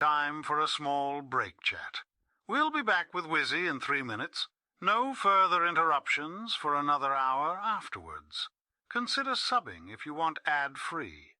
Time for a small break chat. We'll be back with Wizzy in 3 minutes. No further interruptions for another hour afterwards. Consider subbing if you want ad-free.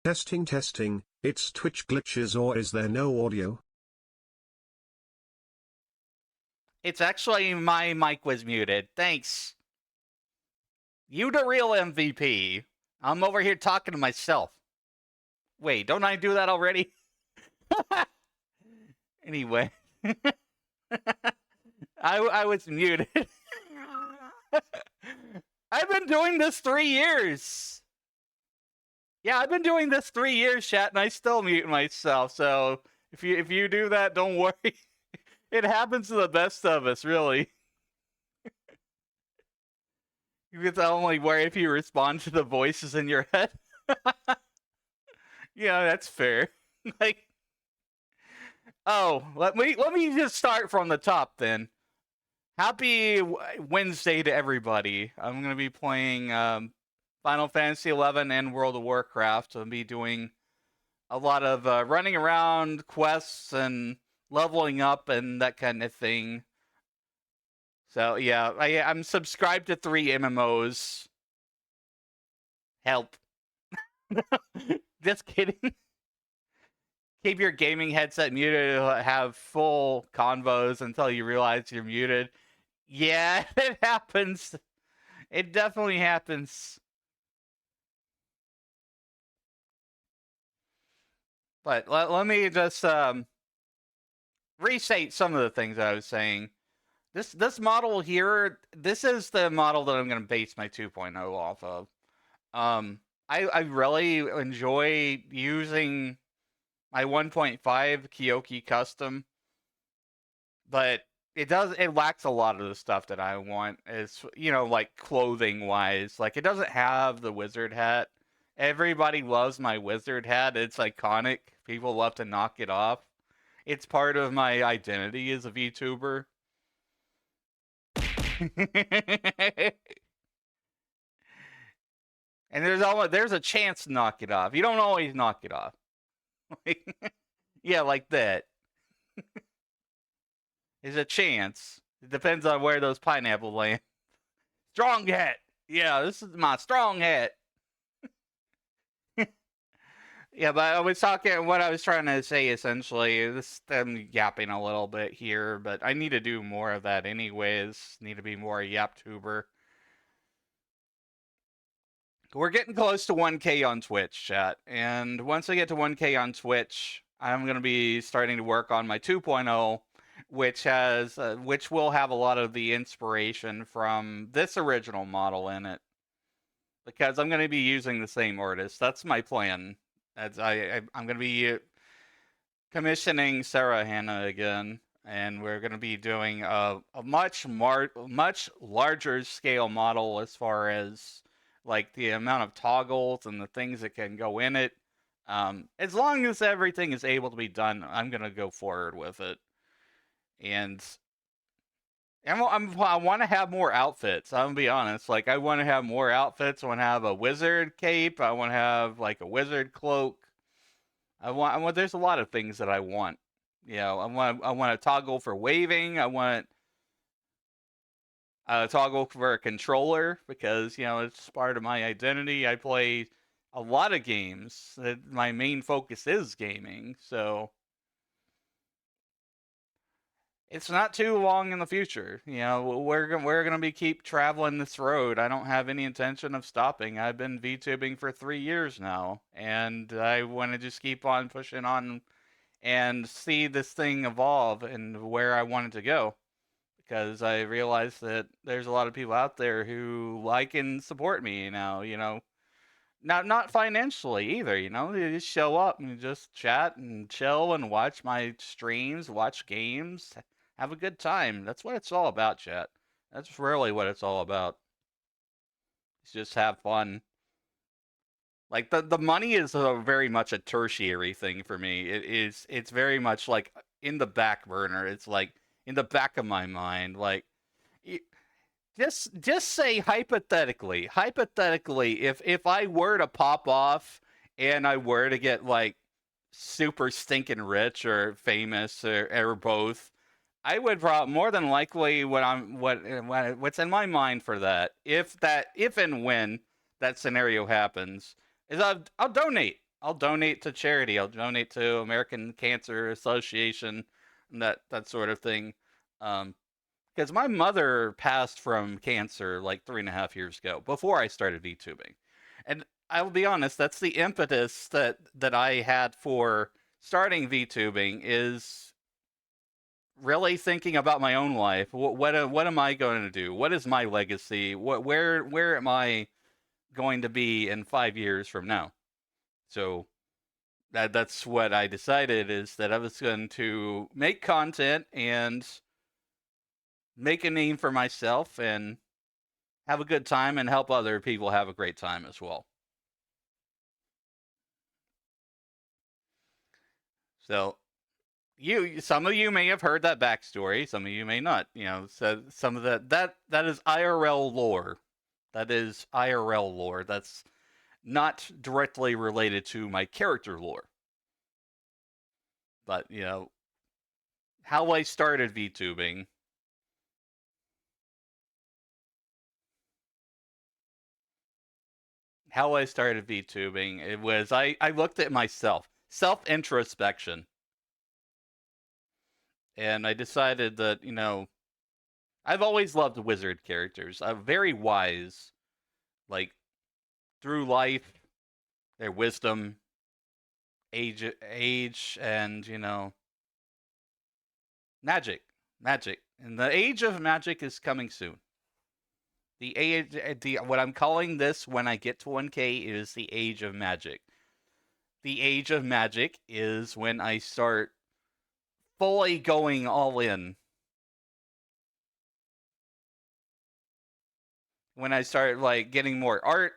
Testing, testing, it's Twitch glitches or is there no audio? It's actually my mic was muted. Thanks. You the real MVP. I'm over here talking to myself. Wait, don't I do that already? Anyway. I was muted. I've been doing this 3 years. Yeah, I've been doing this 3 years, chat, and I still mute myself. So if you do that, don't worry. It happens to the best of us, really. It's only worry if you respond to the voices in your head. Yeah, that's fair. Like, oh, let me just start from the top then. Happy Wednesday to everybody. I'm gonna be playing Final Fantasy XI and World of Warcraft. I'll be doing a lot of running around, quests, and leveling up and that kind of thing. So yeah, I'm subscribed to 3 MMOs. Help. Just kidding. Keep your gaming headset muted. Have full convos until you realize you're muted. Yeah, it happens. It definitely happens. But let me just restate some of the things I was saying. This model here, this is the model that I'm going to base my 2.0 off of. I really enjoy using my 1.5 Kyoki custom, but it lacks a lot of the stuff that I want. Is, you know, like clothing wise, like it doesn't have the wizard hat. Everybody loves my wizard hat. It's iconic. People love to knock it off. It's part of my identity as a VTuber. And there's a chance to knock it off. You don't always knock it off. Yeah, like that. There's a chance. It depends on where those pineapples land. Strong hat. Yeah, this is my strong hat. Yeah, but I was talking, what I was trying to say essentially, I'm yapping a little bit here, but I need to do more of that anyways. Need to be more a YapTuber. We're getting close to 1K on Twitch, chat. And once I get to 1K on Twitch, I'm going to be starting to work on my 2.0, which will have a lot of the inspiration from this original model in it. Because I'm going to be using the same artist. That's my plan. I'm going to be commissioning Sarah Hannah again, and we're going to be doing a much larger scale model as far as like the amount of toggles and the things that can go in it. As long as everything is able to be done, I'm going to go forward with it. And I want to have more outfits. I'm going to be honest. Like, I want to have more outfits. I want to have a wizard cape. I want to have, like, a wizard cloak. There's a lot of things that I want. You know, I want a toggle for waving. I want a toggle for a controller because, you know, it's part of my identity. I play a lot of games. My main focus is gaming, so it's not too long in the future. You know, we're gonna be keep traveling this road. I don't have any intention of stopping. I've been VTubing for 3 years now, and I want to just keep on pushing on and see this thing evolve and where I want it to go. Because I realize that there's a lot of people out there who like and support me now. You know, not financially either. You know, they just show up and just chat and chill and watch my streams, watch games. Have a good time. That's what it's all about, chat. That's really what it's all about. It's just have fun. Like, the money is very much a tertiary thing for me. It's very much like in the back burner. It's like in the back of my mind. Like, just say hypothetically, if I were to pop off and I were to get like super stinking rich or famous or both, I would probably more than likely what's in my mind for that, if and when that scenario happens, is I'll donate. I'll donate to charity. I'll donate to American Cancer Association, and that sort of thing. Because my mother passed from cancer like 3.5 years ago, before I started VTubing, and I will be honest, that's the impetus that I had for starting VTubing, is really thinking about my own life. What am I going to do? What is my legacy? Where am I going to be in 5 years from now? So that's what I decided, is that I was going to make content and make a name for myself and have a good time and help other people have a great time as well. So some of you may have heard that backstory, some of you may not. So some of that is IRL lore. That is IRL lore. That's not directly related to my character lore. But how I started VTubing. How I started VTubing, it was I looked at myself, self-introspection. And I decided that, I've always loved wizard characters. I'm very wise, like, through life, their wisdom, age, and, magic. And the age of magic is coming soon. What I'm calling this when I get to 1K is the age of magic. The age of magic is when I start fully going all in. When I start like getting more art,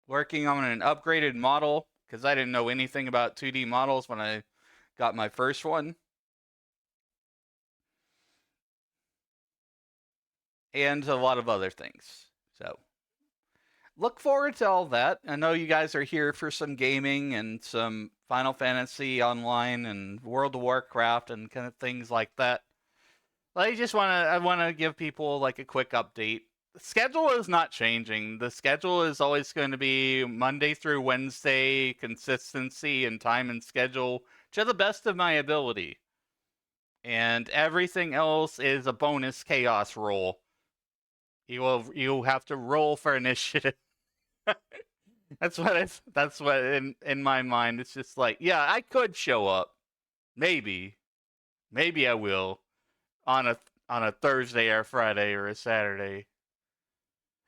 working on an upgraded model, because I didn't know anything about 2D models when I got my first one. And a lot of other things. So look forward to all that. I know you guys are here for some gaming and some Final Fantasy Online and World of Warcraft and kind of things like that. I want to give people like a quick update. The schedule is not changing. The schedule is always going to be Monday through Wednesday, consistency and time and schedule to the best of my ability. And everything else is a bonus chaos roll. You have to roll for initiative. That's what in my mind it's just like, yeah, I could show up. Maybe I will on a Thursday or Friday or a Saturday.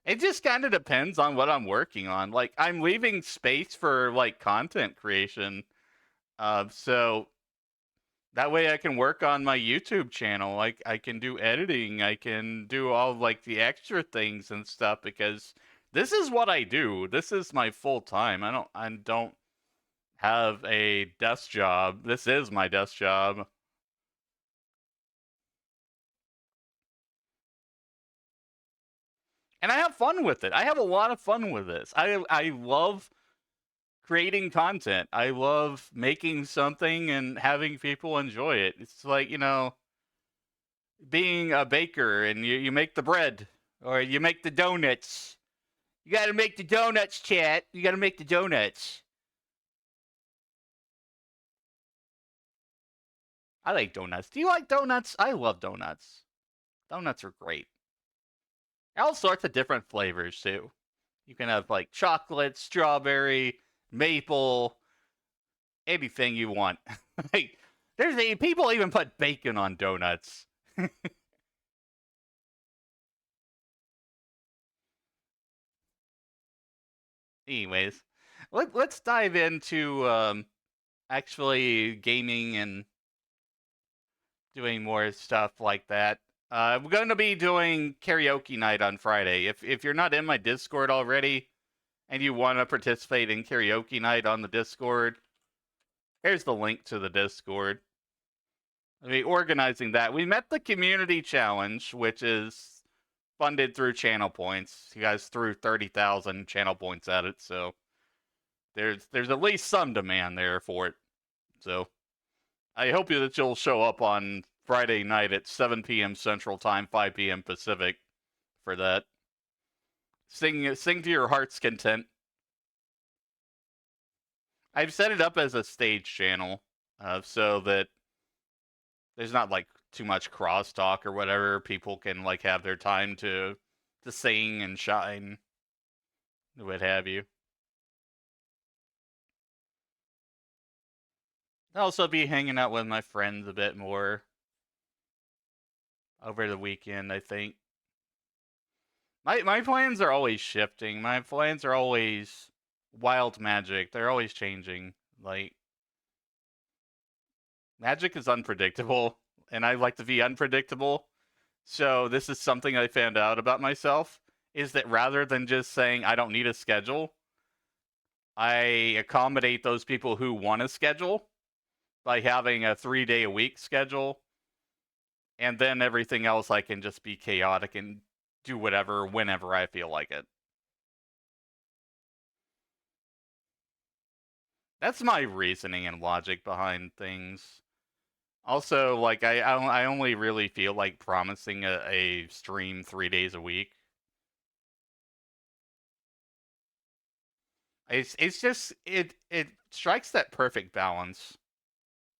It just kind of depends on what I'm working on. Like, I'm leaving space for like content creation. So that way I can work on my YouTube channel. Like, I can do editing, I can do all like the extra things and stuff, because this is what I do. This is my full time. I don't have a desk job. This is my desk job. And I have fun with it. I have a lot of fun with this. I love creating content. I love making something and having people enjoy it. It's like, being a baker and you make the bread or you make the donuts. You got to make the donuts, chat. You got to make the donuts. I like donuts. Do you like donuts? I love donuts. Donuts are great. All sorts of different flavors too. You can have like chocolate, strawberry, maple, anything you want. Like, people even put bacon on donuts. Anyways, let's dive into actually gaming and doing more stuff like that. We're going to be doing karaoke night on Friday. If you're not in my Discord already and you want to participate in karaoke night on the Discord, here's the link to the Discord. I'll be organizing that. We met the community challenge, which is funded through channel points. You guys threw 30,000 channel points at it, so there's at least some demand there for it. So I hope that you'll show up on Friday night at 7 p.m. Central Time, 5 p.m. Pacific for that. Sing to your heart's content. I've set it up as a stage channel, so that there's not like too much crosstalk or whatever. People can like have their time to sing and shine, what have you. I'll also be hanging out with my friends a bit more over the weekend, I think. My plans are always shifting. My plans are always wild magic. They're always changing. Like, magic is unpredictable, and I like to be unpredictable. So this is something I found out about myself, is that rather than just saying I don't need a schedule, I accommodate those people who want a schedule by having a 3-day-a-week schedule, and then everything else I can just be chaotic and do whatever whenever I feel like it. That's my reasoning and logic behind things. Also, like, I only really feel like promising a stream 3 days a week. It's just, it strikes that perfect balance,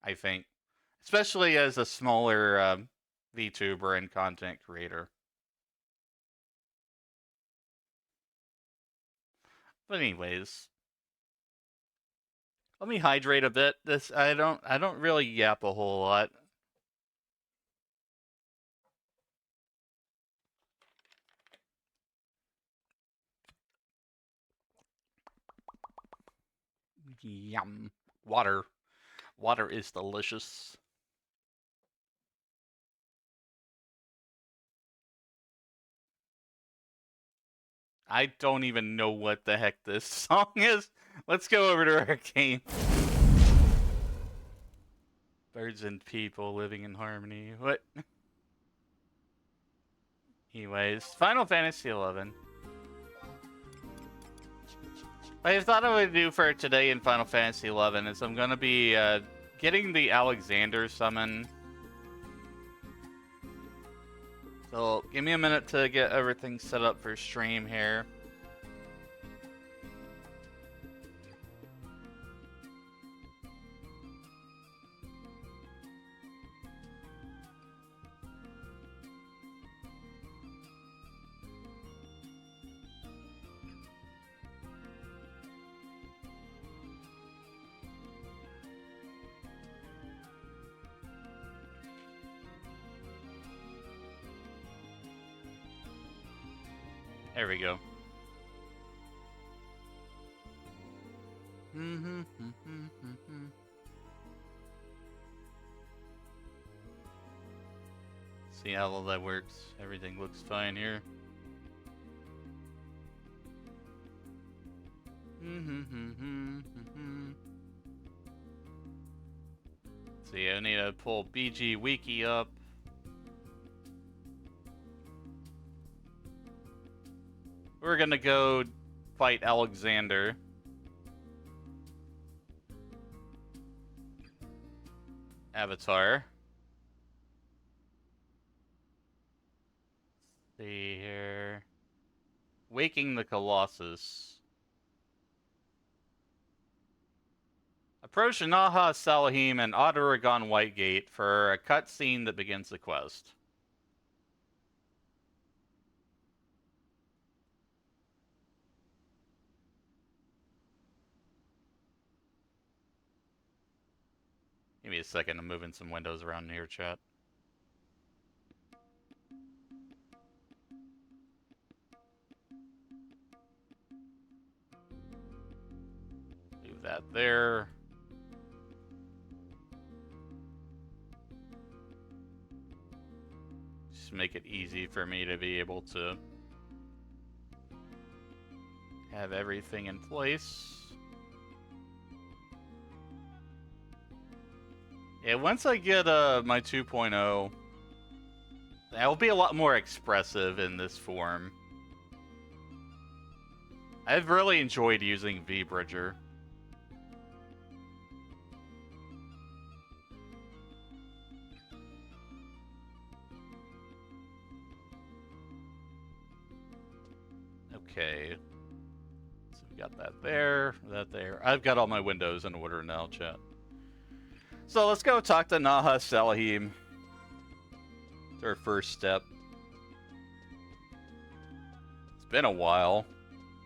I think. Especially as a smaller VTuber and content creator. But anyways, let me hydrate a bit. I don't really yap a whole lot. Yum. Water. Water is delicious. I don't even know what the heck this song is. Let's go over to our game. Birds and people living in harmony. What? Anyways, Final Fantasy XI. What I thought I would do for today in Final Fantasy XI is I'm going to be getting the Alexander summon. So give me a minute to get everything set up for stream here. There we go. See how well that works. Everything looks fine here. See, I need to pull BG Wiki up. We're gonna go fight Alexander. Avatar. Let's see here. Waking the Colossus. Approach Naha Salahim and Otteragon Whitegate for a cutscene that begins the quest. Give me a second, I'm moving some windows around here, chat. Move that there. Just make it easy for me to be able to have everything in place. Yeah, once I get my 2.0, I'll be a lot more expressive in this form. I've really enjoyed using vBridger. Okay. So we got that there, that there. I've got all my windows in order now, chat. So let's go talk to Naha Salahim. It's our first step. It's been a while.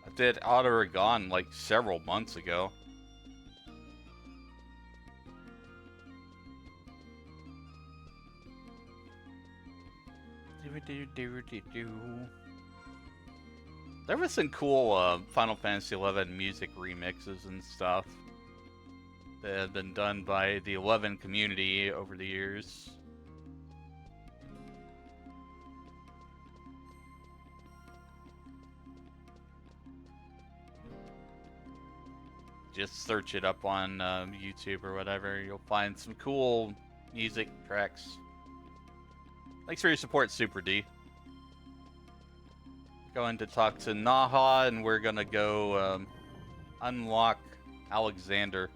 I did Autoragon like several months ago. There was some cool Final Fantasy XI music remixes and stuff that have been done by the 11 community over the years. Just search it up on YouTube or whatever. You'll find some cool music tracks. Thanks for your support, Super D. Going to talk to Naha, and we're gonna go unlock Alexander.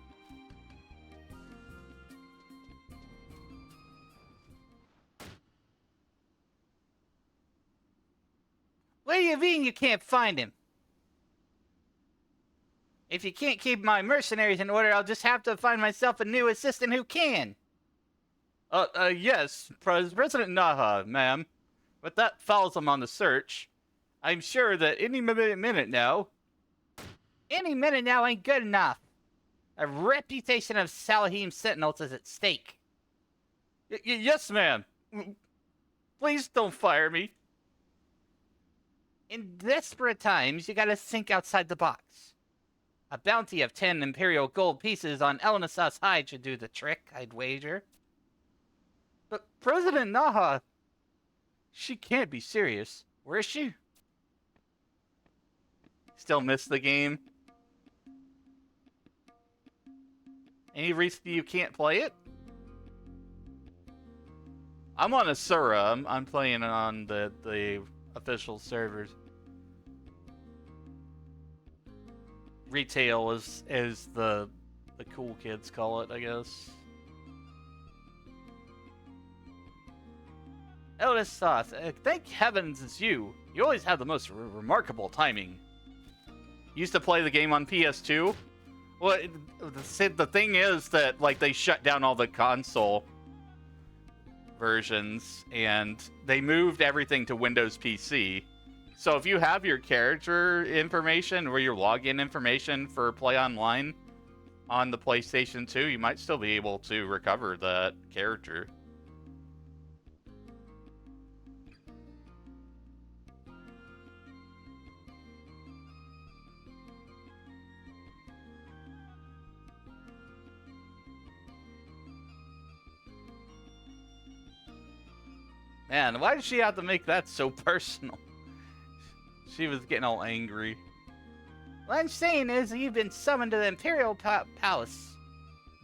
What do you mean you can't find him? If you can't keep my mercenaries in order, I'll just have to find myself a new assistant who can. Yes, President Naha, ma'am. But that fouls him on the search. I'm sure that any minute now... Any minute now ain't good enough. A reputation of Salahim Sentinels is at stake. Yes, ma'am. Please don't fire me. In desperate times, you gotta think outside the box. A bounty of 10 Imperial gold pieces on Elnasa's hide should do the trick, I'd wager. But President Naha... She can't be serious. Where is she? Still miss the game? Any reason you can't play it? I'm on Asura. I'm playing on the official servers. Retail is the cool kids call it, I guess. Elnasa's, thank heavens it's you. You always have the most remarkable timing. Used to play the game on PS2. Well, the thing is that like they shut down all the console versions and they moved everything to Windows PC. So if you have your character information or your login information for Play Online on the PlayStation 2, you might still be able to recover that character. Man, why did she have to make that so personal? She was getting all angry. What I'm saying is you've been summoned to the Imperial Palace.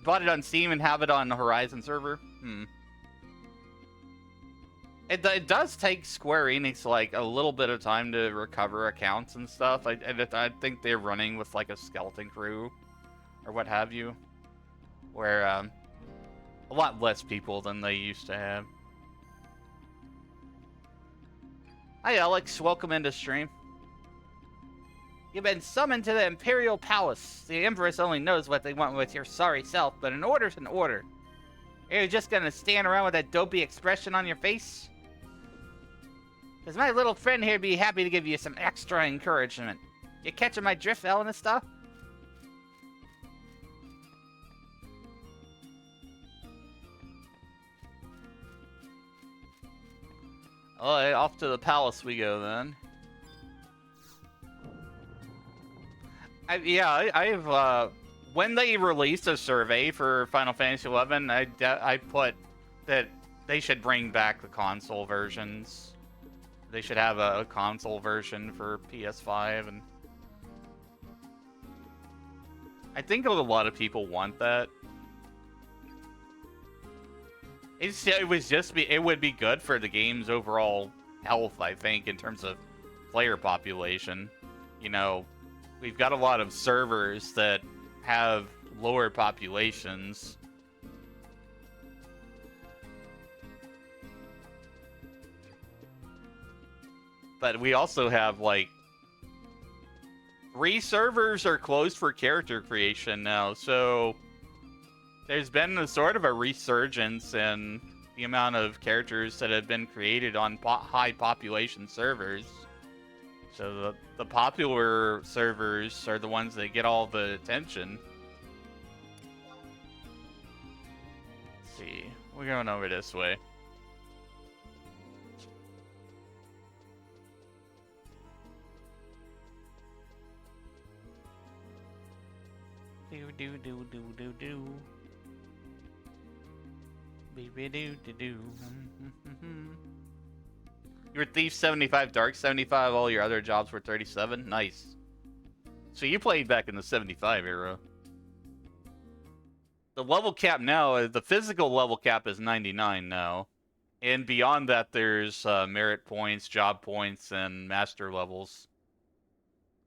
Bought it on Steam and have it on the Horizon server? It does take Square Enix like a little bit of time to recover accounts and stuff. I think they're running with like a skeleton crew or what have you. Where a lot less people than they used to have. Hi Alex, welcome into stream. You've been summoned to the Imperial Palace. The Empress only knows what they want with your sorry self, but an order's an order. Are you just gonna stand around with that dopey expression on your face? Because my little friend here would be happy to give you some extra encouragement. You catching my drift, Elena stuff? Alright, off to the palace we go then. I've when they released a survey for Final Fantasy XI, I put that they should bring back the console versions. They should have a console version for PS5, and I think a lot of people want that. It would be good for the game's overall health, I think, in terms of player population. You know, we've got a lot of servers that have lower populations. But we also have, like, Servers are closed for character creation now, so there's been a sort of a resurgence in the amount of characters that have been created on high population servers. So the popular servers are the ones that get all the attention. Let's see, we're going over this way. Do. You were Thief 75, Dark 75, all your other jobs were 37? Nice. So you played back in the 75 era. The level cap now, the physical level cap is 99 now. And beyond that, there's merit points, job points, and master levels.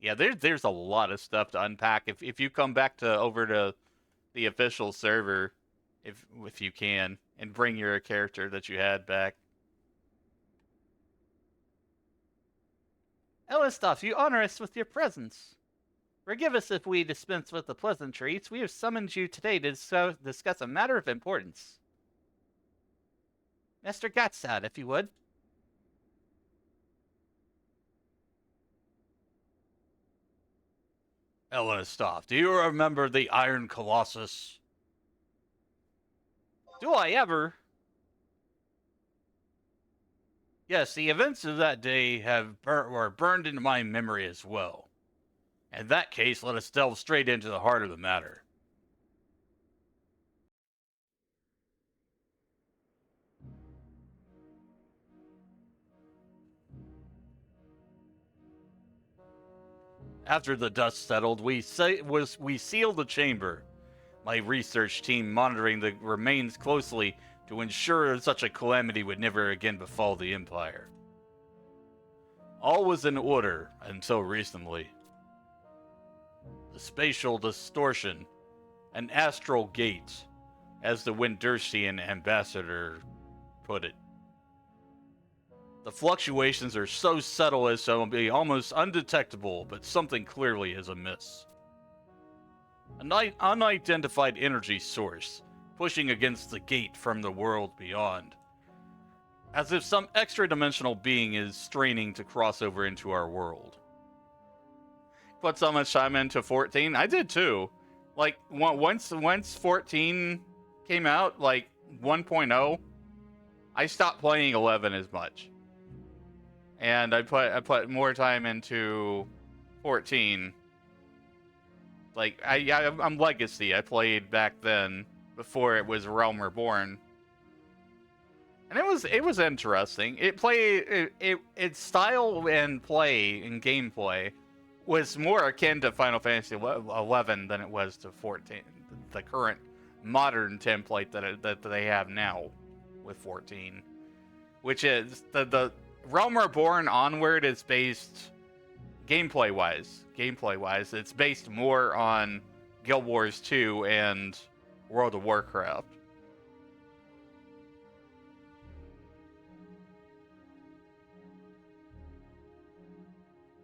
Yeah, there's a lot of stuff to unpack. If you come back over to the official server, if you can, and bring your character that you had back. Elistov, you honor us with your presence. Forgive us if we dispense with the pleasantries. We have summoned you today to discuss a matter of importance. Master Gatsad, if you would. Elistov, do you remember the Iron Colossus? Do I ever? Yes, the events of that day were burned into my memory as well. In that case, let us delve straight into the heart of the matter. After the dust settled, we sealed the chamber. My research team monitoring the remains closely to ensure such a calamity would never again befall the Empire. All was in order until recently. The spatial distortion, an astral gate, as the Windursian ambassador put it. The fluctuations are so subtle as to be almost undetectable, but something clearly is amiss. An unidentified energy source, pushing against the gate from the world beyond. As if some extra-dimensional being is straining to cross over into our world. Put so much time into 14? I did too. Like, once 14 came out, like 1.0, I stopped playing 11 as much. And I put more time into 14. Like, I'm Legacy. I played back then before it was Realm Reborn. And it was interesting. Its style and play and gameplay was more akin to Final Fantasy 11 than it was to 14. The current modern template that they have now with 14, which is the Realm Reborn onward is based gameplay wise, it's based more on Guild Wars 2 and World of Warcraft.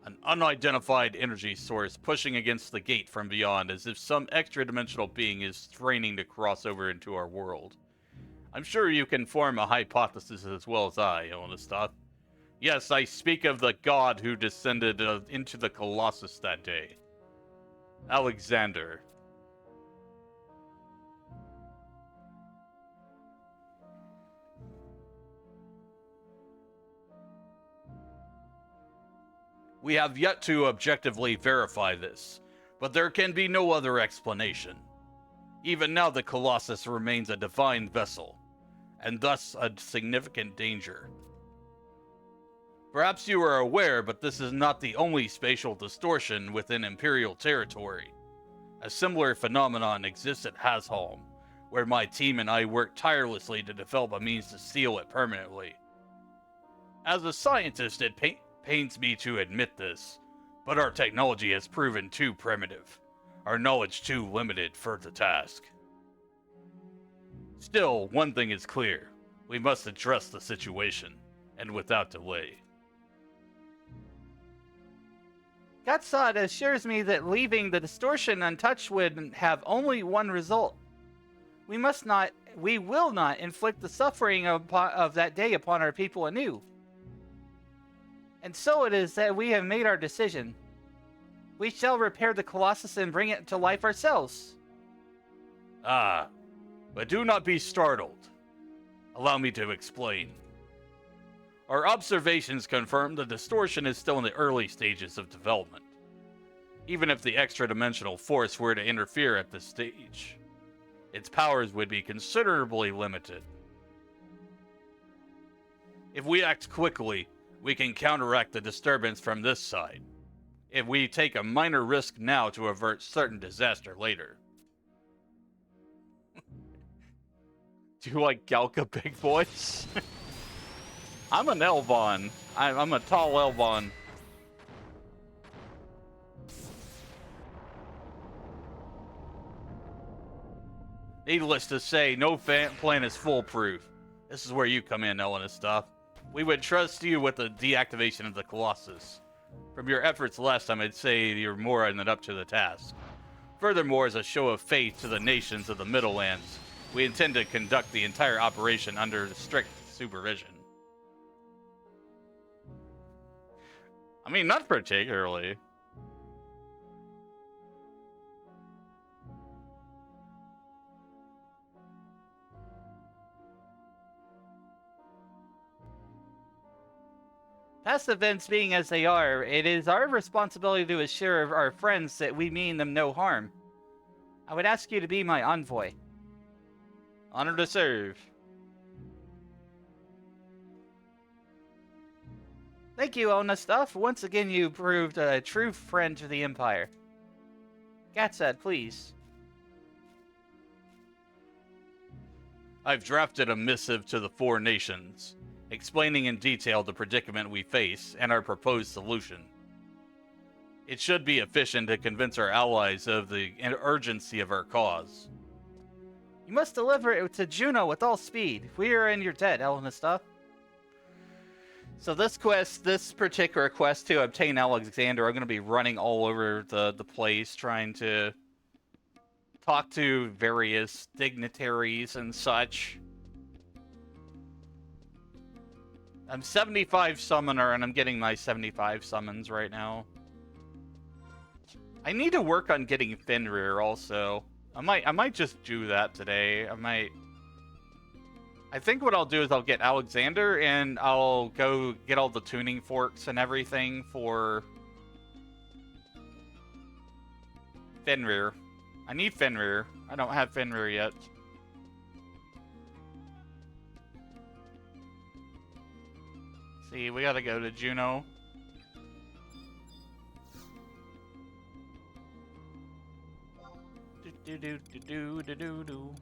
An unidentified energy source pushing against the gate from beyond as if some extra-dimensional being is straining to cross over into our world. I'm sure you can form a hypothesis as well as I, Elistov. Yes, I speak of the god who descended into the Colossus that day. Alexander. We have yet to objectively verify this, but there can be no other explanation. Even now the Colossus remains a divine vessel, and thus a significant danger. Perhaps you are aware, but this is not the only spatial distortion within Imperial territory. A similar phenomenon exists at Hasholm, where my team and I work tirelessly to develop a means to seal it permanently. As a scientist, it pains me to admit this, but our technology has proven too primitive, our knowledge too limited for the task. Still, one thing is clear. We must address the situation, and without delay. Gatsad assures me that leaving the distortion untouched would have only one result. We will not inflict the suffering of that day upon our people anew. And so it is that we have made our decision. We shall repair the Colossus and bring it to life ourselves. Ah, but do not be startled. Allow me to explain. Our observations confirm the distortion is still in the early stages of development. Even if the extra-dimensional force were to interfere at this stage, its powers would be considerably limited. If we act quickly, we can counteract the disturbance from this side. If we take a minor risk now to avert certain disaster later. Do you like Galka big boys? I'm an Elvon. I'm a tall Elvon. Needless to say, no plan is foolproof. This is where you come in, knowing this stuff. We would trust you with the deactivation of the Colossus. From your efforts last time, I'd say you're more than up to the task. Furthermore, as a show of faith to the nations of the Middlelands, we intend to conduct the entire operation under strict supervision. I mean, not particularly. Past events being as they are, it is our responsibility to assure our friends that we mean them no harm. I would ask you to be my envoy. Honor to serve. Thank you, Onastuff. Once again, you proved a true friend to the Empire. Gatsad, please. I've drafted a missive to the four nations, explaining in detail the predicament we face and our proposed solution. It should be efficient to convince our allies of the urgency of our cause. You must deliver it to Juno with all speed. We are in your debt, Onastuff. So this particular quest to obtain Alexander, I'm going to be running all over the place trying to talk to various dignitaries and such. I'm 75 summoner and I'm getting my 75 summons right now. I need to work on getting Fenrir also. I might just do that today. I think what I'll do is I'll get Alexander and I'll go get all the tuning forks and everything for Fenrir. I need Fenrir. I don't have Fenrir yet. See, we gotta go to Juno. Do do do do do do do.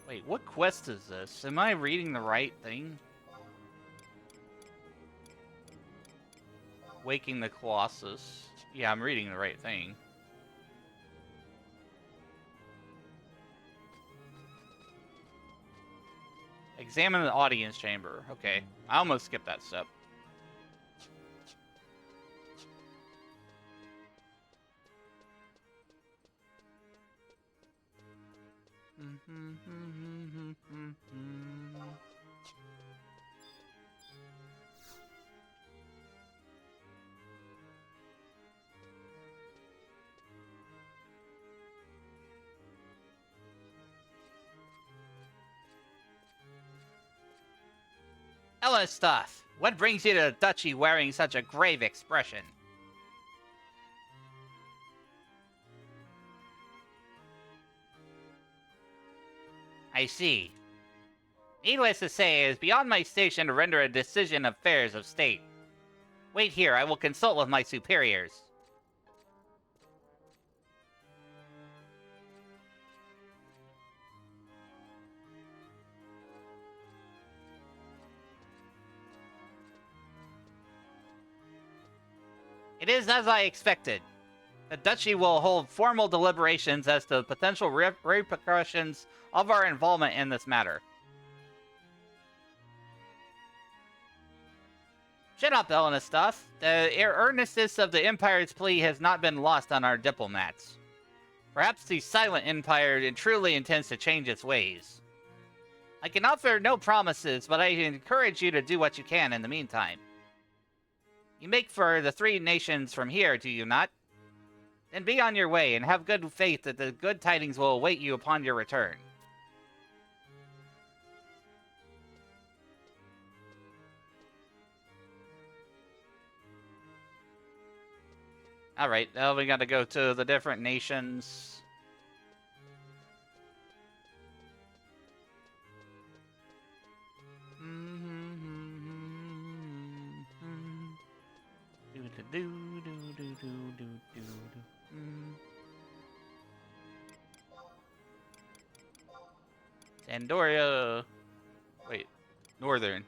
Wait, what quest is this? Am I reading the right thing? Waking the Colossus. Yeah, I'm reading the right thing. Examine the audience chamber. Okay, I almost skipped that step. Ellenstuff, what brings you to the duchy wearing such a grave expression? I see. Needless to say, it is beyond my station to render a decision of affairs of state. Wait here, I will consult with my superiors. It is as I expected. The Duchy will hold formal deliberations as to the potential repercussions of our involvement in this matter. Shut up, Elena stuff. The earnestness of the Empire's plea has not been lost on our diplomats. Perhaps the Silent Empire truly intends to change its ways. I can offer no promises, but I encourage you to do what you can in the meantime. You make for the three nations from here, do you not? Then be on your way, and have good faith that the good tidings will await you upon your return. Alright, now we gotta go to the different nations. Sandoria. Wait, Northern.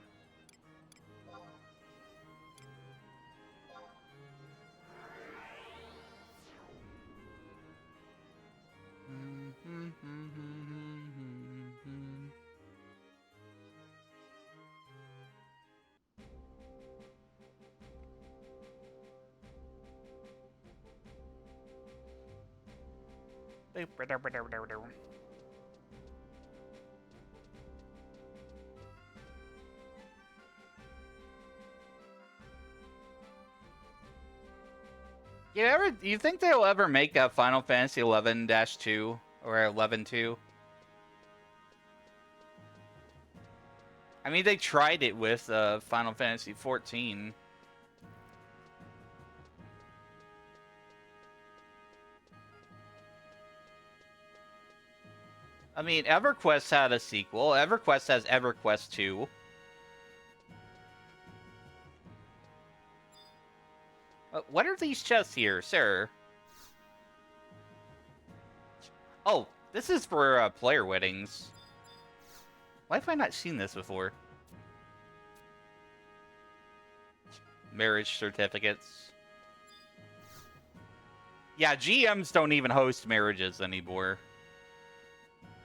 You think they'll ever make a Final Fantasy 11-2 or 11-2? I mean, they tried it with Final Fantasy 14. I mean, EverQuest had a sequel. EverQuest has EverQuest 2. What are these chests here, sir? Oh, this is for player weddings. Why have I not seen this before? Marriage certificates. Yeah, GMs don't even host marriages anymore.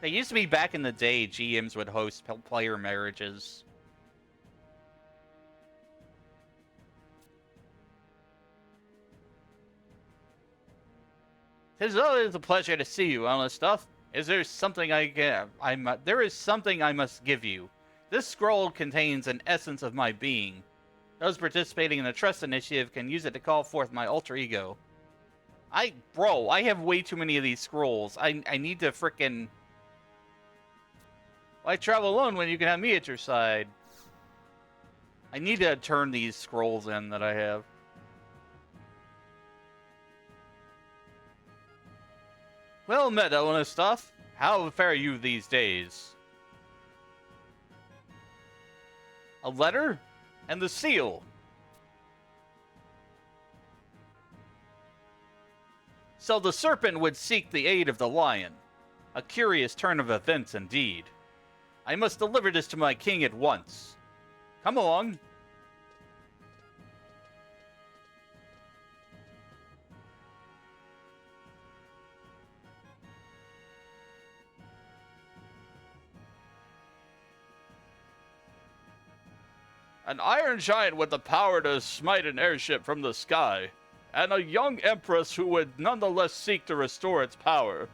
They used to be back in the day, GMs would host player marriages. It's always a pleasure to see you, honest stuff. Is there something there is something I must give you. This scroll contains an essence of my being. Those participating in the Trust Initiative can use it to call forth my alter ego. Bro, I have way too many of these scrolls. I need to frickin'... Why travel alone when you can have me at your side? I need to turn these scrolls in that I have. Well met, Elena stuff. How fare you these days? A letter? And the seal. So the serpent would seek the aid of the lion. A curious turn of events indeed. I must deliver this to my king at once. Come along. An iron giant with the power to smite an airship from the sky, and a young empress who would nonetheless seek to restore its power.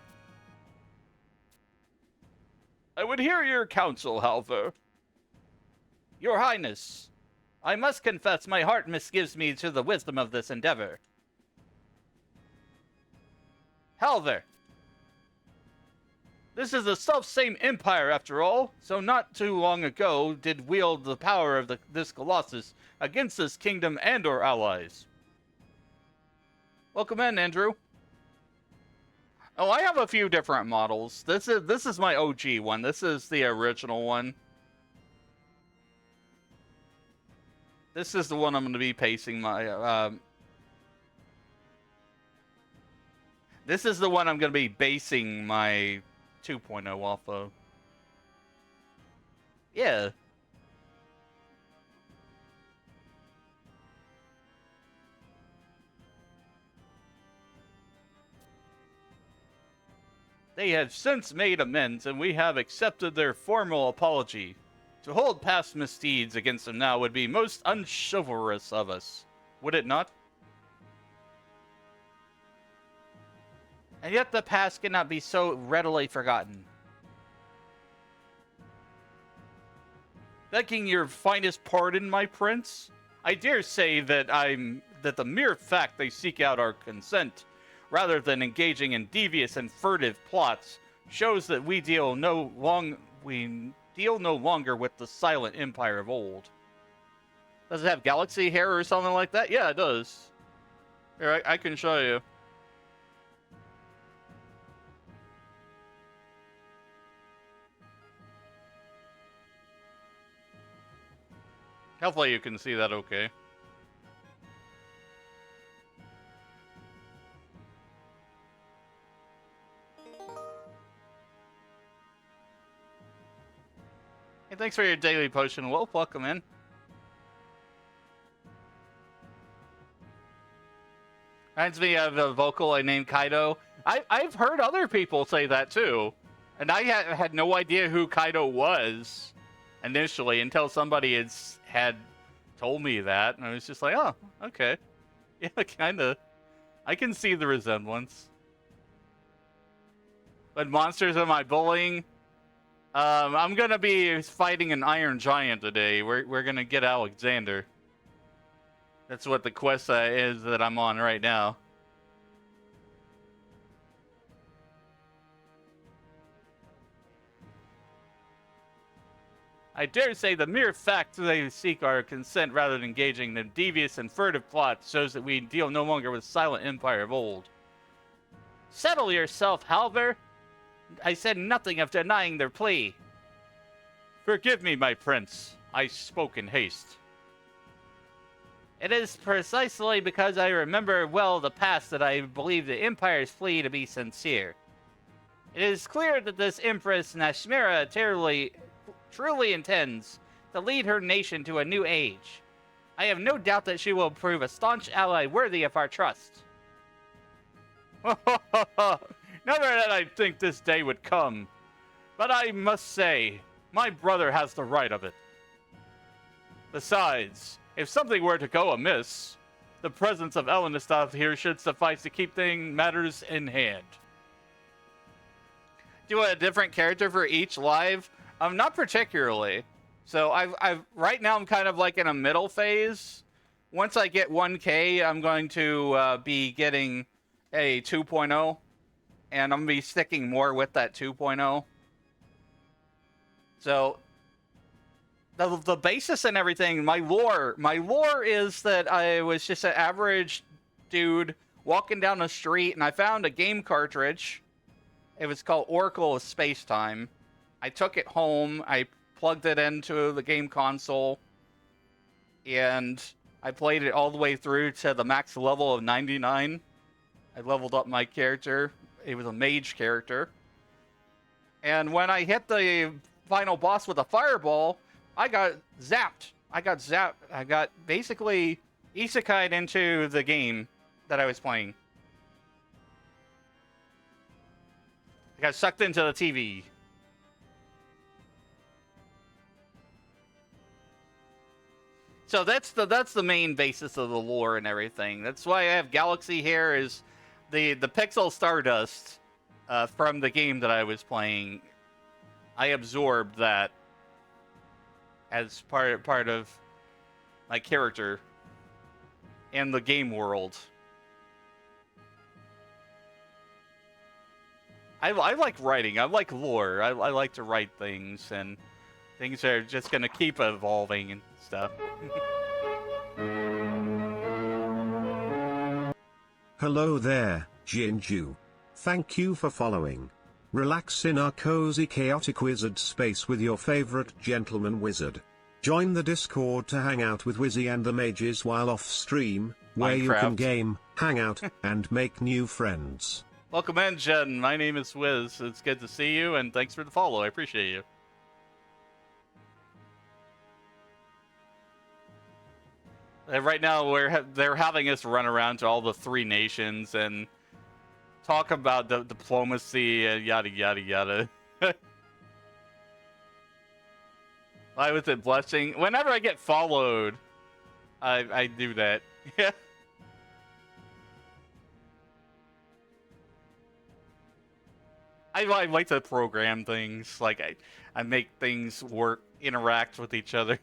I would hear your counsel, Halver. Your Highness, I must confess my heart misgives me to the wisdom of this endeavor. Halver! This is the self-same empire, after all, so not too long ago did wield the power of this colossus against this kingdom and our allies. Welcome in, Andrew. Oh, I have a few different models. This is my OG one. This is the original one. This is the one I'm going to be pacing my... this is the one I'm going to be basing my 2.0 off of. Yeah. They have since made amends, and we have accepted their formal apology. To hold past misdeeds against them now would be most unchivalrous of us, would it not? And yet the past cannot be so readily forgotten. Begging your finest pardon, my prince, I dare say that the mere fact they seek out our consent, rather than engaging in devious and furtive plots, shows that we deal no longer with the silent empire of old. Does it have galaxy hair or something like that? Yeah, it does. Here, I can show you. Hopefully you can see that okay. Hey, thanks for your daily potion, Wolf. Welcome in. Reminds me of a vocal I named Kaido. I've heard other people say that too. And I had no idea who Kaido was initially until somebody had told me that. And I was just like, oh, okay. Yeah, kinda. I can see the resemblance. But monsters am I bullying? I'm gonna be fighting an Iron Giant today. We're gonna get Alexander. That's what the quest is that I'm on right now. I dare say the mere fact that they seek our consent rather than engaging in devious and furtive plots shows that we deal no longer with silent empire of old. Settle yourself, Halver. I said nothing of denying their plea. Forgive me, my prince. I spoke in haste. It is precisely because I remember well the past that I believe the Empire's plea to be sincere. It is clear that this Empress Nashmira truly intends to lead her nation to a new age. I have no doubt that she will prove a staunch ally worthy of our trust. Never did I think this day would come, but I must say, my brother has the right of it. Besides, if something were to go amiss, the presence of Elenistov here should suffice to keep matters in hand. Do you want a different character for each live? Not particularly. So I've right now I'm kind of like in a middle phase. Once I get 1K, I'm going to be getting a 2.0. And I'm going to be sticking more with that 2.0. So, the basis and everything, my lore is that I was just an average dude walking down the street, and I found a game cartridge. It was called Oracle of Space-Time. I took it home, I plugged it into the game console, and I played it all the way through to the max level of 99. I leveled up my character. It was a mage character. And when I hit the final boss with a fireball, I got zapped. I got basically isekai'd into the game that I was playing. I got sucked into the TV. So that's the main basis of the lore and everything. That's why I have galaxy hair is the pixel stardust from the game that I was playing. I absorbed that as part of my character and the game world. I like writing. I like lore. I like to write things, and things are just gonna keep evolving and stuff. Hello there, Jinju. Thank you for following. Relax in our cozy chaotic wizard space with your favorite gentleman wizard. Join the Discord to hang out with Wizzy and the mages while off stream, where you can Minecraft. game, hang out, and make new friends. Welcome in, Jen. My name is Wiz. It's good to see you, and thanks for the follow. I appreciate you. Right now, they're having us run around to all the 3 nations and talk about the diplomacy, yada yada yada. Why was it blushing? Whenever I get followed, I do that. Yeah. I like to program things. Like I make things work, interact with each other.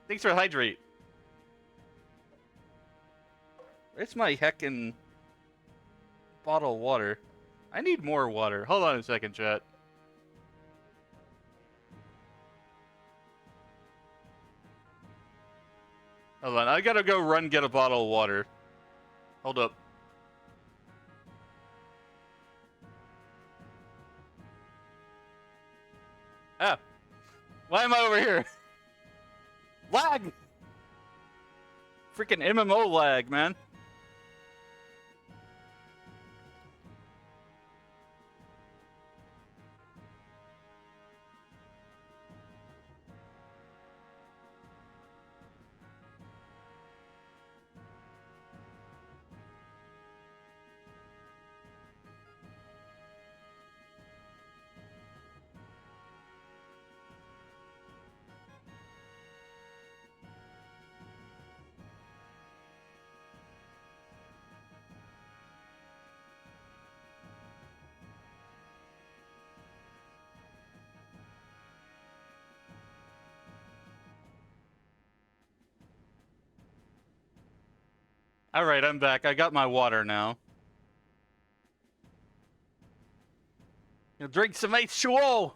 Thanks for hydrate. Where's my heckin' bottle of water? I need more water. Hold on a second, chat. Hold on, I gotta go run get a bottle of water. Hold up. Ah! Why am I over here? Lag! Freaking MMO lag, man. Alright, I'm back. I got my water now. Gonna drink some H2O!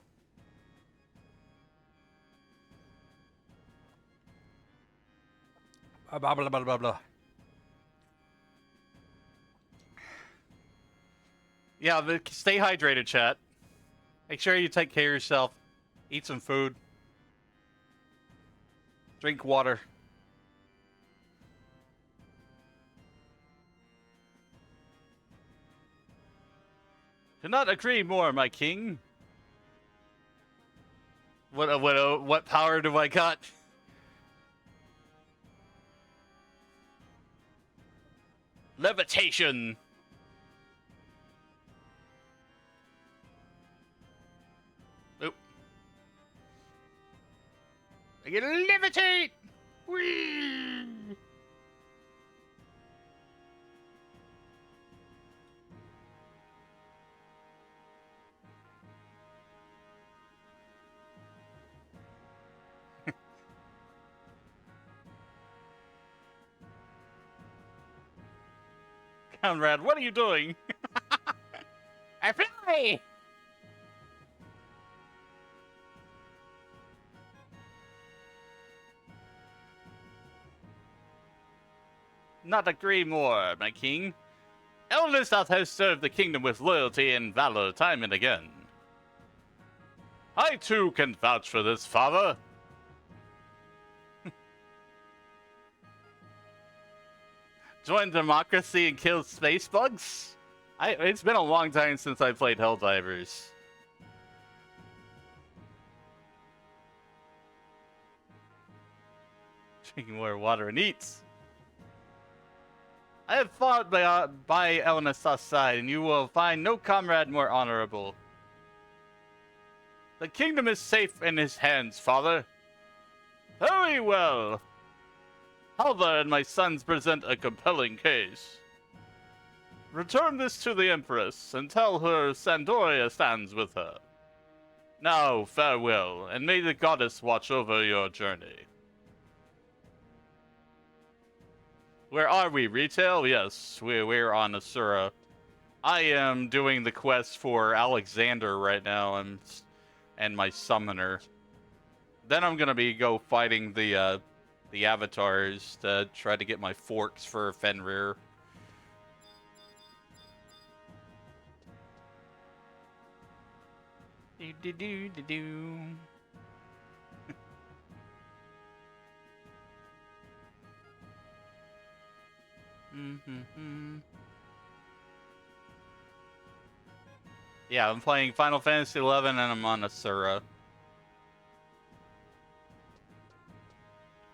Blah, blah, blah, blah, blah. Yeah, but stay hydrated, chat. Make sure you take care of yourself. Eat some food. Drink water. Cannot agree more, my king. What power do I got? Levitation. Oop. I can levitate. Whee! Conrad, what are you doing? I fly! Not agree more, my king. Elnestad has served the kingdom with loyalty and valor time and again. I too can vouch for this, father. Join democracy and kill space bugs? It's been a long time since I played Helldivers. Drinking more water and eats. I have fought by Elnestad's side, and you will find no comrade more honorable. The kingdom is safe in his hands, father. Very well. Halvar and my sons present a compelling case. Return this to the Empress, and tell her Sandoria stands with her. Now, farewell, and may the goddess watch over your journey. Where are we? Retail? Yes, we're on Asura. I am doing the quest for Alexander right now, and my summoner. Then I'm gonna go fighting the avatars to try to get my forks for Fenrir. Do do do do do. Yeah, I'm playing Final Fantasy 11 and I'm on Asura.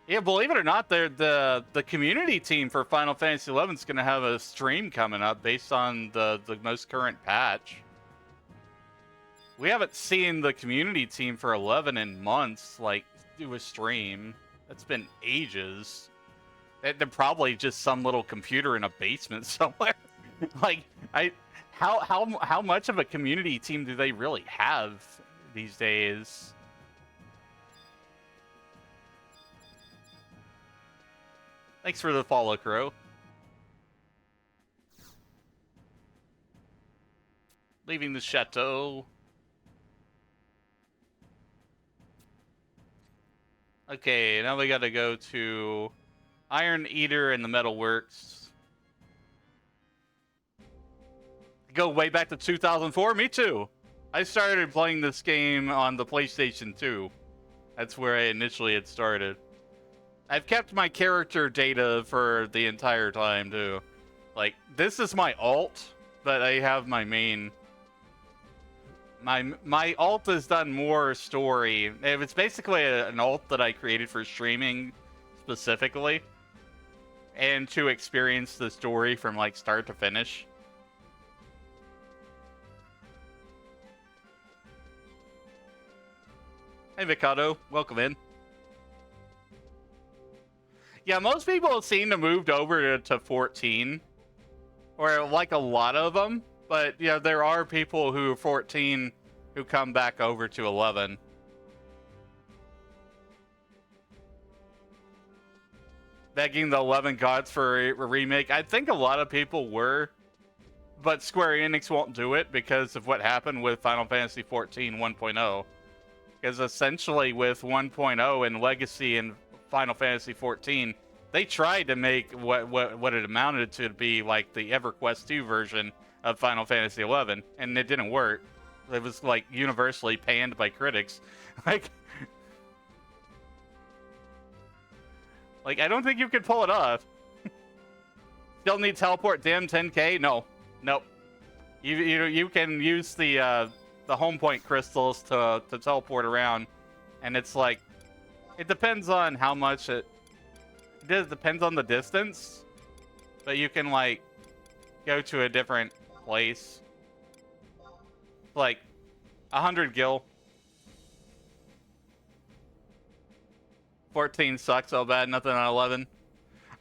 Yeah, believe it or not, the community team for Final Fantasy 11 is going to have a stream coming up based on the most current patch. We haven't seen the community team for 11 in months, like, do a stream. That's been ages. They're probably just some little computer in a basement somewhere. Like, how much of a community team do they really have these days? Thanks for the follow, Crow. Leaving the chateau. Okay, now we gotta go to Iron Eater and the Metalworks. Go way back to 2004? Me too. I started playing this game on the PlayStation 2. That's where I initially had started. I've kept my character data for the entire time too. Like, this is my alt, but I have my main. My alt has done more story. It's basically an alt that I created for streaming specifically, and to experience the story from like start to finish. Hey Mikado, welcome in. Yeah, most people seem to moved over to 14, or like a lot of them. But, you know, there are people who are 14 who come back over to 11. Begging the 11 gods for a remake. I think a lot of people were, but Square Enix won't do it because of what happened with Final Fantasy XIV 1.0. Because essentially with 1.0 and Legacy and Final Fantasy XIV, they tried to make what it amounted to be like the EverQuest 2 version of Final Fantasy XI, and it didn't work. It was like universally panned by critics. Like I don't think you could pull it off. Still need teleport dim 10k? No, nope. You can use the home point crystals to teleport around, and it's like it depends on how much it depends on the distance, but you can like go to a different place. Like 100 gil. 14 sucks so bad, nothing on 11.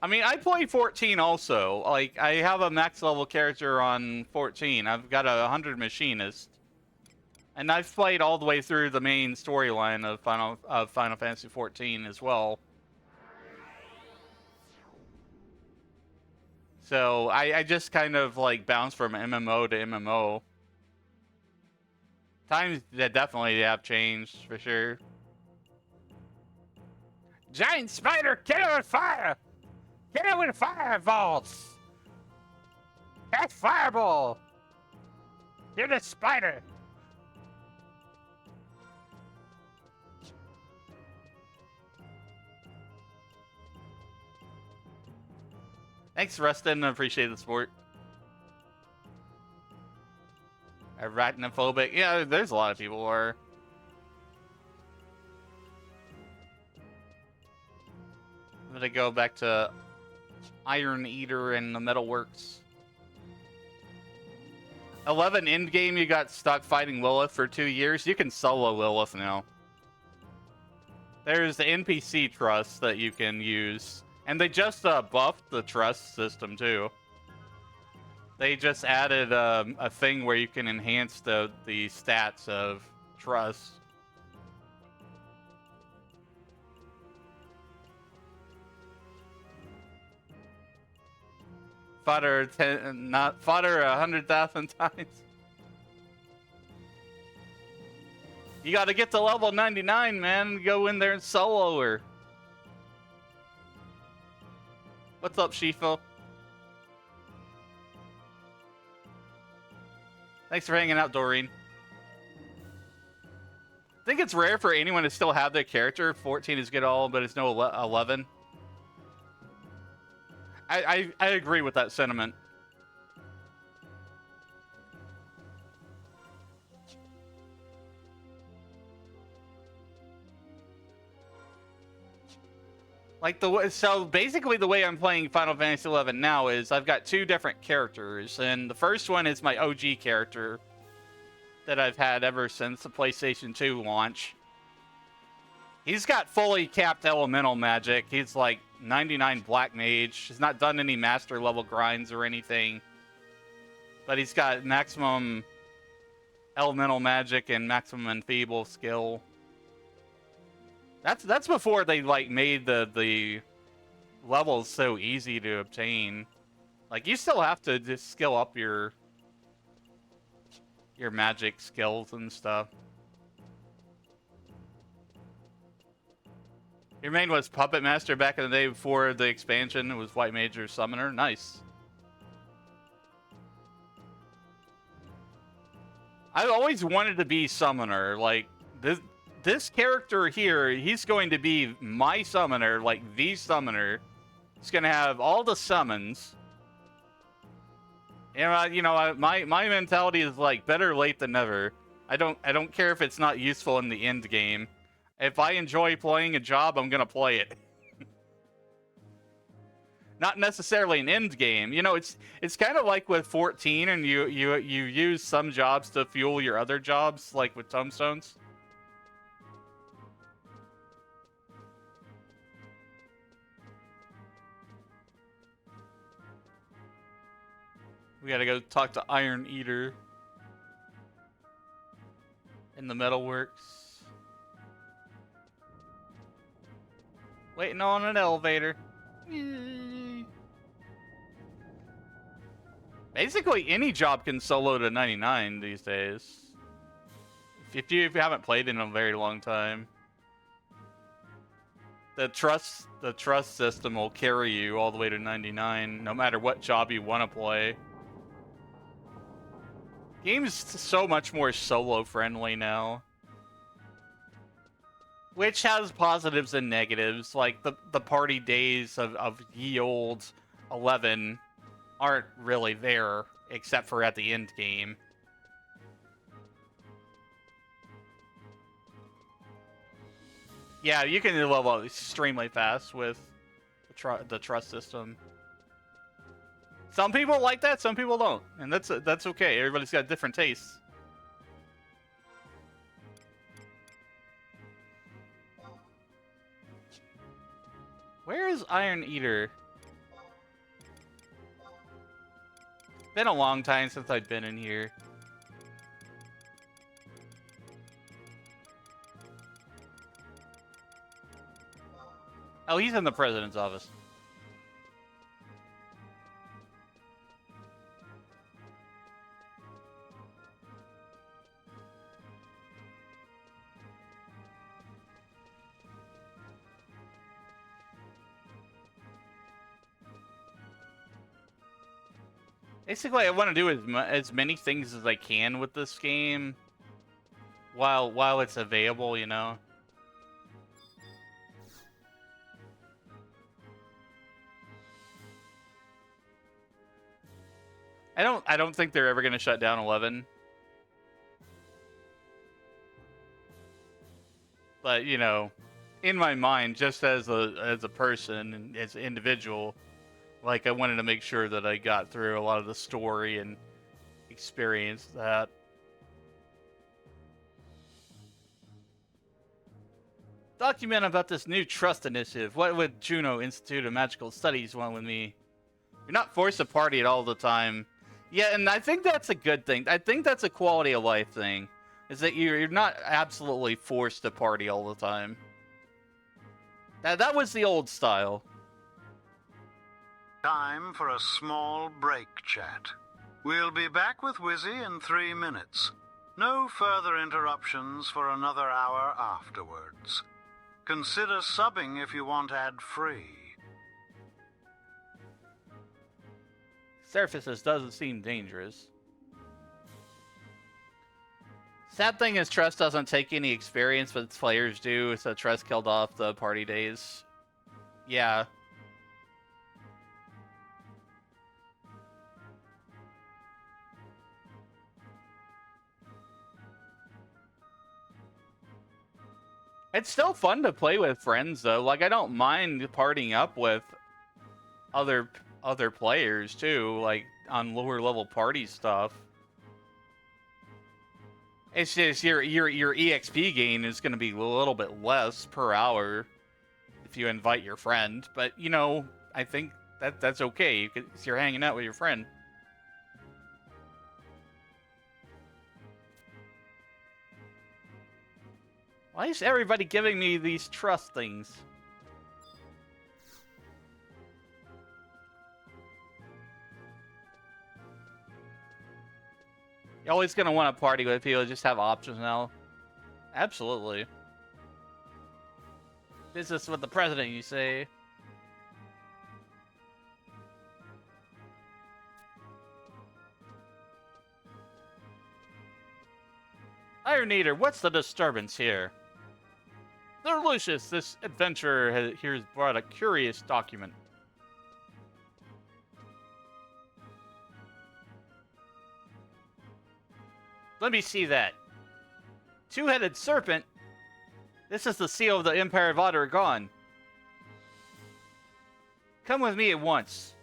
I mean, I play 14 also. Like, I have a max level character on 14. I've got a 100 machinist. And I've played all the way through the main storyline of Final Fantasy 14 as well. So I just kind of like bounce from MMO to MMO. Times that definitely have changed for sure. Giant spider, get it with fire! Get it with fireballs! That's fireball! You're the spider! Thanks, Rustin. I appreciate the support. Arachnophobic. Yeah, there's a lot of people who are. I'm gonna go back to Iron Eater and the Metalworks. 11 endgame, you got stuck fighting Lilith for 2 years. You can solo Lilith now. There's the NPC trust that you can use. And they just buffed the trust system too. They just added a thing where you can enhance the stats of trust. Fodder 100,000 times. You got to get to level 99, man. Go in there and solo her. What's up, Shifo? Thanks for hanging out, Doreen. think it's rare for anyone to still have their character. 14 is good all, but it's no 11. I agree with that sentiment. Like so basically the way I'm playing Final Fantasy XI now is I've got 2 different characters, and the first one is my OG character that I've had ever since the PlayStation 2 launch. He's got fully capped elemental magic. He's like 99 black mage. He's not done any master level grinds or anything, but he's got maximum elemental magic and maximum enfeeble skill. That's before they like made the levels so easy to obtain. Like you still have to just skill up your magic skills and stuff. Your main was Puppet Master back in the day before the expansion. It was White Mage or Summoner. Nice. I've always wanted to be Summoner. Like this character here, he's going to be my summoner, like the summoner. He's going to have all the summons. And my mentality is like better late than never. I don't care if it's not useful in the end game. If I enjoy playing a job, I'm going to play it. Not necessarily an end game. You know, it's kind of like with 14 and you use some jobs to fuel your other jobs, like with tombstones. We gotta go talk to Iron Eater in the metalworks. Waiting on an elevator. Yay. Basically, any job can solo to 99 these days. If you haven't played in a very long time. The trust system will carry you all the way to 99, no matter what job you want to play. Game's so much more solo friendly now. Which has positives and negatives, like the party days of ye old 11 aren't really there, except for at the end game. Yeah, you can level up extremely fast with the trust system. Some people like that, some people don't, and that's okay. Everybody's got different tastes. Where is Iron Eater? Been a long time since I've been in here. Oh, he's in the president's office. Basically, I want to do as many things as I can with this game while it's available, you know. I don't think they're ever going to shut down 11. But, you know, in my mind, just as a person and as an individual, like, I wanted to make sure that I got through a lot of the story and experienced that. Document about this new trust initiative. What would Juno Institute of Magical Studies want with me? You're not forced to party it all the time. Yeah, and I think that's a good thing. I think that's a quality of life thing. Is that you're not absolutely forced to party all the time. That was the old style. Time for a small break chat. We'll be back with Wizzy in 3 minutes. No further interruptions for another hour afterwards. Consider subbing if you want ad-free. Surfaces doesn't seem dangerous. Sad thing is, Trust doesn't take any experience, but its players do, so Trust killed off the party days. Yeah. It's still fun to play with friends, though. Like, I don't mind partying up with other players, too, like, on lower level party stuff. It's just your EXP gain is going to be a little bit less per hour if you invite your friend, but, you know, I think that's okay, because you're hanging out with your friend. Why is everybody giving me these trust things? You're always going to want to party with people, just have options now. Absolutely. Business with the president, you say? Iron Eater, what's the disturbance here? Sir Lucius, this adventurer here has brought a curious document. Let me see that. Two-headed serpent? This is the seal of the Empire of Ottergon. Come with me at once.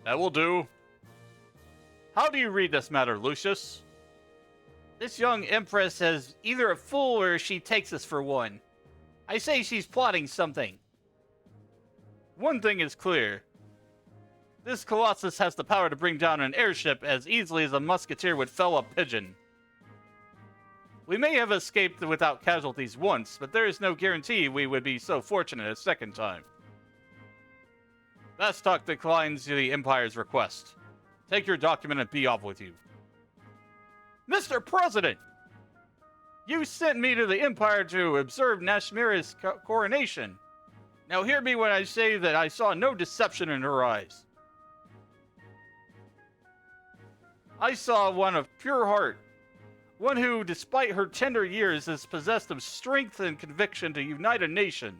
That will do. How do you read this matter, Lucius? This young empress is either a fool or she takes us for one. I say she's plotting something. One thing is clear. This Colossus has the power to bring down an airship as easily as a musketeer would fell a pigeon. We may have escaped without casualties once, but there is no guarantee we would be so fortunate a second time. Vastok declines the Empire's request. Take your document and be off with you. Mr. President! You sent me to the Empire to observe Nashmira's coronation. Now hear me when I say that I saw no deception in her eyes. I saw one of pure heart. One who, despite her tender years, is possessed of strength and conviction to unite a nation.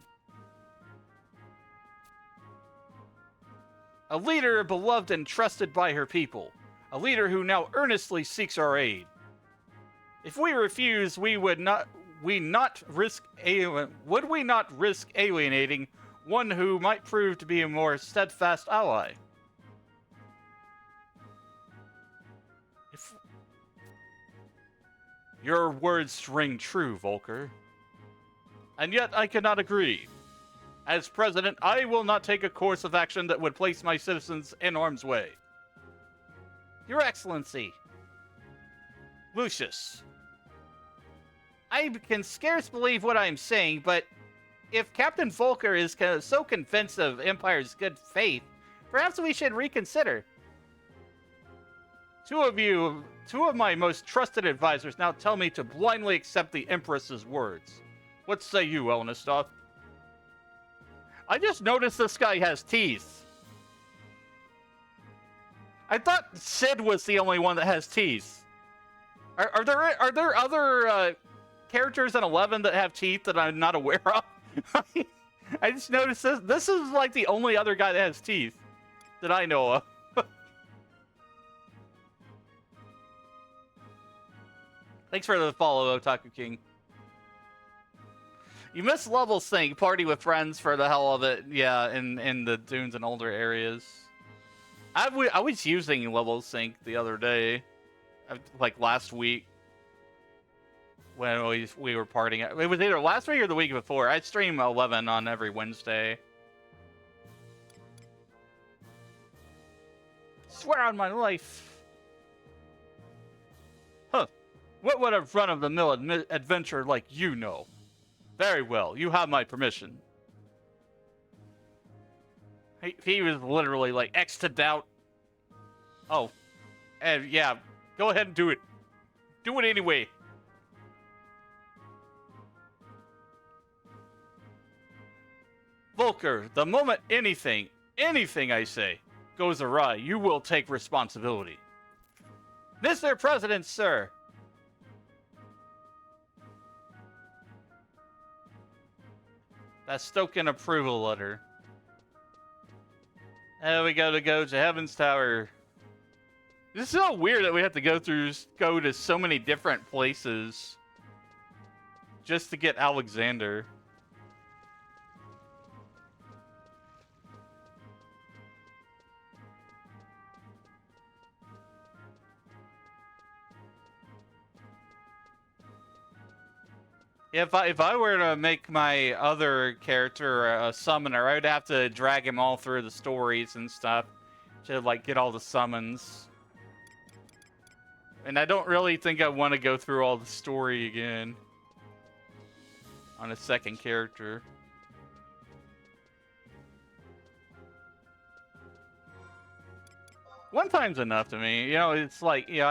A leader beloved and trusted by her people. A leader who now earnestly seeks our aid. If we refuse, would we not risk alienating one who might prove to be a more steadfast ally? Your words ring true, Volker. And yet I cannot agree. As president, I will not take a course of action that would place my citizens in harm's way. Your Excellency. Lucius. I can scarce believe what I am saying, but if Captain Volker is so convinced of Empire's good faith, perhaps we should reconsider. Two of my most trusted advisors now tell me to blindly accept the Empress's words. What say you, Elnestov? I just noticed this guy has teeth. I thought Sid was the only one that has teeth. Are there other characters in 11 that have teeth that I'm not aware of? I just noticed this. This is like the only other guy that has teeth that I know of. Thanks for the follow, Otaku King. You miss level sync, party with friends for the hell of it. Yeah, in the dunes and older areas. I was using level sync the other day, like last week, when we were partying. It was either last week or the week before. I stream 11 on every Wednesday. Swear on my life. Huh. What would a run-of-the-mill adventurer like you know? Very well, you have my permission. He was literally like, X to doubt. Oh. And yeah, go ahead and do it. Do it anyway. Volker, the moment anything I say, goes awry, you will take responsibility. Mr. President, sir. That Stoken approval letter. And we gotta go to Heaven's Tower. This is so weird that we have to go to so many different places just to get Alexander. If I were to make my other character a summoner, I would have to drag him all through the stories and stuff to like get all the summons. And I don't really think I want to go through all the story again on a second character. One time's enough to me. You know, it's like, you know,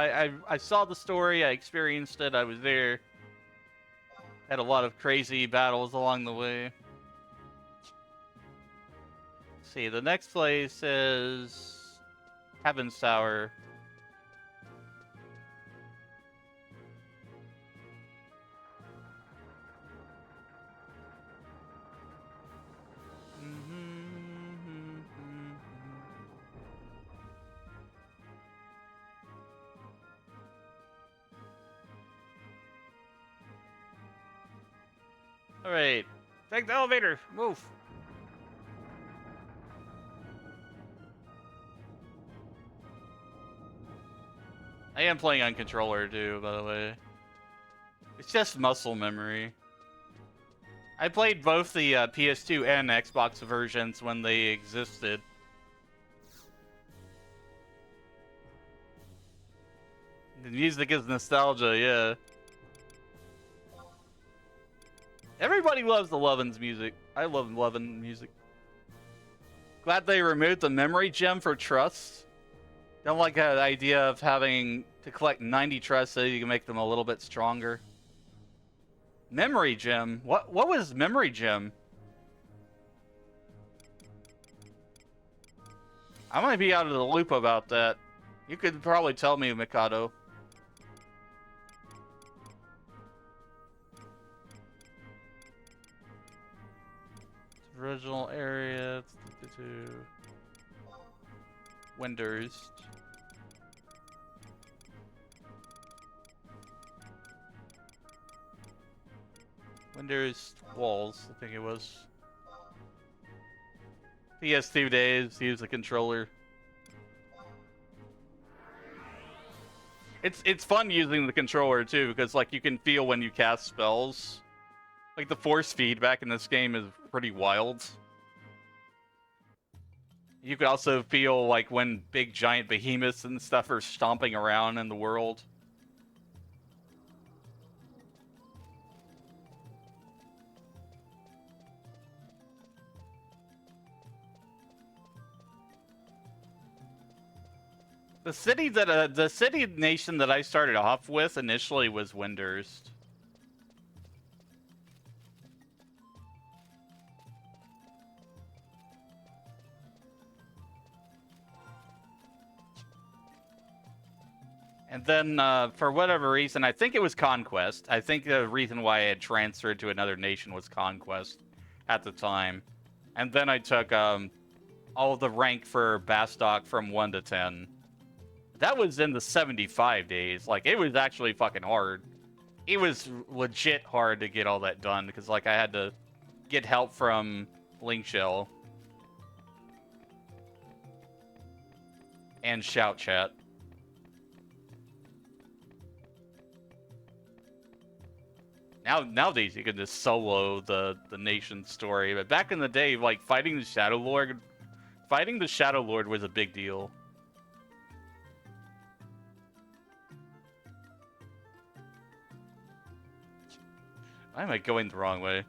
I saw the story, I experienced it, I was there. Had a lot of crazy battles along the way. Let's see, the next place is Heaven's Tower. Alright, take the elevator, move. I am playing on controller too, by the way. It's just muscle memory. I played both the PS2 and Xbox versions when they existed. The music is nostalgia, yeah. Everybody loves the Lovin's music. I love Lovin music. Glad they removed the memory gem for trust. Don't like the idea of having to collect 90 trusts so you can make them a little bit stronger. Memory gem? What was memory gem? I might be out of the loop about that. You could probably tell me, Mikado. Original area. Windows. Windows walls, I think it was. PS2 days, use the controller. It's fun using the controller too, because like you can feel when you cast spells. Like the force feedback in this game is pretty wild. You could also feel like when big giant behemoths and stuff are stomping around in the world. The city nation that I started off with initially was Windurst. And then, for whatever reason, I think it was Conquest. I think the reason why I had transferred to another nation was Conquest at the time. And then I took all the rank for Bastok from 1 to 10. That was in the 75 days. Like, it was actually fucking hard. It was legit hard to get all that done, because, like, I had to get help from Linkshell. And Shout Chat. Nowadays you can just solo the nation story, but back in the day, like fighting the Shadow Lord was a big deal. Why am I going the wrong way?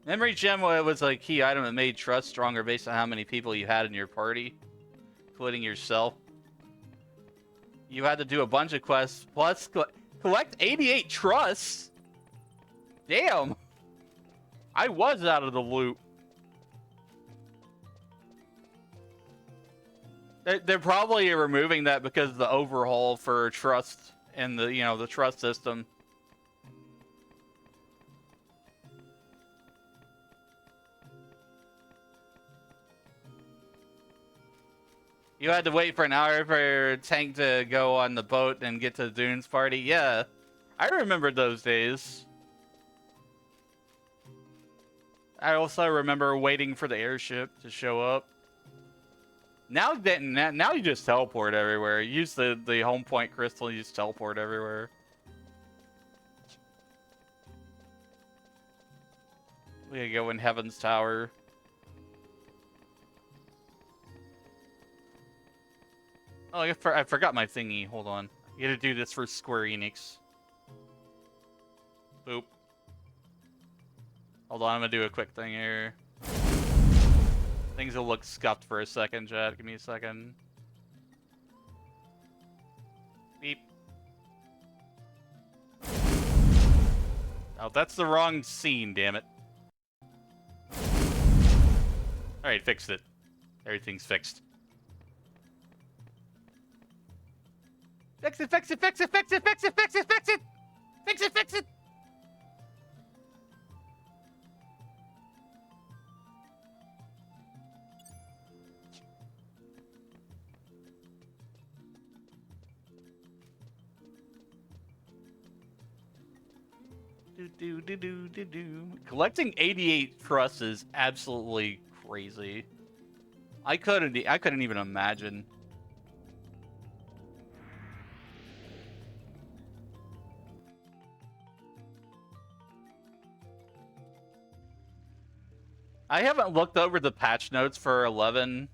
Memory Gem was a key item that made trust stronger based on how many people you had in your party, including yourself. You had to do a bunch of quests, plus collect 88 trusts. Damn. I was out of the loop. They're probably removing that because of the overhaul for trust and the, the trust system. You had to wait for an hour for your tank to go on the boat and get to the Dunes party? Yeah. I remember those days. I also remember waiting for the airship to show up. Now you just teleport everywhere. You use the home point crystal, you just teleport everywhere. We gotta go in Heaven's Tower. Oh, I forgot my thingy. Hold on. You gotta do this for Square Enix. Boop. Hold on, I'm gonna do a quick thing here. Things will look scuffed for a second, Chad. Give me a second. Beep. Oh, that's the wrong scene, damn it. Alright, fixed it. Everything's fixed. Fix it, fix it, fix it, fix it, fix it, fix it, fix it! Fix it, fix it! Collecting 88 trusts is absolutely crazy. I couldn't even imagine. I haven't looked over the patch notes for 11,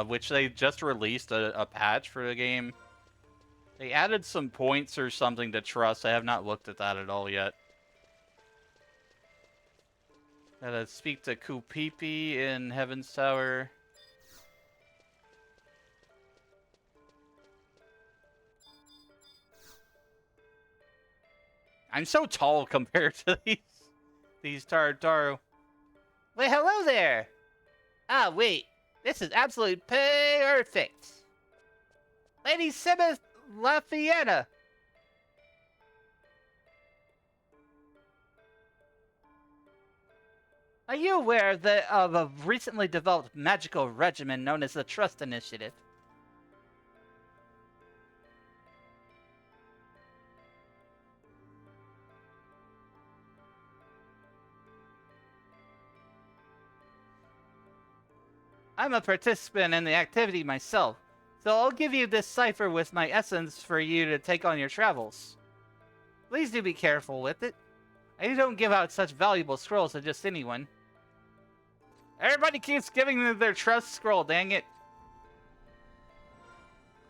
which they just released a patch for the game. They added some points or something to trust. I have not looked at that at all yet. Gotta speak to Kupipi in Heaven's Tower. I'm so tall compared to these Tartaro. Well, hello there! Ah, wait. This is absolutely perfect. Lady Sima Lafietta. Are you aware of a recently developed magical regimen known as the Trust Initiative? I'm a participant in the activity myself, so I'll give you this cipher with my essence for you to take on your travels. Please do be careful with it. I don't give out such valuable scrolls to just anyone. Everybody keeps giving me their trust scroll, dang it.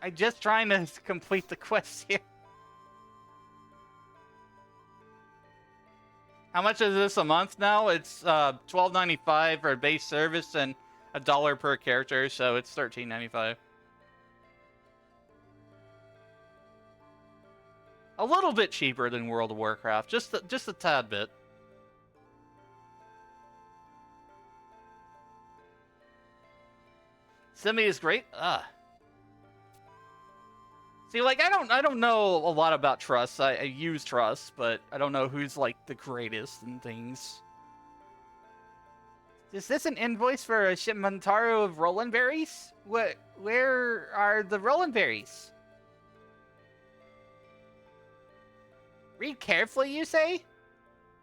I'm just trying to complete the quest here. How much is this a month now? It's $12.95 for base service and $1 per character, so it's $13.95. A little bit cheaper than World of Warcraft, just a tad bit. Simi is great. See, like, I don't know a lot about trusts. I use trusts, but I don't know who's like the greatest and things. Is this an invoice for a shipmentaro of Roland berries? Where are the Roland berries? Read carefully, you say?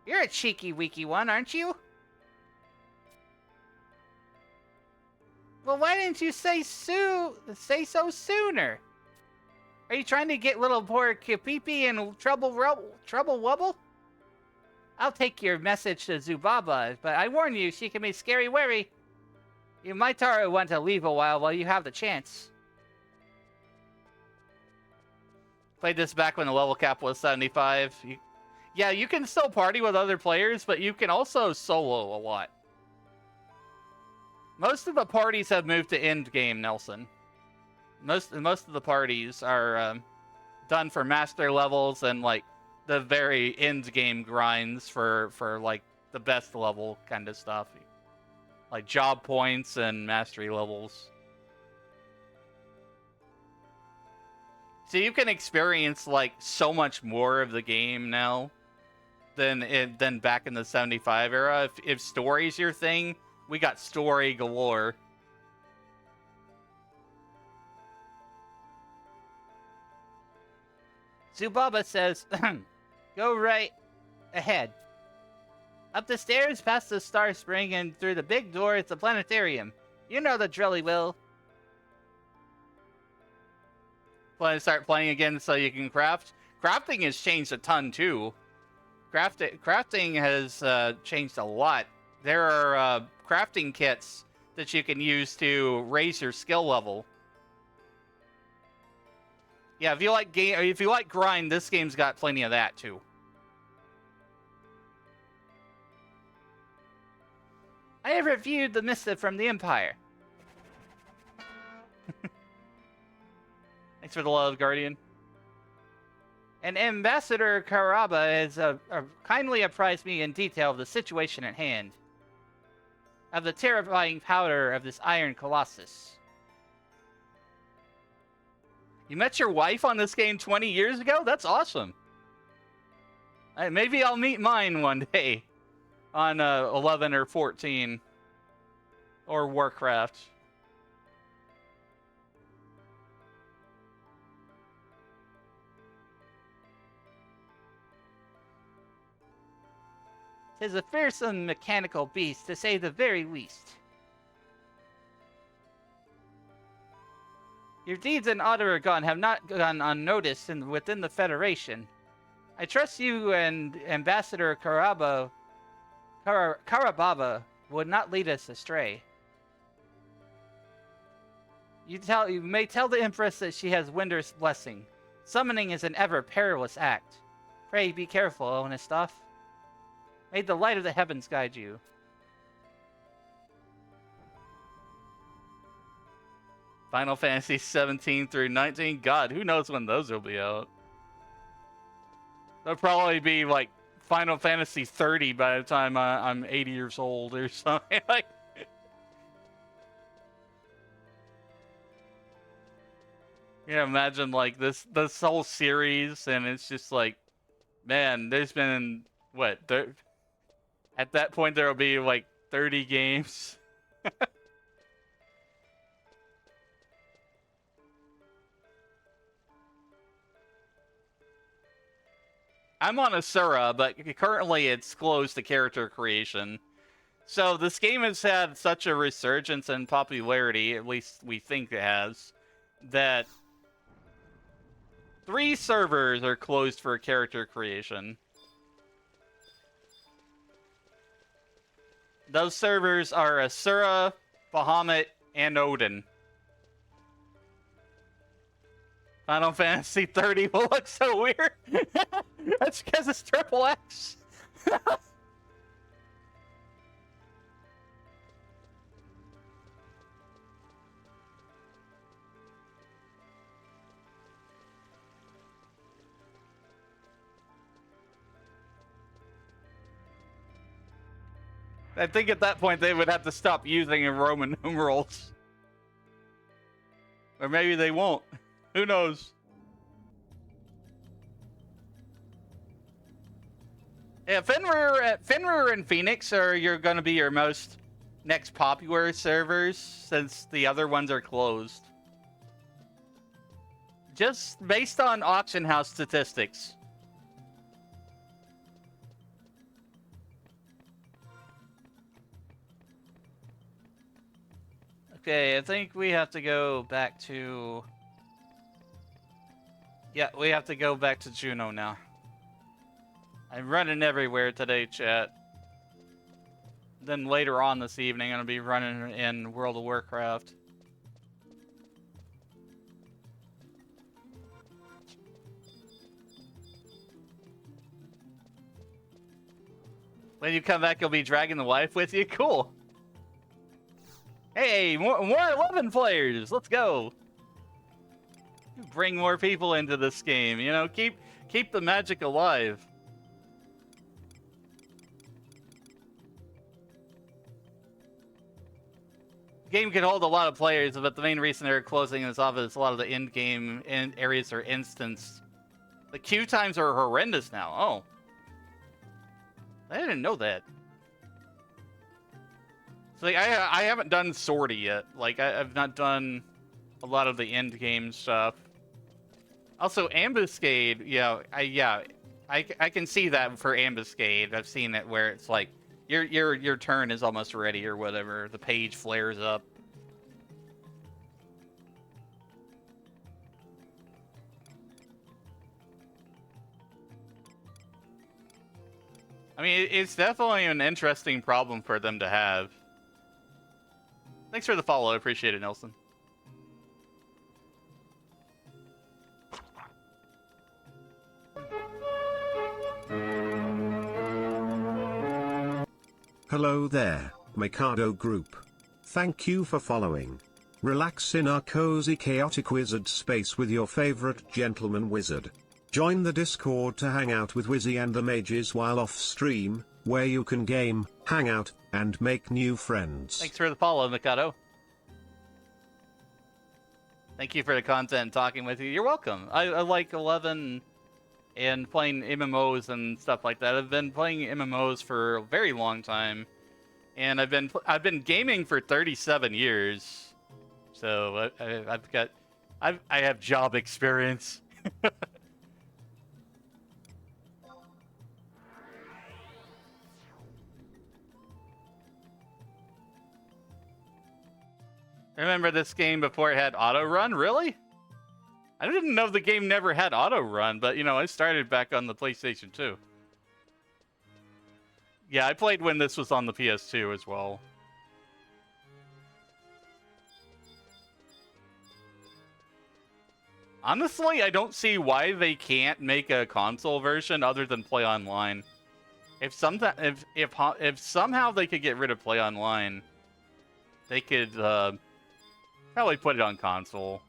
You're a cheeky weaky one, aren't you? Well, why didn't you say so sooner? Are you trying to get little poor Kipipi in trouble wubble? I'll take your message to Zubaba, but I warn you, she can be scary wary. You might want to leave a while you have the chance. Played this back when the level cap was 75. Yeah, you can still party with other players, but you can also solo a lot. Most of the parties have moved to end game, Nelson. Most of the parties are done for master levels and like the very end game grinds for like the best level kind of stuff, like job points and mastery levels. So you can experience like so much more of the game now than back in the 75 era. If story's your thing, we got story galore. Zubaba says, go right ahead. Up the stairs, past the Star Spring, and through the big door, it's the planetarium. You know the drilly will. Plan to start playing again so you can craft. Crafting has changed a ton too. Crafting has changed a lot. There are crafting kits that you can use to raise your skill level. Yeah, if you like grind, this game's got plenty of that too. I have reviewed the missive from the Empire. Thanks for the love, Guardian. And Ambassador Karaba has kindly apprised me in detail of the situation at hand. Of the terrifying power of this Iron Colossus. You met your wife on this game 20 years ago? That's awesome. Maybe I'll meet mine one day on 11 or 14 or Warcraft. Tis a fearsome mechanical beast, to say the very least. Your deeds in Otteragon have not gone unnoticed within the Federation. I trust you and Ambassador Karababa would not lead us astray. You may tell the Empress that she has Winter's blessing. Summoning is an ever perilous act. Pray be careful, Onistov. May the light of the heavens guide you. Final Fantasy 17 through 19. God, who knows when those will be out. They'll probably be like Final Fantasy 30 by the time I'm 80 years old or something. Like, you know, imagine like this whole series, and it's just like, man, there's been what? At that point, there will be like 30 games. I'm on Asura, but currently it's closed to character creation. So this game has had such a resurgence in popularity, at least we think it has, that 3 servers are closed for character creation. Those servers are Asura, Bahamut, and Odin. Final Fantasy 30 will look so weird. That's because it's triple X. I think at that point they would have to stop using Roman numerals. Or maybe they won't. Who knows? Yeah, Fenrir and Phoenix are going to be your most next popular servers since the other ones are closed. Just based on auction house statistics. Okay, I think we have to go back to... Yeah, we have to go back to Juno now. I'm running everywhere today, chat. Then later on this evening, I'm going to be running in World of Warcraft. When you come back, you'll be dragging the wife with you? Cool. Hey, more 11 players. Let's go. Bring more people into this game. You know, keep the magic alive. game can hold a lot of players, but the main reason they're closing this off is a lot of the in-game areas are instanced. The queue times are horrendous now. Oh. I didn't know that. So, like, I haven't done Sortie yet. Like, I've not done a lot of the end-game stuff. Also, Ambuscade, I can see that for Ambuscade. I've seen it where it's like, your turn is almost ready or whatever. The page flares up. I mean, it's definitely an interesting problem for them to have. Thanks for the follow. I appreciate it, Nelson. Hello there, Mikado Group. Thank you for following. Relax in our cozy chaotic wizard space with your favorite gentleman wizard. Join the Discord to hang out with Wizzy and the mages while off stream, where you can game, hang out, and make new friends. Thanks for the follow, Mikado. Thank you for the content and talking with you. You're welcome. I like 11 and playing MMOs and stuff like that. I've been playing MMOs for a very long time, and I've been gaming for 37 years. So I have job experience. Remember this game before it had auto run? Really? I didn't know the game never had auto run, but you know, I started back on the PlayStation 2. Yeah, I played when this was on the PS2 as well. Honestly, I don't see why they can't make a console version other than play online. If somehow they could get rid of play online, they could probably put it on console.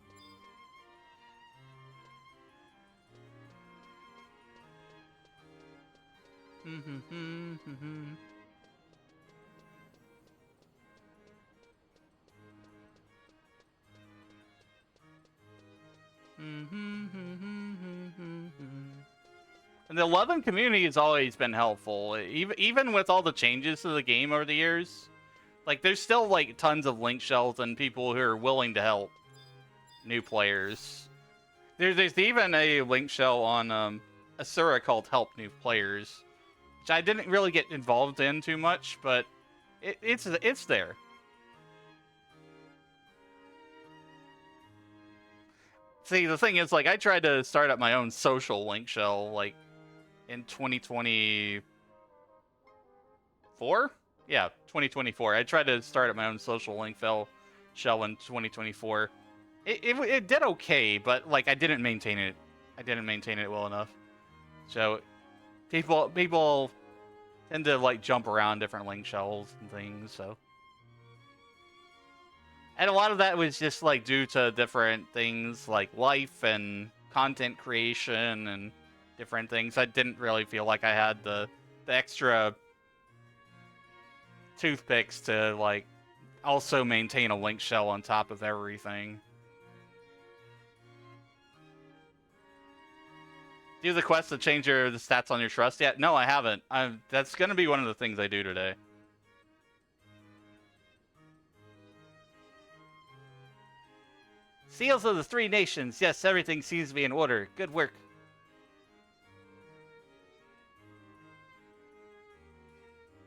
And the 11 community has always been helpful, even with all the changes to the game over the years. Like, there's still like tons of link shells and people who are willing to help new players. There's even a link shell on Asura called Help New Players, which I didn't really get involved in too much, but it's there. See, the thing is, like, I tried to start up my own social link shell, like, in 2024? Yeah, 2024. I tried to start up my own social link shell in 2024. It did okay, but, like, I didn't maintain it. I didn't maintain it well enough. So, people tend to, like, jump around different link shells and things, so... And a lot of that was just, like, due to different things, like life and content creation and different things. I didn't really feel like I had the extra toothpicks to, like, also maintain a link shell on top of everything. Do the quest to change the stats on your trust yet? No, I haven't. That's going to be one of the things I do today. Seals of the Three Nations. Yes, everything seems to be in order. Good work.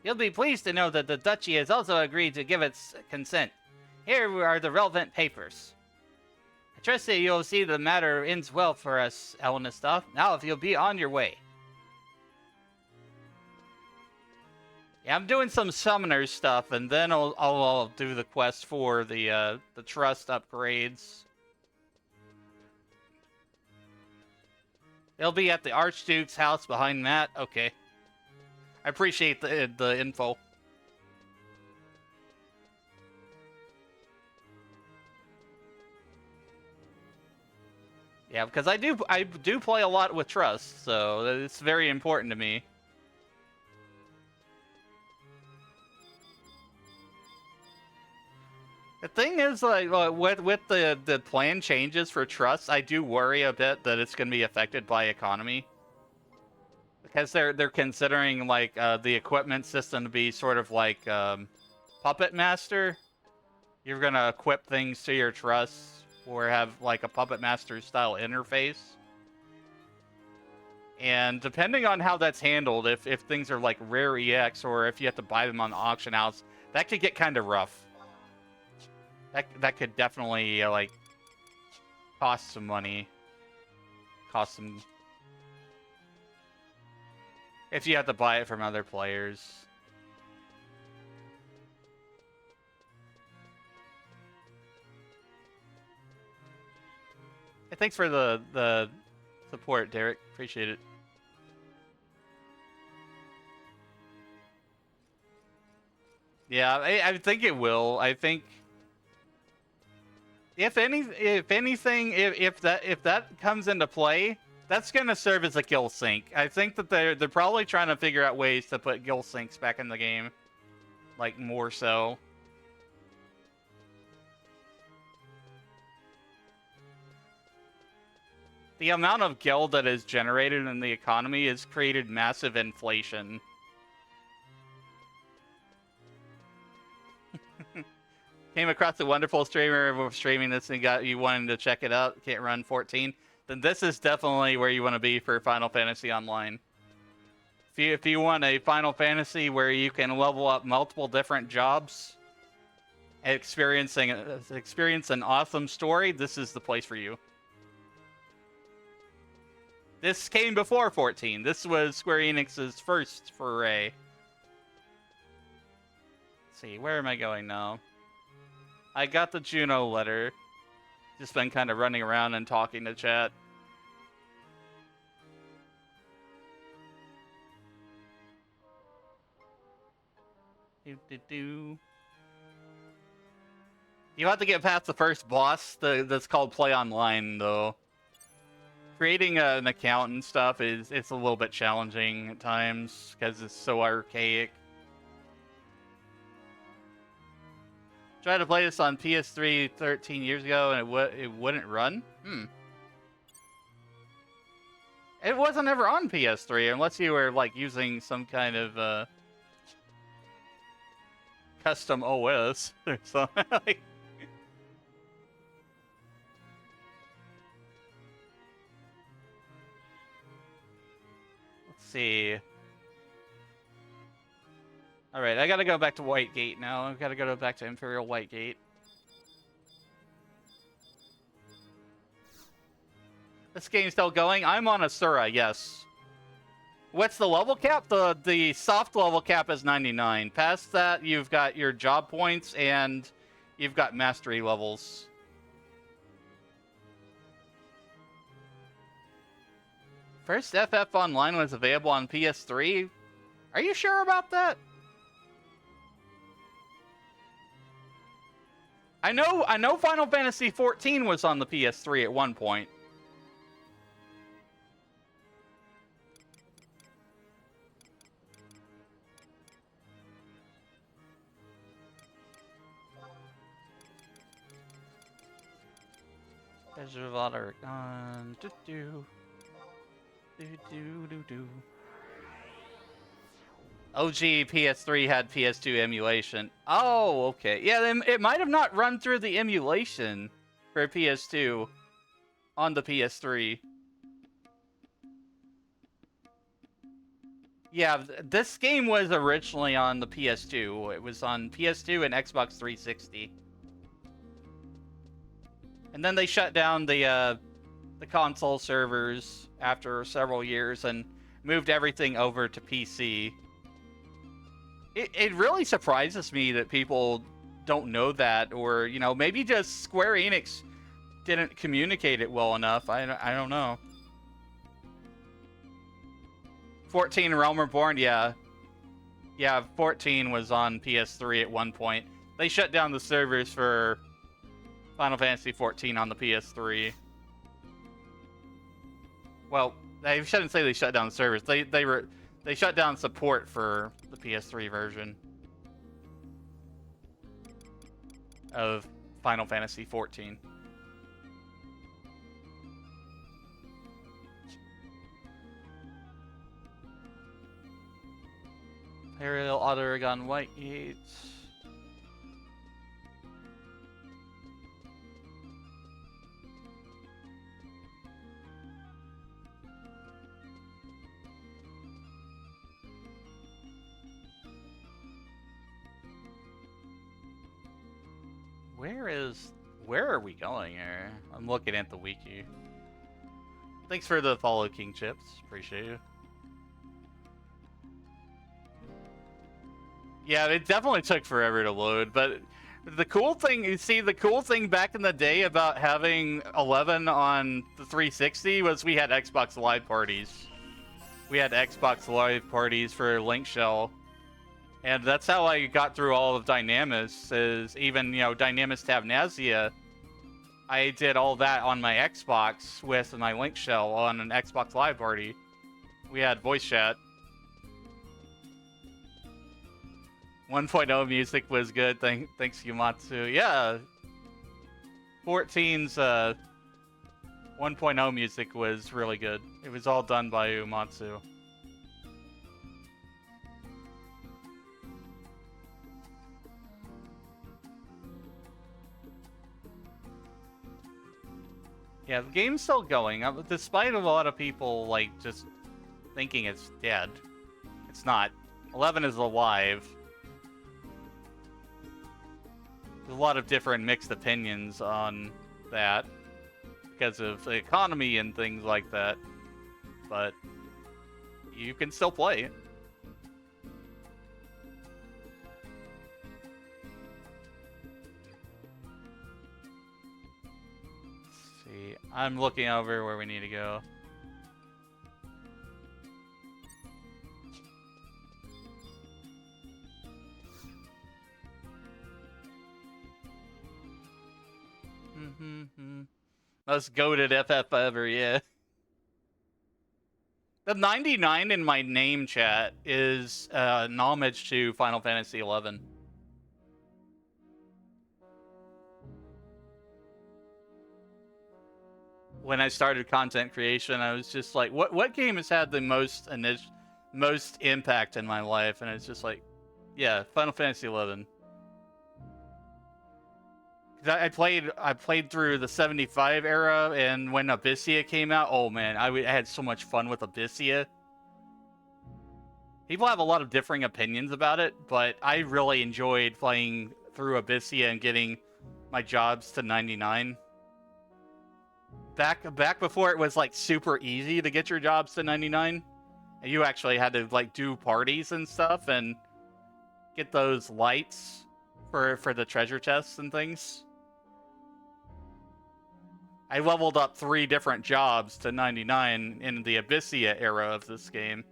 You'll be pleased to know that the Duchy has also agreed to give its consent. Here are the relevant papers. I trust that you'll see the matter ends well for us, Elenistov. Now, if you'll be on your way. Yeah, I'm doing some summoner stuff, and then I'll do the quest for the trust upgrades. They'll be at the Archduke's house behind Matt. Okay. I appreciate the info. Yeah, because I do play a lot with trust, so it's very important to me. The thing is, like, with the plan changes for trusts, I do worry a bit that it's going to be affected by economy. Because they're considering, like, the equipment system to be sort of like Puppet Master. You're going to equip things to your trusts or have, like, a Puppet Master style interface. And depending on how that's handled, if things are like rare EX or if you have to buy them on the auction house, that could get kind of rough. That could definitely like cost some money. Cost some if you have to buy it from other players. Hey, thanks for the support, Derek. Appreciate it. Yeah, I think it will. I think if anything, if that comes into play, that's gonna serve as a kill sync. I think that they're probably trying to figure out ways to put kill syncs back in the game, like more so. The amount of gil that is generated in the economy has created massive inflation. Came across a wonderful streamer streaming this and got you wanting to check it out. Can't run 14. Then this is definitely where you want to be for Final Fantasy Online. If you want a Final Fantasy where you can level up multiple different jobs, experience an awesome story, this is the place for you. This came before 14. This was Square Enix's first foray. Let's see, where am I going now? I got the Juno letter. Just been kind of running around and talking to chat. You have to get past the first boss that's called Play Online, though. Creating an account and stuff it's a little bit challenging at times because it's so archaic. Tried to play this on PS3 13 years ago and it wouldn't run? It wasn't ever on PS3 unless you were like using some kind of custom OS or something. Like, let's see. Alright, I gotta go back to Whitegate now. I've gotta go back to Imperial Whitegate. This game's still going? I'm on Asura, yes. What's the level cap? The soft level cap is 99. Past that, you've got your job points and you've got mastery levels. First FF Online was available on PS3? Are you sure about that? I know Final Fantasy XIV was on the PS3 at one point. Treasure of Otter gone. OG PS3 had PS2 emulation. Oh, okay. Yeah, it might have not run through the emulation for PS2 on the PS3. Yeah, this game was originally on the PS2. It was on PS2 and Xbox 360. And then they shut down the console servers after several years and moved everything over to PC. It really surprises me that people don't know that, or, you know, maybe just Square Enix didn't communicate it well enough. I don't know. 14 Realm Reborn, yeah. Yeah, 14 was on PS3 at one point. They shut down the servers for Final Fantasy 14 on the PS3. Well, I shouldn't say they shut down the servers. They shut down support for the PS3 version. of Final Fantasy XIV. Imperial Autoragon White Gates. Where are we going here? I'm looking at the wiki. Thanks for the follow, King Chips. Appreciate you. Yeah, it definitely took forever to load, but the cool thing, the cool thing back in the day about having 11 on the 360 was we had Xbox Live parties. We had Xbox Live parties for Link Shell. And that's how I got through all of Dynamis, is even, Dynamis Tabnazia. I did all that on my Xbox with my Link Shell on an Xbox Live party. We had voice chat. 1.0 music was good, thanks Yumatsu. Yeah, 14's 1.0 music was really good. It was all done by Umatsu. Yeah, the game's still going, despite a lot of people, just thinking it's dead. It's not. 11 is alive. There's a lot of different mixed opinions on that, because of the economy and things like that. But you can still play it. I'm looking over where we need to go. Most goated FF ever, yeah. The 99 in my name chat is an homage to Final Fantasy XI. When I started content creation, I was just like, what game has had the most impact in my life? And it's just like, yeah, Final Fantasy XI. I played through the 75 era, and when Abyssia came out, oh man, I had so much fun with Abyssia. People have a lot of differing opinions about it, but I really enjoyed playing through Abyssia and getting my jobs to 99. Back before it was super easy to get your jobs to 99, and you actually had to do parties and stuff and get those lights for the treasure chests and things. I leveled up 3 different jobs to 99 in the Abyssia era of this game.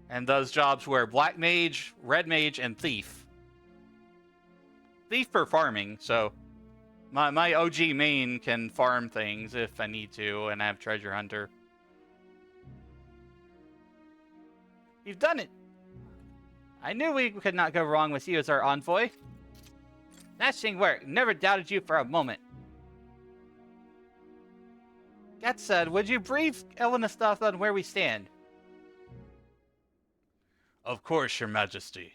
And those jobs were Black Mage, Red Mage, and Thief. Thief for farming, so my OG main can farm things if I need to, and I have Treasure Hunter. You've done it! I knew we could not go wrong with you as our envoy. Smashing work. Never doubted you for a moment. That said, would you brief Elenastoth on where we stand? Of course, Your Majesty.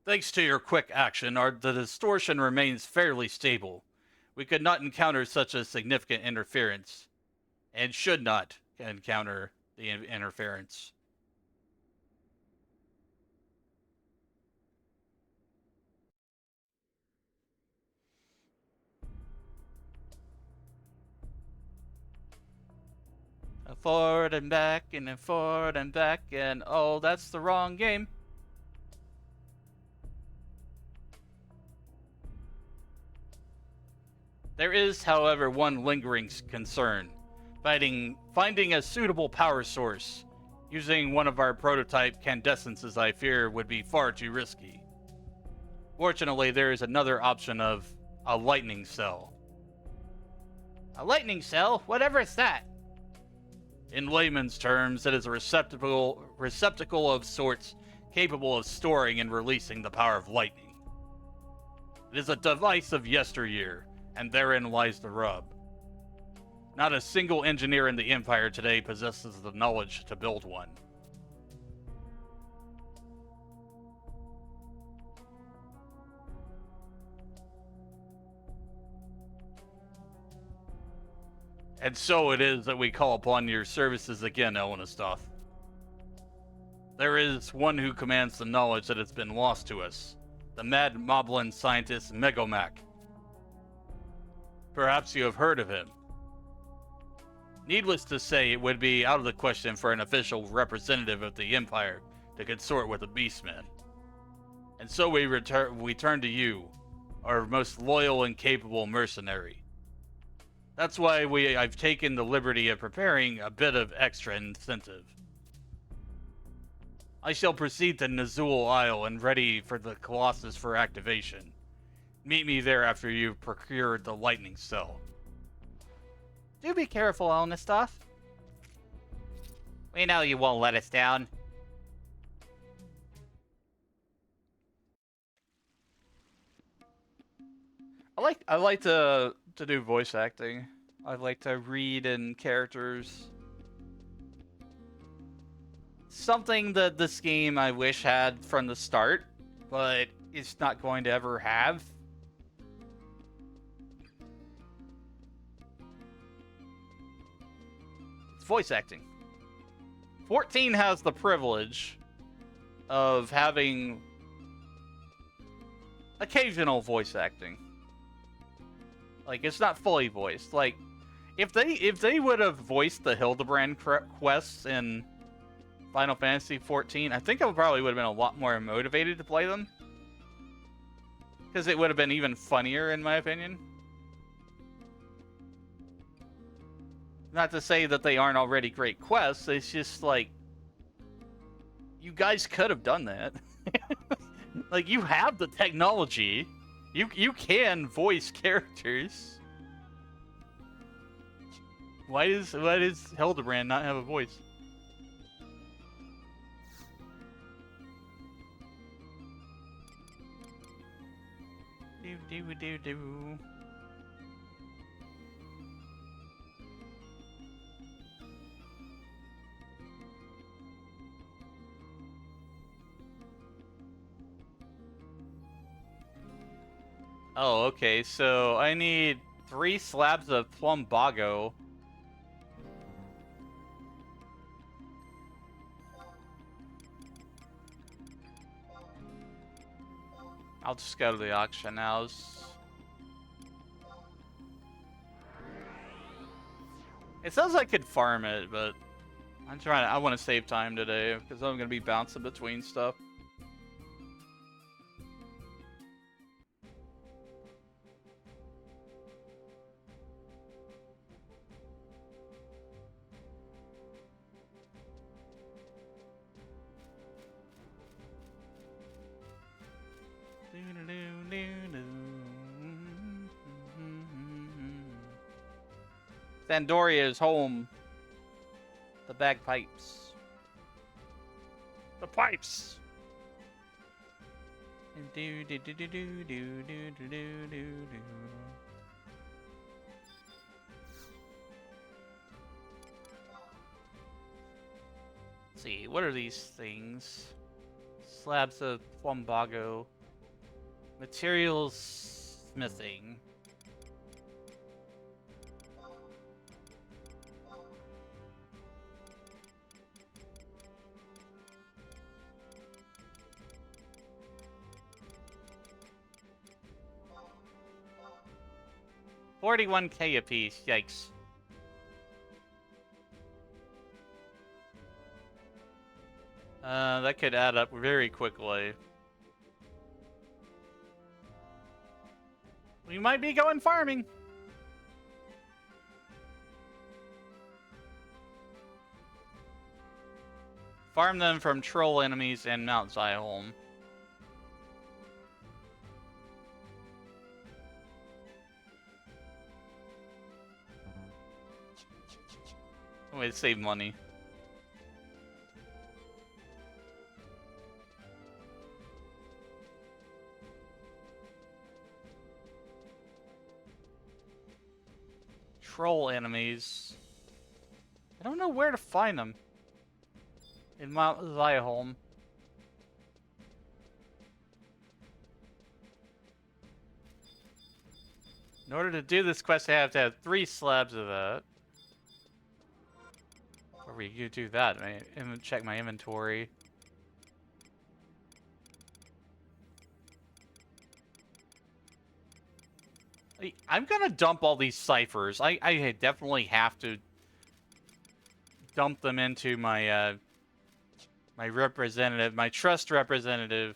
Thanks to your quick action, the distortion remains fairly stable. We could not encounter such a significant interference, and should not encounter the interference. Forward and back, and then forward and back, and oh, that's the wrong game. There is, however, one lingering concern. Finding a suitable power source using one of our prototype candescences, I fear, would be far too risky. Fortunately, there is another option of a lightning cell. A lightning cell? Whatever is that? In layman's terms, it is a receptacle of sorts capable of storing and releasing the power of lightning. It is a device of yesteryear, and therein lies the rub. Not a single engineer in the Empire today possesses the knowledge to build one. And so it is that we call upon your services again, Elenastoth. There is one who commands the knowledge that has been lost to us, the mad Moblin scientist Megomac. Perhaps you have heard of him. Needless to say, it would be out of the question for an official representative of the Empire to consort with a beastman. And so we turn to you, our most loyal and capable mercenary. That's why I've taken the liberty of preparing a bit of extra incentive. I shall proceed to Nazul Isle and ready for the Colossus for activation. Meet me there after you've procured the lightning cell. Do be careful, Elenastoth. We know you won't let us down. I like to do voice acting. I like to read in characters. Something that this game I wish had from the start, but it's not going to ever have. It's voice acting. 14 has the privilege of having occasional voice acting. Like, it's not fully voiced. Like, if they would have voiced the Hildebrand quests in Final Fantasy XIV, I think I probably would have been a lot more motivated to play them. Because it would have been even funnier, in my opinion. Not to say that they aren't already great quests, it's just like, you guys could have done that. Like, you have the technology. You can voice characters. Why does Hildebrand not have a voice? Do. Oh, okay, so I need 3 slabs of plumbago. I'll just go to the auction house. It sounds like I could farm it, but I want to save time today because I'm going to be bouncing between stuff. Sandoria is home. The bagpipes. The pipes. Do do do do do do do do do do. Let's see, what are these things? Slabs of plumbago. Materials smithing. $41K a piece, yikes. That could add up very quickly. We might be going farming. Farm them from troll enemies and Mount Zyholm. Way to save money. troll enemies. I don't know where to find them. In Mount Ziaholm. In order to do this quest, I have to have 3 slabs of that. Or we could do that. Check my inventory. I'm gonna dump all these ciphers. I definitely have to dump them into my my representative, my trust representative.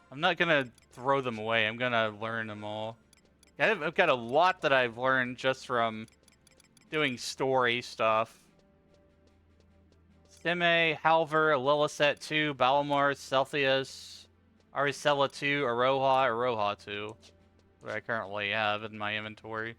I'm not gonna throw them away. I'm gonna learn them all. I've got a lot that I've learned just from doing story stuff. Stime, Halver, Liliset 2, Balmor, Celsius, Aricella 2, Aroha 2. What I currently have in my inventory.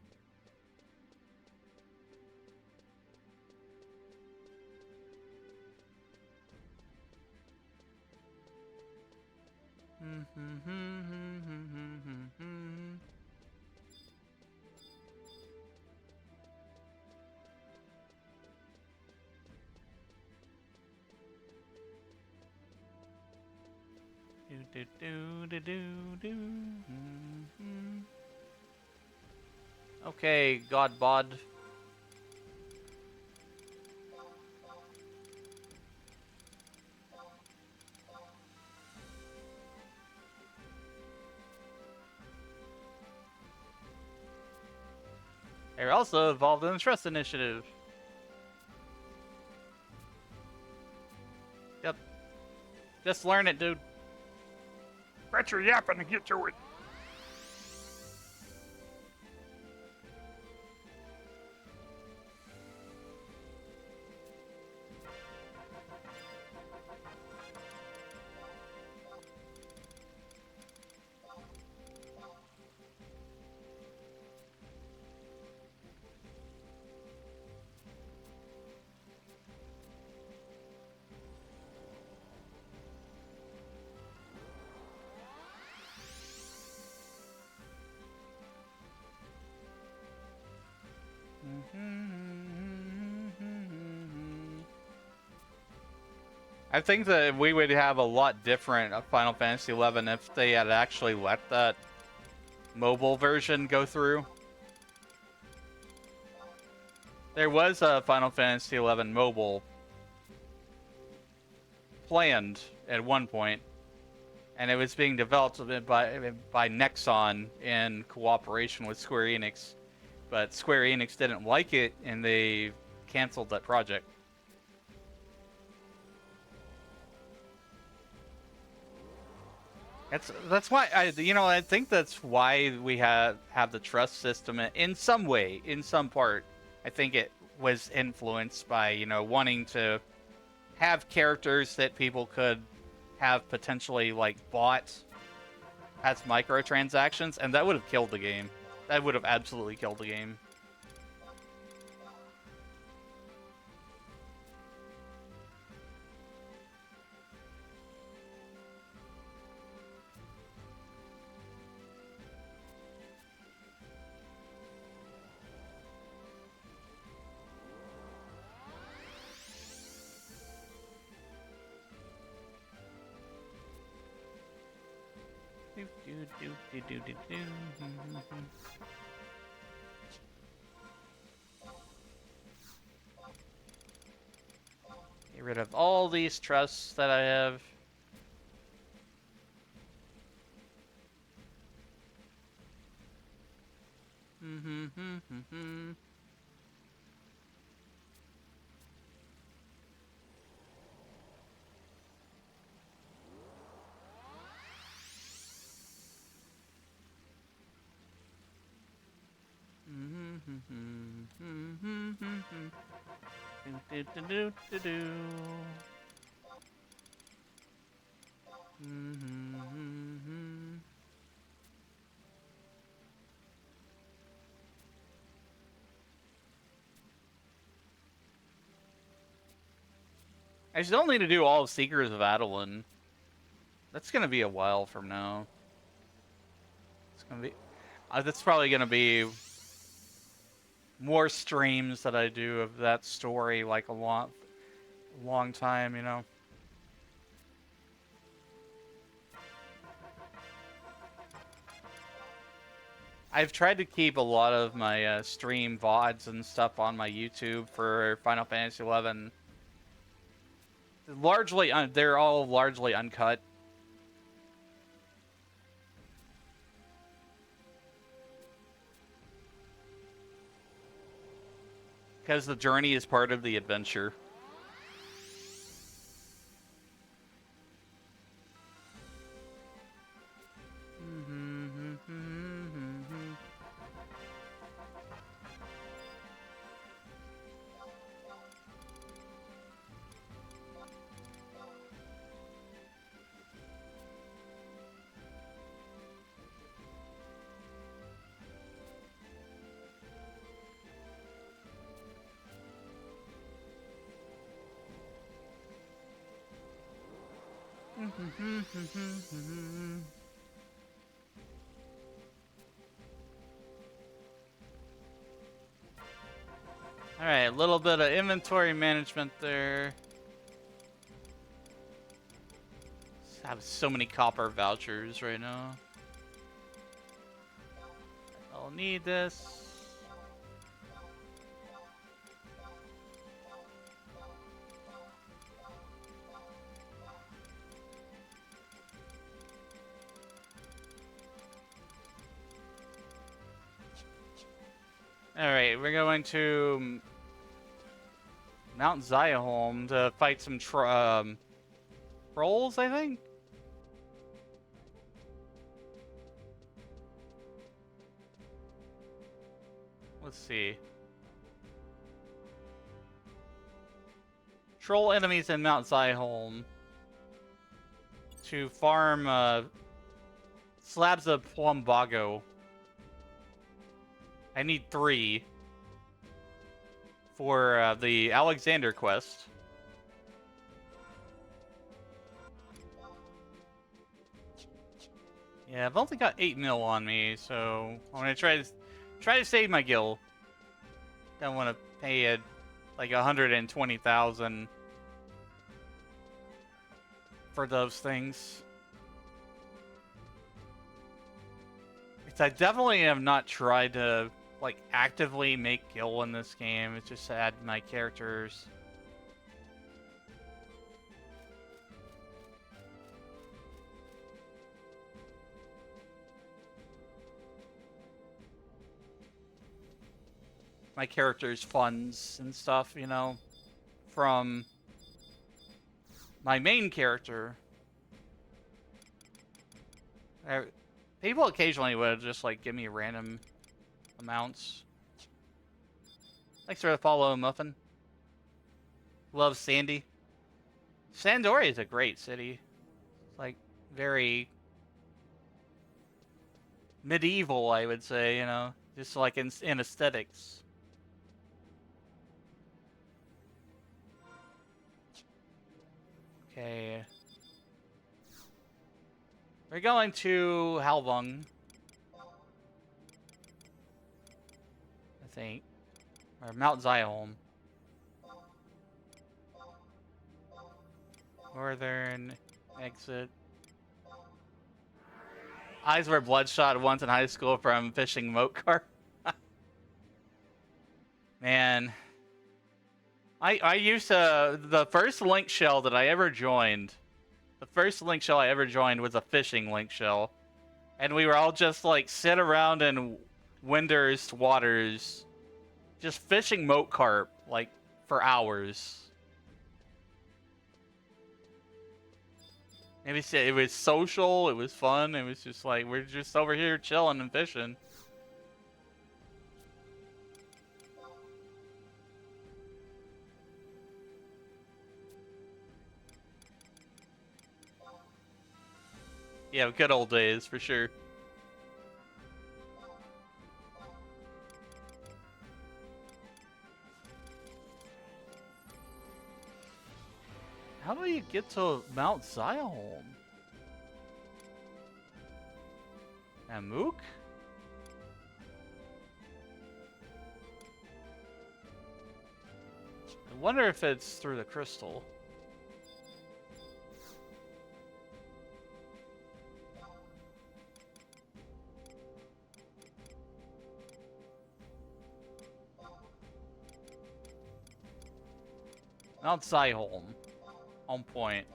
Okay, Godbod. They're also involved in the Trust Initiative. Yep. Just learn it, dude. Quit your yapping and get to it. I think that we would have a lot different of Final Fantasy XI if they had actually let that mobile version go through. There was a Final Fantasy XI mobile planned at one point, and it was being developed by Nexon in cooperation with Square Enix, but Square Enix didn't like it, and they canceled that project. That's why I think that's why we have the trust system in some way, in some part. I think it was influenced by wanting to have characters that people could have potentially like bought as microtransactions, and that would have killed the game. That would have absolutely killed the game. Get rid of all these trusts that I have. I still need to do all of Seekers of Adeline. That's gonna be a while from now. It's gonna be. That's probably gonna be more streams that I do of that story, like a long time, you know. I've tried to keep a lot of my stream VODs and stuff on my YouTube for Final Fantasy XI. Largely, they're all largely uncut. Because the journey is part of the adventure. Alright, a little bit of inventory management there. I have so many copper vouchers right now. I'll need this. Alright, we're going to Mount Ziaholm to fight some trolls, I think? Let's see. Troll enemies in Mount Ziaholm to farm slabs of plumbago. I need 3 for the Alexander quest. Yeah, I've only got 8 mil on me, so I'm gonna try to save my gil. Don't want to pay it like 120,000 for those things. I definitely have not tried to like actively make gil in this game. It's just to add my characters. My character's funds and stuff, you know, from my main character. People occasionally would just like give me random amounts. Thanks for the follow, Muffin. Love Sandy. Sandori is a great city. It's like very medieval, I would say, you know, just like in aesthetics. Okay. We're going to Halvung, I think, or Mount Ziaholm. Northern exit. Eyes were bloodshot once in high school from fishing moat cart. Man, I used to, the first link shell that I ever joined. The first link shell I ever joined was a fishing link shell. And we were all just like sit around in Winder's waters, just fishing moat carp like for hours. It was social, it was fun, it was just like, we're just over here chilling and fishing. Yeah, good old days, for sure. How do you get to Mount Ziaholm? Amuk? I wonder if it's through the crystal. Mount Saiholm. On point.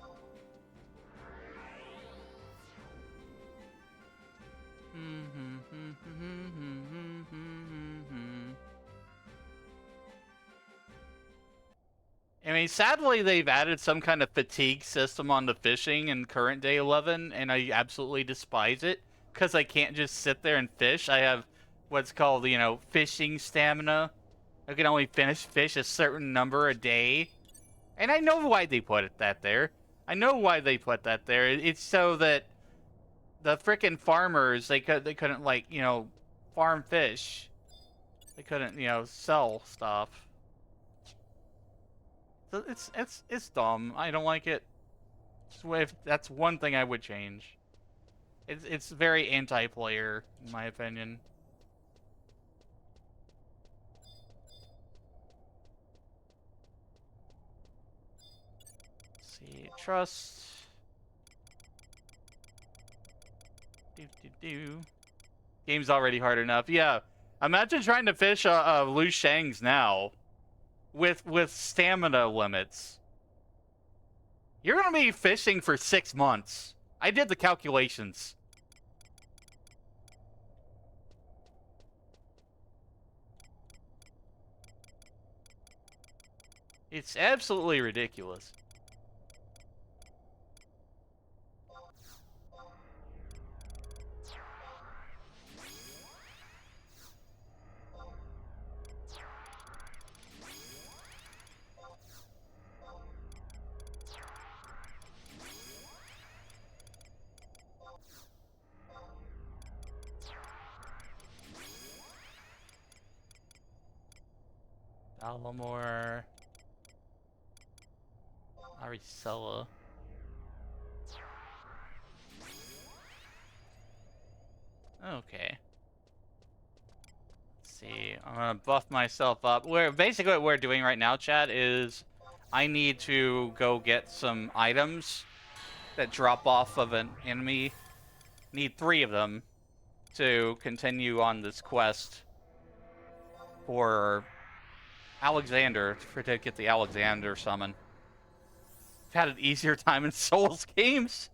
I mean, sadly, they've added some kind of fatigue system on the fishing in current day 11, and I absolutely despise it, because I can't just sit there and fish. I have what's called, you know, fishing stamina. I can only fish a certain number a day. And I know why they put that there. I know why they put that there. It's so that the frickin' farmers, they couldn't, like, you know, farm fish. They couldn't, you know, sell stuff. So it's dumb. I don't like it. That's one thing I would change. It's very anti-player, in my opinion. Let's see, trust. Game's already hard enough. Yeah, imagine trying to fish Lu Shang's now, with stamina limits. You're gonna be fishing for 6 months. I did the calculations. It's absolutely ridiculous. Alamore. Aricella. Okay. Let's see. I'm gonna buff myself up. Basically what we're doing right now, chat, is I need to go get some items that drop off of an enemy. Need 3 of them to continue on this quest for Alexander, to get the Alexander summon. I've had an easier time in Souls games.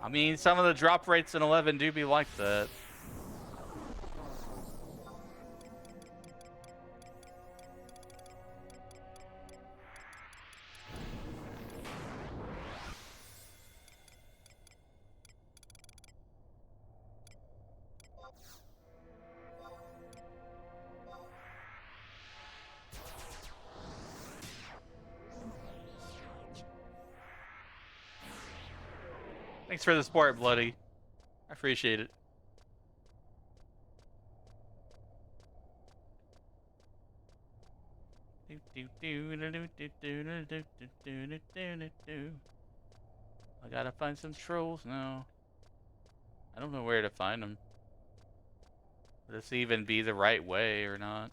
I mean, some of the drop rates in 11 do be like that. Thanks for the support, Bloody. I appreciate it. I gotta find some trolls now. I don't know where to find them. Would this even be the right way or not?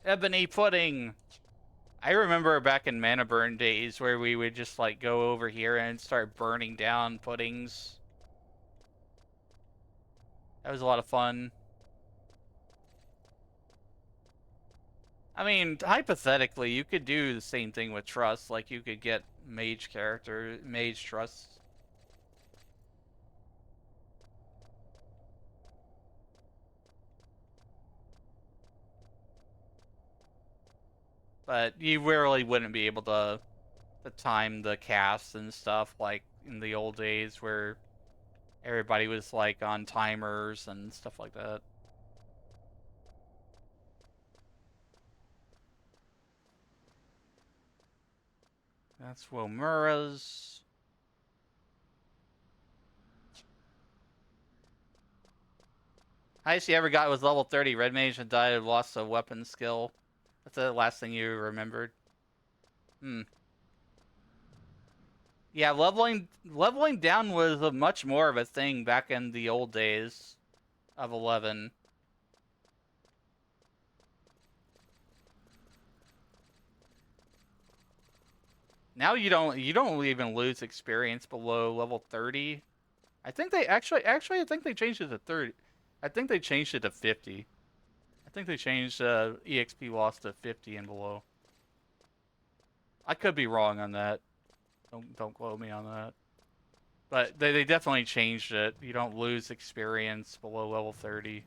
Ebony pudding! I remember back in Mana Burn days where we would just like go over here and start burning down puddings. That was a lot of fun. I mean, hypothetically, you could do the same thing with Trust. Like, you could get mage Trust. But you really wouldn't be able to time the casts and stuff like in the old days where everybody was like on timers and stuff like that. That's Womura's. Highest you ever got was level 30. Red Mage and died and lost a weapon skill. That's the last thing you remembered. Yeah, leveling down was a much more of a thing back in the old days of 11. Now you don't even lose experience below level 30. I think they actually I think they changed it to 30. I think they changed it to 50. I think they changed EXP loss to 50 and below. I could be wrong on that. Don't quote me on that. But they definitely changed it. You don't lose experience below level 30.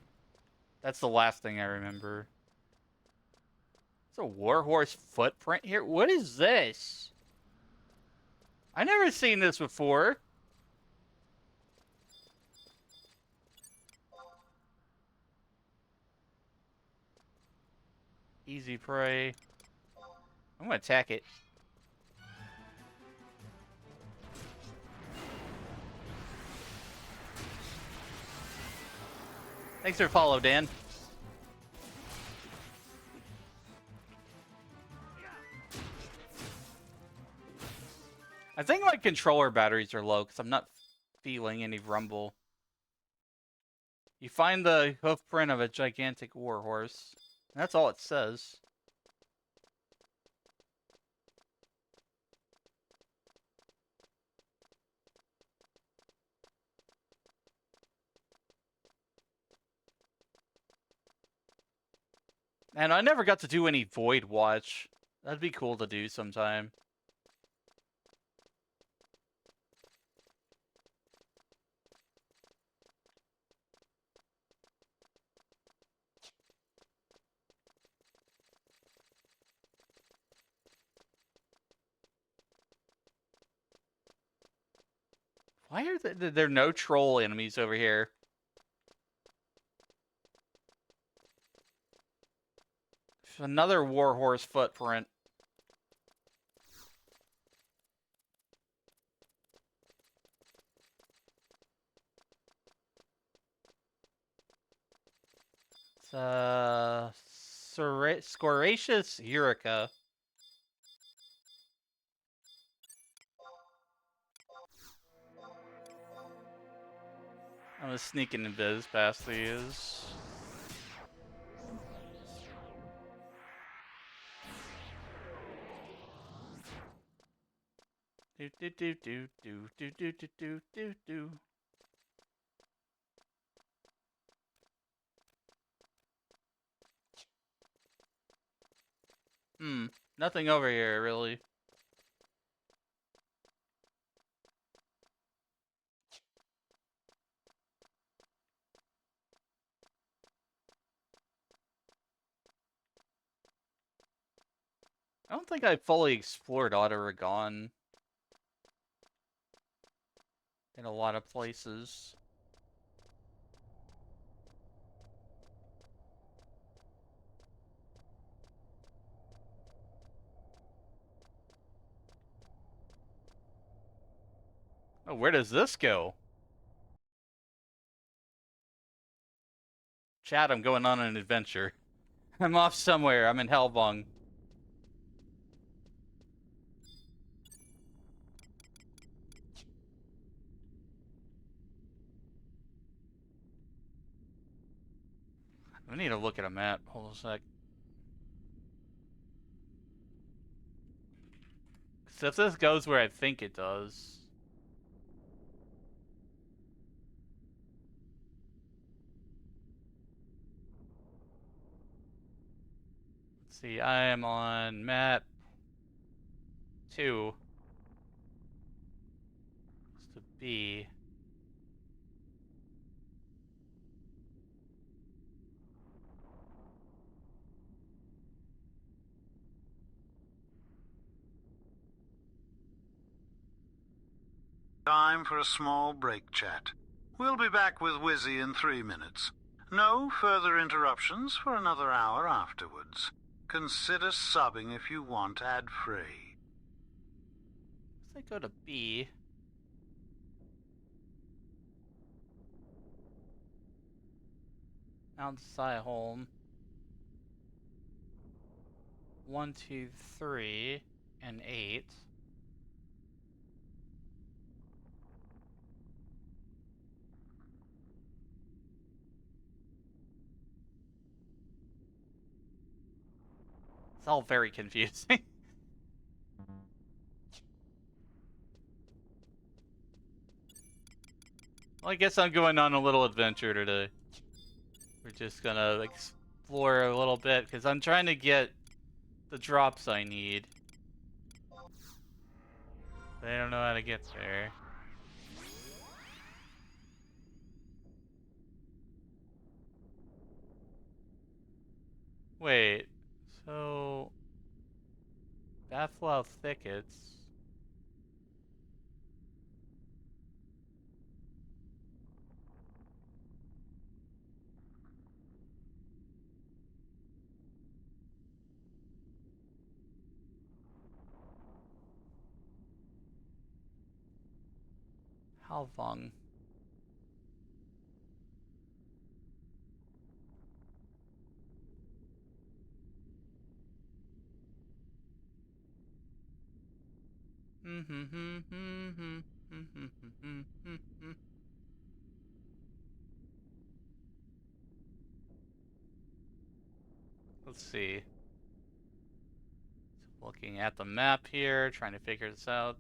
That's the last thing I remember. It's a warhorse footprint here. What is this? I never seen this before. Easy prey. I'm gonna attack it. Thanks for follow, Dan. I think my controller batteries are low because I'm not feeling any rumble. You find the hoof print of a gigantic warhorse. That's all it says. And I never got to do any Void Watch. That'd be cool to do sometime. Why are there no troll enemies over here? Another warhorse footprint. It's Scoraceous Eureka. I'm gonna sneak in biz past these. Do do do do do do do do do do do. Nothing over here really. I don't think I fully explored Autoragon in a lot of places. Oh, where does this go? Chat, I'm going on an adventure. I'm off somewhere. I'm in Hellbong. I need to look at a map. Hold on a sec. So if this goes where I think it does. Let's see, I am on map 2. It's the B. Time for a small break, chat. We'll be back with Wizzy in 3 minutes. No further interruptions for another hour afterwards. Consider subbing if you want ad-free. Let's go to B. Mount Siholm. 1, 2, 3, and 8. It's all very confusing. Well, I guess I'm going on a little adventure today. We're just gonna explore a little bit, because I'm trying to get the drops I need. But I don't know how to get there. Wait, so... Bathlow Thickets... Halvong. Let's see. Looking at the map here, trying to figure this out.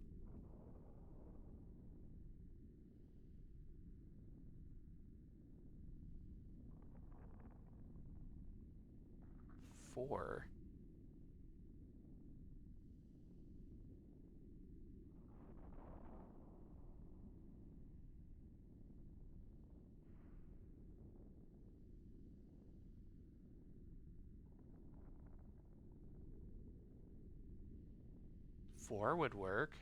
Four. Four would work.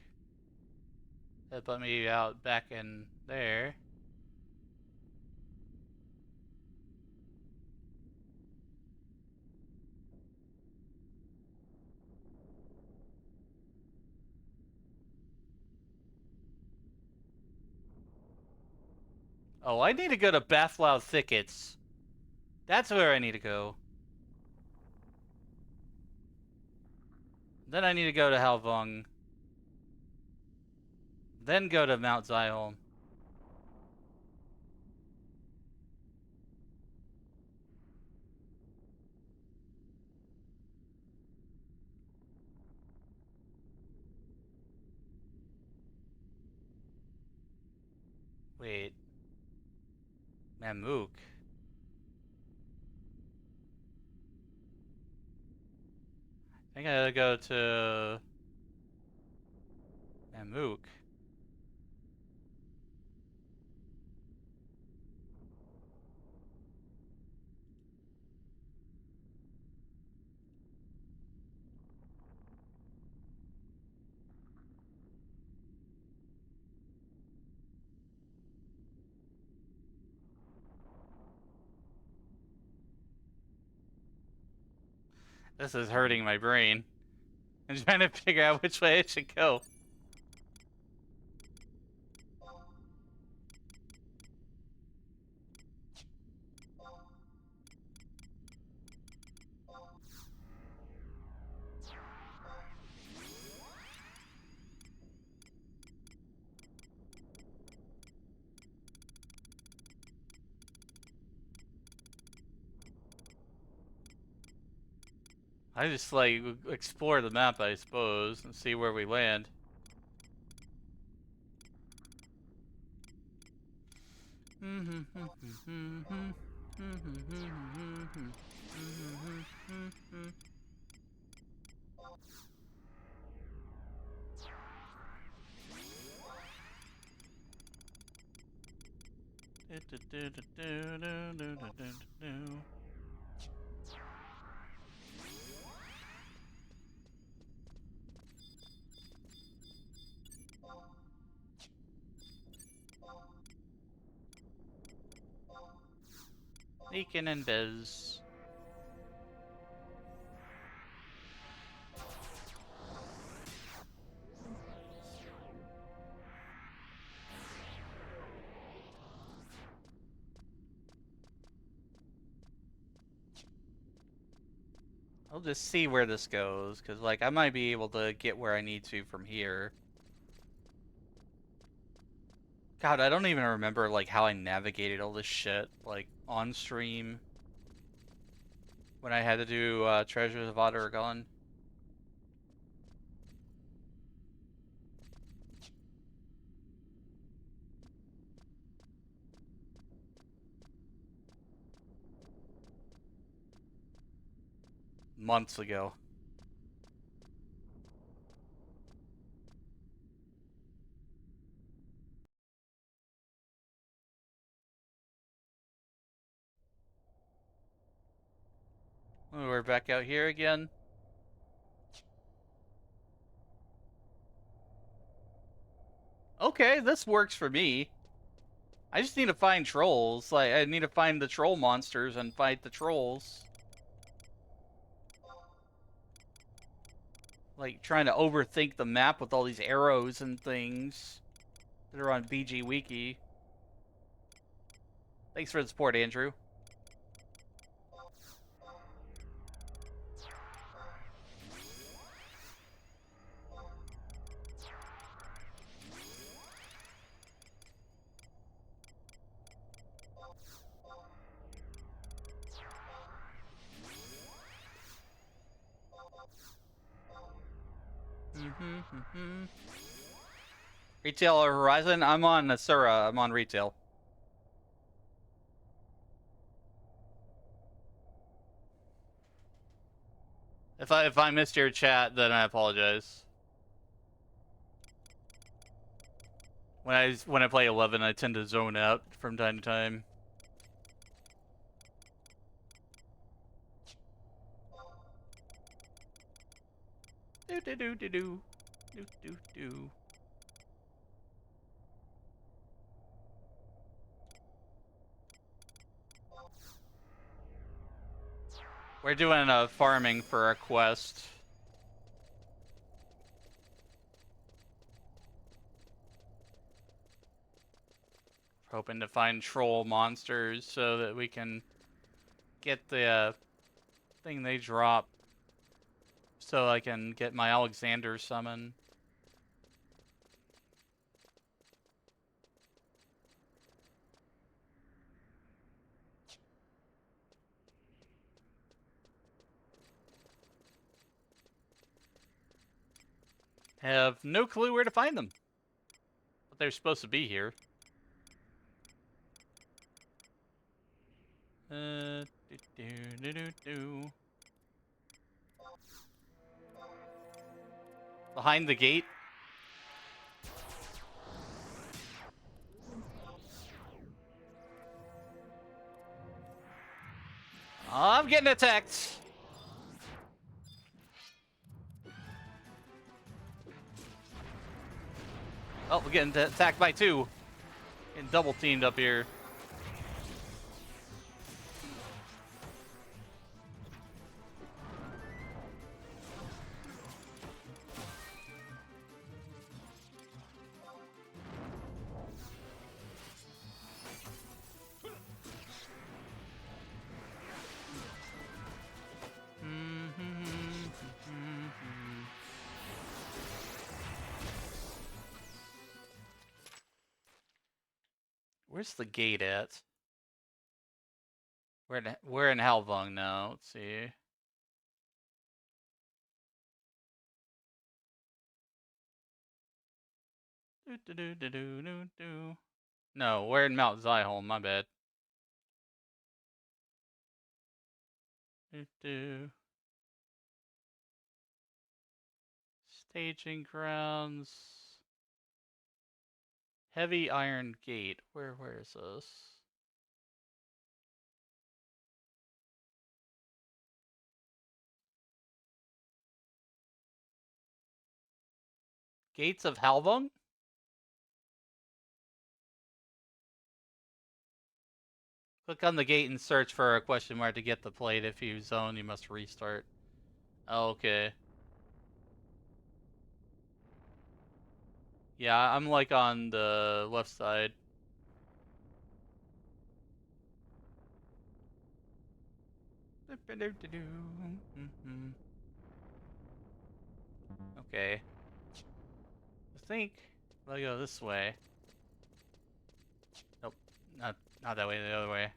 That put me out back in there. Oh, I need to go to Bathlow Thickets. That's where I need to go. Then I need to go to Halvong. Then go to Mount Zion. Wait. Mamook. I think I gotta go to Mamook. This is hurting my brain. I'm trying to figure out which way I should go. I just like explore the map, I suppose, and see where we land. Sneaking and biz. I'll just see where this goes, because, like, I might be able to get where I need to from here. God, I don't even remember, like, how I navigated all this shit, like, on stream when I had to do Treasures of Otter Gone. months ago. Oh, we're back out here again. Okay, this works for me. I just need to find trolls. Like, I need to find the troll monsters and fight the trolls. Like, trying to overthink the map with all these arrows and things that are on BG Wiki. Thanks for the support, Andrew. Retail or Horizon? I'm on Asura. I'm on retail. If I missed your chat, then I apologize. When I play 11, I tend to zone out from time to time. Do do do do do do do do. We're doing farming for a quest. Hoping to find troll monsters so that we can get the thing they drop. So I can get my Alexander summon. Have no clue where to find them. But they're supposed to be here. Do, do, do, do, do. Behind the gate. I'm getting attacked. Oh, we're getting attacked by two. Getting double teamed up here. Where's the gate at? We're in Halvung now. Let's see. Do, do, do, do, do, do, do. No, we're in Mount Zyholm. My bad. Do, do. Staging grounds. Heavy Iron Gate. Where is this? Gates of Halvung? Click on the gate and search for a question mark to get the plate. If you zone, you must restart. Oh, okay. Yeah, I'm like on the left side. Okay. I think I'll go this way. Nope, not that way. The other way.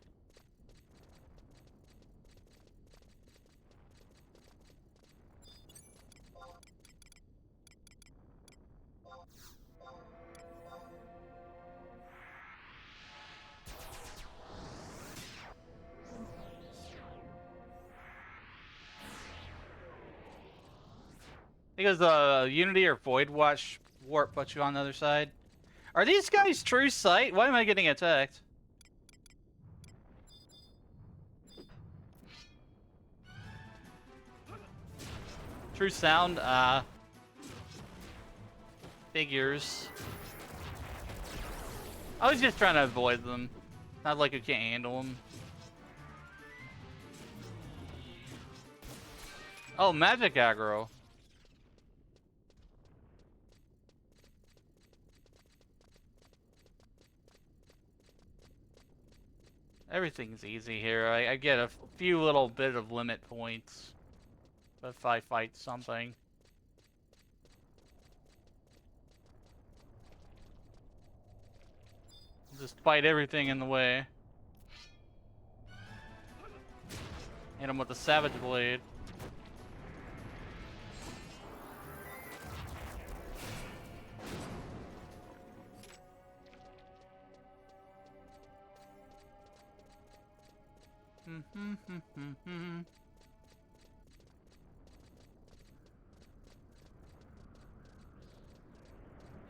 Because Unity or Void Watch Warp puts you on the other side. Are these guys true sight? Why am I getting attacked? True sound, figures. I was just trying to avoid them. Not like I can't handle them. Oh, magic aggro. Everything's easy here. I get a few little bit of limit points if I fight something. Just fight everything in the way. Hit him with the Savage Blade.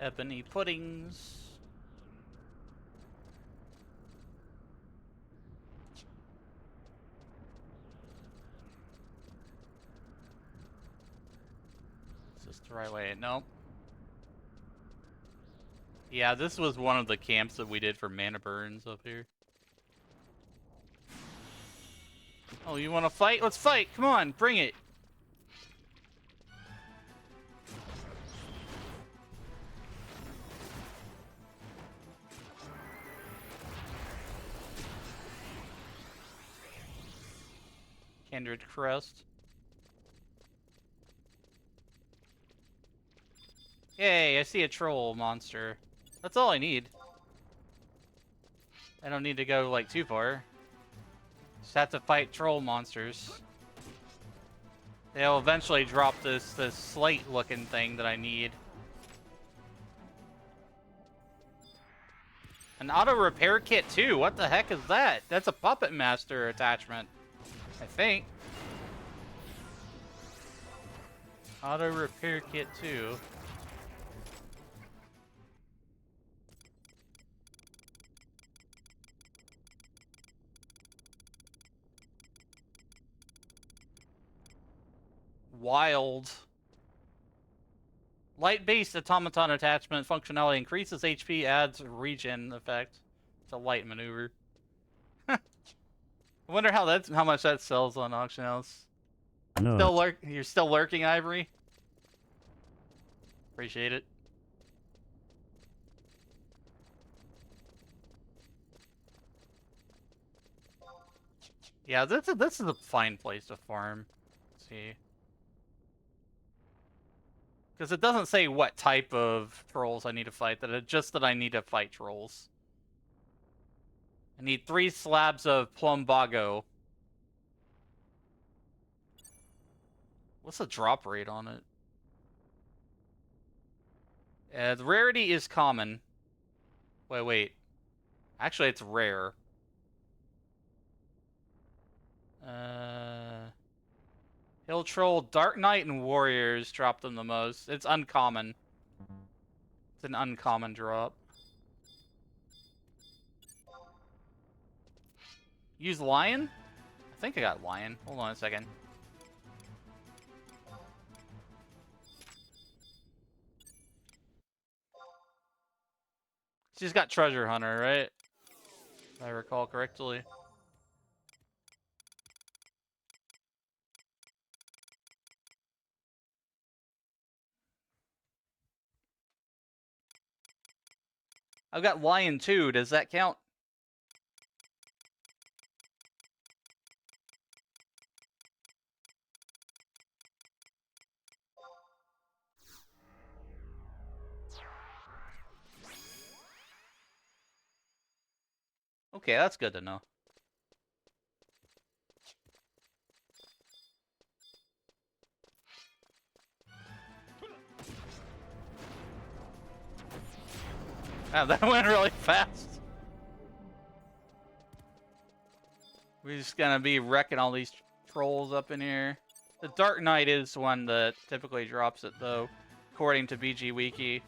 Ebony puddings. Is this the right way? Nope. Yeah, this was one of the camps that we did for mana burns up here. Oh, you want to fight? Let's fight! Come on, bring it! Kindred Crest. Yay, I see a troll monster. That's all I need. I don't need to go, like, too far. Just have to fight troll monsters. They'll eventually drop this slate-looking thing that I need. An auto-repair kit, too. What the heck is that? That's a Puppet Master attachment, I think. Auto-repair kit, too. Wild. Light-based automaton attachment functionality increases HP, adds regen effect to light maneuver. I wonder how much that sells on auction house. No. You're still lurking, Ivory? Appreciate it. Yeah, this is a fine place to farm. Let's see. Because it doesn't say what type of trolls I need to fight, just that I need to fight trolls. I need 3 slabs of plumbago. What's the drop rate on it? The rarity is common. Wait. Actually, it's rare. Hill Troll, Dark Knight, and Warriors drop them the most. It's uncommon. It's an uncommon drop. Use Lion? I think I got Lion. Hold on a second. She's got Treasure Hunter, right? If I recall correctly. I've got Lion too. Does that count? Okay, that's good to know. Wow, that went really fast. We're just gonna be wrecking all these trolls up in here. The Dark Knight is one that typically drops it, though, according to BG Wiki.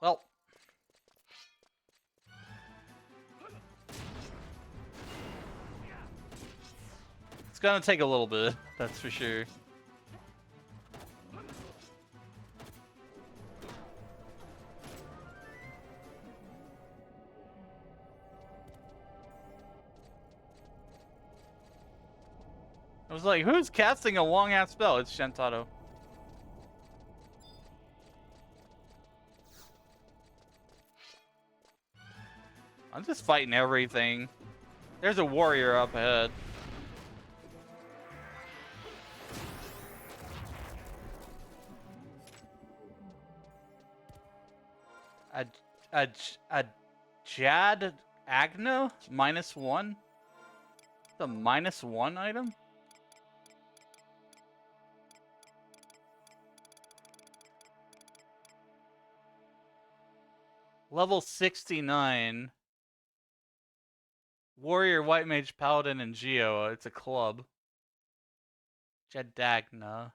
Well, it's gonna take a little bit, that's for sure. I was like, who's casting a long-ass spell? It's Shentaro. I'm just fighting everything. There's a warrior up ahead. A Jad Agna? -1? The -1 item? Level 69. Warrior, White Mage, Paladin, and Geo. It's a club. Jedagna.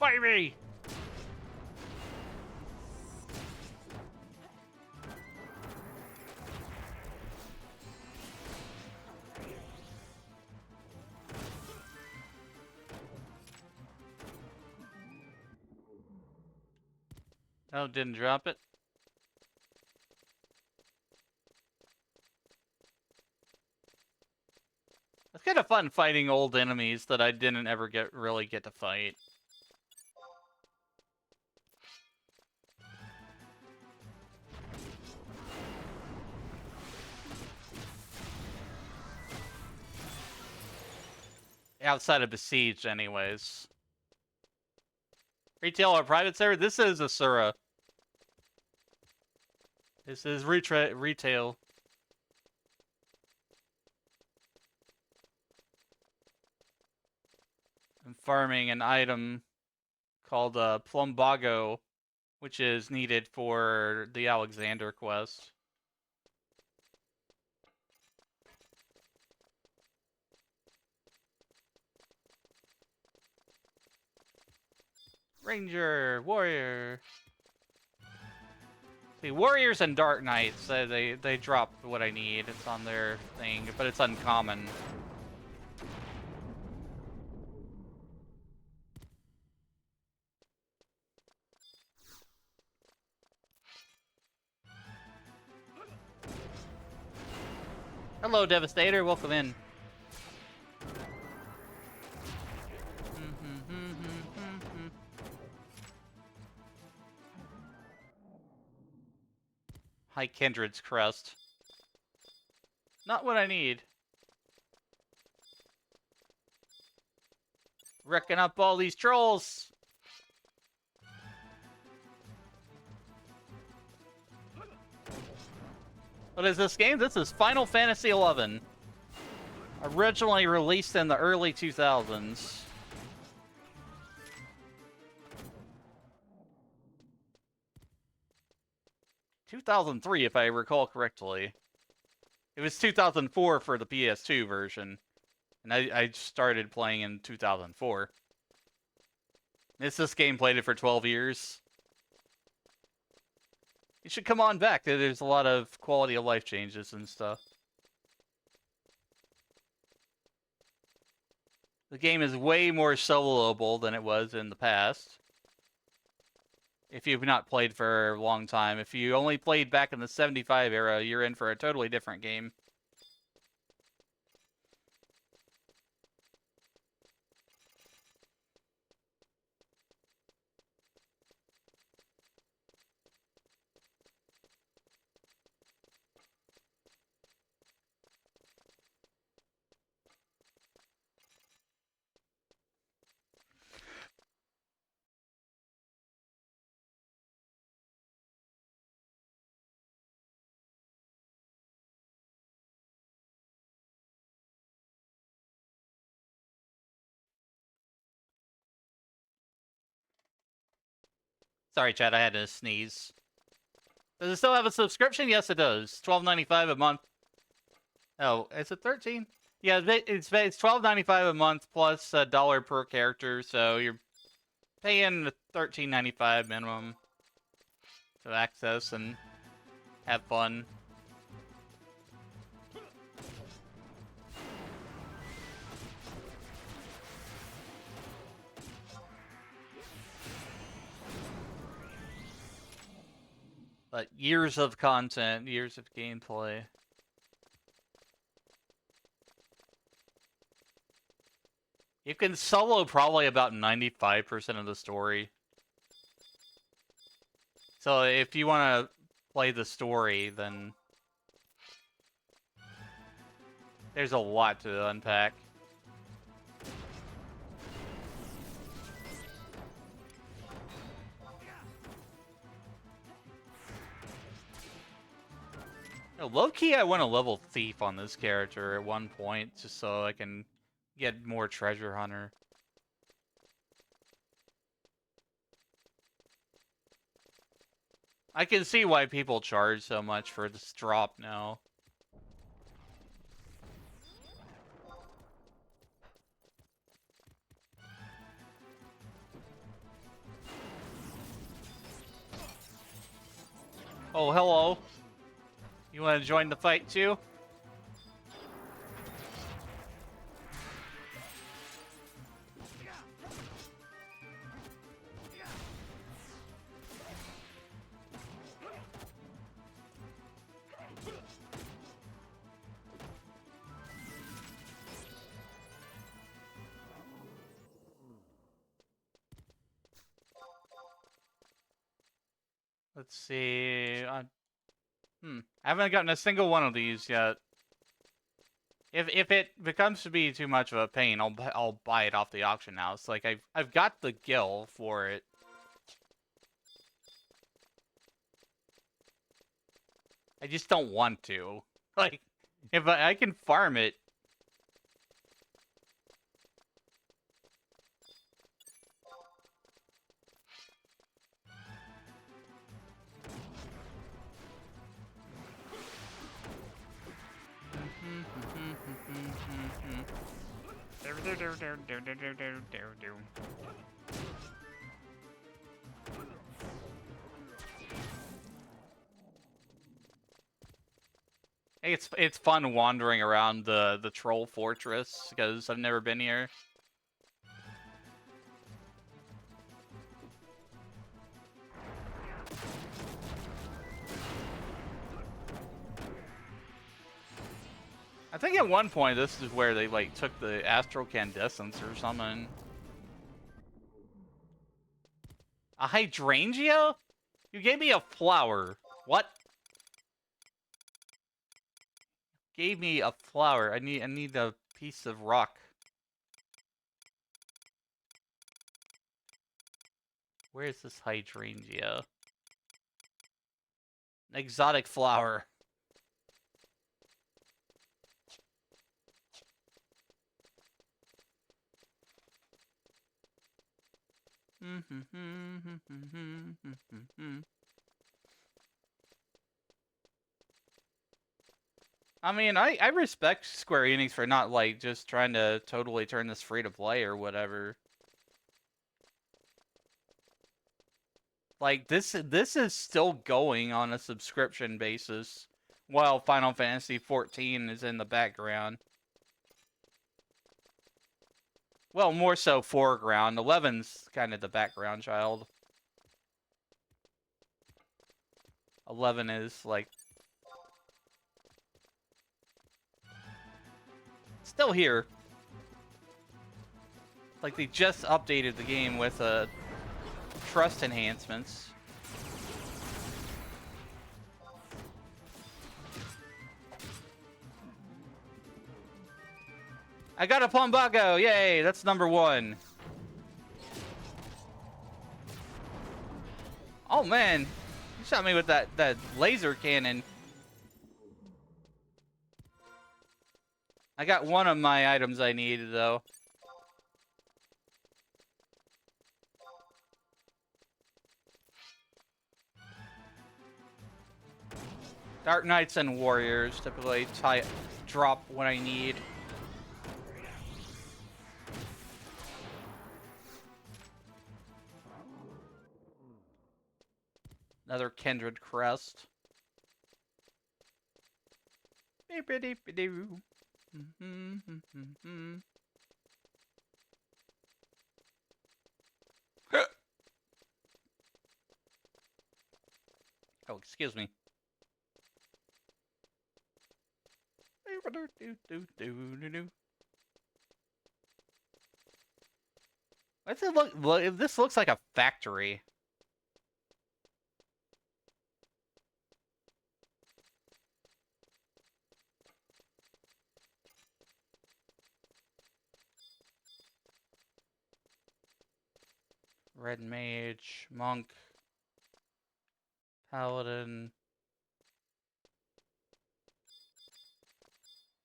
Fight me! Oh, didn't drop it. It's kind of fun fighting old enemies that I didn't ever really get to fight. Outside of Besieged, anyways. Retail or private server? This is Asura. This is retail. I'm farming an item called Plumbago, which is needed for the Alexander quest. Ranger, warrior. See, warriors and dark knights, they drop what I need. It's on their thing, but it's uncommon. Hello, Devastator. Welcome in. High Kindred's Crest. Not what I need. Wrecking up all these trolls. What is this game? This is Final Fantasy XI. Originally released in the early 2000s. ...2003, if I recall correctly. It was 2004 for the PS2 version. And I started playing in 2004. This game played it for 12 years. You should come on back. There's a lot of quality of life changes and stuff. The game is way more soloable than it was in the past. If you've not played for a long time. If you only played back in the 75 era, you're in for a totally different game. Sorry, Chad, I had to sneeze. Does it still have a subscription? Yes, it does. $12.95 a month. Oh, is it 13? Yeah, it's $12.95 a month plus $1 per character, so you're paying $13.95 minimum to access and have fun. But years of content, years of gameplay. You can solo probably about 95% of the story. So if you want to play the story, then there's a lot to unpack. Low-key, I want to level Thief on this character at one point, just so I can get more Treasure Hunter. I can see why people charge so much for this drop now. Oh, hello. You want to join the fight too? Let's see. I haven't gotten a single one of these yet. If it becomes to be too much of a pain, I'll buy it off the auction house. Like I've got the gil for it. I just don't want to. Like if I can farm it. Hey, it's fun wandering around the troll fortress because I've never been here. I think at one point this is where they like took the astral candescence or something. A hydrangea? You gave me a flower. What? Gave me a flower. I need a piece of rock. Where is this hydrangea? An exotic flower. I mean, I respect Square Enix for not, like, just trying to totally turn this free to play or whatever. Like, this is still going on a subscription basis while Final Fantasy XIV is in the background. Well, more so foreground. 11's kind of the background child. 11 is, like, still here. Like, they just updated the game with trust enhancements. I got a Plumbago! Yay! That's number 1. Oh man! You shot me with that laser cannon. I got one of my items I needed though. Dark Knights and Warriors typically drop when I need. Another Kindred Crest. Oh, excuse me. What's it look? This looks like a factory. Red Mage, Monk, Paladin.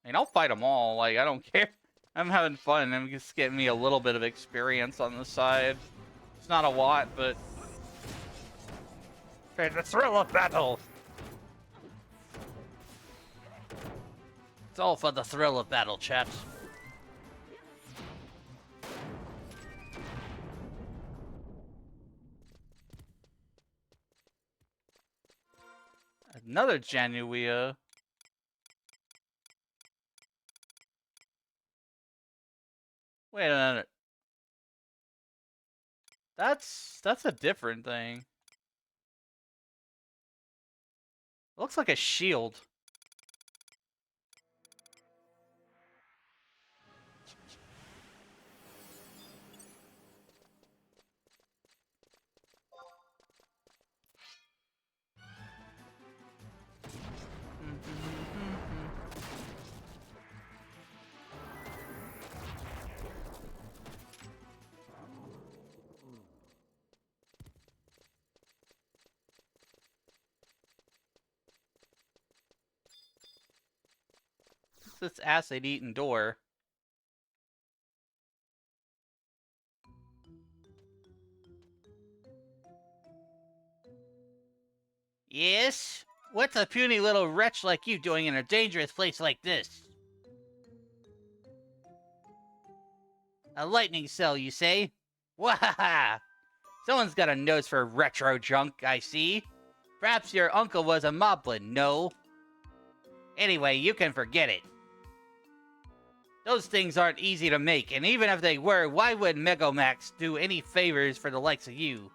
I mean, I'll fight them all. Like, I don't care. I'm having fun. I'm just getting me a little bit of experience on the side. It's not a lot, but... For the thrill of battle. It's all for the thrill of battle, chat. Another Januia. Wait a minute. That's a different thing. Looks like a shield. What's this acid-eating door? Yes? What's a puny little wretch like you doing in a dangerous place like this? A lightning cell, you say? Wahaha! Someone's got a nose for retro junk, I see. Perhaps your uncle was a moblin, no? Anyway, you can forget it. Those things aren't easy to make, and even if they were, why would Megomax do any favors for the likes of you?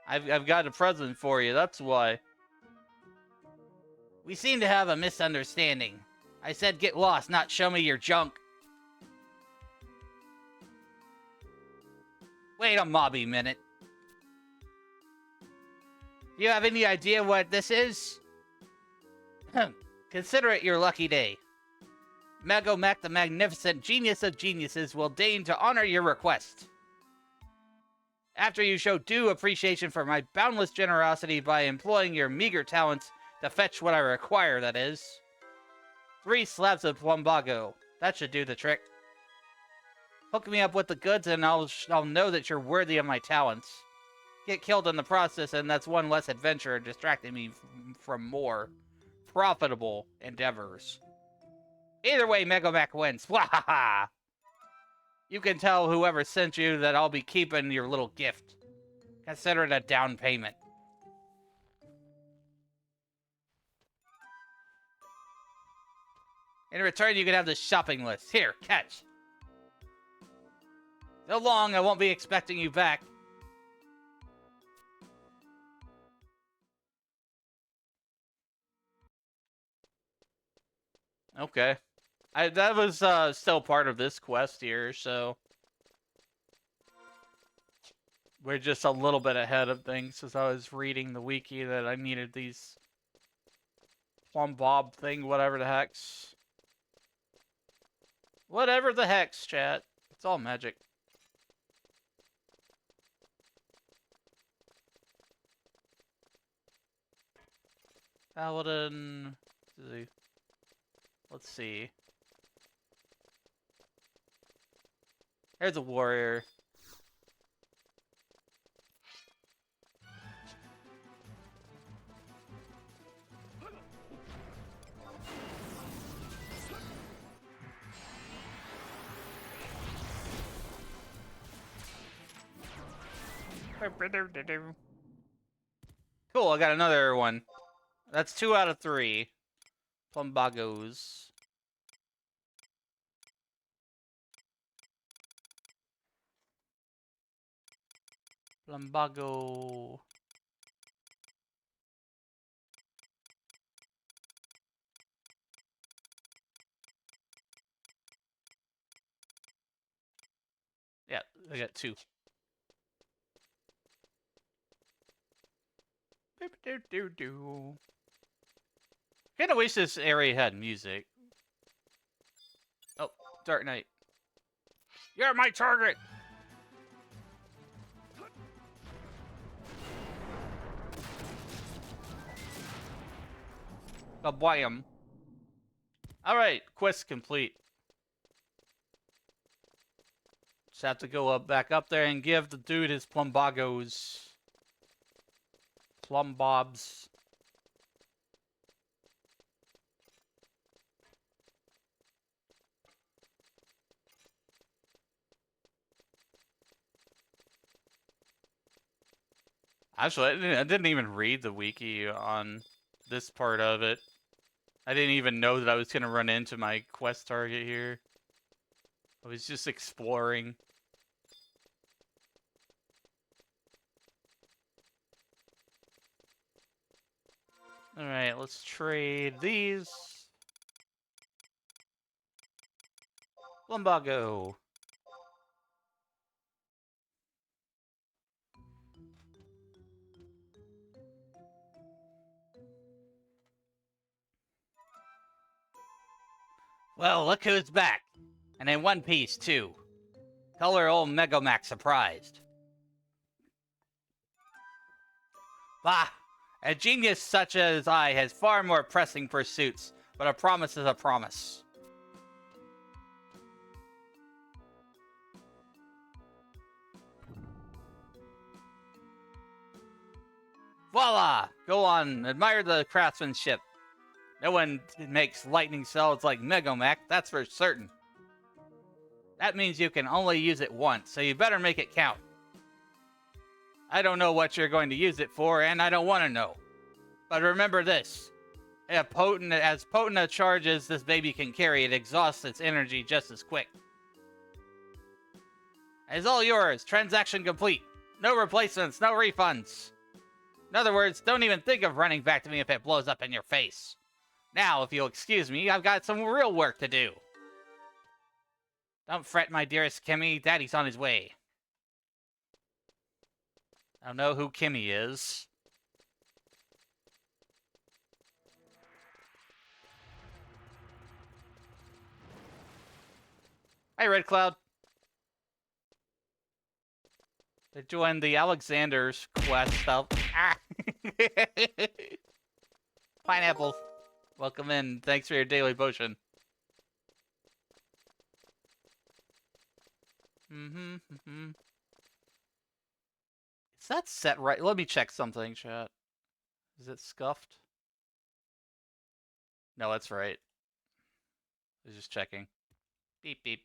I've got a present for you, that's why. We seem to have a misunderstanding. I said get lost, not show me your junk. Wait a mobby minute. Do you have any idea what this is? Consider it your lucky day. Megomac, the magnificent genius of geniuses, will deign to honor your request. After you show due appreciation for my boundless generosity by employing your meager talents to fetch what I require, that is. 3 slabs of plumbago. That should do the trick. Hook me up with the goods and I'll know that you're worthy of my talents. Get killed in the process and that's one less adventure distracting me from more profitable endeavors. Either way, Megomac wins. Wahaha! You can tell whoever sent you that I'll be keeping your little gift. Consider it a down payment. In return, you can have this shopping list. Here, catch. So long, I won't be expecting you back. Okay. That was still part of this quest here, so... We're just a little bit ahead of things, as I was reading the wiki that I needed these... Plum bob thing, whatever the hex. Whatever the hex, chat. It's all magic. Paladin... Let's see. There's a warrior. Cool, I got another one. That's 2 out of 3. Plumbagos. Plumbago. Yeah, I got 2. Kinda wish this area had music. Oh, Dark Knight. You're my target! Kabwam. Alright, quest complete. Just have to go back up there and give the dude his plumbagos. Plumbobs. Actually, I didn't even read the wiki on this part of it. I didn't even know that I was going to run into my quest target here. I was just exploring. Alright, let's trade these. Lumbago. Well, look who's back. And in one piece, too. Color old Megomac surprised. Bah! A genius such as I has far more pressing pursuits, but a promise is a promise. Voila! Go on, admire the craftsmanship. No one makes lightning cells like Megomac, that's for certain. That means you can only use it once, so you better make it count. I don't know what you're going to use it for, and I don't want to know. But remember this. As potent a charge as this baby can carry, it exhausts its energy just as quick. It's all yours. Transaction complete. No replacements, no refunds. In other words, don't even think of running back to me if it blows up in your face. Now, if you'll excuse me, I've got some real work to do. Don't fret, my dearest Kimmy. Daddy's on his way. I don't know who Kimmy is. Hey, Red Cloud. They joined the Alexander's quest stuff. Ah! Pineapple. Welcome in. Thanks for your daily potion. Is that set right? Let me check something, chat. Is it scuffed? No, that's right. I was just checking. Beep, beep.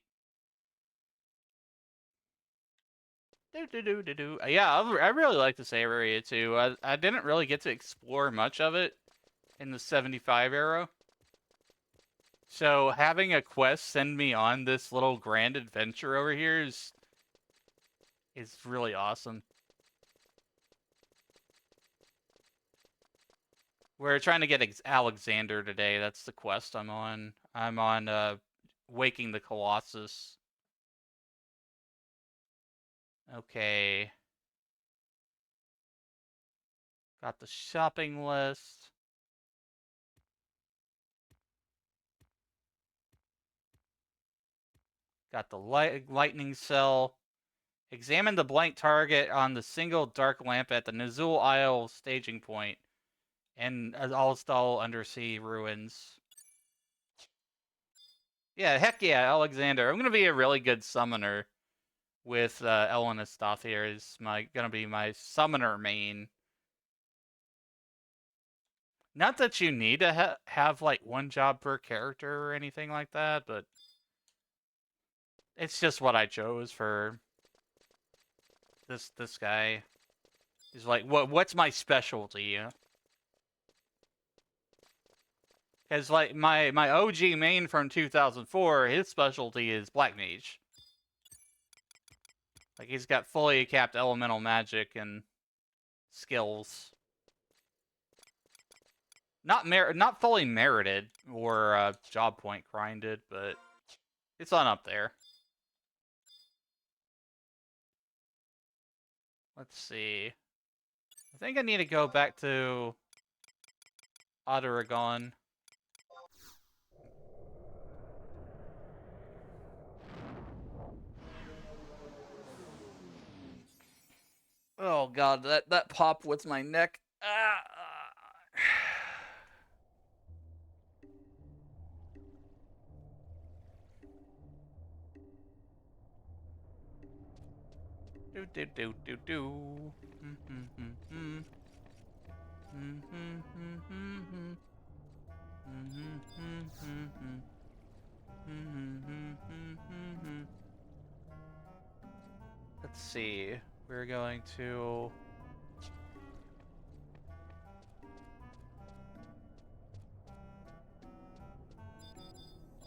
Yeah, I really like this area too. I didn't really get to explore much of it in the 75 era. So having a quest send me on this little grand adventure over here is really awesome. We're trying to get Alexander today. That's the quest I'm on. I'm on Waking the Colossus. Okay. Got the shopping list. Got the lightning cell. Examine the blank target on the single dark lamp at the Nazul Isle staging point and Alstal undersea ruins. Yeah, heck yeah, Alexander. I'm gonna be a really good summoner with Elenastoth here. Is gonna be my summoner main. Not that you need to have like one job per character or anything like that, but it's just what I chose for this guy. He's like, what's my specialty, you know? Because, like, my OG main from 2004, his specialty is Black Mage. Like, he's got fully capped elemental magic and skills. Not fully merited or job point grinded, but it's on up there. Let's see. I think I need to go back to Otteragon. Oh god, that pop with my neck. Do do do do do. Let's see. We're going to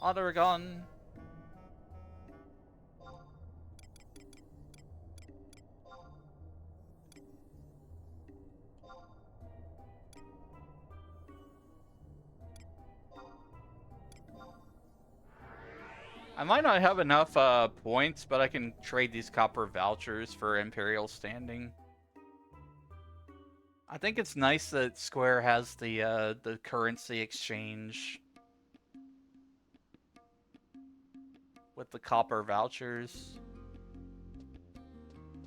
Otteragon. I might not have enough points, but I can trade these copper vouchers for Imperial standing. I think it's nice that Square has the currency exchange with the copper vouchers.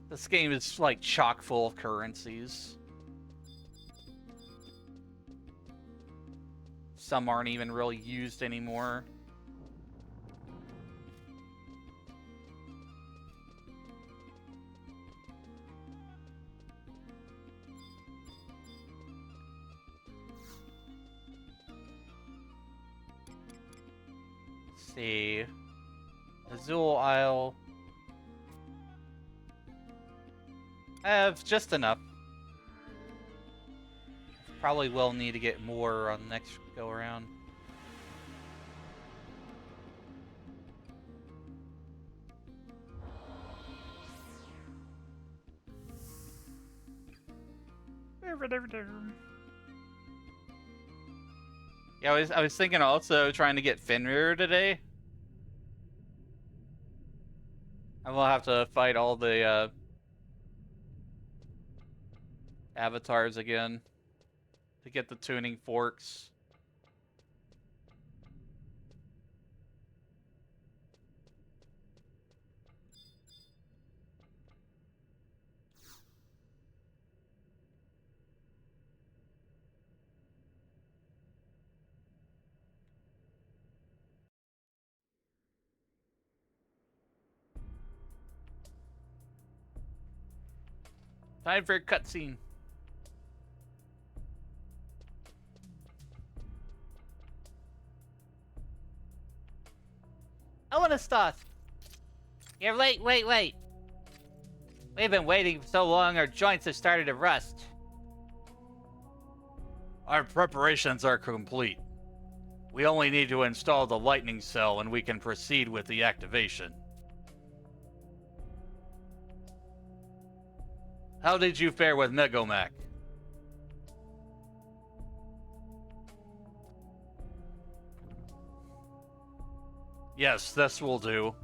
This game is like chock full of currencies. Some aren't even really used anymore. See, Azul Isle. I have just enough. Probably will need to get more on the next go around. Yeah, I was thinking also trying to get Fenrir today. I will have to fight all the avatars again to get the tuning forks. Time for a cutscene. Elenistoth! You're late, wait. We've been waiting so long our joints have started to rust. Our preparations are complete. We only need to install the lightning cell and we can proceed with the activation. How did you fare with Megomac? Yes, this will do.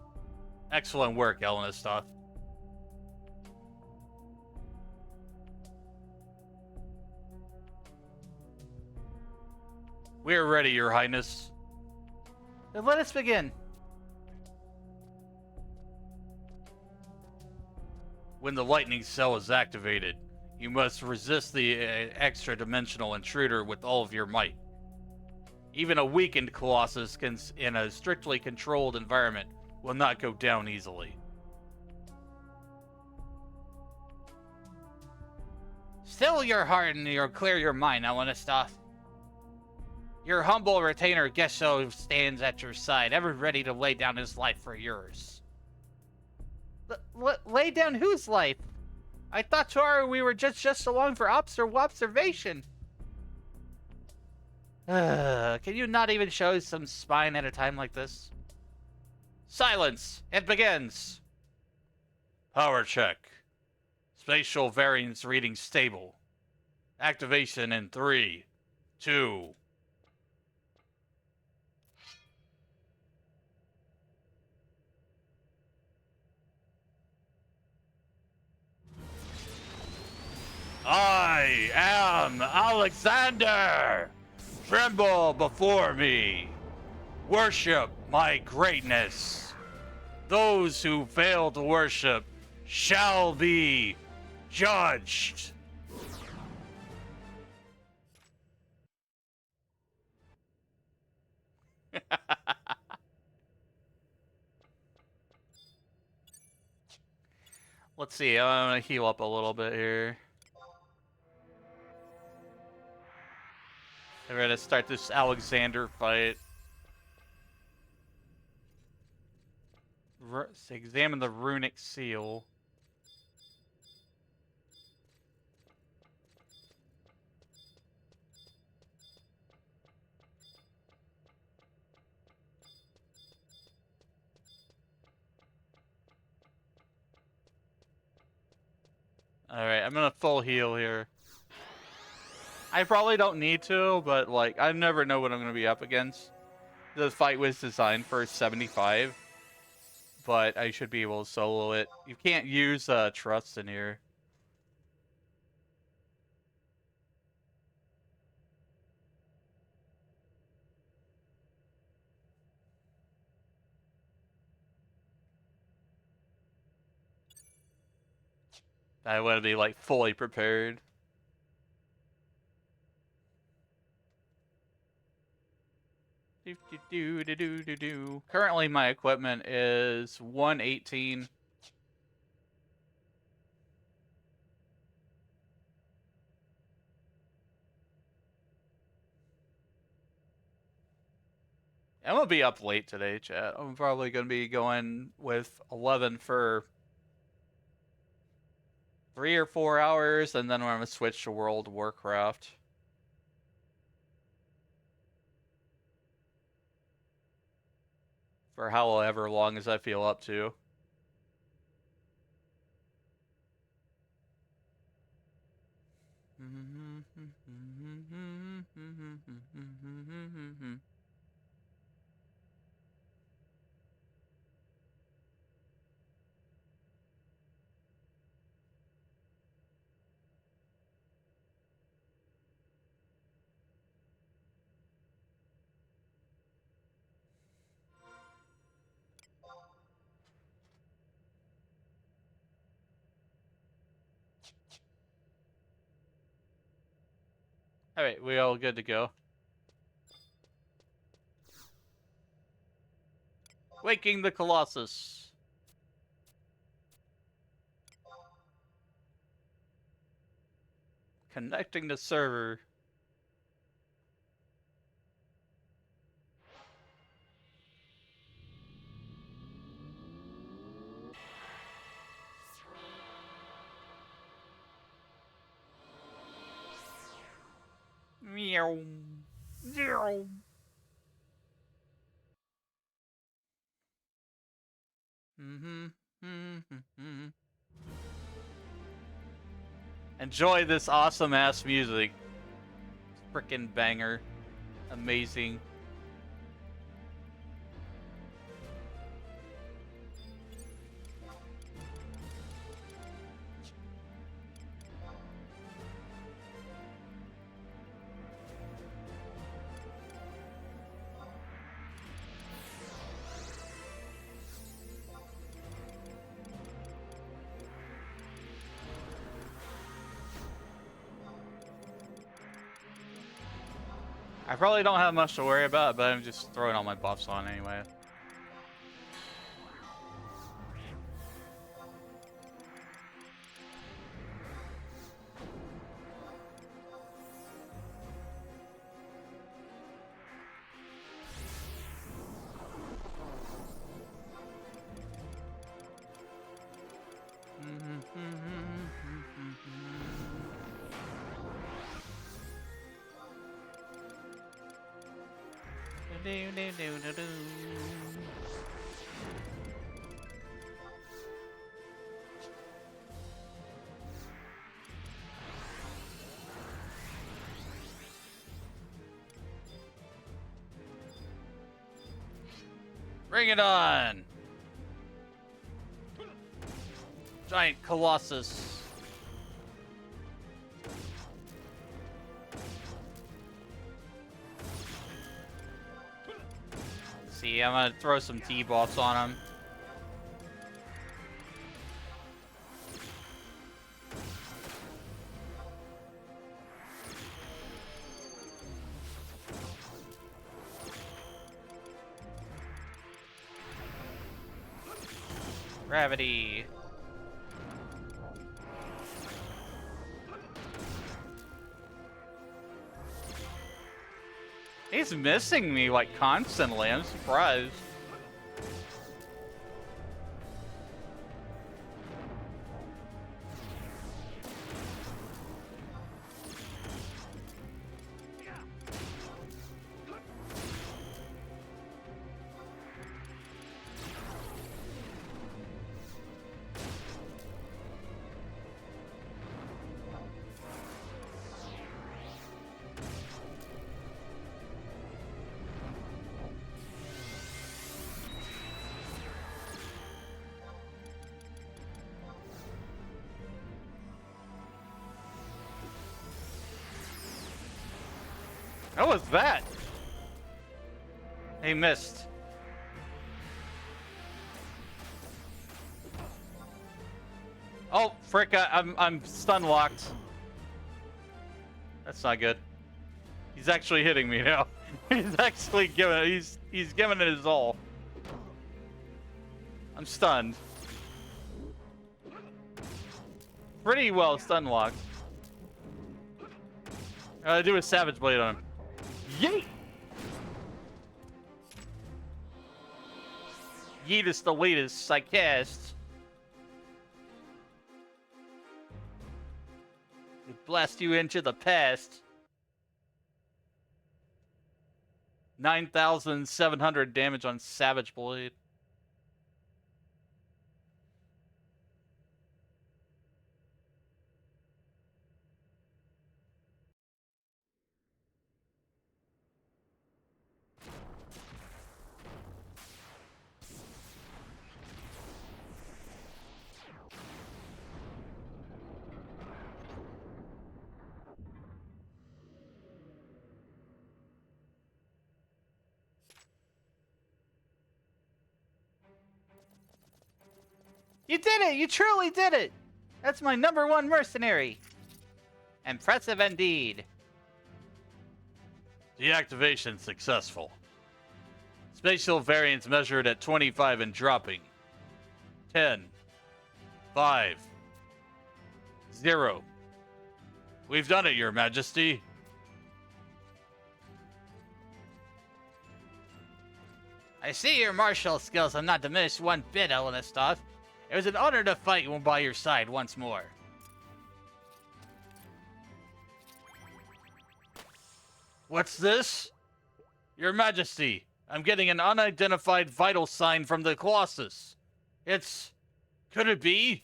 Excellent work, Elenistoth. We are ready, Your Highness. Then let us begin. When the lightning cell is activated, you must resist the extra-dimensional intruder with all of your might. Even a weakened Colossus in a strictly controlled environment will not go down easily. Still your heart and clear your mind, Elenistoth. Your humble retainer Gesho stands at your side, ever ready to lay down his life for yours. Lay down whose life? I thought, Toru, we were just along for observation. Can you not even show some spine at a time like this? Silence! It begins! Power check. Spatial variance reading stable. Activation in 3, 2. I am Alexander! Tremble before me! Worship my greatness! Those who fail to worship shall be judged! Let's see, I'm gonna heal up a little bit here. I'm gonna start this Alexander fight. Examine the runic seal. Alright, I'm gonna full heal here. I probably don't need to, but like, I never know what I'm gonna be up against. The fight was designed for 75, but I should be able to solo it. You can't use trust in here. I want to be like fully prepared. Currently, my equipment is 118. I'm gonna be up late today, chat. I'm probably gonna be going with 11 for 3 or 4 hours, and then I'm gonna switch to World of Warcraft. For however long as I feel up to. Alright, we all good to go. Waking the Colossus. Connecting the server. Meow. Meow. Enjoy this awesome ass music. Frickin' banger. Amazing. I probably don't have much to worry about, but I'm just throwing all my buffs on anyway. Bring it on! Giant Colossus. See, I'm gonna throw some T-buffs on him. Gravity. He's missing me like constantly. I'm surprised. What was that? He missed. Oh, frick! I'm stun locked. That's not good. He's actually hitting me now. He's actually giving. He's giving it his all. I'm stunned. Pretty well stun locked. I do a Savage Blade on him. Yeet! Yeetus the latest I cast. It blast you into the past. 9,700 damage on Savage Blade. You did it! You truly did it! That's my #1 mercenary. Impressive indeed. Deactivation successful. Spatial variance measured at 25 and dropping. 10, 5, 0. We've done it, Your Majesty. I see your martial skills have not diminished one bit, Elenastoth. It was an honor to fight by your side once more. What's this? Your Majesty, I'm getting an unidentified vital sign from the Colossus. It's... could it be?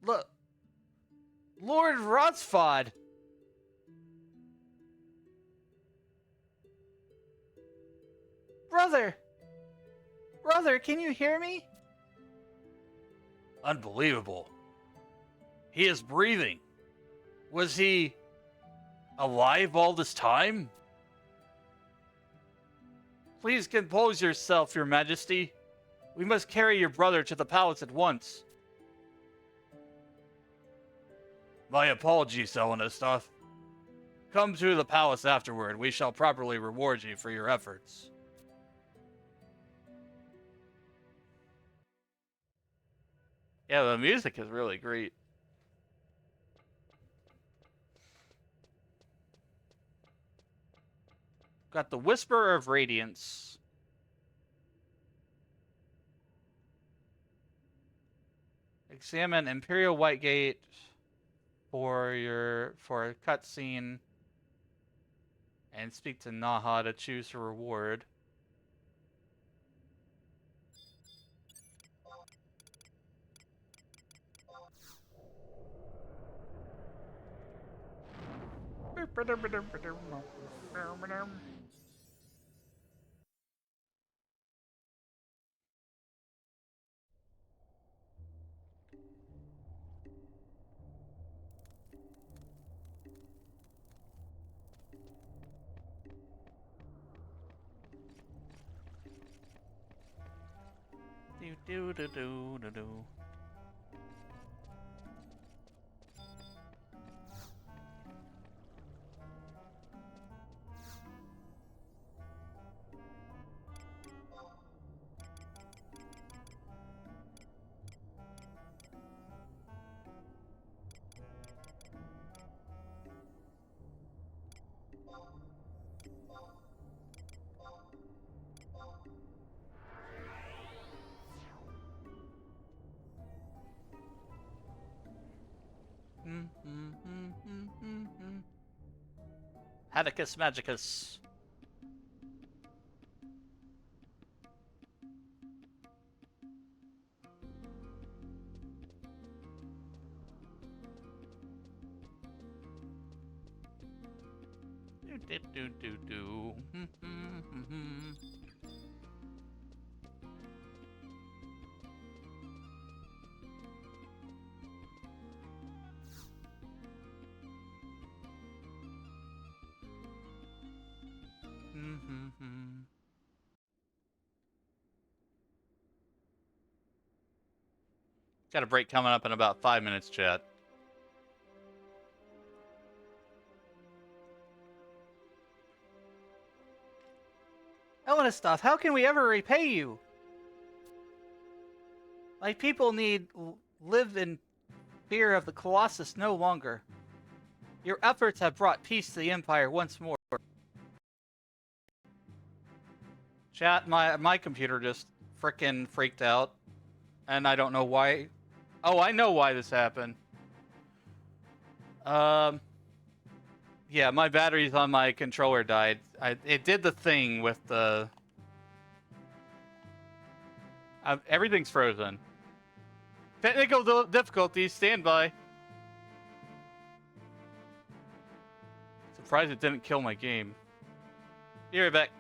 Look, Lord Rotsfod. Brother, can you hear me? Unbelievable. He is breathing. Was he alive all this time? Please compose yourself, Your Majesty. We must carry your brother to the palace at once. My apologies, Elenastoth. Come to the palace afterward. We shall properly reward you for your efforts. Yeah, the music is really great. Got the Whisper of Radiance. Examine Imperial Whitegate for a cutscene and speak to Naha to choose a reward. Do do do do do do. Hadicus Magicus. Do do do do do. Got a break coming up in about 5 minutes, chat. Elenistov, how can we ever repay you? My people need live in fear of the Colossus no longer. Your efforts have brought peace to the Empire once more. Chat, my computer just frickin' freaked out. And I don't know why. Oh, I know why this happened. Yeah, my batteries on my controller died. It did the thing with the... everything's frozen. Technical difficulties, stand by. Surprised it didn't kill my game. Be right back.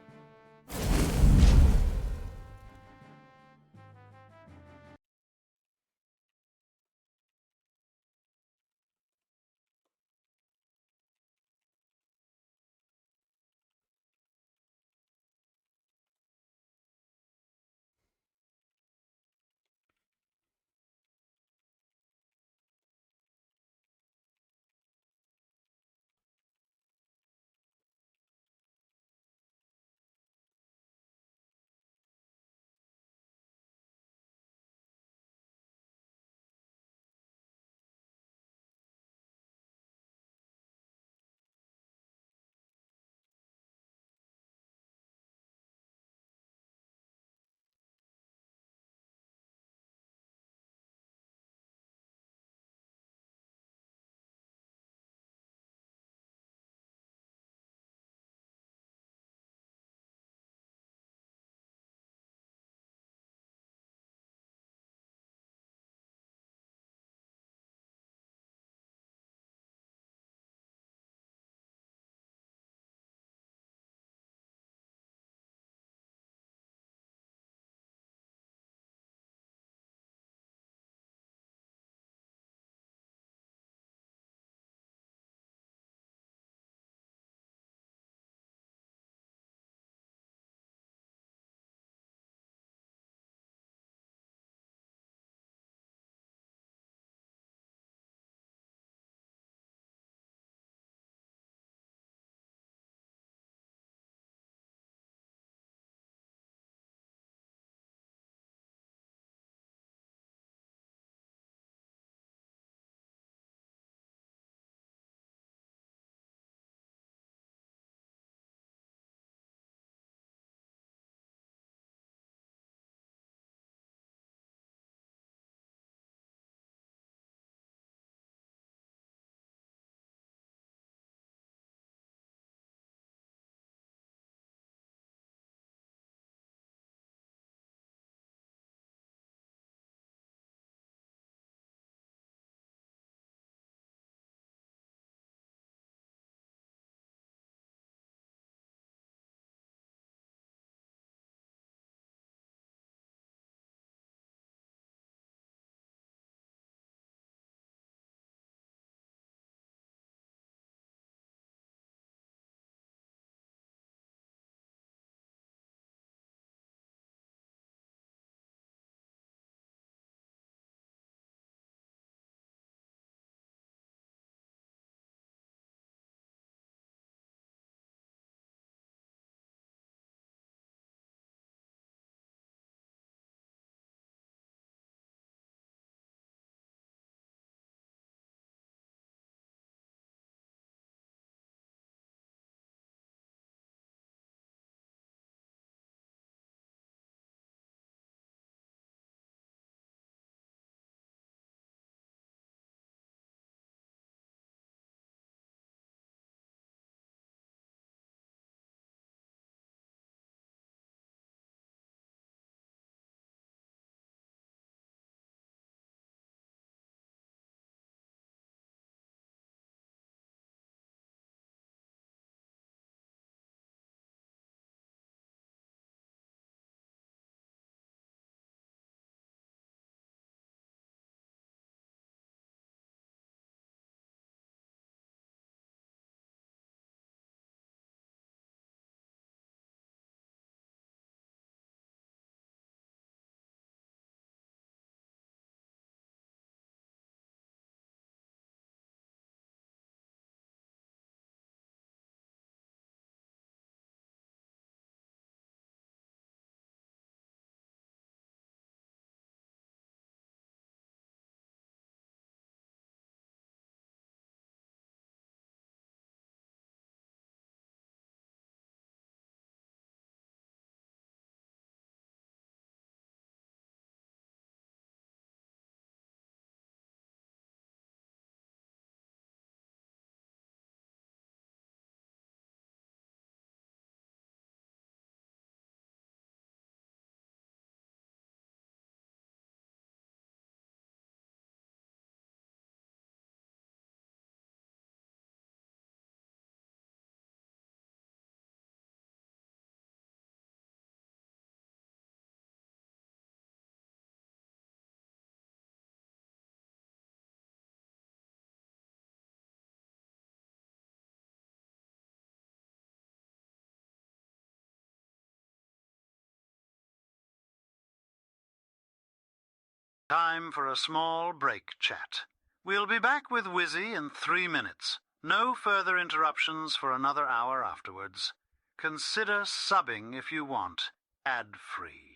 Time for a small break chat. We'll be back with Wizzy in 3 minutes. No further interruptions for another hour afterwards. Consider subbing if you want, ad-free.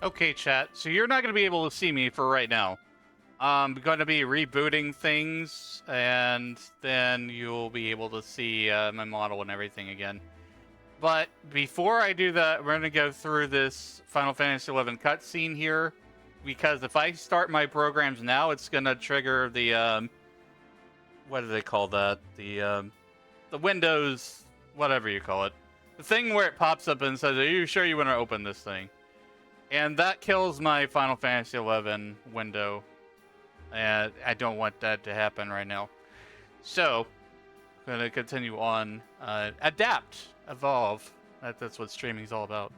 Okay, chat. So you're not going to be able to see me for right now. I'm going to be rebooting things, and then you'll be able to see my model and everything again. But before I do that, we're going to go through this Final Fantasy XI cutscene here, because if I start my programs now, it's going to trigger the what do they call that? The Windows, whatever you call it, the thing where it pops up and says, "Are you sure you want to open this thing?" And that kills my Final Fantasy XI window. And I don't want that to happen right now. So, I'm going to continue on. Adapt, evolve. That's what streaming is all about.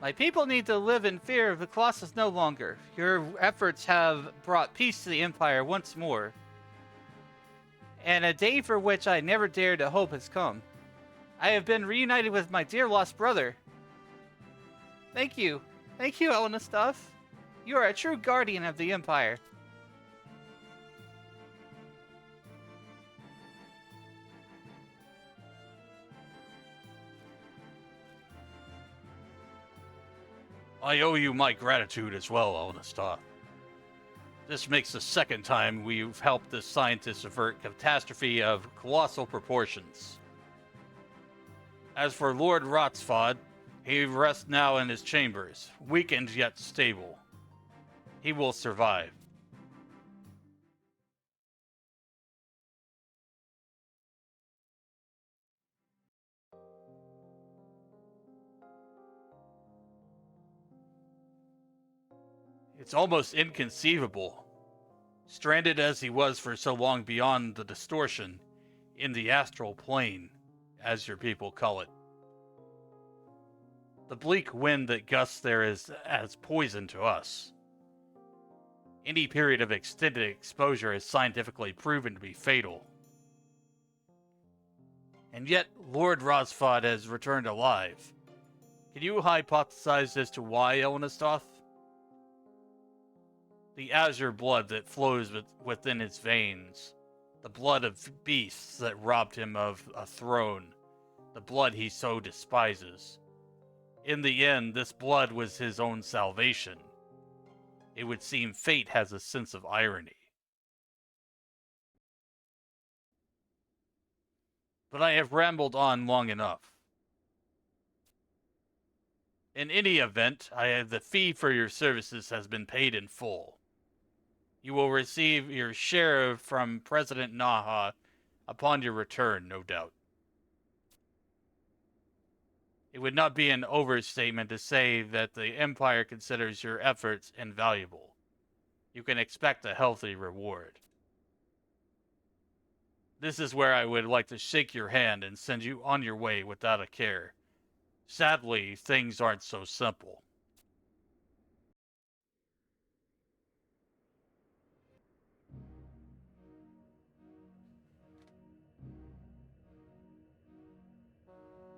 My people need to live in fear of the Colossus no longer. Your efforts have brought peace to the Empire once more. And a day for which I never dared to hope has come. I have been reunited with my dear lost brother. Thank you. Thank you, Elena Stuff. You are a true guardian of the Empire. I owe you my gratitude as well, Elena. This makes the second time we've helped this scientist avert catastrophe of colossal proportions. As for Lord Rotsfod, he rests now in his chambers, weakened yet stable. He will survive. It's almost inconceivable. Stranded as he was for so long beyond the distortion, in the astral plane, as your people call it. The bleak wind that gusts there is as poison to us. Any period of extended exposure is scientifically proven to be fatal. And yet, Lord Rosfod has returned alive. Can you hypothesize as to why, Elnastoth? The azure blood that flows within his veins. The blood of beasts that robbed him of a throne. The blood he so despises. In the end, this blood was his own salvation. It would seem fate has a sense of irony. But I have rambled on long enough. In any event, the fee for your services has been paid in full. You will receive your share from President Naha upon your return, no doubt. It would not be an overstatement to say that the Empire considers your efforts invaluable. You can expect a healthy reward. This is where I would like to shake your hand and send you on your way without a care. Sadly, things aren't so simple.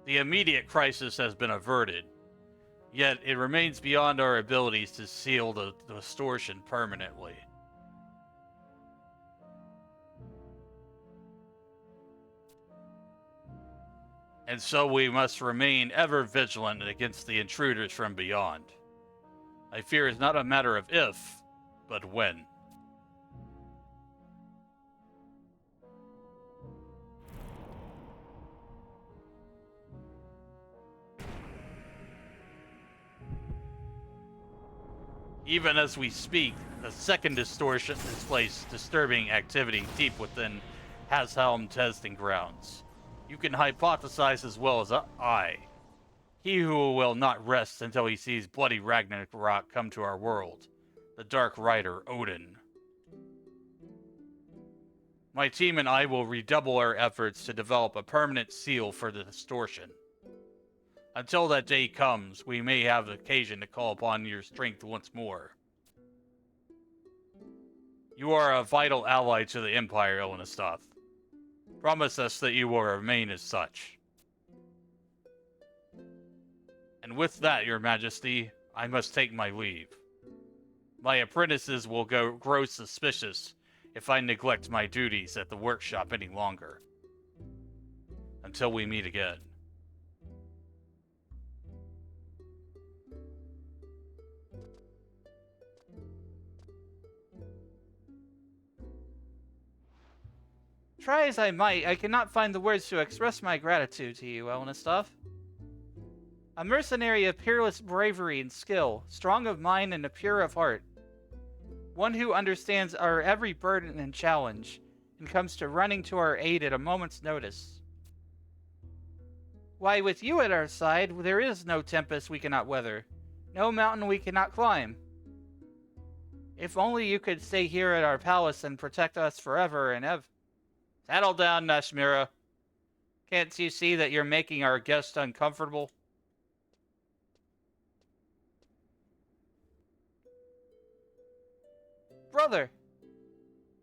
The immediate crisis has been averted, yet it remains beyond our abilities to seal the distortion permanently. And so we must remain ever vigilant against the intruders from beyond. I fear it's not a matter of if, but when. Even as we speak, the second distortion displays disturbing activity deep within Hashelm testing grounds. You can hypothesize as well as I. He who will not rest until he sees bloody Ragnarok come to our world. The Dark Rider, Odin. My team and I will redouble our efforts to develop a permanent seal for the distortion. Until that day comes, we may have occasion to call upon your strength once more. You are a vital ally to the Empire, Elnastoth. Promise us that you will remain as such. And with that, Your Majesty, I must take my leave. My apprentices will grow suspicious if I neglect my duties at the workshop any longer. Until we meet again. Try as I might, I cannot find the words to express my gratitude to you, Elnastoth. A mercenary of peerless bravery and skill, strong of mind and pure of heart. One who understands our every burden and challenge, and comes to running to our aid at a moment's notice. Why, with you at our side, there is no tempest we cannot weather, no mountain we cannot climb. If only you could stay here at our palace and protect us forever and ever. Settle down, Nashmira. Can't you see that you're making our guest uncomfortable? Brother,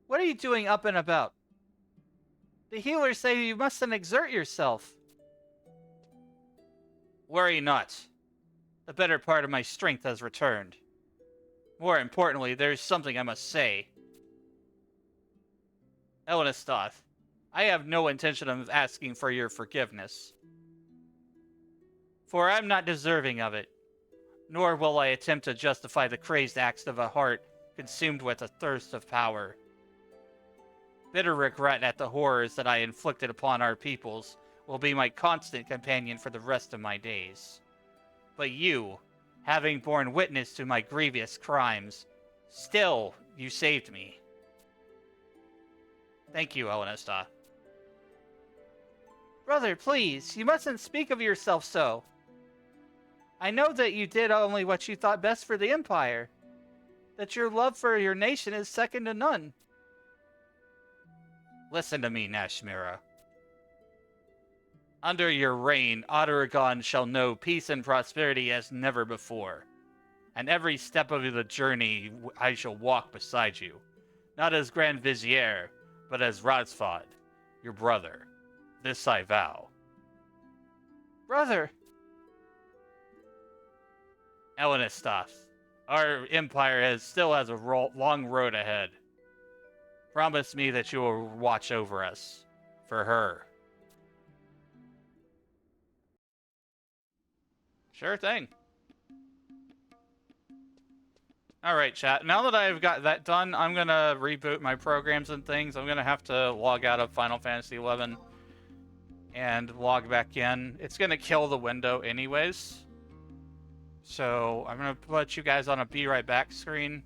what are you doing up and about? The healers say you mustn't exert yourself. Worry not. The better part of my strength has returned. More importantly, there's something I must say. Elnastoth, I have no intention of asking for your forgiveness. For I'm not deserving of it, nor will I attempt to justify the crazed acts of a heart consumed with a thirst of power. Bitter regret at the horrors that I inflicted upon our peoples will be my constant companion for the rest of my days. But you, having borne witness to my grievous crimes, still you saved me. Thank you, Elnastoth. Brother, please, you mustn't speak of yourself so. I know that you did only what you thought best for the Empire. that your love for your nation is second to none. Listen to me, Nashmira. Under your reign, Otaragon shall know peace and prosperity as never before. And every step of the journey I shall walk beside you. Not as Grand Vizier, but as Razfod, your brother. This I vow. Brother! Elenistas, our empire still has a long road ahead. Promise me that you will watch over us. For her. Sure thing. Alright, chat. Now that I've got that done, I'm gonna reboot my programs and things. I'm gonna have to log out of Final Fantasy XI and log back in. It's gonna kill the window anyways. So I'm gonna put you guys on a be right back screen.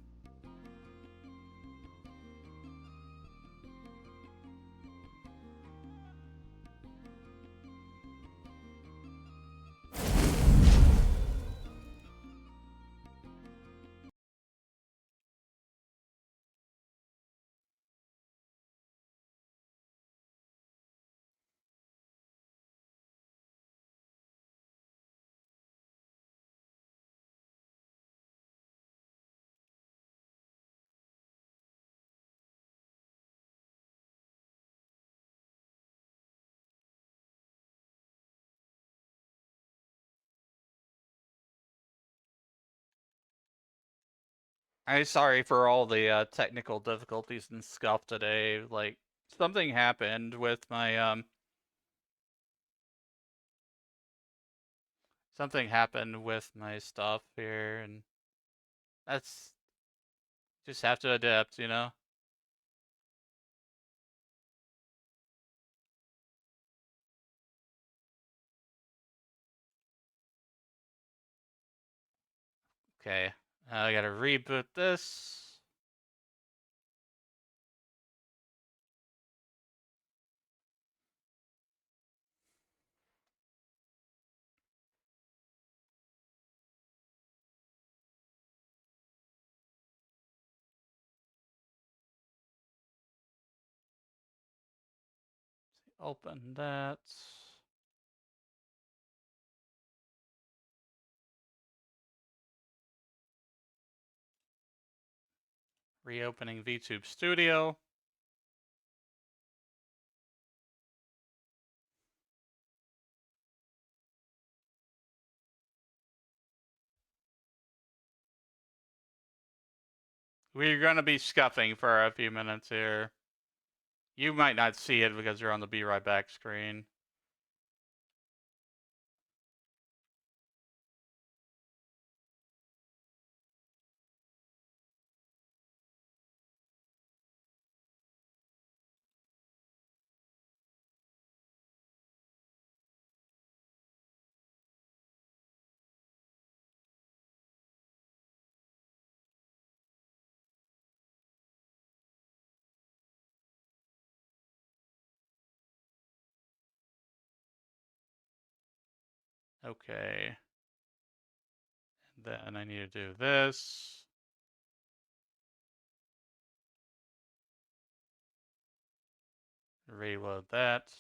I'm sorry for all the technical difficulties and stuff today. Like, something happened with my, something happened with my stuff here, and that's... just have to adapt, you know? Okay, I gotta reboot this. Open that. Reopening VTube Studio. We're gonna be scuffing for a few minutes here. You might not see it because you're on the be right back screen. Okay. Then I need to do this. Reload that.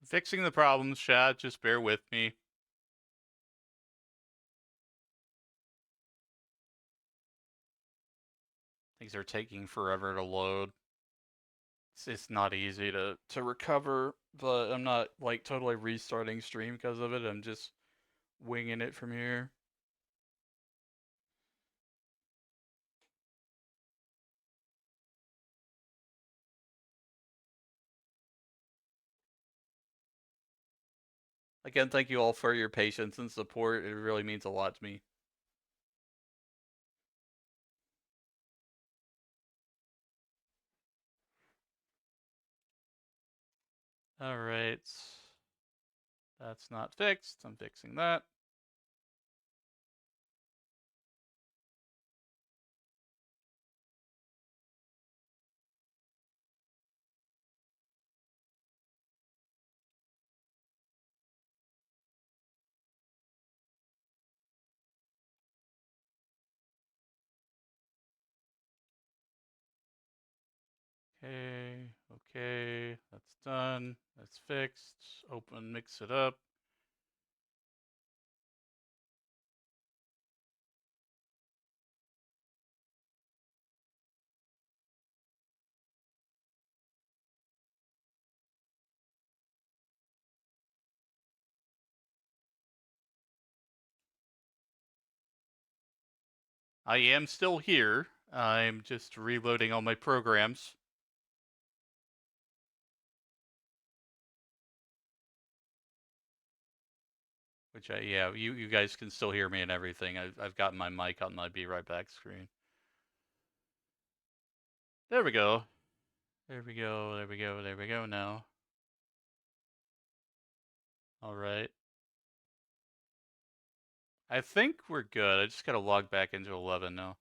Fixing the problems, chat. Just bear with me. Things are taking forever to load. It's not easy to recover, but I'm not like totally restarting stream because of it. I'm just winging it from here. Again, thank you all for your patience and support. It really means a lot to me. All right. That's not fixed. I'm fixing that. Okay, that's done. That's fixed. Open, mix it up. I am still here. I'm just reloading all my programs. Which yeah, you guys can still hear me and everything. I've got my mic on my be right back screen. There we go. There we go. There we go. There we go now. All right. I think we're good. I just gotta log back into 11 now.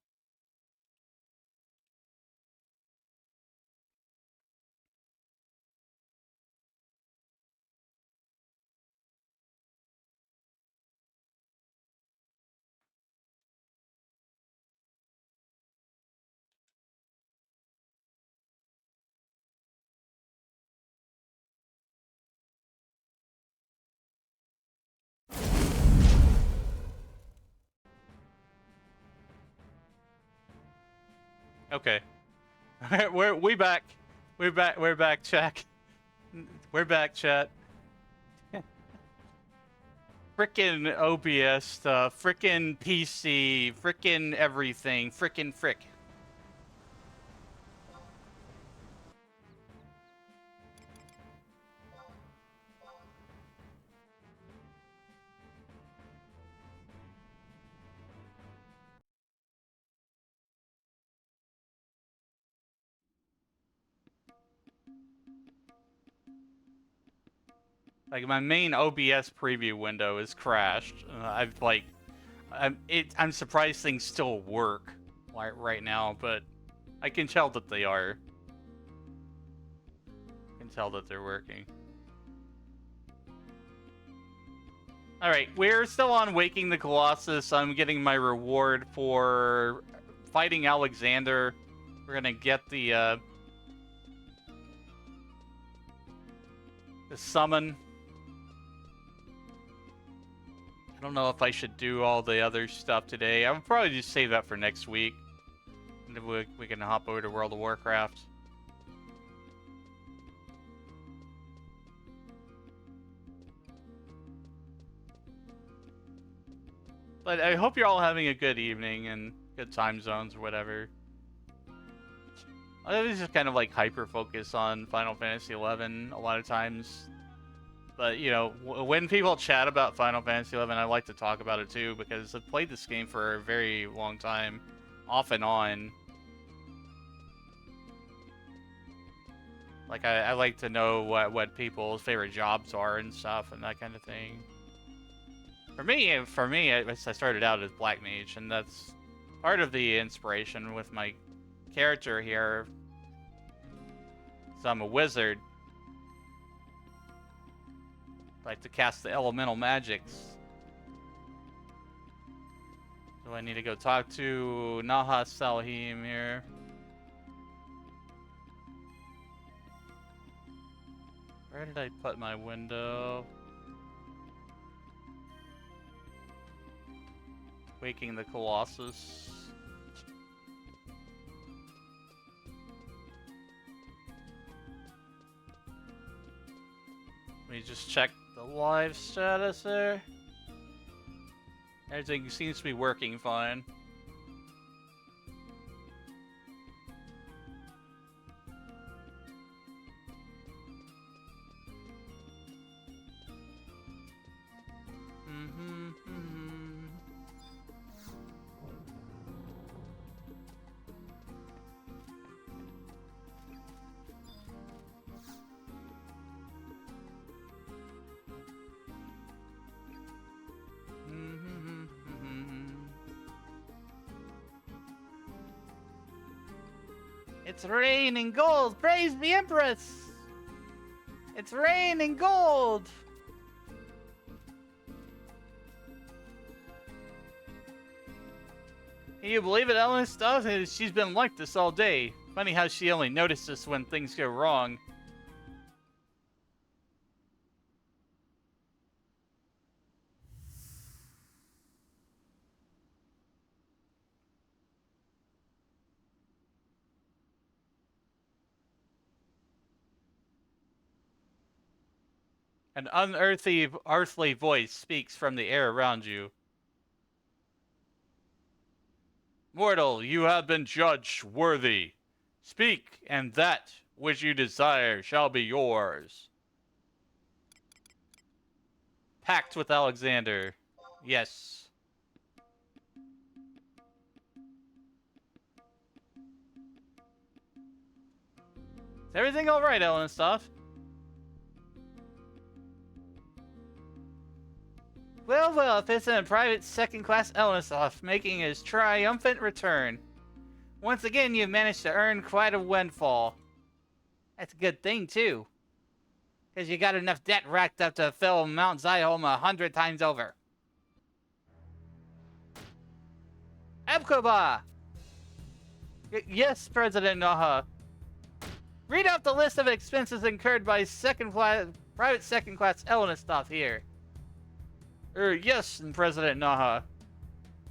Okay. we back. We're back. We're back, chat. We're back, chat. Frickin' OBS stuff, frickin' PC, frickin' everything, frickin' frick. Like my main OBS preview window is crashed. I'm surprised things still work right now, but I can tell that they are. I can tell that they're working. All right, we're still on Waking the Colossus. I'm getting my reward for fighting Alexander. We're gonna get the summon. I don't know if I should do all the other stuff today. I would probably just save that for next week. And then we can hop over to World of Warcraft. But I hope you're all having a good evening and good time zones or whatever. I always just kind of like hyper-focus on Final Fantasy XI a lot of times. But, you know, when people chat about Final Fantasy XI, I like to talk about it too, because I've played this game for a very long time, off and on. Like, I like to know what people's favorite jobs are and stuff, and that kind of thing. For me, I started out as Black Mage, and that's part of the inspiration with my character here. So I'm a wizard. I like to cast the elemental magics. Do I need to go talk to Naha Salhim here? Where Where did I put my window? Waking the Colossus. Let me just check the live status there. Everything seems to be working fine. It's raining gold! Praise the Empress! It's raining gold! Can you believe it, Ellen stuff? She's been like this all day. Funny how she only notices when things go wrong. An unearthly voice speaks from the air around you. Mortal, you have been judged worthy. Speak, and that which you desire shall be yours. Pact with Alexander. Yes. Is everything alright, Ellen and stuff? Well, if it's in a private second-class Elnasoff, making his triumphant return. Once again, you've managed to earn quite a windfall. That's a good thing, too. Because you got enough debt racked up to fill Mount Ziholm 100 times over. Abkoba! Yes, President Naha. Read out the list of expenses incurred by private second-class Elnasoff here. Yes, President Naha.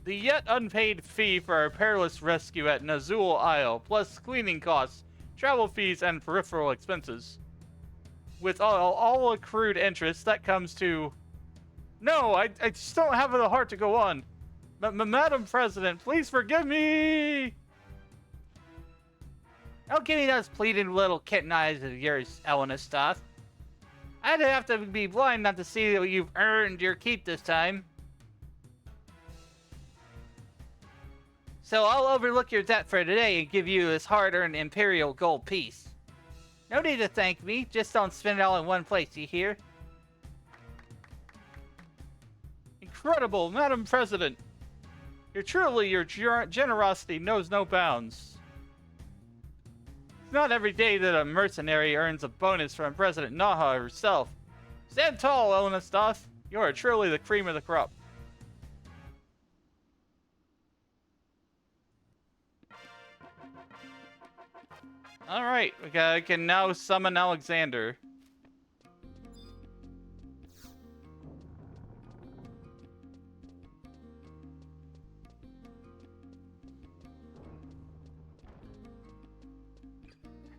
The yet unpaid fee for our perilous rescue at Nazul Isle, plus cleaning costs, travel fees, and peripheral expenses. With all accrued interest, that comes to... No, I just don't have the heart to go on. Madam President, please forgive me! Don't give me those pleading little kitten eyes of yours, Elena stuff. I'd have to be blind not to see that you've earned your keep this time. So I'll overlook your debt for today and give you this hard-earned Imperial gold piece. No need to thank me, just don't spend it all in one place, you hear? Incredible, Madam President! Your generosity knows no bounds. It's not every day that a mercenary earns a bonus from President Naha herself. Stand tall, Elena Stoth. You are truly the cream of the crop. Alright, I can now summon Alexander.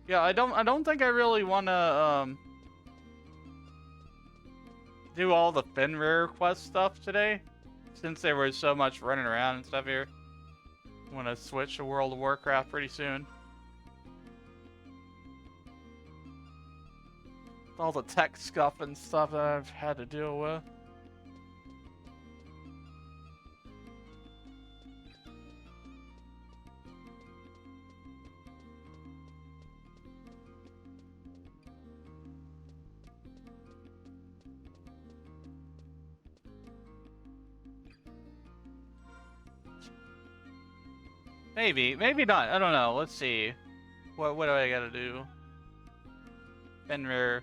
Yeah, I don't think I really want to do all the Fenrir quest stuff today, since there was so much running around and stuff here. I want to switch to World of Warcraft pretty soon. All the tech scuff and stuff that I've had to deal with. Maybe not. I don't know. Let's see. What do I gotta do? Fenrir.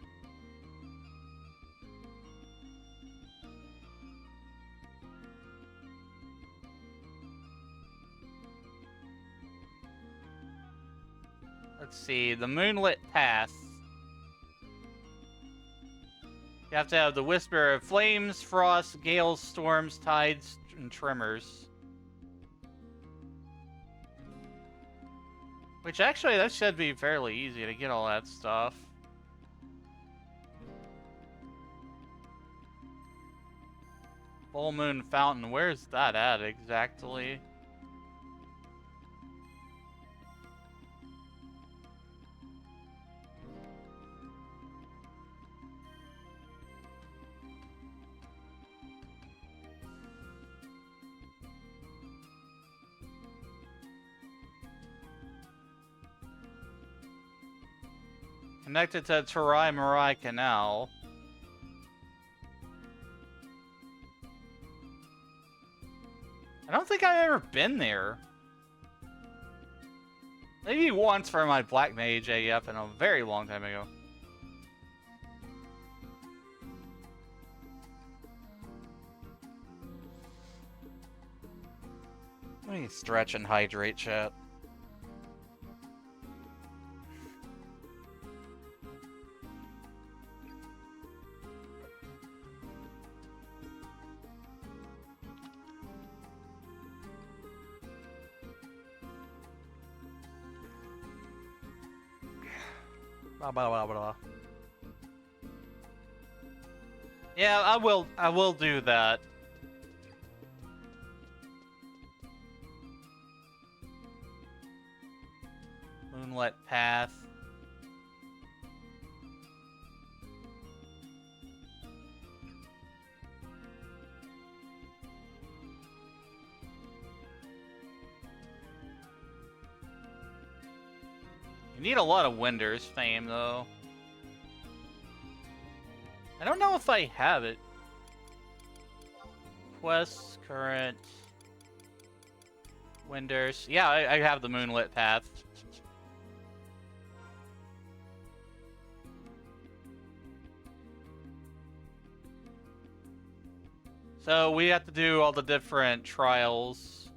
Let's see. The Moonlit Path. You have to have the whisper of flames, frost, gales, storms, tides, and tremors. Which actually, that should be fairly easy to get all that stuff. Full Moon Fountain, where's that at exactly? Connected to Tarai Marai Canal. I don't think I've ever been there. Maybe once for my Black Mage AF in a very long time ago. Let me stretch and hydrate, chat. Blah, blah, blah, blah. Yeah, I will do that. Moonlit Path. You need a lot of Winder's fame, though. I don't know if I have it. Quests, current... Winder's... Yeah, I have the Moonlit Path. So we have to do all the different trials.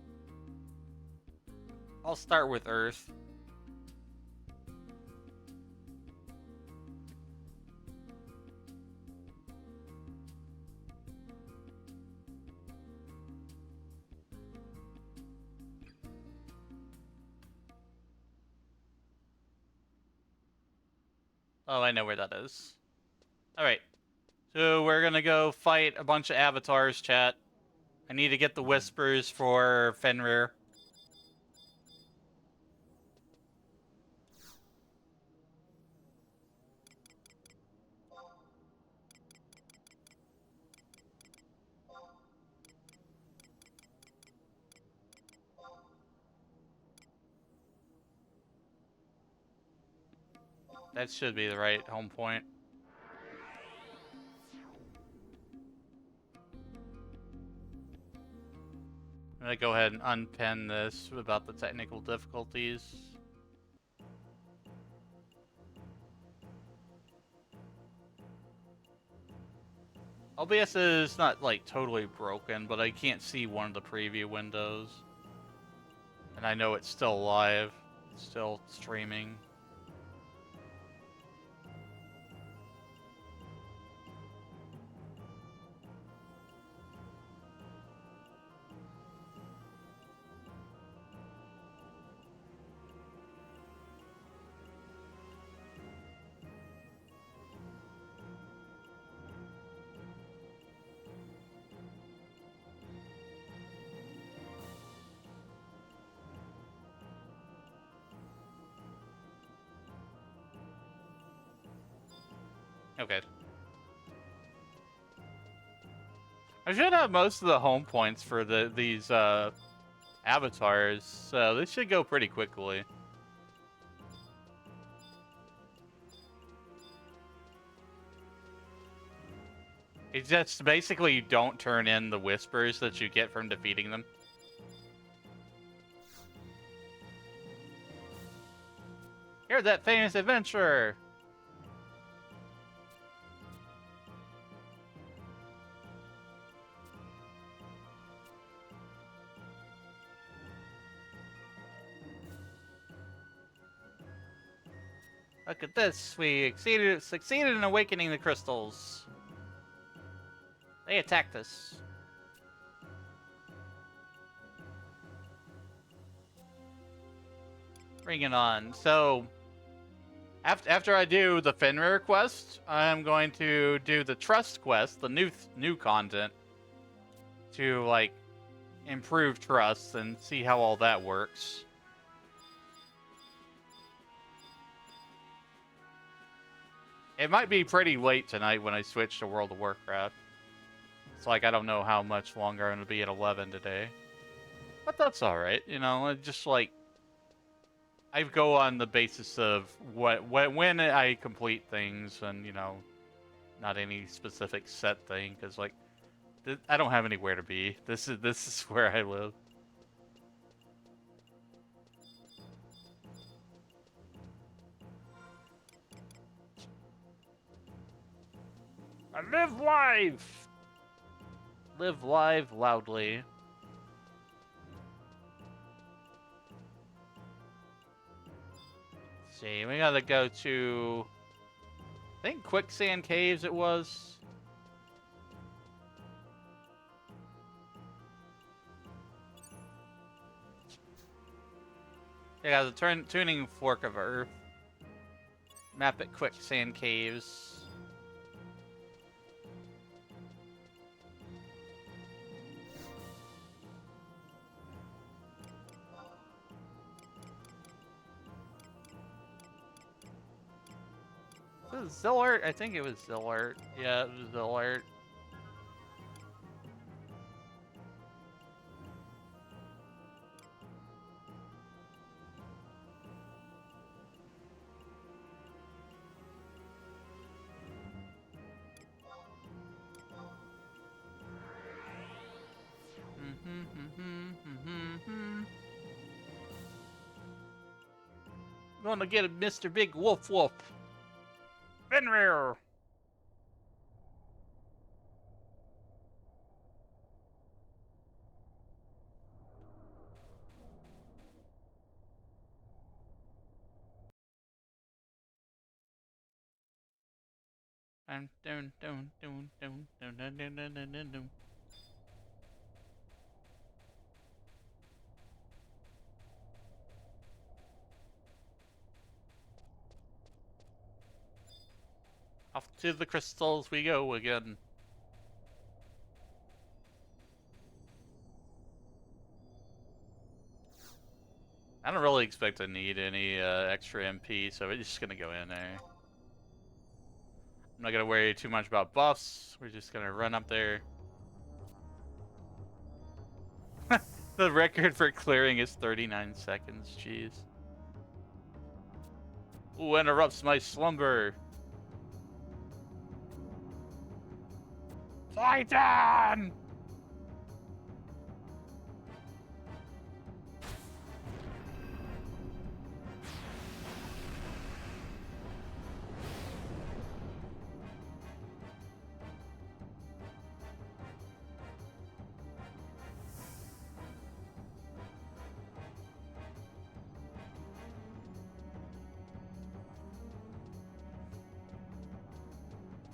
I'll start with Earth. Oh, I know where that is. Alright. So we're gonna go fight a bunch of avatars, chat. I need to get the whispers for Fenrir. That should be the right home point. I'm gonna go ahead and unpin this about the technical difficulties. OBS is not like totally broken, but I can't see one of the preview windows. And I know it's still live, it's still streaming. Okay. I should have most of the home points for these avatars, so this should go pretty quickly. It's just basically you don't turn in the whispers that you get from defeating them. You're that famous adventurer! Look at this, we succeeded in awakening the crystals. They attacked us. Bring it on. So, after I do the Fenrir quest, I'm going to do the Trust quest, the new content, to, like, improve trust and see how all that works. It might be pretty late tonight when I switch to World of Warcraft. It's like I don't know how much longer I'm going to be at 11 today. But that's alright, you know, it's just like... I go on the basis of when I complete things and, you know, not any specific set thing, because, like, I don't have anywhere to be. This is where I live. I live life. Live live loudly. Let's see, we gotta go to, I think, Quicksand Caves it was. Yeah, the tuning fork of Earth. Map at Quicksand Caves. Is it Zillert? I think it was Zillert. Yeah, it was Zillert. Gonna get a Mr. Big Wolf Wolf. Fenrir. Off to the crystals we go again. I don't really expect to need any extra MP, so we're just gonna go in there. I'm not gonna worry too much about buffs. We're just gonna run up there. The record for clearing is 39 seconds. Jeez. Ooh, interrupts my slumber. Titan.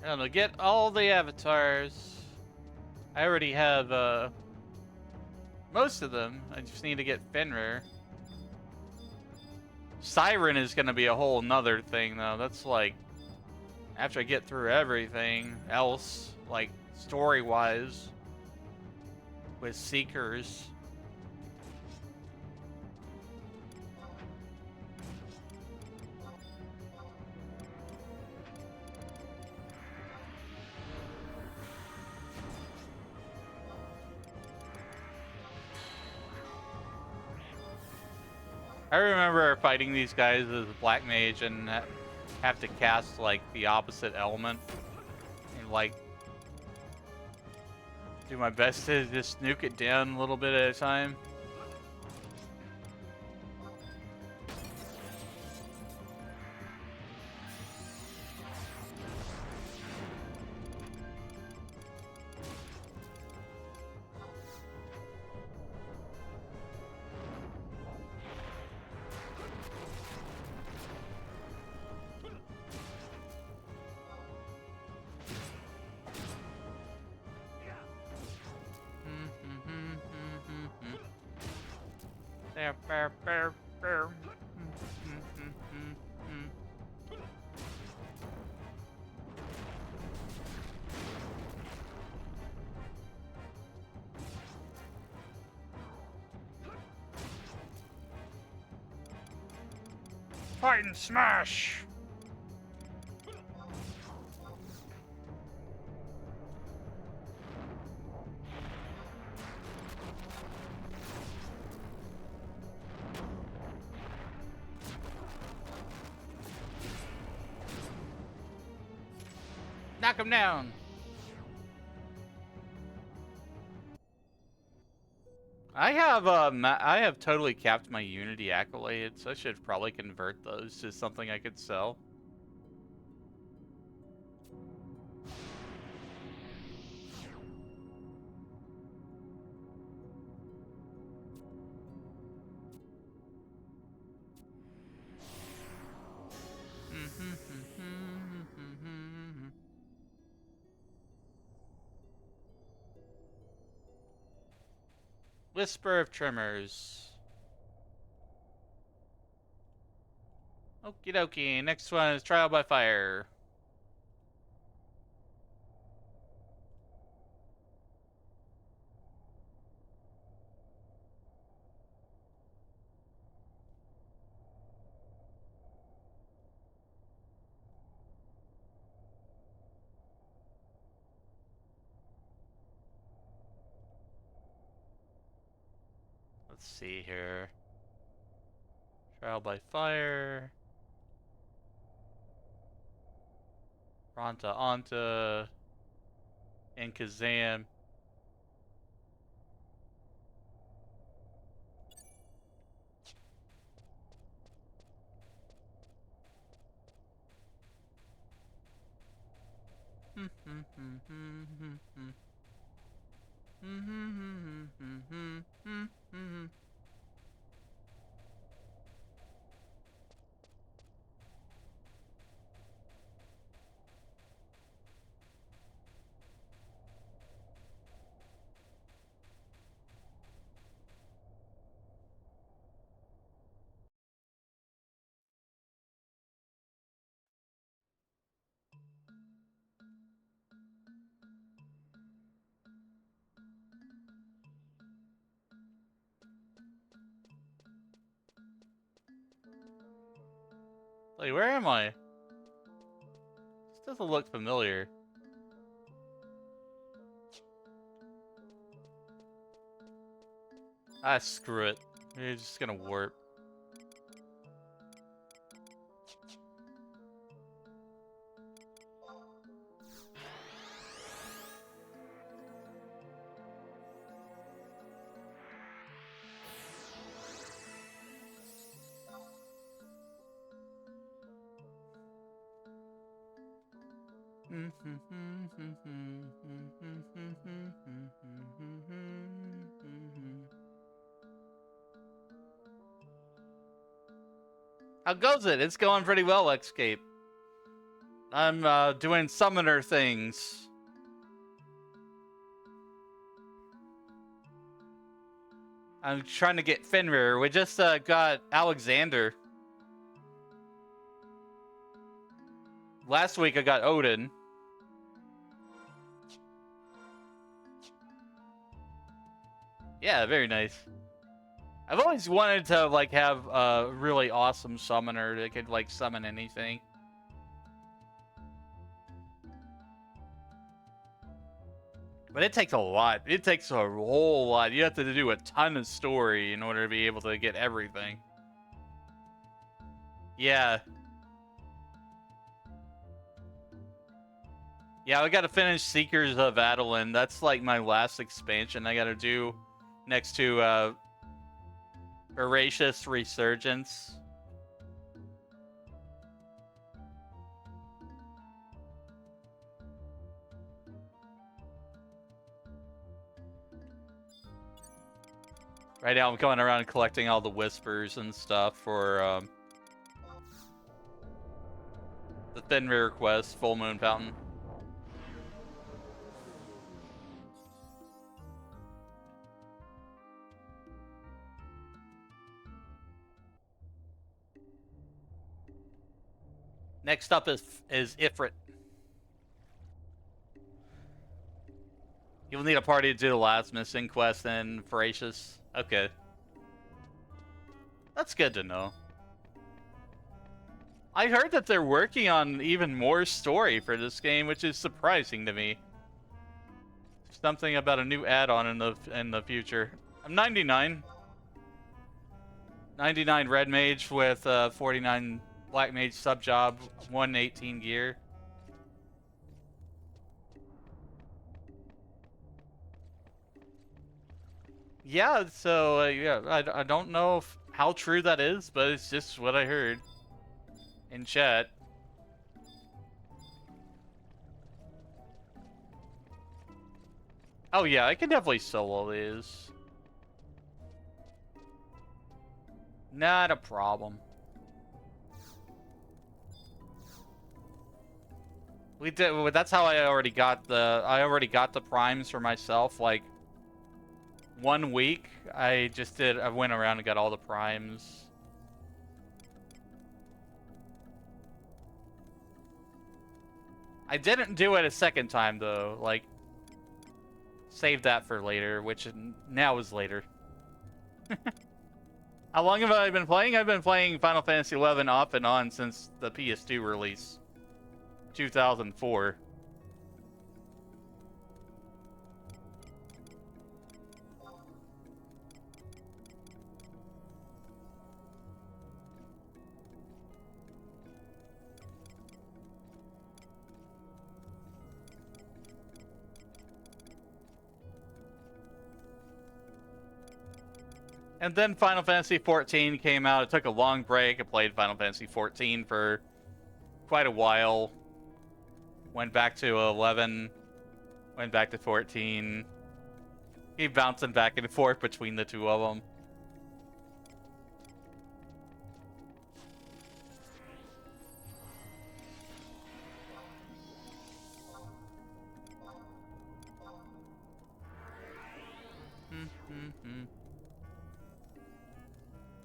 I'm gonna get all the avatars. I already have most of them. I just need to get Fenrir. Siren is gonna be a whole nother thing though. That's like after I get through everything else, like story-wise, with Seekers. I remember fighting these guys as a black mage and have to cast like the opposite element and like do my best to just nuke it down a little bit at a time. Bear, bear, bear, bear. Fight and smash! Knock him down. I have totally capped my Unity accolades. I should probably convert those to something I could sell. Whisper of Tremors. Okie dokie. Next one is Trial by Fire. Let's see here. Trial by Fire. Ronta Anta. And Kazam. Like, where am I? This doesn't look familiar. Ah, screw it. We're just gonna warp. How goes it? It's going pretty well, Escape. I'm doing summoner things. I'm trying to get Fenrir. We just got Alexander. Last week I got Odin. Yeah, very nice. I've always wanted to like have a really awesome summoner that could like summon anything. But it takes a lot. It takes a whole lot. You have to do a ton of story in order to be able to get everything. Yeah. Yeah, I gotta finish Seekers of Adeline. That's like my last expansion I gotta do next to Voracious Resurgence. Right now I'm going around collecting all the whispers and stuff for the Fenrir quest, Full Moon Fountain. Next up is Ifrit. You'll need a party to do the last missing quest in Voracious. Okay. That's good to know. I heard that they're working on even more story for this game, which is surprising to me. Something about a new add-on in the future. I'm 99. 99 Red Mage with 49 Black Mage sub job, 118 gear. Yeah, so yeah, I don't know how true that is, but it's just what I heard in chat. Oh yeah, I can definitely solo these. Not a problem. We did. That's how I already got the primes for myself. Like 1 week, I went around and got all the primes. I didn't do it a second time though. Like, save that for later, which now is later. How long have I been playing? I've been playing Final Fantasy XI off and on since the PS2 release, 2004. And then Final Fantasy XIV came out. It took a long break. I played Final Fantasy XIV for quite a while. Went back to 11. Went back to 14. Keep bouncing back and forth between the two of them.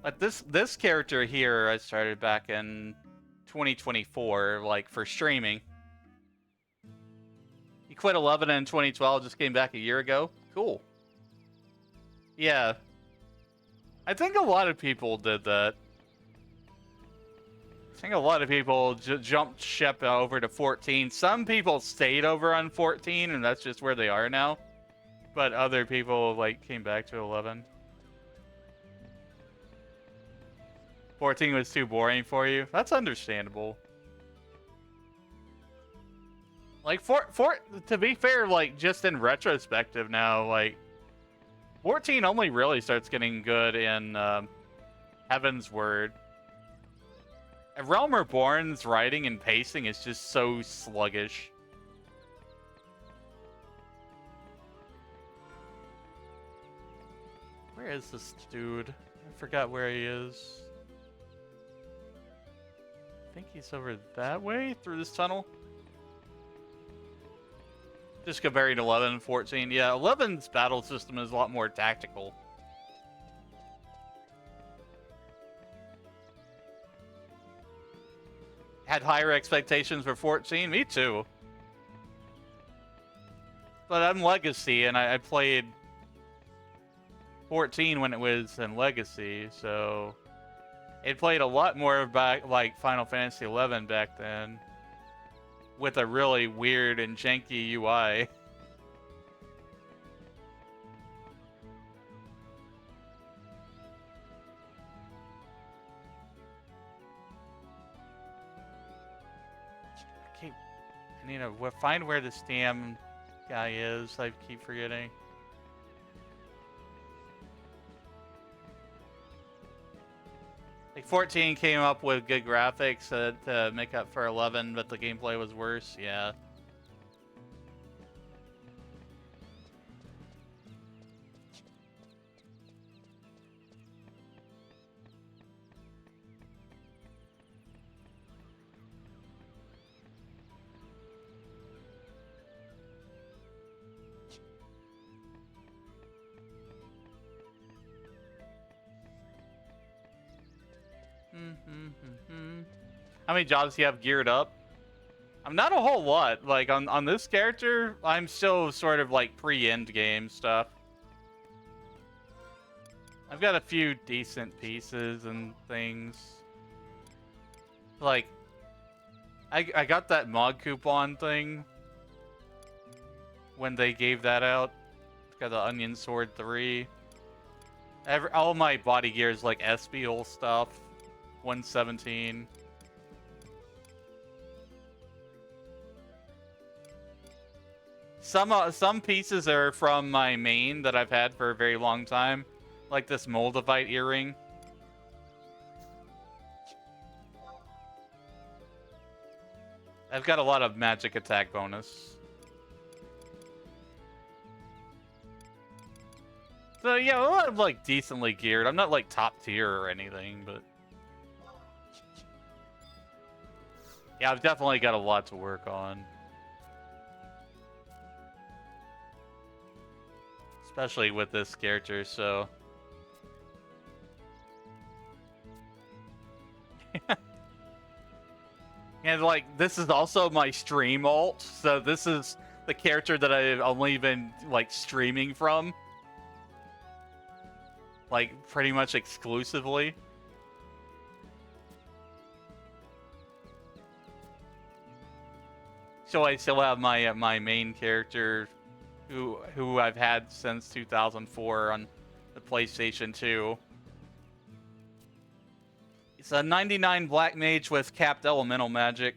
But this character here, I started back in 2024, like, for streaming. He quit 11 in 2012, just came back a year ago. Cool. Yeah. I think a lot of people did that. I think a lot of people jumped ship over to 14. Some people stayed over on 14, and that's just where they are now. But other people, like, came back to 11. 14 was too boring for you? That's understandable. Like, to be fair, like, just in retrospective now, like, 14 only really starts getting good in Heaven's Word. And Realm Reborn's writing and pacing is just so sluggish. Where is this dude? I forgot where he is. I think he's over that way through this tunnel. Just comparing 11 and 14. Yeah, 11's battle system is a lot more tactical. Had higher expectations for 14. Me too. But I'm Legacy, and I played 14 when it was in Legacy, so it played a lot more back like Final Fantasy 11 back then, with a really weird and janky UI. I need to find where this damn guy is. I keep forgetting. Like 14 came up with good graphics to make up for 11, but the gameplay was worse. Yeah. How many jobs do you have geared up? I'm not a whole lot. Like, on this character, I'm still sort of like pre-end game stuff. I've got a few decent pieces and things. Like, I got that mod coupon thing when they gave that out. Got the Onion Sword 3. All my body gear is like SBL stuff. 117. Some pieces are from my main that I've had for a very long time, like this Moldavite earring. I've got a lot of magic attack bonus. So yeah, a lot of like decently geared. I'm not like top tier or anything, but yeah, I've definitely got a lot to work on. Especially with this character, so... And, like, this is also my stream alt, so this is the character that I've only been, like, streaming from. Like, pretty much exclusively. So I still have my main character... who I've had since 2004 on the PlayStation 2. It's a 99 Black Mage with capped elemental magic.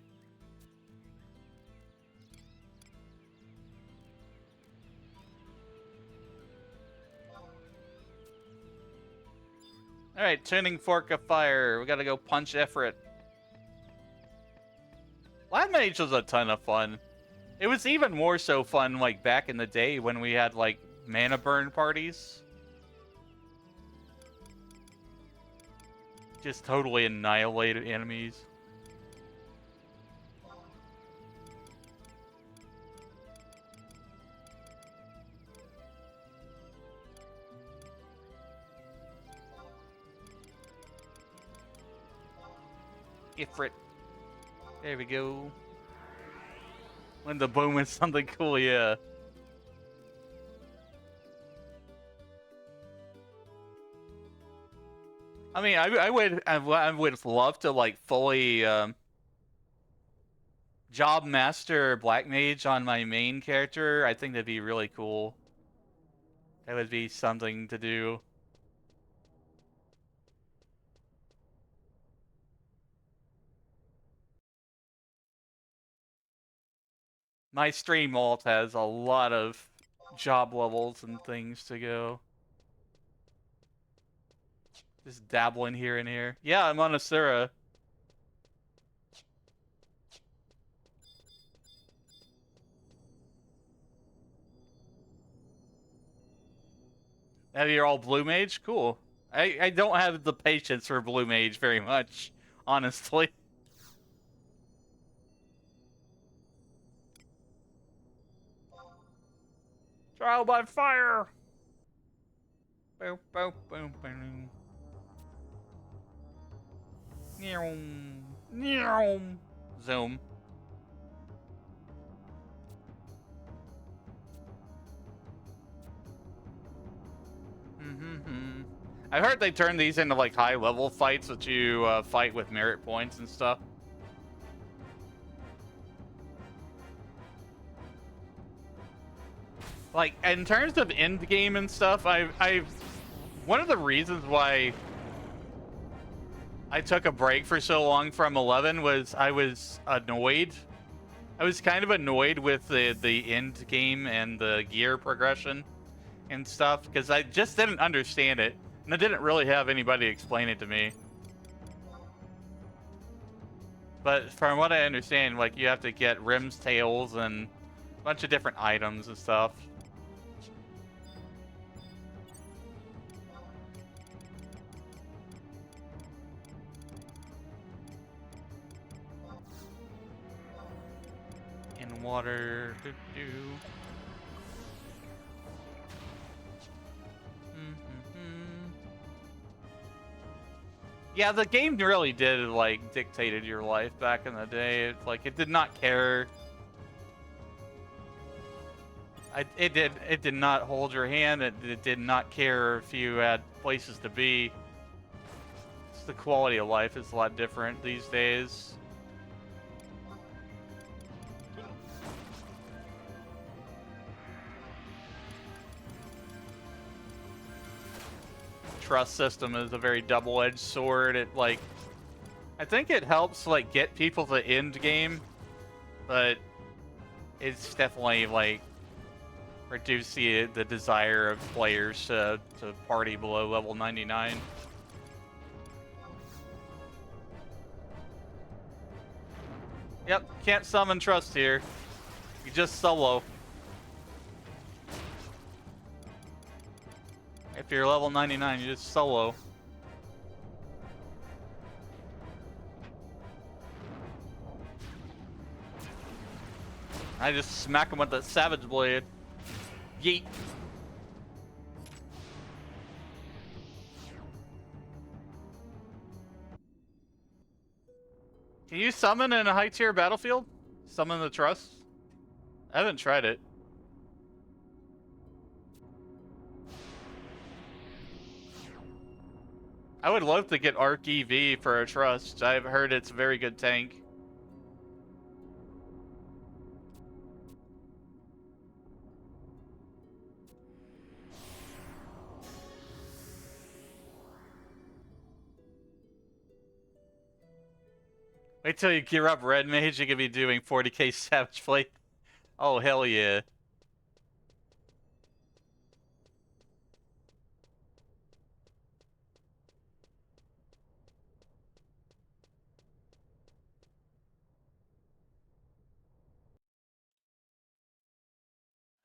Alright, tuning Fork of Fire. We gotta go punch Ifrit. Black Mage was a ton of fun. It was even more so fun, like, back in the day when we had, like, mana burn parties. Just totally annihilated enemies. Ifrit. There we go. When the boom is something cool, yeah. I mean, I would love to like fully job master Black Mage on my main character. I think that'd be really cool. That would be something to do. My stream alt has a lot of job levels and things to go. Just dabbling here and here. Yeah, I'm on Asura. Now you're all Blue Mage? Cool. I don't have the patience for Blue Mage very much, honestly. Trial by fire! Boom, boom, boom, boom. Neom. Neom. Zoom. I heard they turned these into like high level fights that you fight with merit points and stuff. Like, in terms of end game and stuff, I've one of the reasons why I took a break for so long from 11 was I was annoyed. I was kind of annoyed with the end game and the gear progression and stuff because I just didn't understand it, and I didn't really have anybody explain it to me. But from what I understand, like, you have to get Rim's tails and a bunch of different items and stuff. In water. Yeah, the game really did, like, dictated your life back in the day. It's like, it did not care. It did not hold your hand. It did not care if you had places to be. It's the quality of life is a lot different these days. Trust system is a very double-edged sword. It, like, I think it helps, like, get people to end game, but it's definitely, like, reduce the desire of players to party below level 99. Yep, can't summon trust here. You just solo. If you're level 99, you just solo. I just smack him with that Savage Blade. Yeet. Can you summon in a high tier battlefield? Summon the trust? I haven't tried it. I would love to get Arc EV for a trust. I've heard it's a very good tank. Wait till you gear up Red Mage, you could be doing 40k Savage Blade. Oh, hell yeah.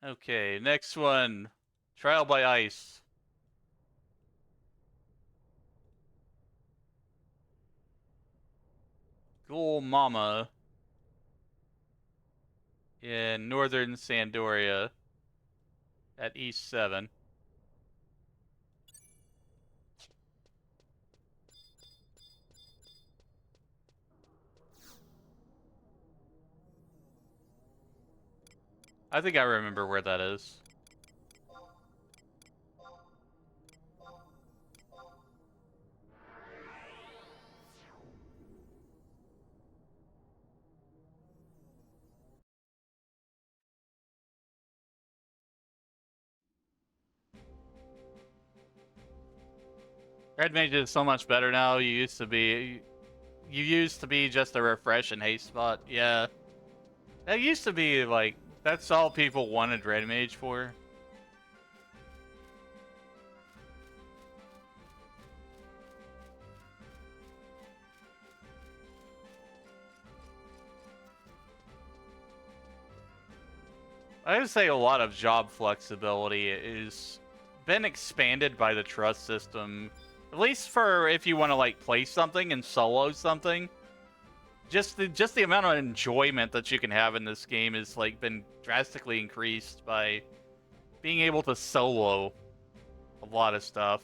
Okay, next one. Trial by Ice. Ghoul Mama. In northern Sandoria. At East 7. I think I remember where that is. Red Mage is so much better now. You used to be just a refresh and haste spot. Yeah. That used to be like that's all people wanted Red Mage for. I would say a lot of job flexibility is been expanded by the trust system. At least for if you want to like play something and solo something. Just the amount of enjoyment that you can have in this game has like been drastically increased by being able to solo a lot of stuff.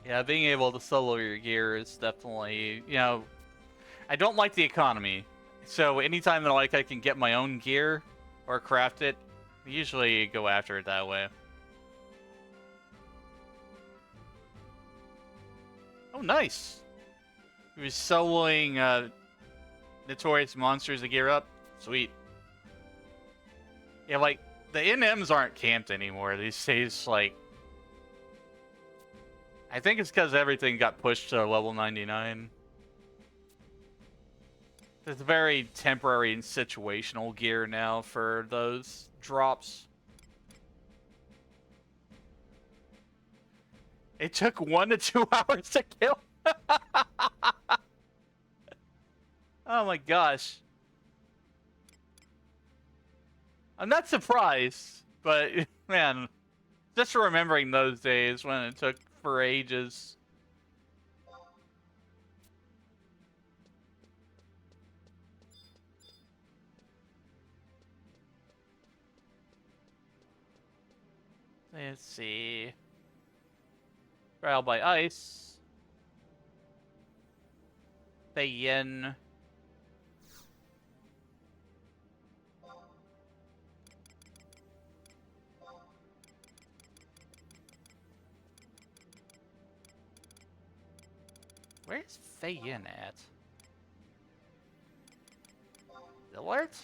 Yeah, being able to solo your gear is definitely, you know, I don't like the economy. So anytime that like I can get my own gear or craft it, I usually go after it that way. Oh, nice. He was soloing Notorious Monsters to gear up. Sweet. Yeah, like, the NMs aren't camped anymore. These days, like, I think it's because everything got pushed to level 99. It's very temporary and situational gear now for those drops. It took 1 to 2 hours to kill. Oh my gosh. I'm not surprised, but man, just remembering those days when it took for ages. Let's see. Trial by ice. Yin. Where's Yin at? Alert?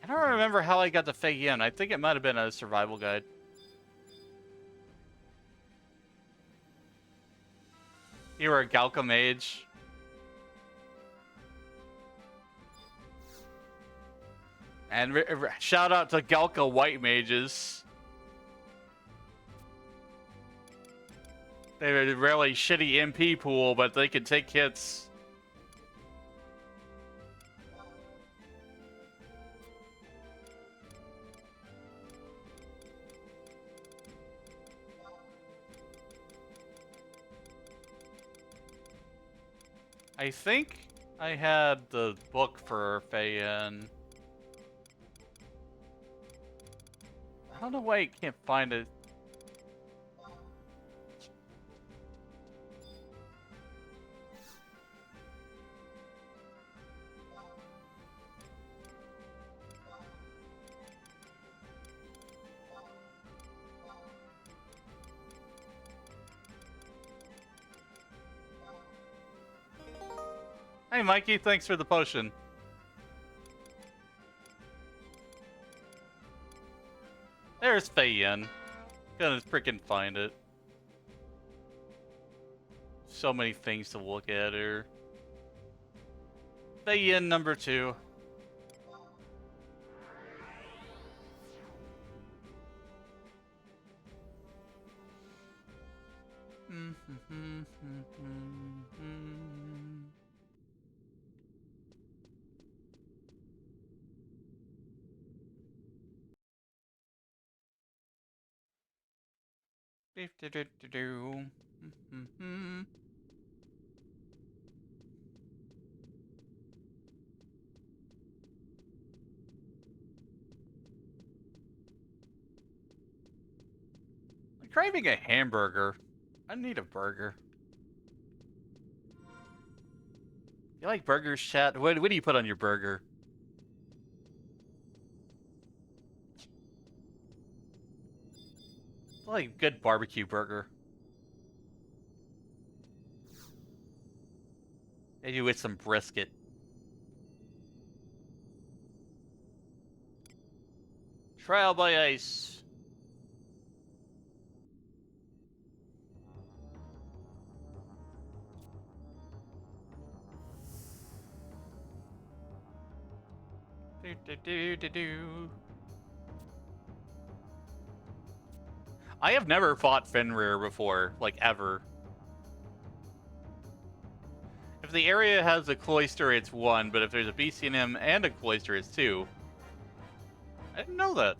I don't remember how I got to Yin. I think it might have been a survival guide. You were a Galka mage. And shout out to Galka white mages. They have a really shitty MP pool, but they can take hits. I think I had the book for Yin. I don't know why you can't find it. Hey Mikey, thanks for the potion. There's Yin. Gonna freaking find it. So many things to look at here. Yin number 2. I'm craving a hamburger. I need a burger. You like burgers, chat? What do you put on your burger? I like a good barbecue burger. Maybe with some brisket. Trial by ice. I have never fought Fenrir before, like ever. If the area has a cloister, it's 1, but if there's a BCNM and a cloister, it's 2. I didn't know that.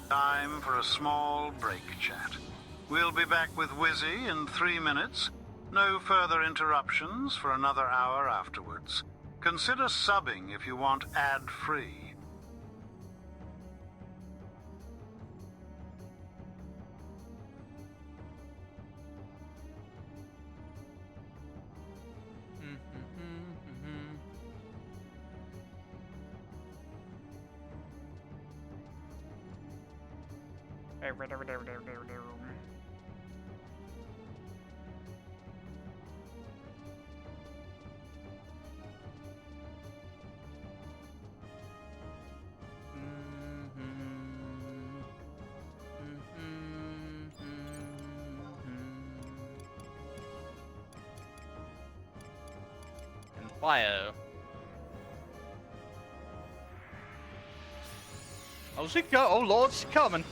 Time for a small break, chat. We'll be back with Wizzy in 3 minutes. No further interruptions for another hour afterwards. Consider subbing if you want ad-free. Fire. Oh, oh Lord, she's coming.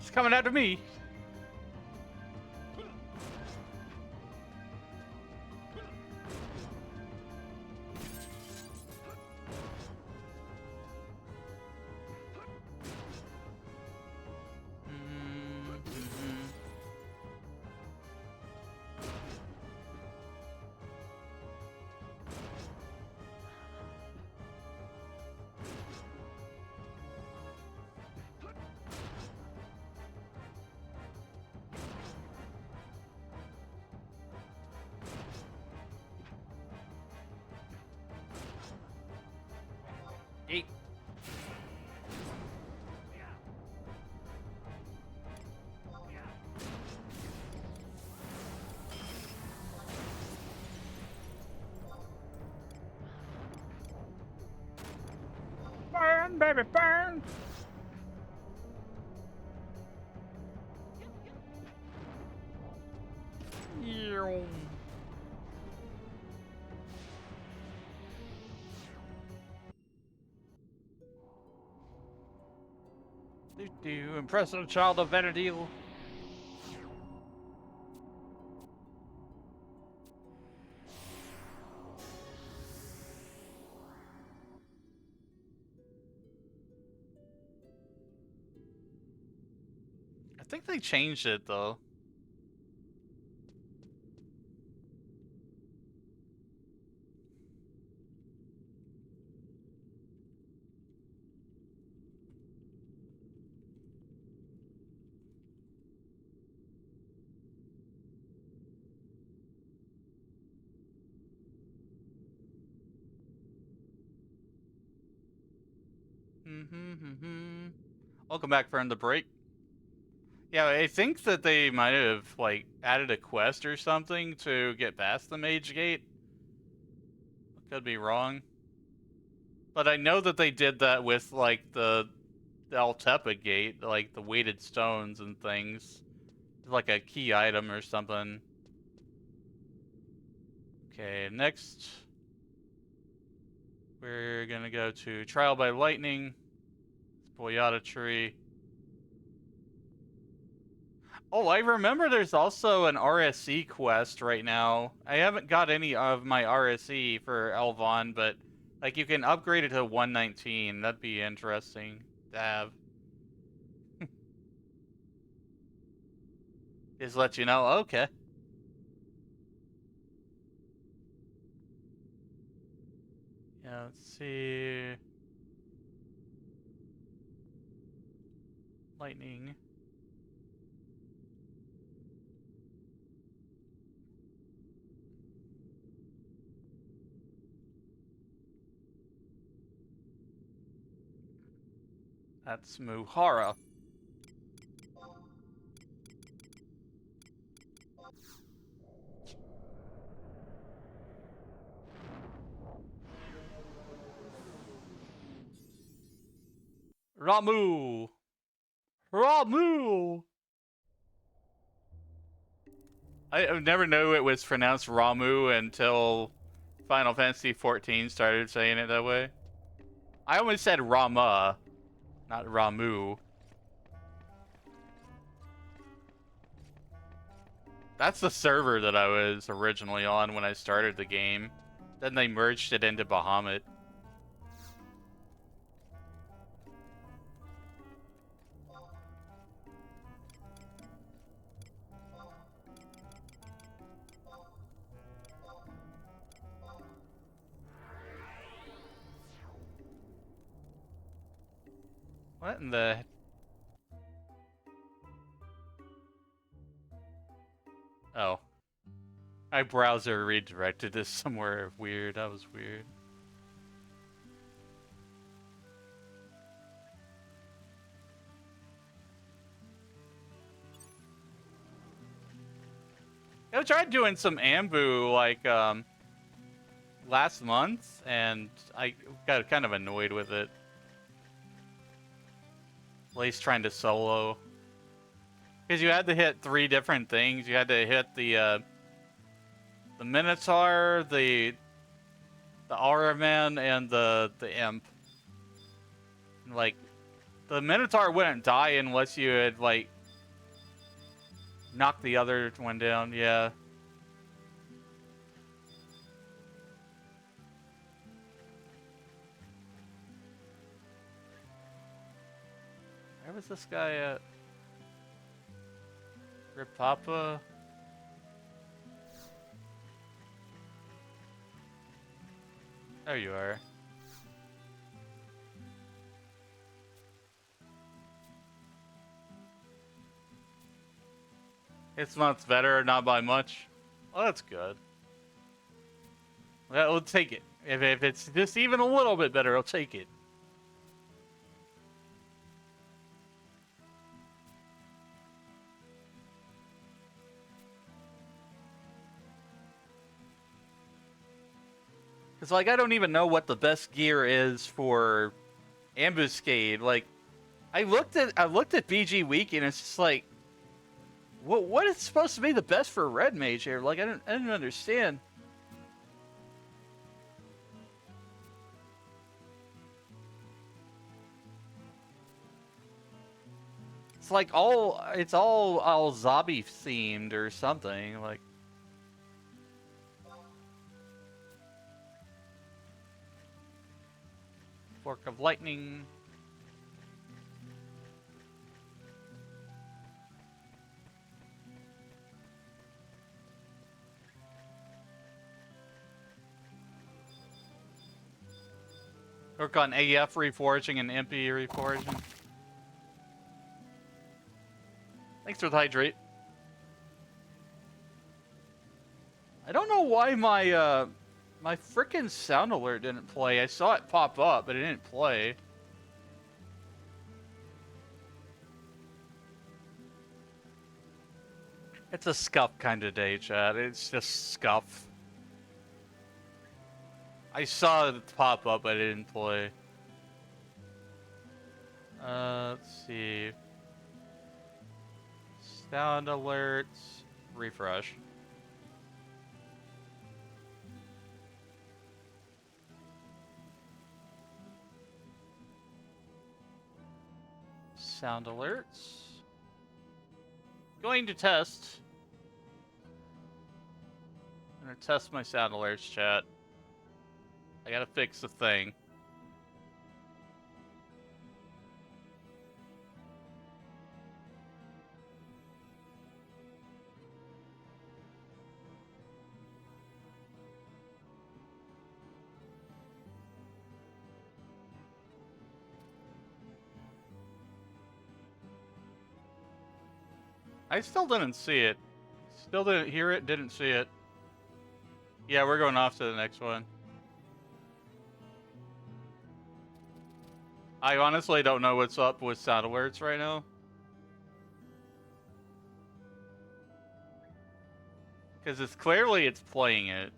She's coming after me. Yeet. Burn, baby, burn. Ew. Impressive child of Vanadil. I think they changed it though. Welcome back, friend. The break. Yeah, I think that they might have like added a quest or something to get past the mage gate. Could be wrong, but I know that they did that with like the Altepa gate, like the weighted stones and things, like a key item or something. Okay, next we're gonna go to Trial by Lightning, Boyata Tree. Oh, I remember there's also an RSE quest right now. I haven't got any of my RSE for Elvon, but like you can upgrade it to 119. That'd be interesting to have. Just let you know, okay. Yeah, let's see. Lightning. That's Muhara. Ramu! Ramu! I never knew it was pronounced Ramu until Final Fantasy XIV started saying it that way. I almost said Rama, not Ramu. That's the server that I was originally on when I started the game. Then they merged it into Bahamut. What in the... Oh. My browser redirected this somewhere weird. That was weird. I tried doing some Ambu, like, last month, and I got kind of annoyed with it. At least trying to solo. Because you had to hit 3 different things. You had to hit the Minotaur, the the Aura Man and the Imp. Like, the Minotaur wouldn't die unless you had, like, knocked the other one down, yeah. Where was this guy at? Ripapa? There you are. It's not better, not by much. Well, that's good. We'll take it. If it's just even a little bit better, I'll take it. Cause like I don't even know what the best gear is for ambuscade. Like I looked at BG Week and it's just like, what is supposed to be the best for red mage here? Like I didn't understand. It's like it's all zombie themed or something like. Fork of Lightning. Work on AF reforging and MP reforging. Thanks for the hydrate. I don't know why my my frickin' sound alert didn't play. I saw it pop up, but it didn't play. It's a scuff kind of day, chat. It's just scuff. I saw it pop up, but it didn't play. Let's see. Sound alerts. Refresh. Sound alerts. Going to test. I'm gonna test my sound alerts, chat. I gotta fix the thing. I still didn't see it. Still didn't hear it, didn't see it. Yeah, we're going off to the next one. I honestly don't know what's up with sound alerts right now. Because it's clearly it's playing it.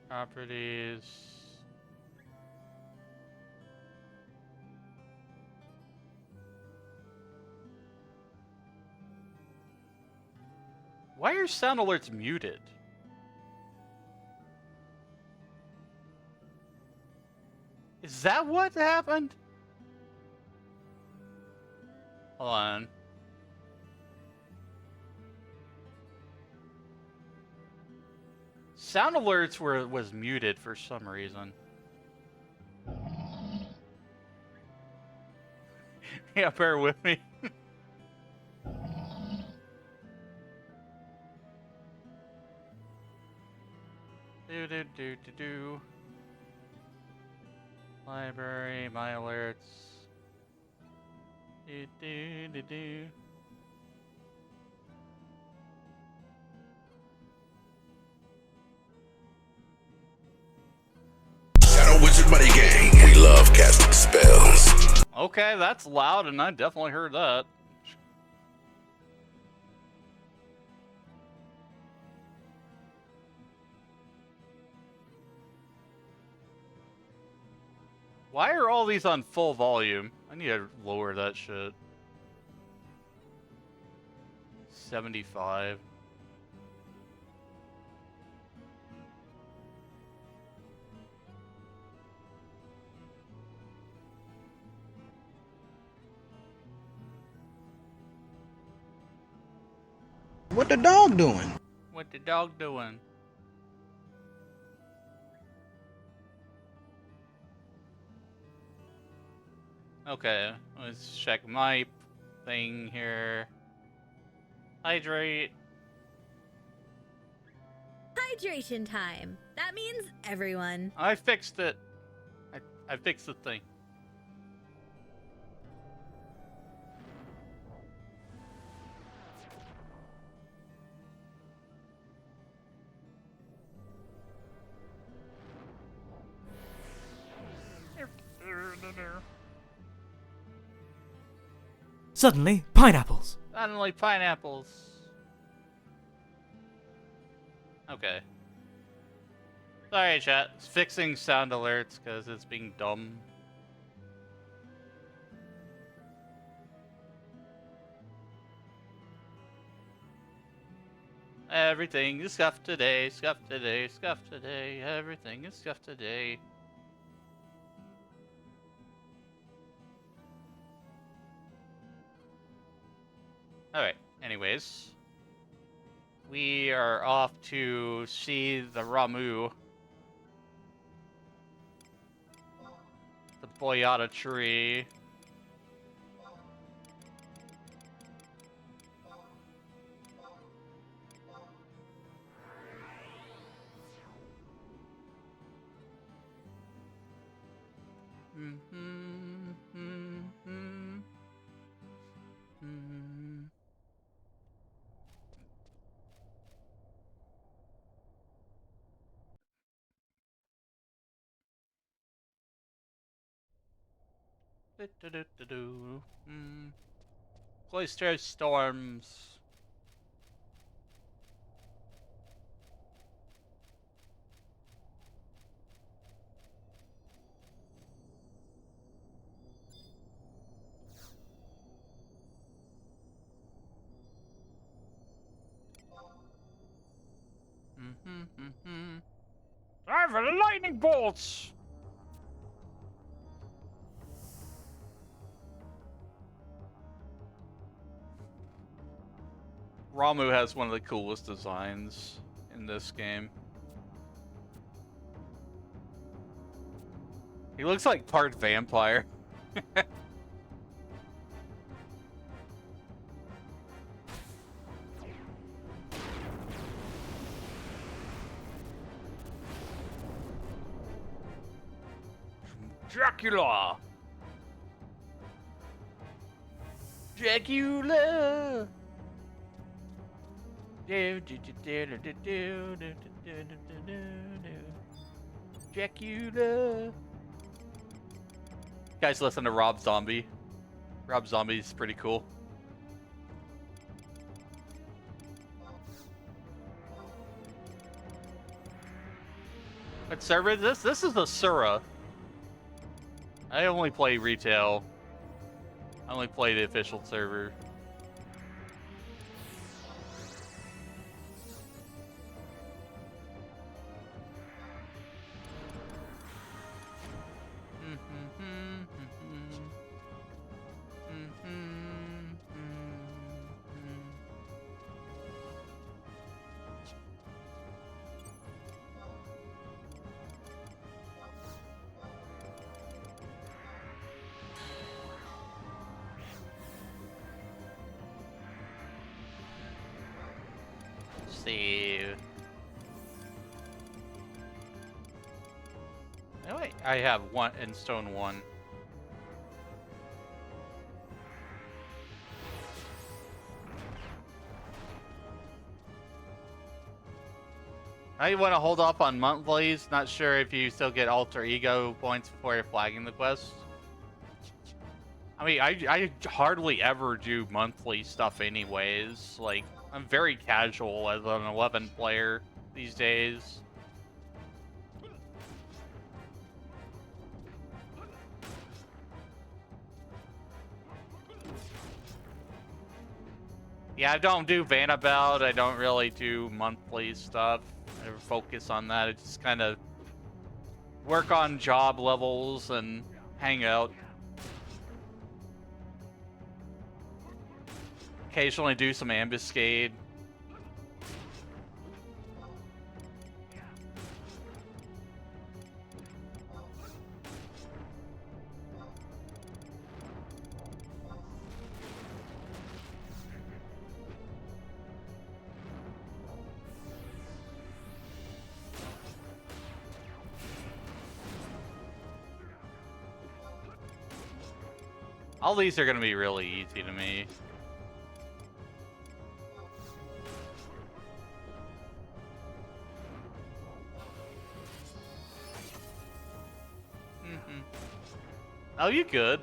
Properties. Why are sound alerts muted? Is that what happened? Hold on. Sound alerts was muted for some reason. Yeah, bear with me. Do. Library, my alerts. Do. Shadow Wizard Money Gang. We love casting spells. Okay, that's loud, and I definitely heard that. Why are all these on full volume? I need to lower that shit. 75. What the dog doing? What the dog doing? Okay, let's check my thing here. Hydrate. Hydration time. That means everyone. I fixed it. I fixed the thing. Suddenly, pineapples. Suddenly pineapples. Okay. Sorry, chat. It's fixing sound alerts because it's being dumb. Everything is scuffed today, scuffed today, scuffed today. Everything is scuffed today. Alright, anyways. We are off to see the Ramu. The Boyata tree. Cloister storms. Time for the lightning bolts! Ramu has one of the coolest designs in this game. He looks like part vampire. Dracula! Dracula! Dracula! Guys, listen to Rob Zombie. Rob Zombie's pretty cool. What server is this? This is the Sura. I only play retail. I only play the official server. Save. Oh wait, I have one in stone one. I want to hold off on monthlies. Not sure if you still get alter ego points before you're flagging the quest. I mean, I hardly ever do monthly stuff anyways. Like, I'm very casual as an 11 player these days. Yeah, I don't do Vanabout. I don't really do monthly stuff. I never focus on that. I just kind of work on job levels and hang out. Occasionally do some ambuscade. All these are going to be really easy to me. Oh, you good?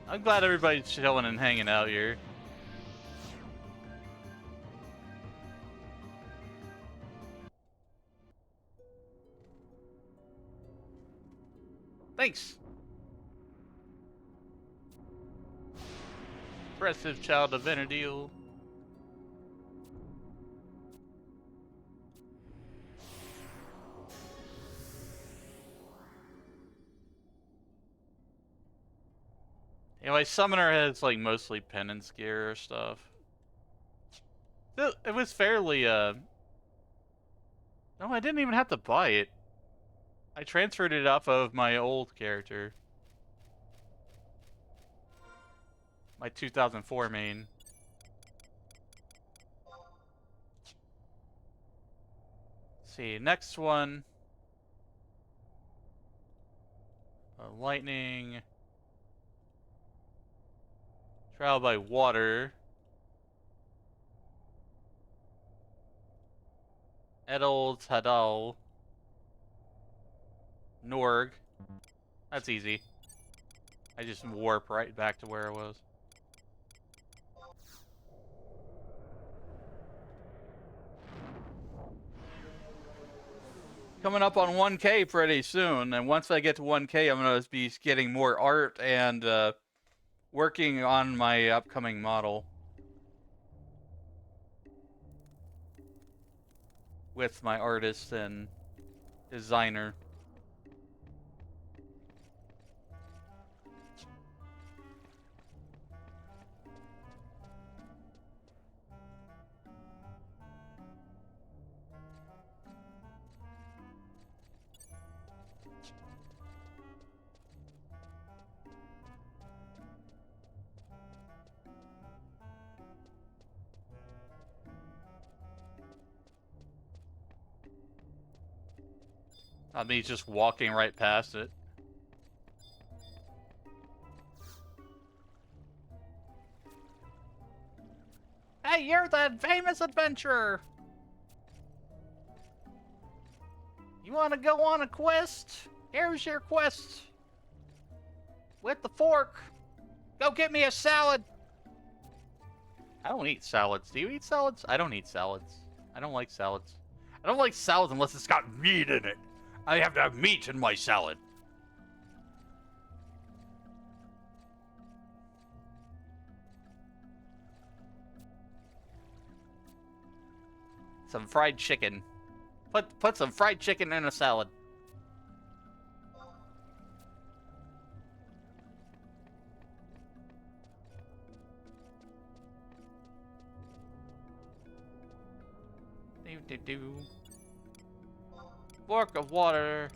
I'm glad everybody's chilling and hanging out here. Thanks. Impressive child of Venedial. Anyway, Summoner has like mostly penance gear or stuff. It was fairly no, I didn't even have to buy it. I transferred it off of my old character. My 2004 main. Let's see, next one. Lightning. Trial by water. Edel Tadal. Norg. That's easy. I just warp right back to where I was. Coming up on 1K pretty soon, and once I get to 1K, I'm going to be getting more art and working on my upcoming model with my artist and designer. Me just walking right past it. Hey, you're the famous adventurer! You want to go on a quest? Here's your quest. With the fork. Go get me a salad! I don't eat salads. Do you eat salads? I don't eat salads. I don't like salads. I don't like salads unless it's got meat in it. I have to have meat in my salad. Some fried chicken. Put some fried chicken in a salad. Do. Fork of water.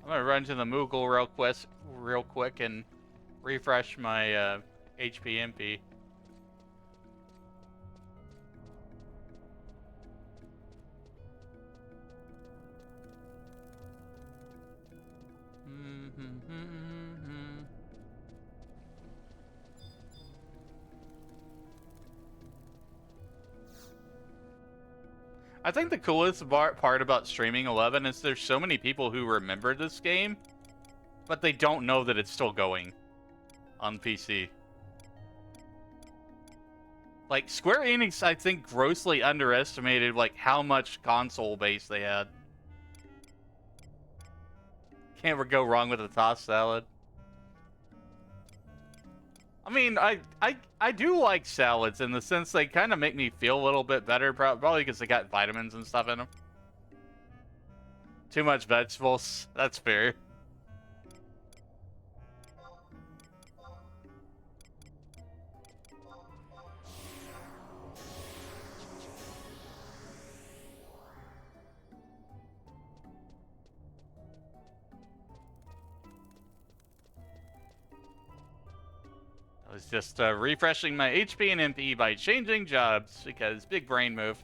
I'm gonna run to the Moogle real quick and refresh my HP MP. I think the coolest part about streaming 11 is there's so many people who remember this game, but they don't know that it's still going on PC. Like, Square Enix, I think, grossly underestimated, like, how much console base they had. Can't ever go wrong with a tossed salad. I mean, I do like salads in the sense they kind of make me feel a little bit better, probably because they got vitamins and stuff in them. Too much vegetables, that's fair. I was just refreshing my HP and MP by changing jobs because big brain move.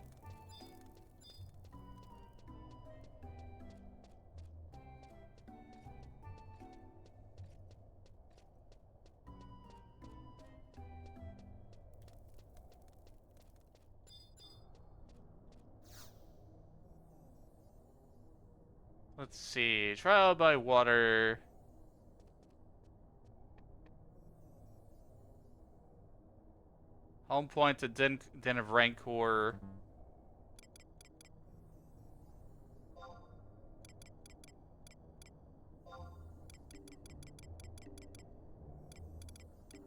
Let's see, trial by water. Home point to Den of Rancor.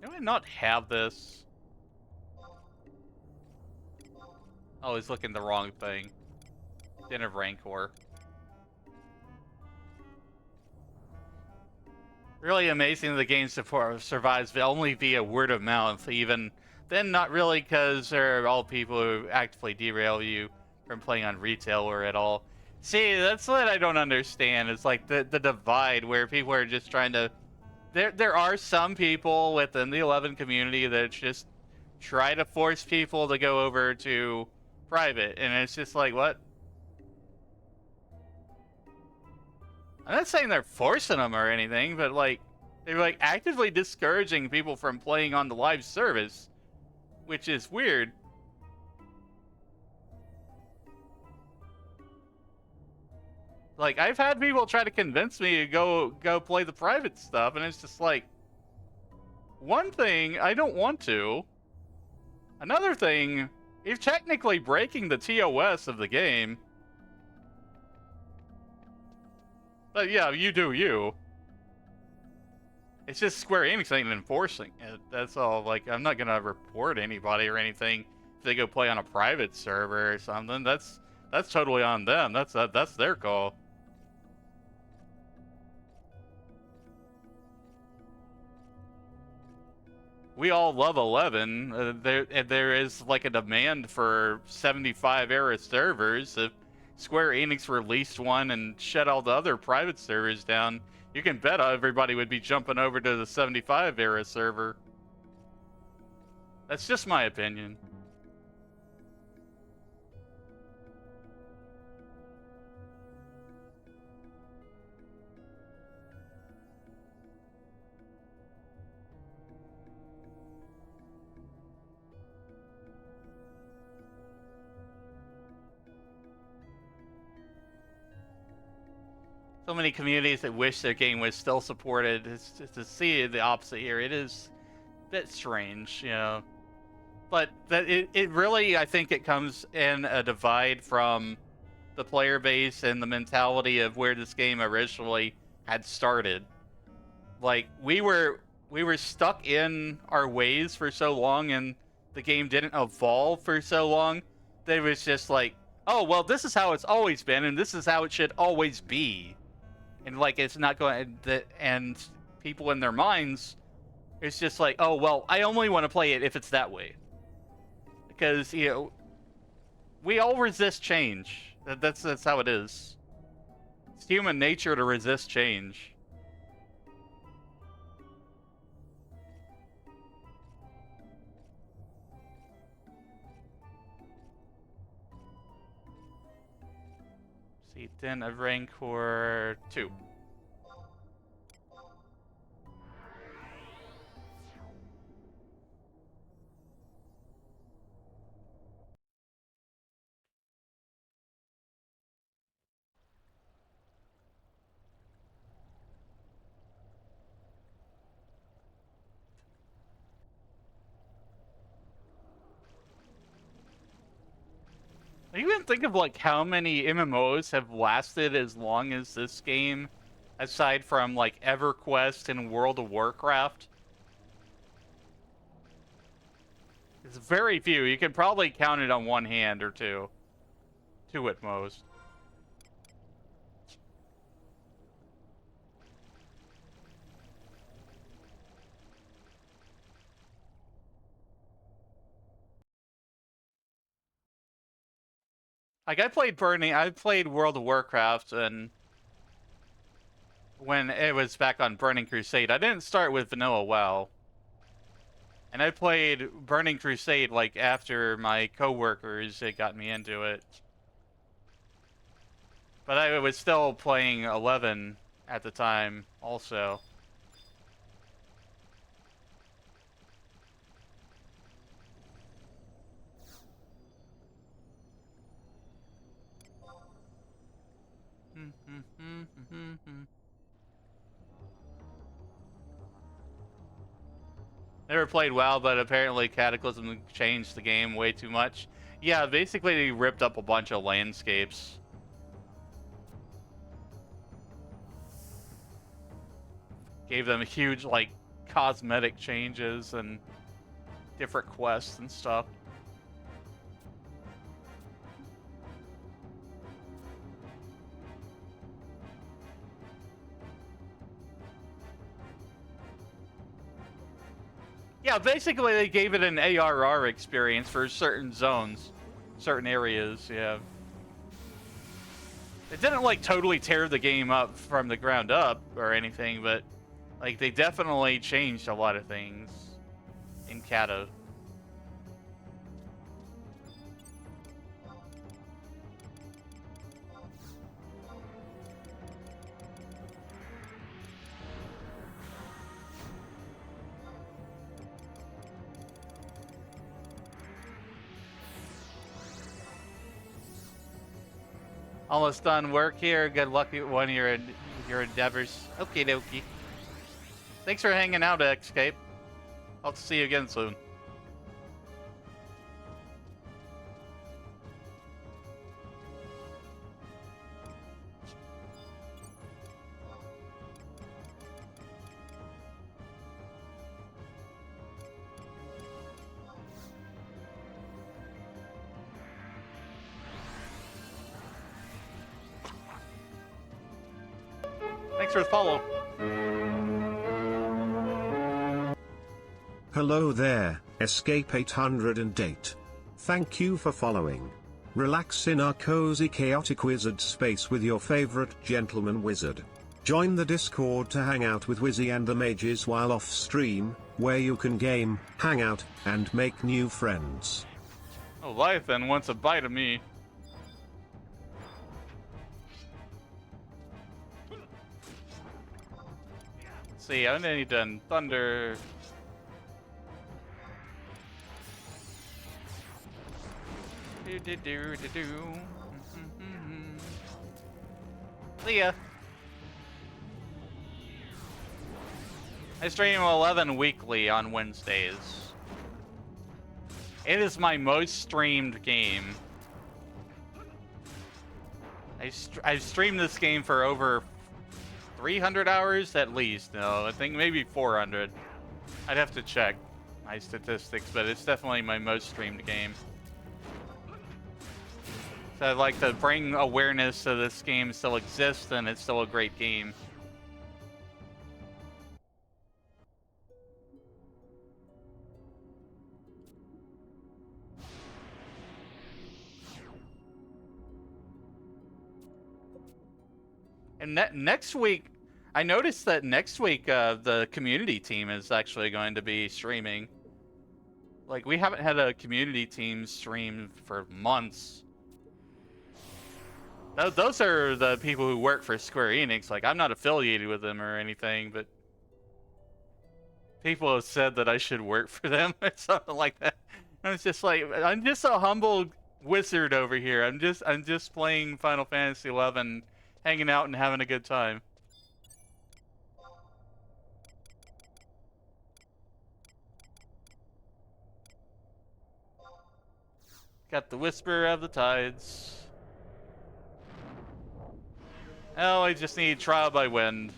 Do I not have this? Oh, he's looking the wrong thing. Den of Rancor. Really amazing the game survives only via word of mouth, even then not really, because they're all people who actively derail you from playing on retail or at all. See, that's what I don't understand. It's like the divide where people are just trying to... There are some people within the 11 community that just try to force people to go over to private, and it's just like, what? I'm not saying they're forcing them or anything, but like, they're like actively discouraging people from playing on the live service, which is weird. Like, I've had people try to convince me to go play the private stuff, and it's just like, one thing, I don't want to. Another thing, you're technically breaking the TOS of the game. But yeah, you do you. It's just Square Enix ain't enforcing it. That's all. Like, I'm not gonna report anybody or anything if they go play on a private server or something. That's totally on them. That's their call. We all love 11. There is like a demand for 75 era servers. If Square Enix released one and shut all the other private servers down, you can bet everybody would be jumping over to the 75 era server. That's just my opinion. So many communities that wish their game was still supported. To see the opposite here, it is a bit strange, you know. But that it really, I think it comes in a divide from the player base and the mentality of where this game originally had started. Like, we were stuck in our ways for so long, and the game didn't evolve for so long that it was just like, oh, well, this is how it's always been, and this is how it should always be. And like, it's not going to, and people in their minds, it's just like, oh, well, I only want to play it if it's that way. Because, you know, we all resist change. That's how it is. It's human nature to resist change. See, Den of Rancor 2. You can think of like how many MMOs have lasted as long as this game, aside from like EverQuest and World of Warcraft. It's very few. You could probably count it on one hand or two. Two at most. Like, I played World of Warcraft, and when it was back on Burning Crusade, I didn't start with Vanilla WoW. And I played Burning Crusade, like, after my coworkers had got me into it. But I was still playing 11 at the time, also. Never played WoW, but apparently Cataclysm changed the game way too much. Yeah, basically they ripped up a bunch of landscapes. Gave them huge, like, cosmetic changes and different quests and stuff. Yeah, basically they gave it an ARR experience for certain zones, certain areas, yeah. It didn't, like, totally tear the game up from the ground up or anything, but, like, they definitely changed a lot of things in Cata. Almost done work here. Good luck with one of your endeavors. Okie dokie. Thanks for hanging out, Escape. I'll see you again soon. Thanks for the follow. Hello there, Escape 808. Thank you for following. Relax in our cozy chaotic wizard space with your favorite gentleman wizard. Join the Discord to hang out with Wizzy and the mages while off stream, where you can game, hang out, and make new friends. Oh, Leviathan wants a bite of me. Let's see, I need to thunder. See ya. I stream 11 weekly on Wednesdays. It is my most streamed game. I've streamed this game for over 300 hours at least. No, I think maybe 400. I'd have to check my statistics, but it's definitely my most streamed game. So I'd like to bring awareness to this game still exists and it's still a great game. And next week, I noticed that next week the community team is actually going to be streaming. Like, we haven't had a community team stream for months. Those are the people who work for Square Enix. Like, I'm not affiliated with them or anything, but people have said that I should work for them or something like that. I was just like, I'm just a humble wizard over here. I'm just playing Final Fantasy XI, hanging out and having a good time. Got the Whisper of the Tides. Oh, I just need Trial by Wind.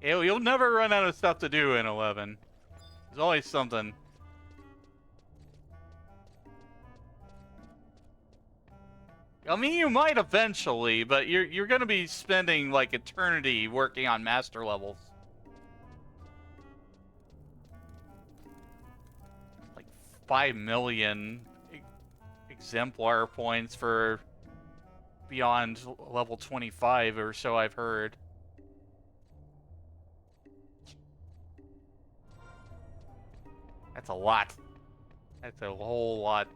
You'll never run out of stuff to do in 11. There's always something. I mean, you might eventually, but you're gonna be spending like eternity working on master levels. Like 5 million exemplar points for beyond level 25 or so I've heard. That's a lot. That's a whole lot.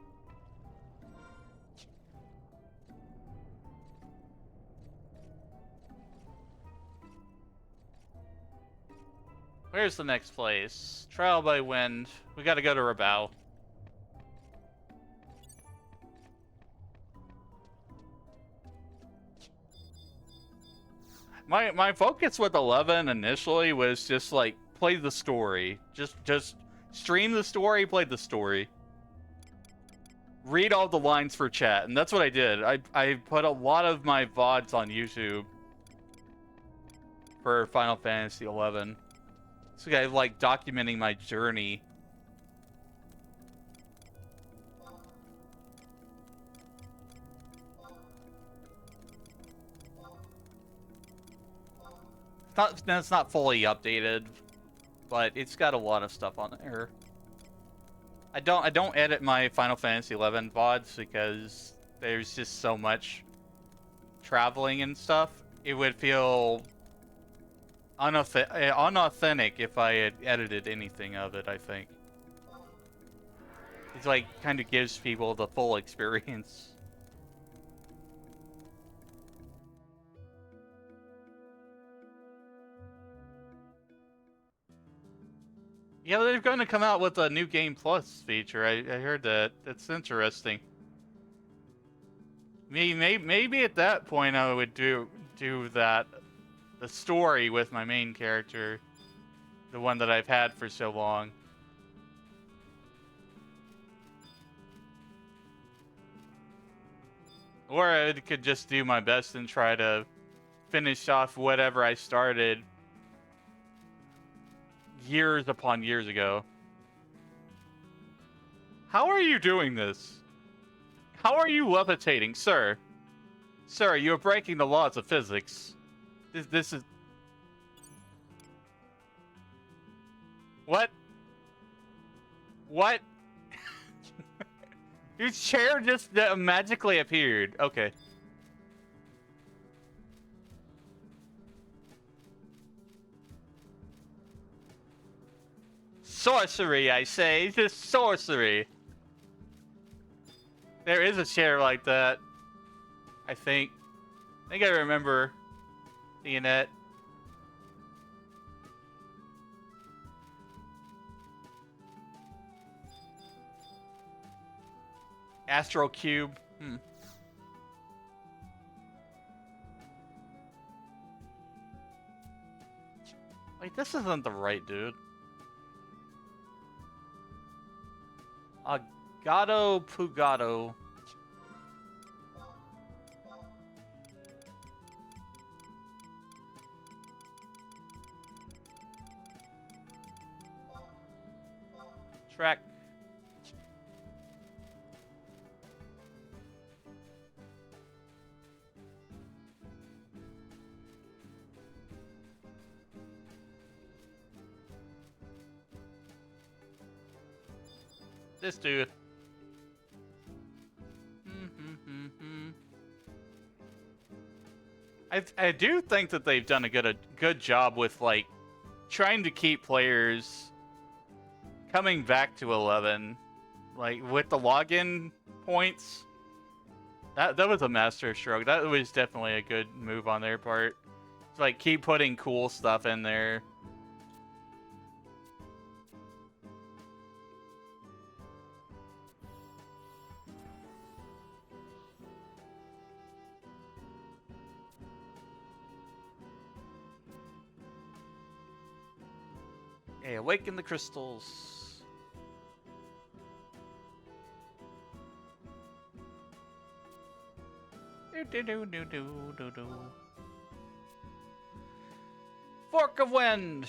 Where's the next place? Trial by Wind. We gotta go to Rabao. My focus with 11 initially was just like play the story. Just stream the story, play the story. Read all the lines for chat, and that's what I did. I put a lot of my VODs on YouTube for Final Fantasy 11. So I like documenting my journey. It's not fully updated, but it's got a lot of stuff on there. I don't edit my Final Fantasy 11 VODs because there's just so much traveling and stuff. It would feel unauthentic if I had edited anything of it, I think. It's like kind of gives people the full experience. Yeah, they're going to come out with a new Game Plus feature. I heard that. That's interesting. Maybe at that point I would do that, the story with my main character, the one that I've had for so long. Or I could just do my best and try to finish off whatever I started years upon years ago. How are you doing this? How are you levitating, sir? Sir, you are breaking the laws of physics. This is... What? What? Your chair just magically appeared. Okay. Sorcery, I say. Just sorcery. There is a chair like that. I think I remember seeing it. Astro Cube. Wait, this isn't the right dude. Gato Pugato. Track. This dude. I do think that they've done a good job with like trying to keep players coming back to 11, like with the login points. That was a master stroke. That was definitely a good move on their part. It's like keep putting cool stuff in there. Hey, awaken the crystals. Fork of Wind.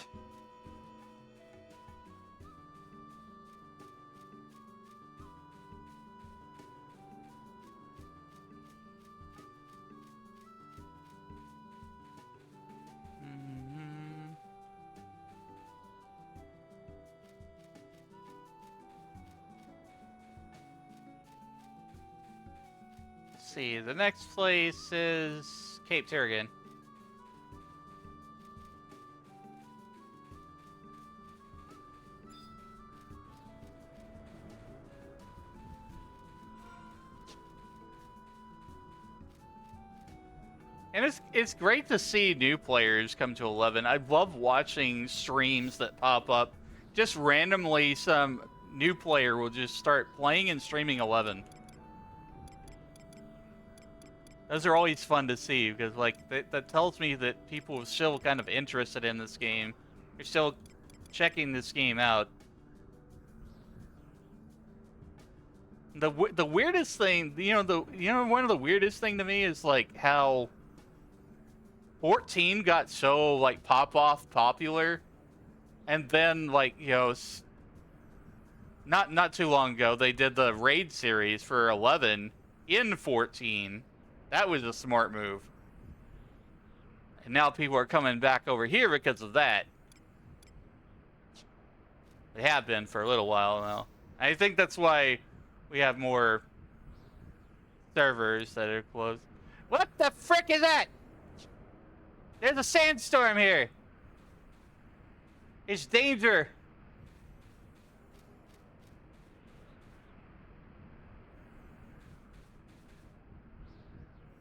Let's see, the next place is Cape Turrigan. And it's great to see new players come to 11. I love watching streams that pop up. Just randomly, some new player will just start playing and streaming 11. Those are always fun to see because, like, that tells me that people are still kind of interested in this game. They're still checking this game out. The weirdest thing, one of the weirdest thing to me is like how 14 got so like pop-off popular, and then like not too long ago they did the raid series for 11 in 14. That was a smart move, and now people are coming back over here because of that. They have been for a little while now. I think that's why we have more servers that are closed. What the frick is that? There's a sandstorm here. It's danger.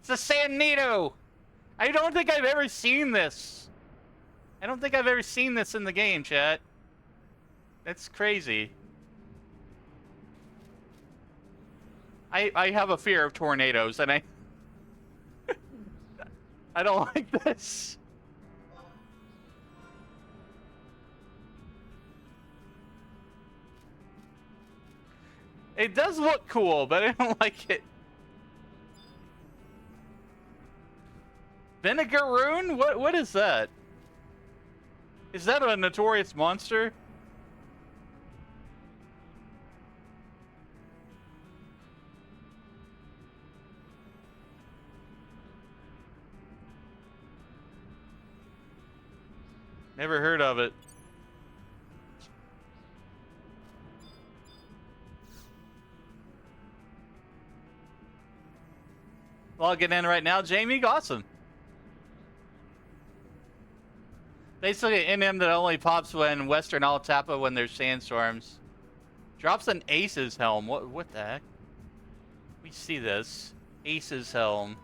It's a Sandnito. I don't think I've ever seen this. I don't think I've ever seen this in the game, chat. That's crazy. I have a fear of tornadoes, and I don't like this. It does look cool, but I don't like it. Vinegaroon? What is that? Is that a notorious monster? Never heard of it. Logging in right now, Jamie. Awesome. Basically, an NM that only pops when Western Altapa when there's sandstorms. Drops an Ace's helm. What the heck? We see this. Ace's helm.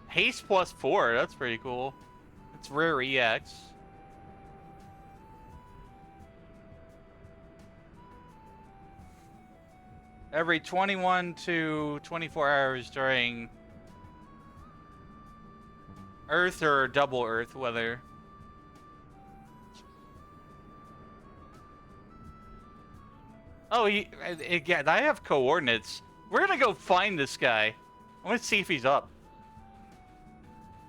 Haste +4, that's pretty cool. It's rare EX. Every 21 to 24 hours during Earth or double Earth weather. Oh, again, I have coordinates. We're gonna go find this guy. I want to see if he's up.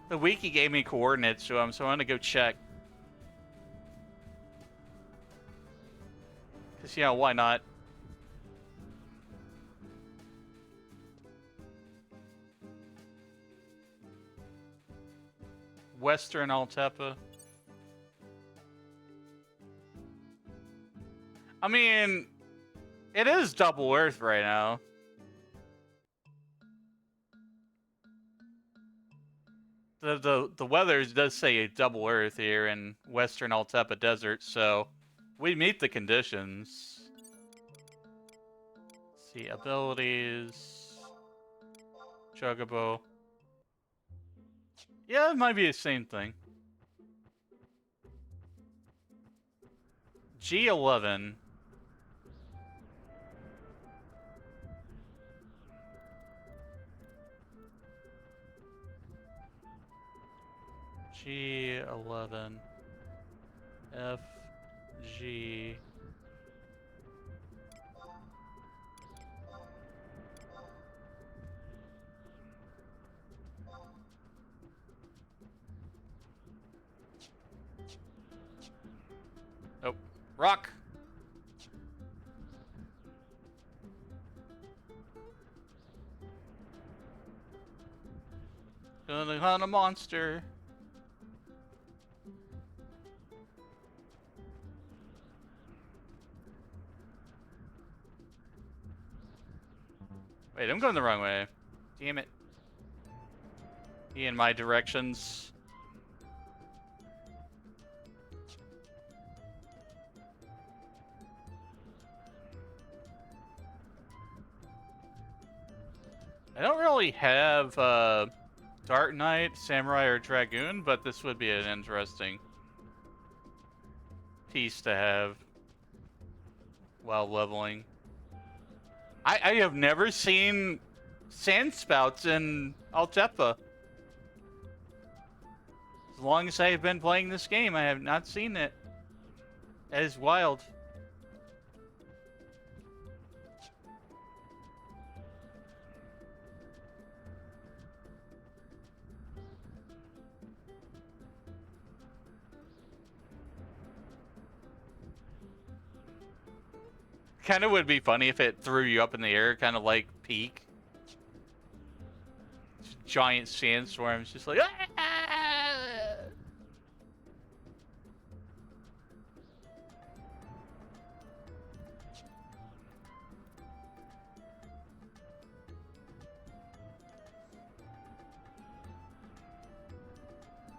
The wiki gave me coordinates to him, so I'm gonna go check. Cause why not? Western Altepa. I mean, it is double Earth right now. The weather does say a double Earth here in Western Altepa Desert, so we meet the conditions. Let's see, abilities. Chocobo. Yeah, it might be the same thing. G11. G11 FG Rock! Gonna hunt a monster. Wait, I'm going the wrong way. Damn it. He in my directions. I don't really have Dark Knight, Samurai, or Dragoon, but this would be an interesting piece to have while leveling. I have never seen sand spouts in Altepa. As long as I've been playing this game, I have not seen it. That is wild. Kind of would be funny if it threw you up in the air, kind of like Peak. Giant sandstorms, just like. Ah!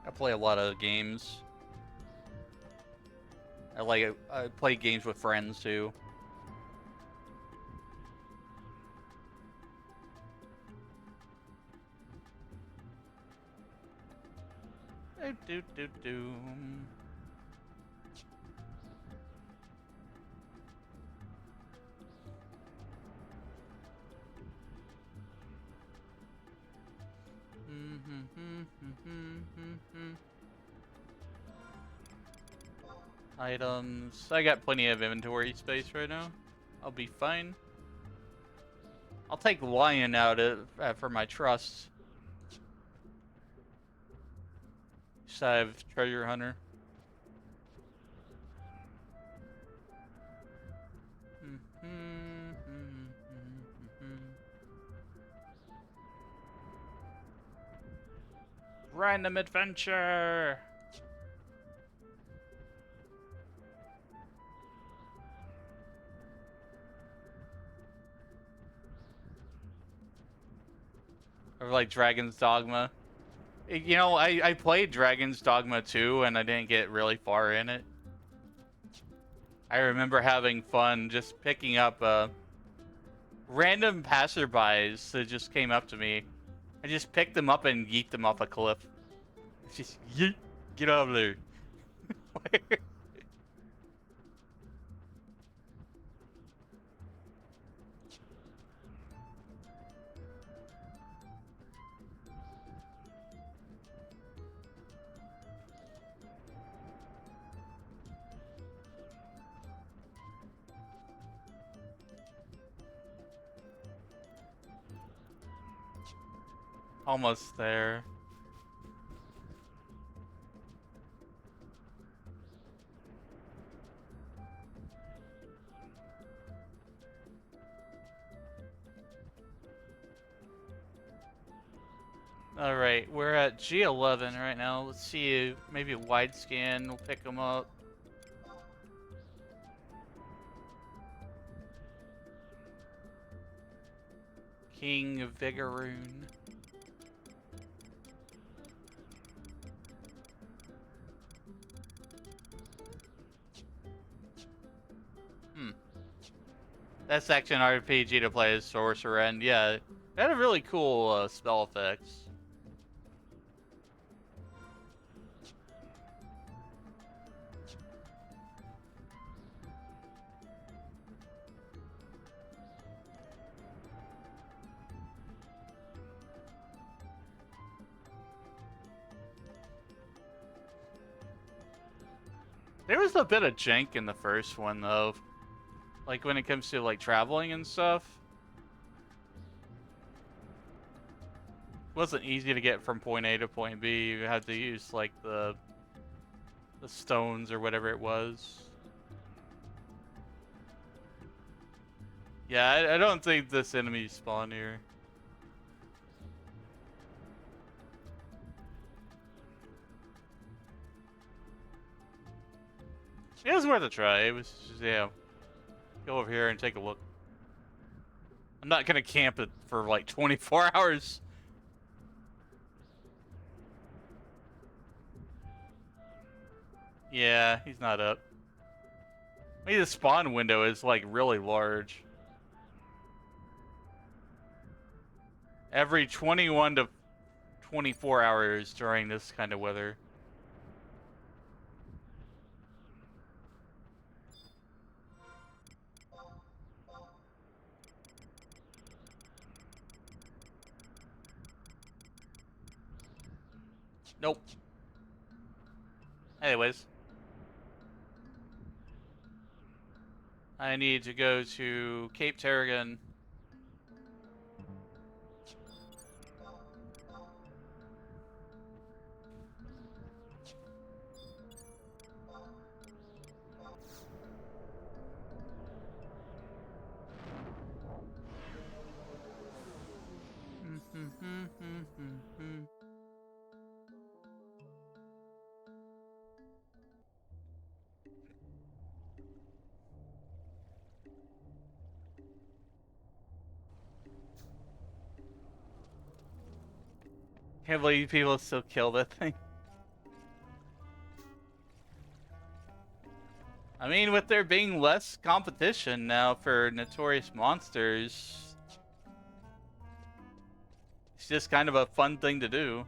I play a lot of games. I play games with friends too. Do. Items. I got plenty of inventory space right now. I'll be fine. I'll take Lion out for my trust. I have Treasure Hunter. Random adventure. Or like Dragon's Dogma. You know, I played Dragon's Dogma 2 and I didn't get really far in it. I remember having fun just picking up random passerbys that just came up to me. I just picked them up and yeet them off a cliff. It's just yeet, get over there. Almost there. Alright, we're at G11 right now. Let's see, maybe a wide scan will pick them up. King of Vigoroon. That's action RPG to play as Sorcerer, and yeah, they had a really cool spell effects. There was a bit of jank in the first one, though. Like, when it comes to, like, traveling and stuff. It wasn't easy to get from point A to point B. You had to use, like, the stones or whatever it was. Yeah, I don't think this enemy spawned here. It was worth a try. It was just, yeah. Go over here and take a look. I'm not gonna camp it for like 24 hours. Yeah, he's not up. Maybe the spawn window is like really large. Every 21 to 24 hours during this kind of weather. Nope. Anyways. I need to go to Cape Tarragon. Can't believe people still kill that thing. I mean, with there being less competition now for notorious monsters, it's just kind of a fun thing to do.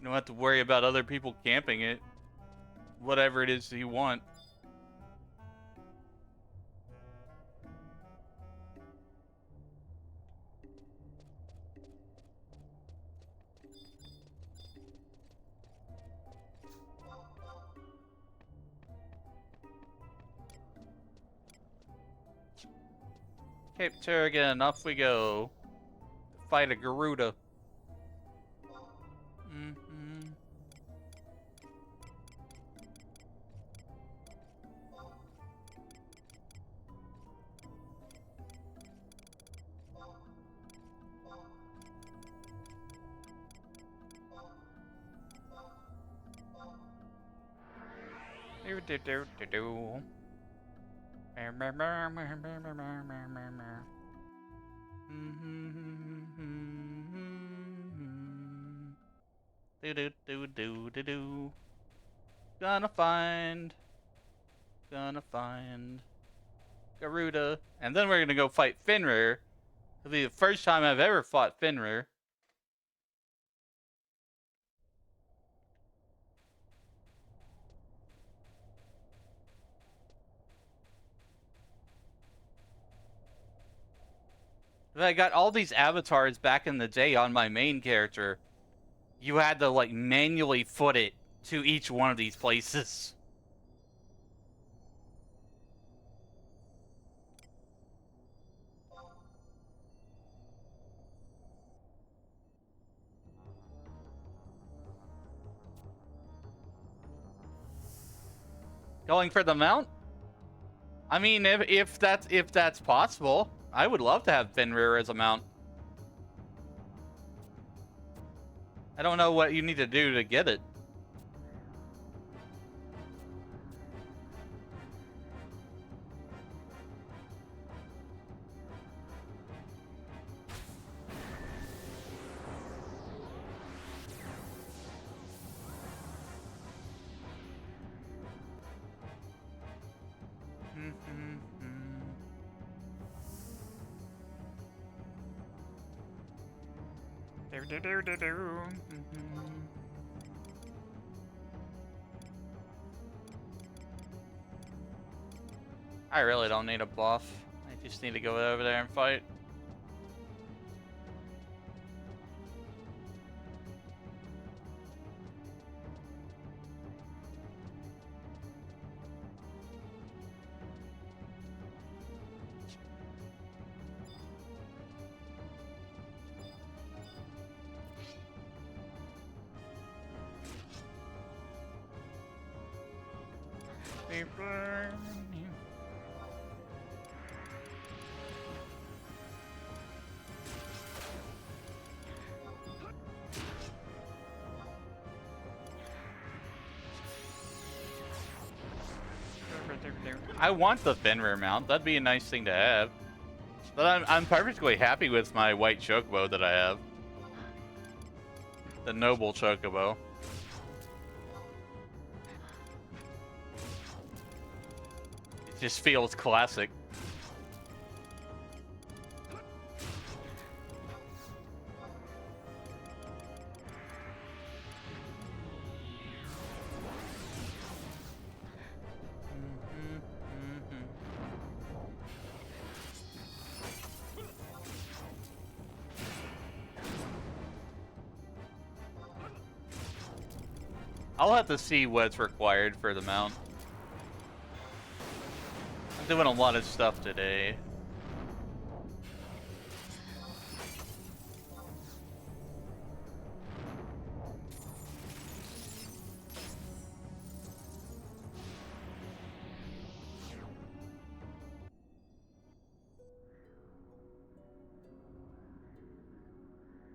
You don't have to worry about other people camping it. Whatever it is you want. Cape Tarragon, off we go. Fight a Garuda. Gonna find Garuda, and then we're gonna go fight Fenrir. It'll be the first time I've ever fought Fenrir. I got all these avatars back in the day on my main character. You had to like manually foot it to each one of these places. Going for the mount? I mean, if that's possible, I would love to have Fenrir as a mount. I don't know what you need to do to get it. I really don't need a buff. I just need to go over there and fight. I want the Fenrir mount. That'd be a nice thing to have. But I'm perfectly happy with my white chocobo that I have. The noble chocobo. It just feels classic. I'll have to see what's required for the mount. I'm doing a lot of stuff today.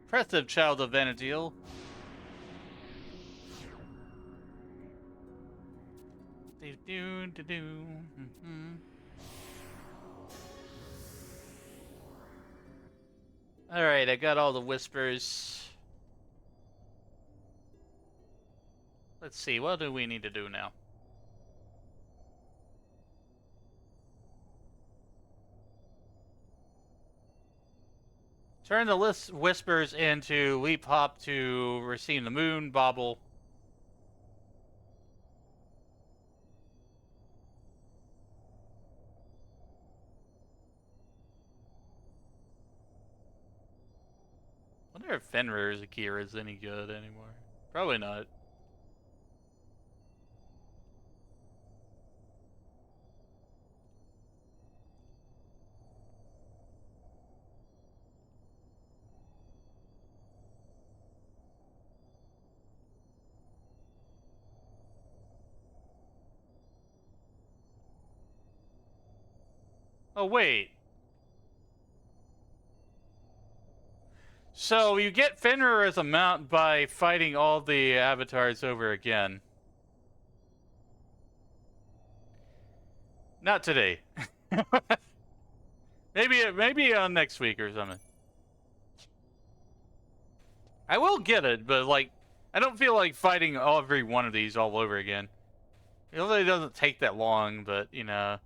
Impressive child of Vanadil. Alright, I got all the whispers. Let's see, what do we need to do now? Turn the list whispers into leap hop to receive the moon bobble. I wonder if Fenrir's Akira is any good anymore. Probably not. Oh, wait. So you get Fenrir as a mount by fighting all the avatars over again. Not today. maybe on next week or something. I will get it, but like, I don't feel like fighting every one of these all over again. It really doesn't take that long, but you know,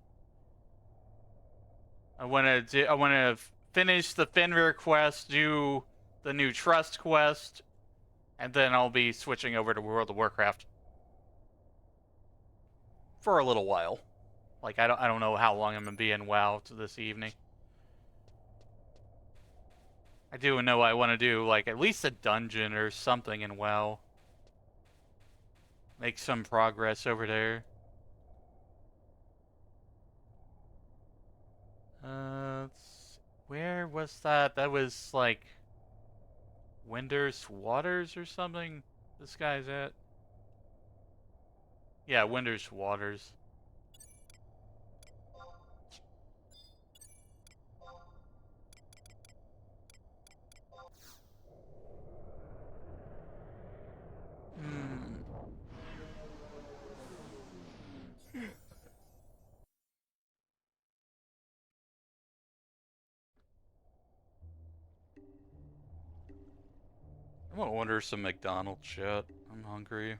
I want to finish the Fenrir quest, do the new Trust quest, and then I'll be switching over to World of Warcraft for a little while. Like I don't know how long I'm gonna be in WoW to this evening. I do know I want to do like at least a dungeon or something in WoW. Make some progress over there. Where was that? That was like Winter's Waters or something. This guy's at. Yeah, Winter's Waters. I'm gonna order some McDonald's shit. I'm hungry.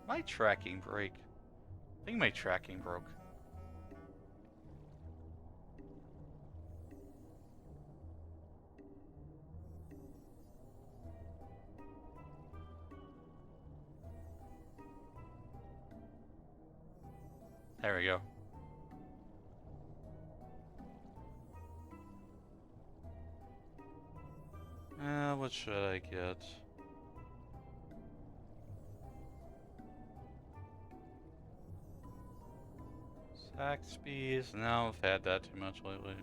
My tracking break. I think my tracking broke. There we go. What should I get? Saxby's? No, I've had that too much lately.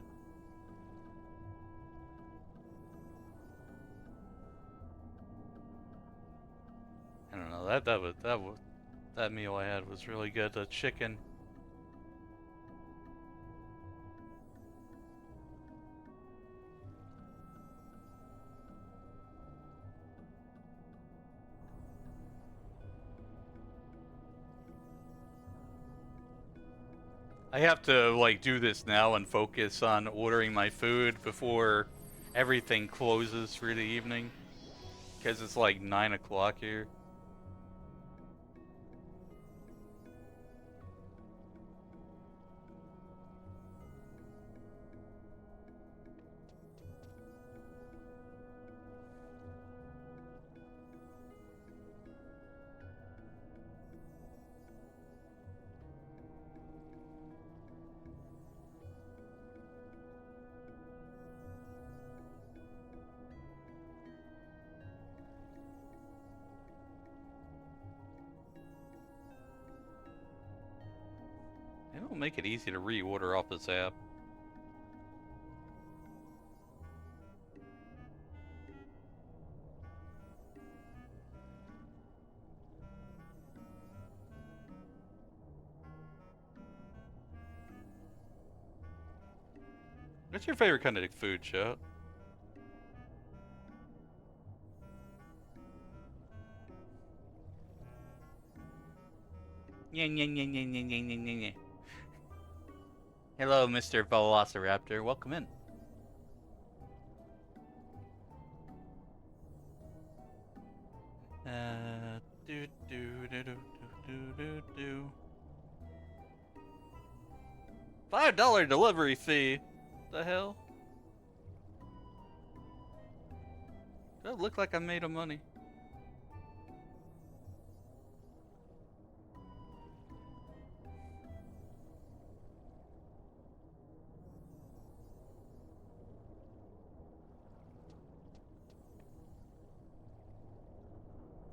that meal I had was really good. The chicken. I have to like do this now and focus on ordering my food before everything closes for the evening, because it's like 9 o'clock here. It'll make it easy to reorder off this app. What's your favorite kind of food, chat? Yeah. Hello, Mr. Velociraptor. Welcome in. Do do do do do do do. $5 delivery fee. The hell? Does it look like I made a money?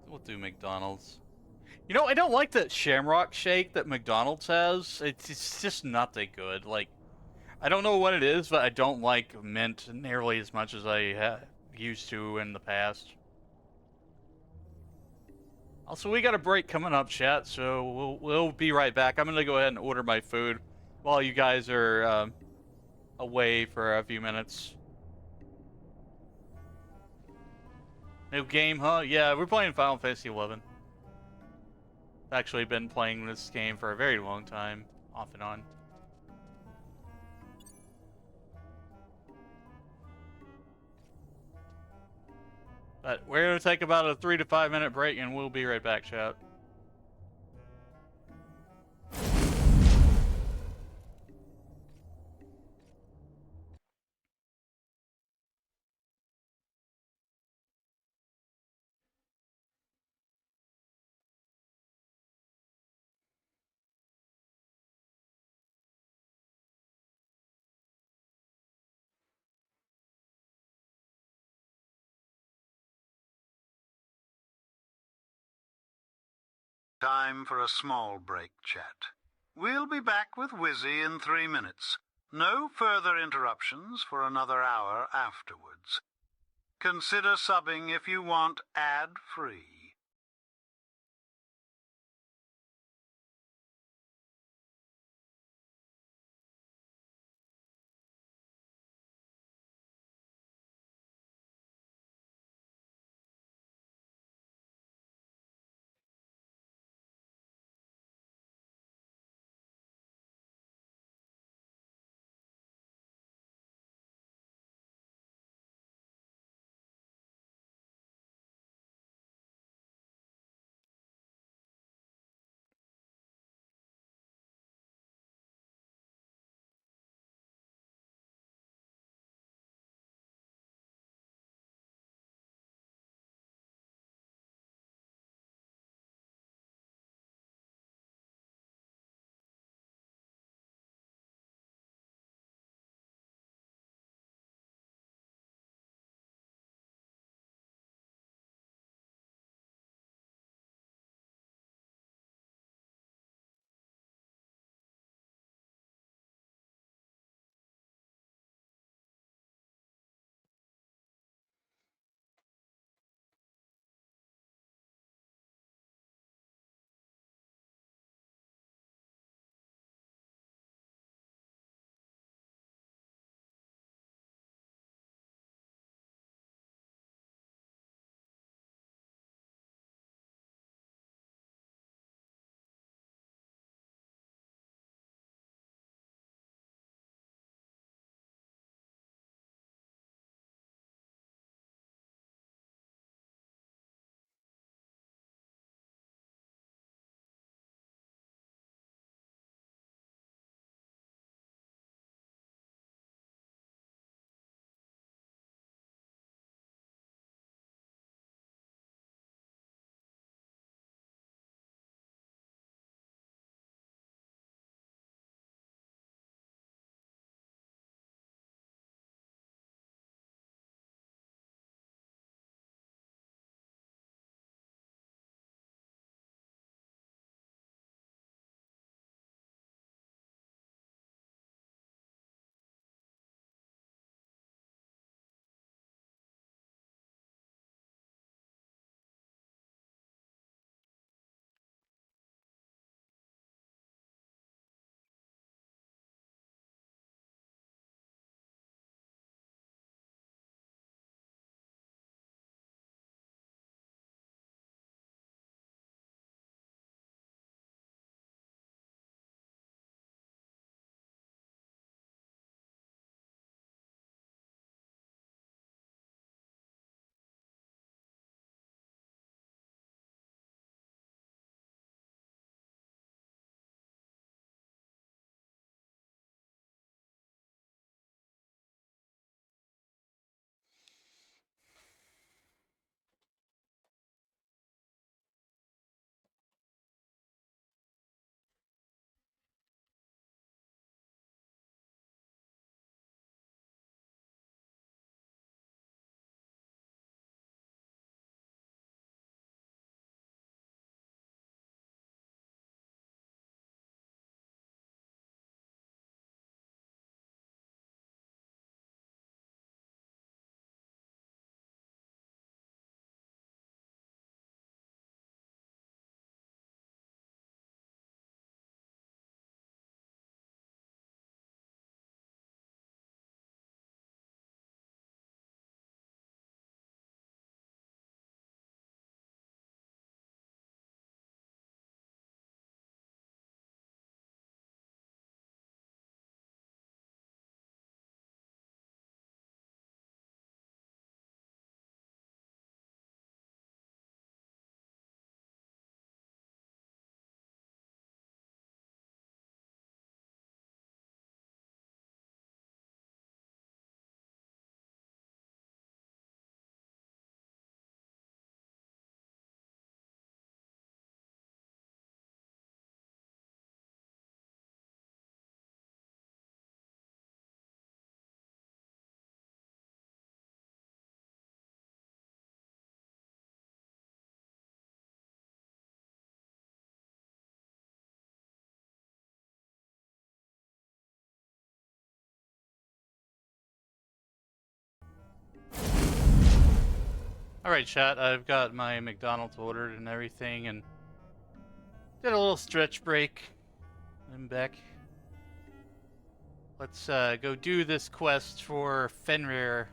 We'll do McDonald's. You know, I don't like the Shamrock Shake that McDonald's has. It's just not that good. Like, I don't know what it is, but I don't like mint nearly as much as I used to in the past. Also, we got a break coming up, chat, so we'll be right back. I'm gonna go ahead and order my food while you guys are away for a few minutes. New game, huh? Yeah, we're playing Final Fantasy 11. Actually been playing this game for a very long time, off and on. But we're going to take about a 3 to 5 minute break and we'll be right back, chat. Time for a small break, chat. We'll be back with Wizzy in 3 minutes. No further interruptions for another hour afterwards. Consider subbing if you want ad-free. Alright, chat, I've got my McDonald's ordered and everything, and did a little stretch break. I'm back. Let's go do this quest for Fenrir.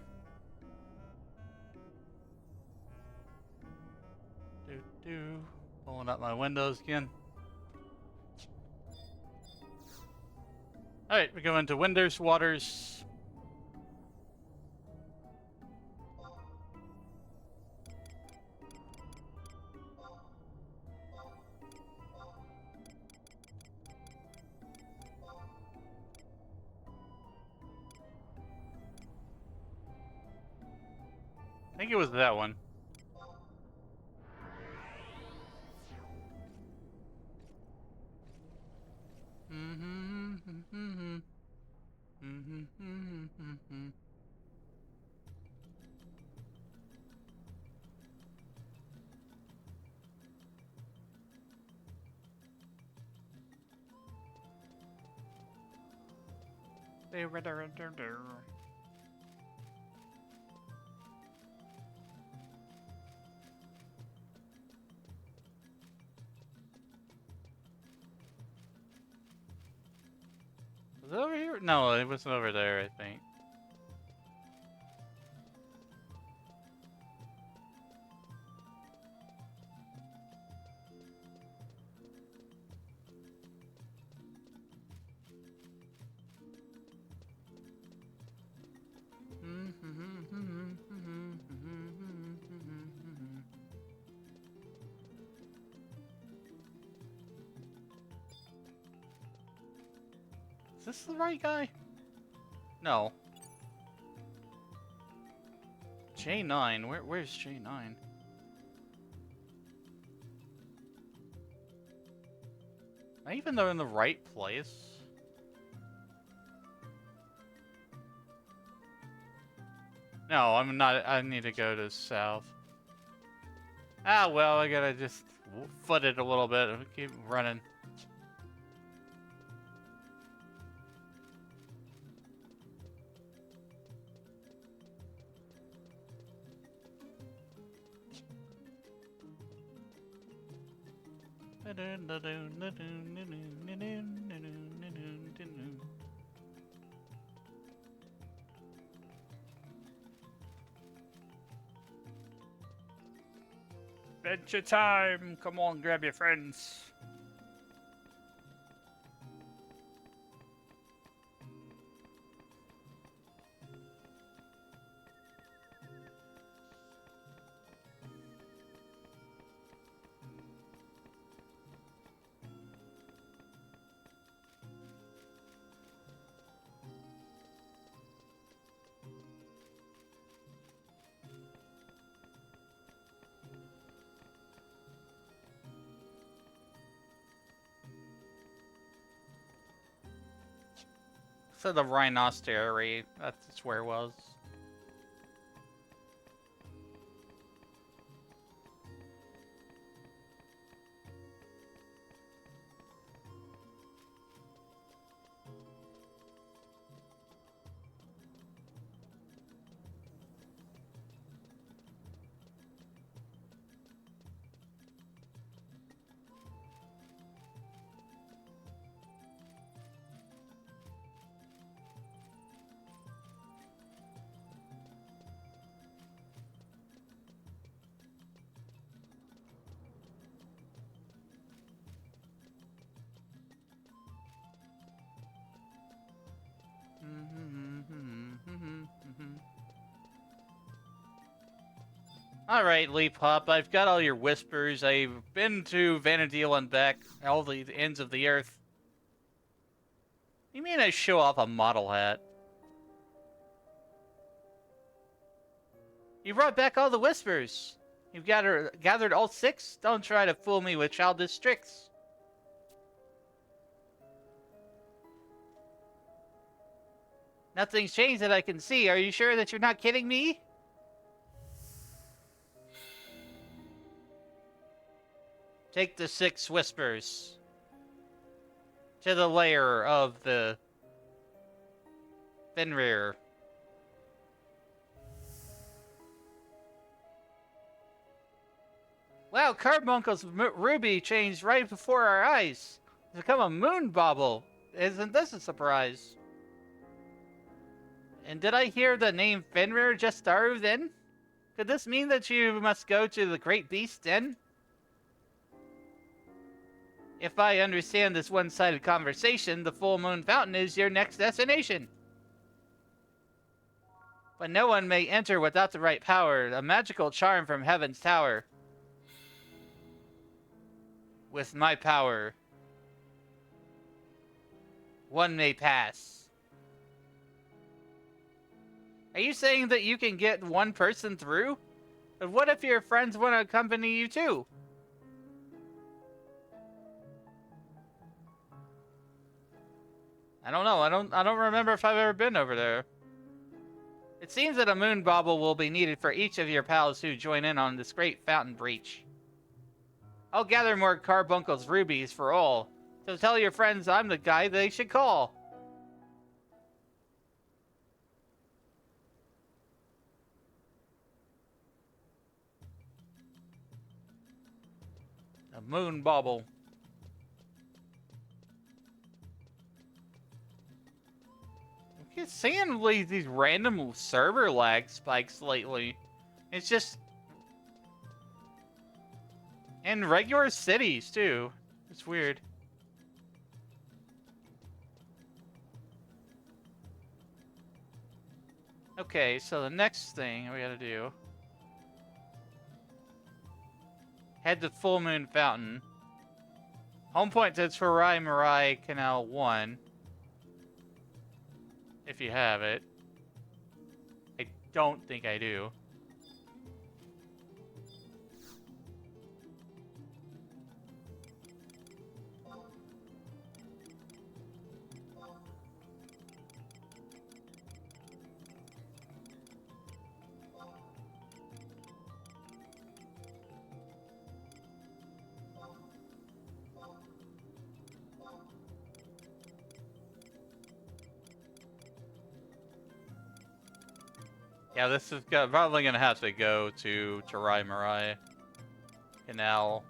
Pulling up my windows again. Alright, we're going to Winder's Waters. I think it was that one. Was it over here? No, it wasn't over there, I think. Is this the right guy? No. J9, where's J9? Am I even though in the right place? No, I'm not. I need to go to south. Ah, well, I gotta just foot it a little bit and keep running. Adventure time! Come on, grab your friends. So the rhinoceros, that's where it was. Alright, Leap Hop, I've got all your whispers. I've been to Vanadil and back, all the ends of the earth. You mean I show off a model hat? You brought back all the whispers. You've gathered all 6? Don't try to fool me with childish tricks. Nothing's changed that I can see. Are you sure that you're not kidding me? Take the 6 whispers to the lair of the Fenrir. Wow, Carbuncle's ruby changed right before our eyes. It's become a moon bauble. Isn't this a surprise? And did I hear the name Fenrir just started in? Could this mean that you must go to the Great Beast Den? If I understand this one-sided conversation, the Full Moon Fountain is your next destination. But no one may enter without the right power, a magical charm from Heaven's Tower. With my power, one may pass. Are you saying that you can get one person through? But what if your friends want to accompany you too? I don't know. I don't remember if I've ever been over there. It seems that a moon bauble will be needed for each of your pals who join in on this great fountain breach. I'll gather more Carbuncle's rubies for all, so tell your friends I'm the guy they should call. A moon bauble. I keep seeing these random server lag spikes lately. It's just... in regular cities, too. It's weird. Okay, so the next thing we gotta do... head to Full Moon Fountain. Home point to Tarai Marai Canal 1. If you have it. I don't think I do. Yeah, this is probably gonna have to go to Tarai Marai Canal.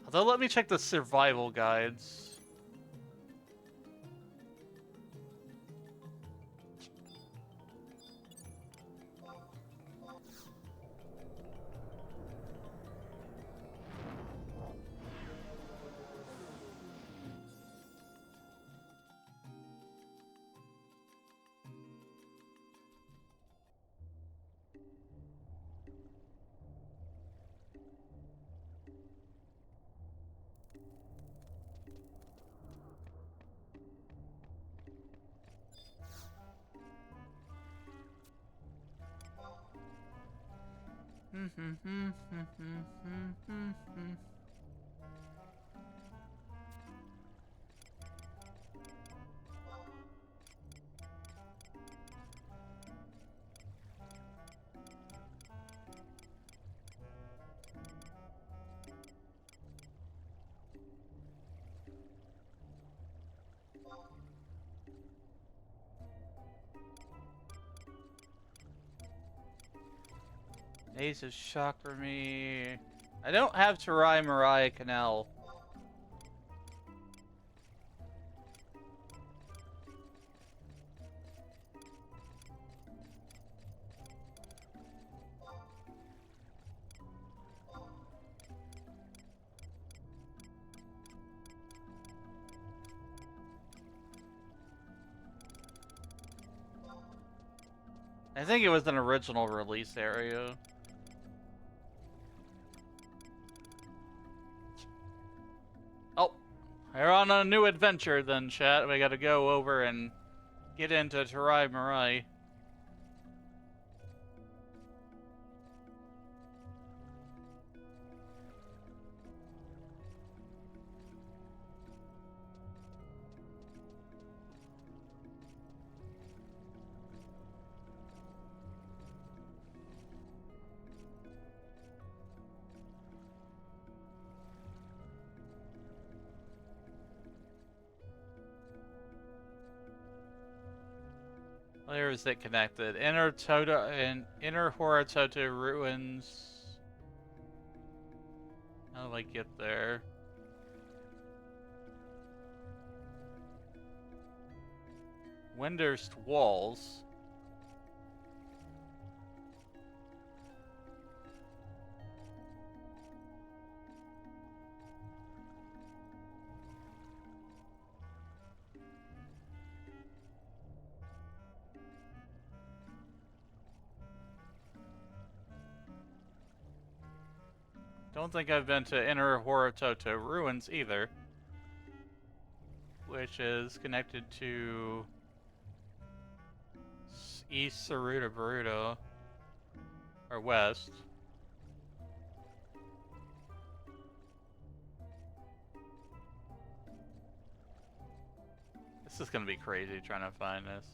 Although, let me check the survival guides. Ace of Chakra me. I don't have Tarai Marai Canal. I think it was an original release area. Oh, we're on a new adventure then, chat. We gotta go over and get into Tarai Marai. Where is it connected? Inner Horatoto ruins. How do I get there? Windurst walls. Don't think I've been to Inner Horatoto ruins either, which is connected to East Saruta Baruta, or West. This is gonna be crazy trying to find this.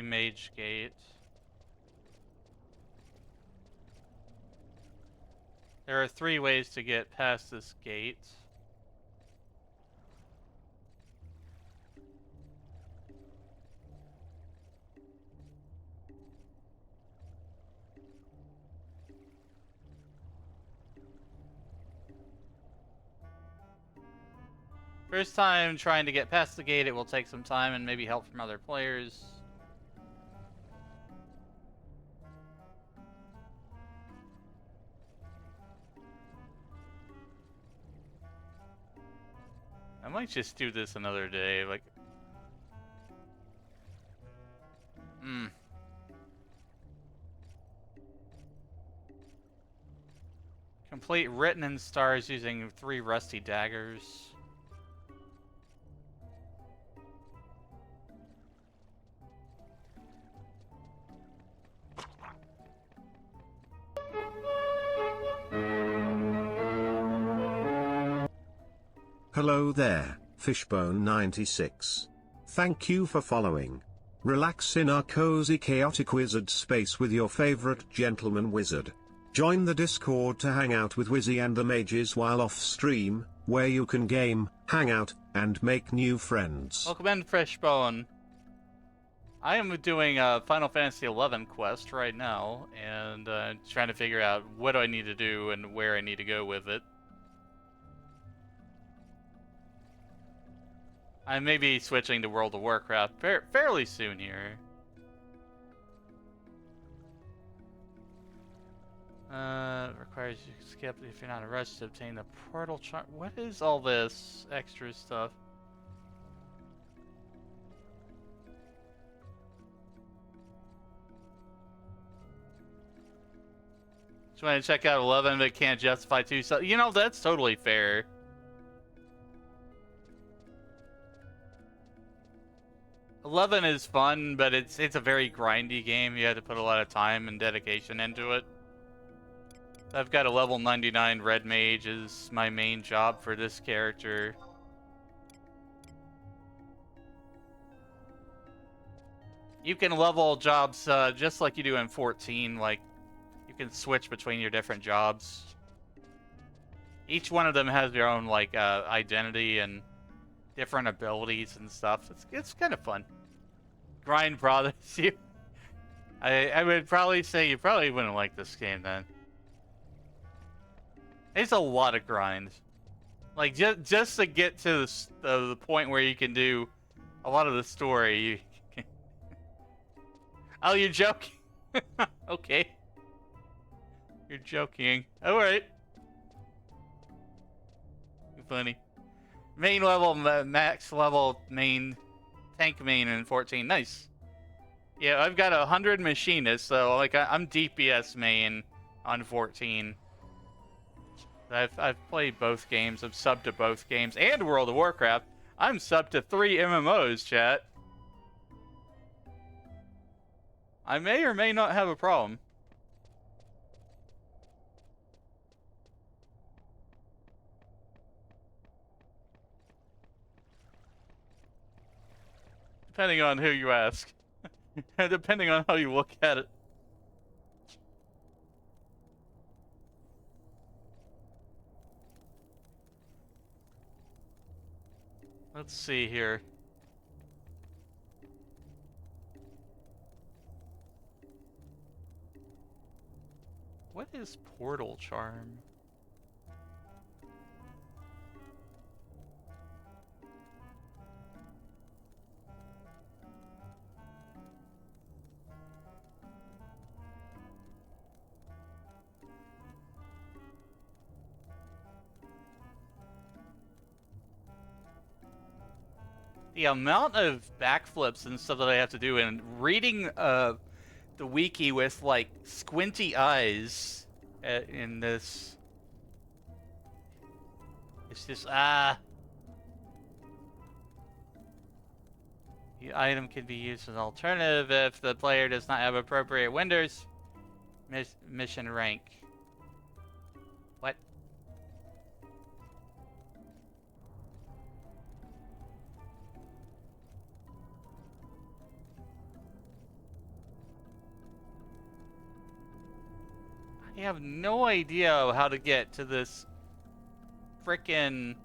Mage Gate. There are 3 ways to get past this gate. First time trying to get past the gate, it will take some time and maybe help from other players. I might just do this another day, like... Complete written in stars using 3 rusty daggers. Hello there, Fishbone96. Thank you for following. Relax in our cozy chaotic wizard space with your favorite gentleman wizard. Join the Discord to hang out with Wizzy and the mages while off stream, where you can game, hang out, and make new friends. Welcome in, Fishbone. I am doing a Final Fantasy XI quest right now, and trying to figure out what do I need to do and where I need to go with it. I may be switching to World of Warcraft fairly soon here. Requires you to skip if you're not in a rush to obtain the portal charm. What is all this extra stuff? Just want to check out 11, but can't justify 2. So, you know, that's totally fair. Eleven is fun, but it's a very grindy game. You have to put a lot of time and dedication into it. I've got a level 99 red mage as my main job for this character. You can level jobs just like you do in 14. Like, you can switch between your different jobs. Each one of them has their own like identity and different abilities and stuff. It's kind of fun. Grind bothers you. I would probably say you probably wouldn't like this game then. It's a lot of grind. Like just to get to the point where you can do a lot of the story. Oh, you're joking? Okay. You're joking. All right. Funny. Main level, max level main, tank main in 14. Nice. Yeah, I've got 100 machinists, so like I'm DPS main on 14. I've played both games. I've subbed to both games and World of Warcraft. I'm sub to 3 MMOs, chat. I may or may not have a problem. Depending on who you ask. Depending on how you look at it. Let's see here. What is Portal Charm? The amount of backflips and stuff that I have to do, and reading the wiki with like squinty eyes in this, it's just The item can be used as an alternative if the player does not have appropriate windows. Mission rank. What? I have no idea how to get to this frickin'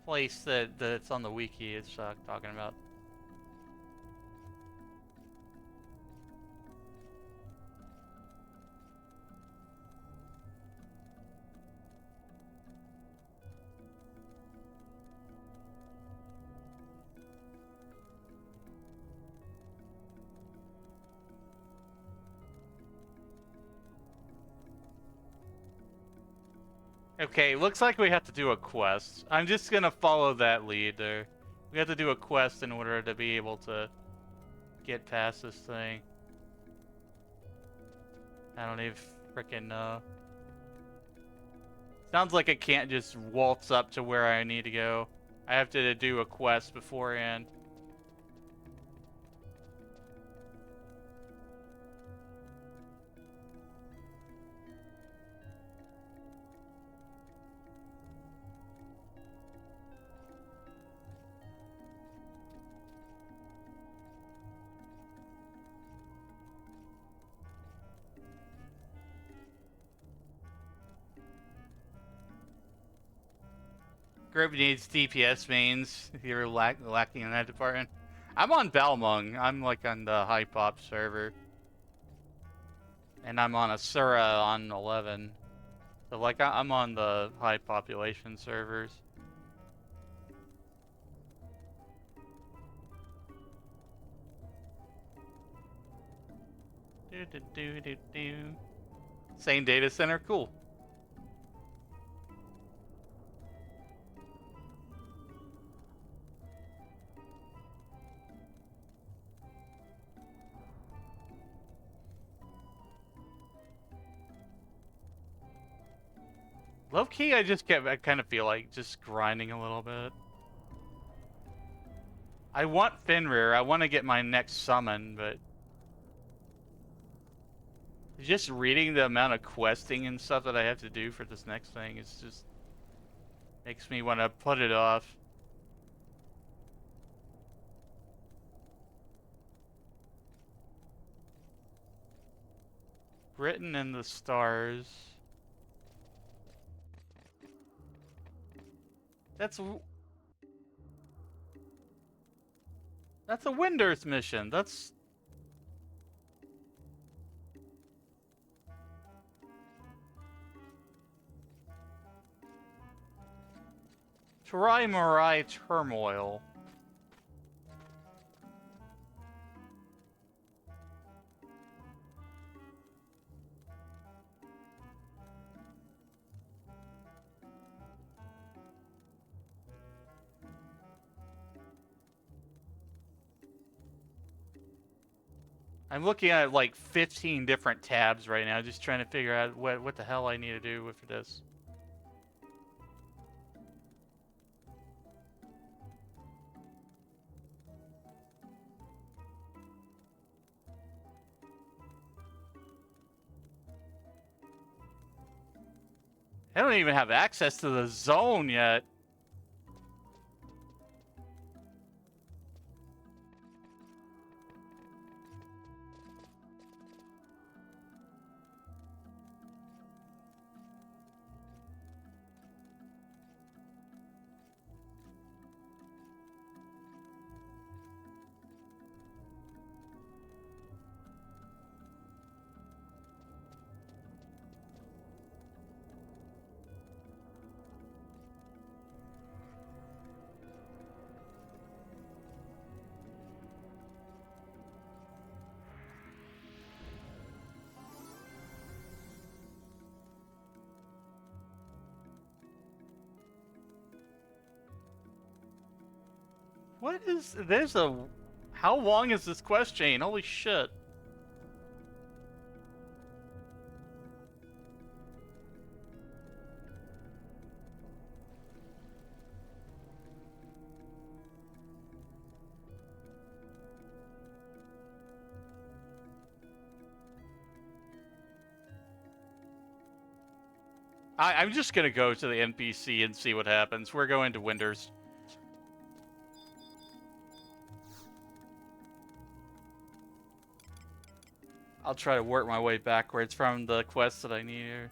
place that's on the wiki it's talking about. Okay, looks like we have to do a quest. I'm just gonna follow that lead there. We have to do a quest in order to be able to get past this thing. I don't even frickin' know. Sounds like I can't just waltz up to where I need to go. I have to do a quest beforehand. Group needs DPS mains. You're lacking in that department. I'm on Balmung. I'm like on the high pop server. And I'm on Asura on 11. So like I'm on the high population servers. Same data center, cool. Low key, I kind of feel like just grinding a little bit. I want Fenrir. I want to get my next summon, but just reading the amount of questing and stuff that I have to do for this next thing is just makes me want to put it off. Written in the stars. That's a Winders mission. That's Tri-Marai Turmoil. I'm looking at like 15 different tabs right now, just trying to figure out what the hell I need to do with this. I don't even have access to the zone yet. What is... There's a... How long is this quest chain? Holy shit. I'm just gonna go to the NPC and see what happens. We're going to Winders. I'll try to work my way backwards from the quest that I need here.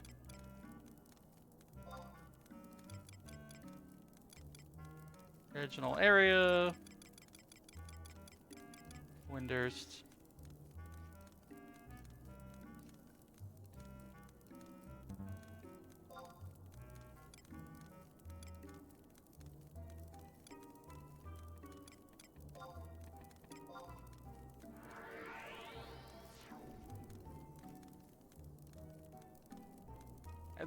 Original area. Winders.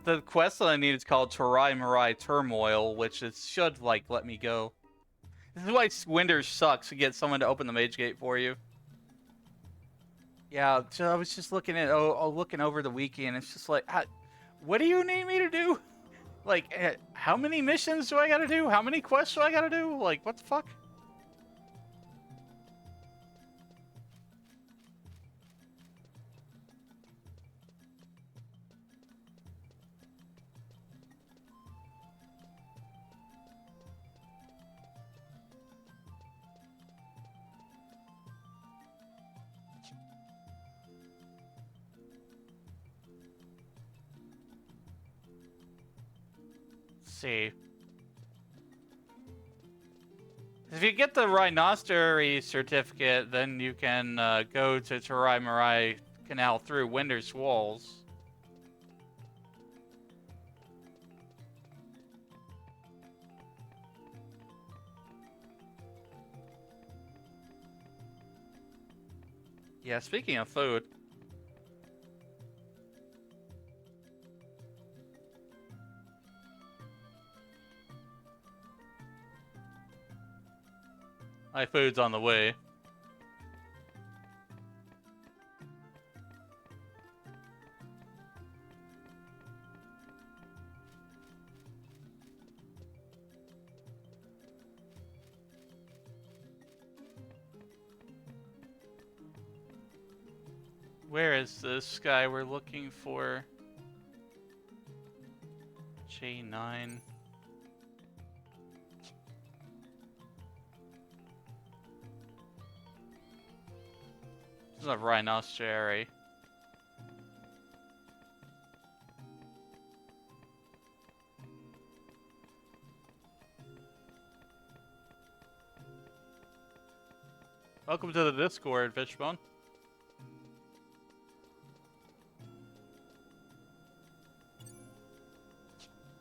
The quest that I need is called Tarai Marai Turmoil, which should, like, let me go. This is why Winders sucks, to get someone to open the mage gate for you. Yeah, so I was just looking at, looking over the wiki, and it's just like, what do you need me to do? Like, how many missions do I gotta do? How many quests do I gotta do? Like, what the fuck? See. If you get the Rhinostery certificate, then you can go to Tarai Marai Canal through Winders Walls. Yeah, speaking of food. My food's on the way. Where is this guy we're looking for? J9. This is a Rhinoceros. Welcome to the Discord, Fishbone.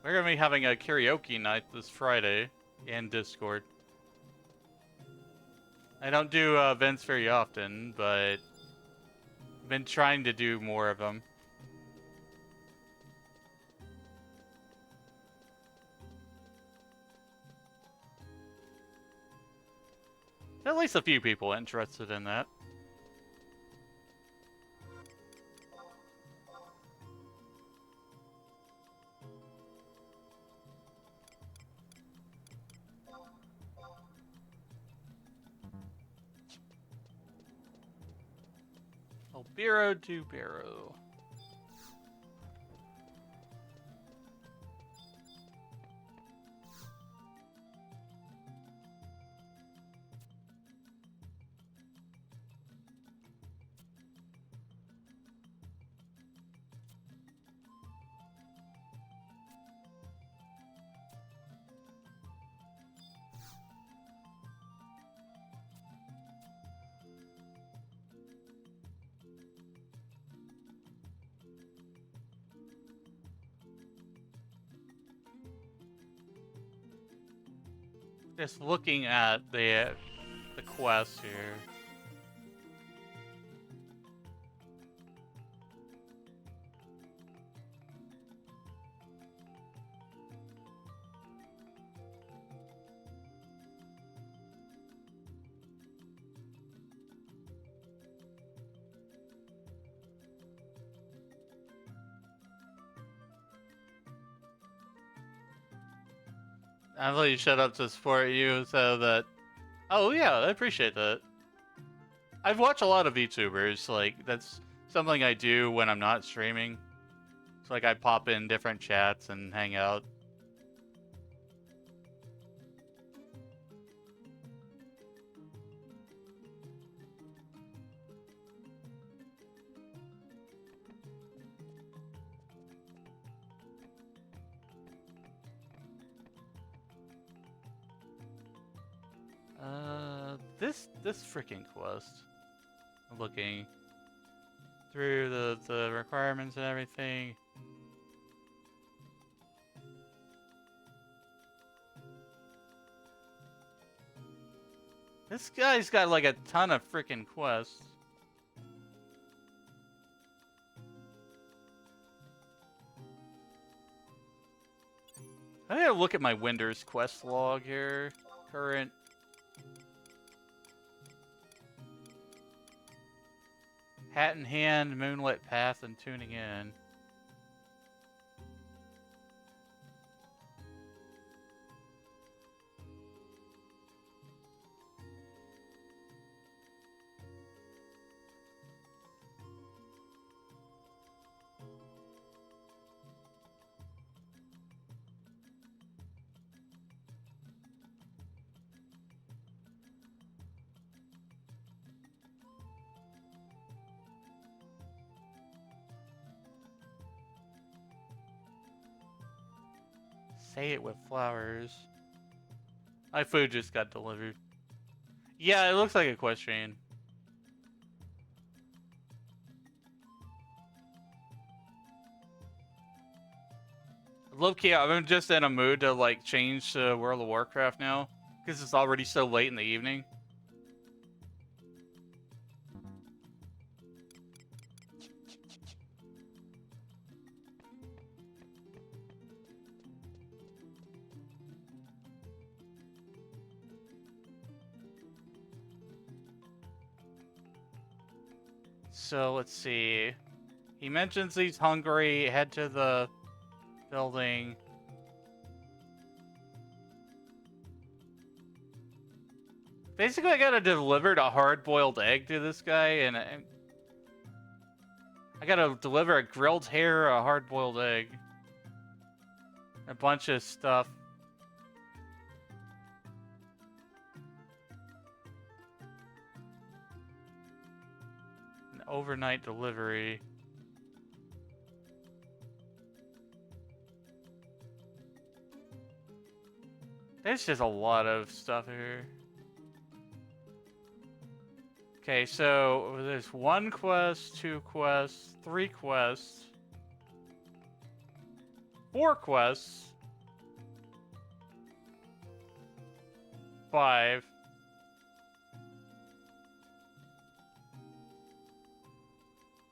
We're gonna be having a karaoke night this Friday in Discord. I don't do events very often, but I've been trying to do more of them. At least a few people interested in that. Albiro to Barrow. Just looking at the quest here. I thought you shut up to support you so that... Oh yeah, I appreciate that. I've watched a lot of VTubers, like, that's something I do when I'm not streaming. It's like I pop in different chats and hang out. This freaking quest. I'm looking through the requirements and everything. This guy's got like a ton of freaking quests. I gotta look at my Windows quest log here. Current. Hat in hand, moonlit path, and tuning in. Say it with flowers. My food just got delivered. Yeah, it looks like a quest chain. Low-key, I'm just in a mood to like change to World of Warcraft now, because it's already so late in the evening. So let's see. He mentions he's hungry. Head to the building. Basically, I gotta deliver a hard-boiled egg to this guy, and I gotta deliver a grilled hare, a hard-boiled egg, a bunch of stuff. Overnight delivery. There's just a lot of stuff here. Okay, so there's 1 quest, 2 quests, 3 quests, 4 quests, 5.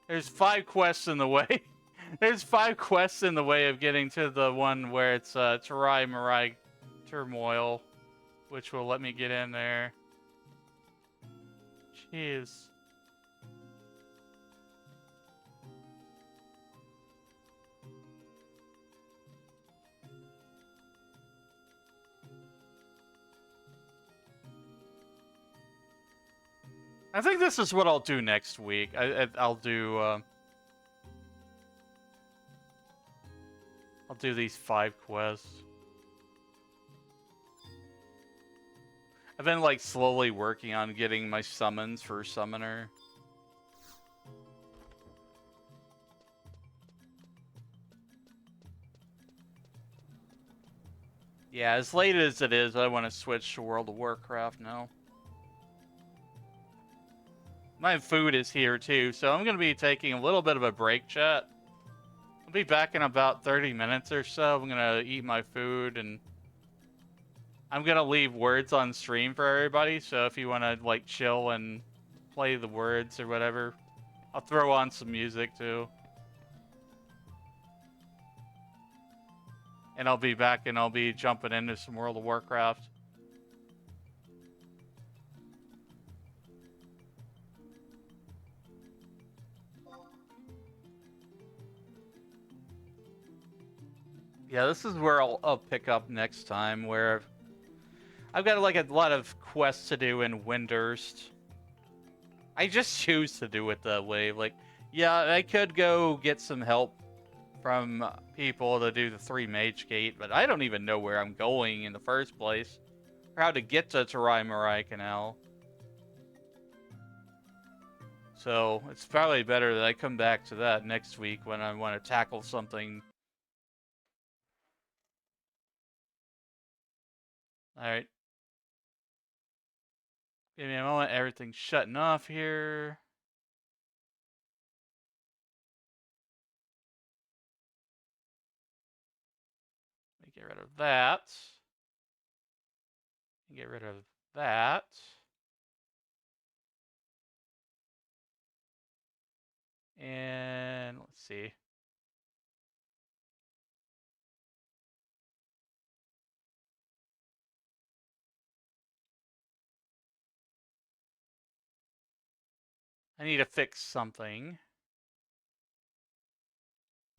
There's 5 quests in the way. There's 5 quests in the way of getting to the one where it's Terai Marai Turmoil, which will let me get in there. Jeez. I think this is what I'll do next week. I'll do these 5 quests. I've been like slowly working on getting my summons for Summoner. Yeah, as late as it is, I want to switch to World of Warcraft now. My food is here too, so I'm going to be taking a little bit of a break, chat. I'll be back in about 30 minutes or so. I'm going to eat my food, and I'm gonna leave words on stream for everybody, so if you wanna like chill and play the words or whatever, I'll throw on some music too. And I'll be back and I'll be jumping into some World of Warcraft. Yeah, this is where I'll pick up next time, where I've got like a lot of quests to do in Windurst. I just choose to do it that way. Like, yeah, I could go get some help from people to do the 3 Mage Gate, but I don't even know where I'm going in the first place, or how to get to Tarai Marai Canal. So it's probably better that I come back to that next week when I want to tackle something. Alright. Give me a moment, everything's shutting off here. Let me get rid of that. Get rid of that. And let's see. I need to fix something.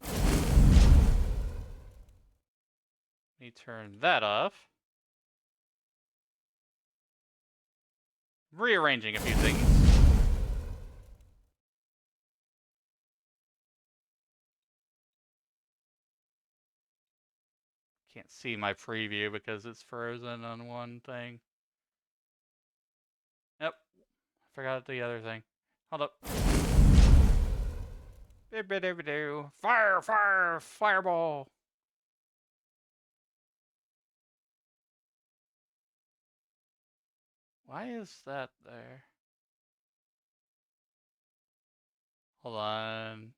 Let me turn that off. Rearranging a few things. Can't see my preview because it's frozen on one thing. Yep. Forgot the other thing. Hold up. Fire, fire, fireball. Why is that there? Hold on.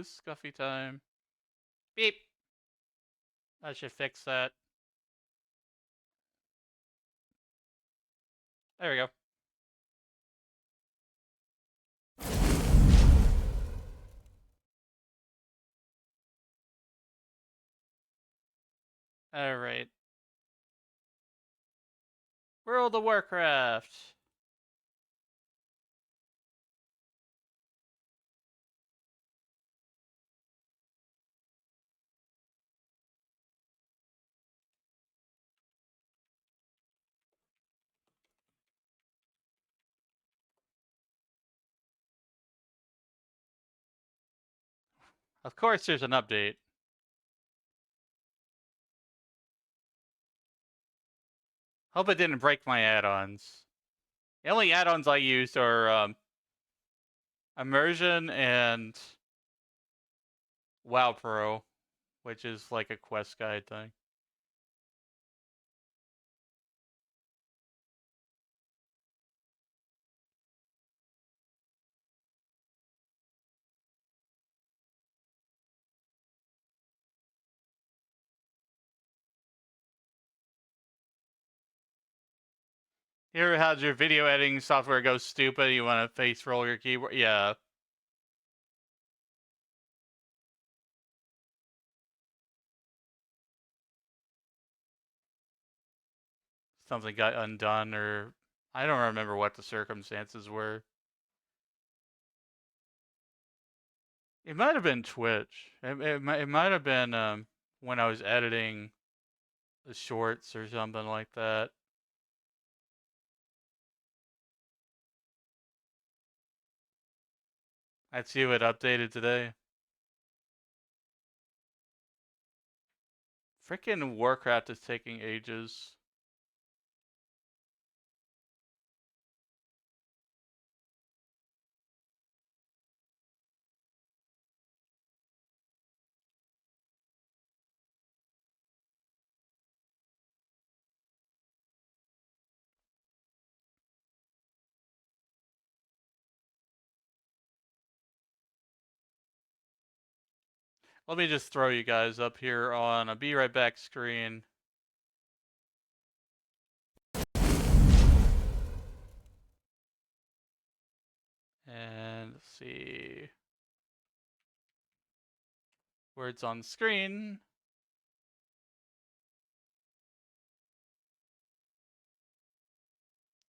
Scuffy time. Beep. I should fix that. There we go. Alright. World of Warcraft. Of course there's an update. Hope it didn't break my add-ons. The only add-ons I used are Immersion and WoW Pro, which is like a quest guide thing. You ever had your video editing software go stupid? You want to face roll your keyboard? Yeah. Something got undone, or I don't remember what the circumstances were. It might have been Twitch. It might have been when I was editing the shorts or something like that. I'd see what updated today. Frickin' Warcraft is taking ages. Let me just throw you guys up here on a Be Right Back screen. And let's see. Words on screen.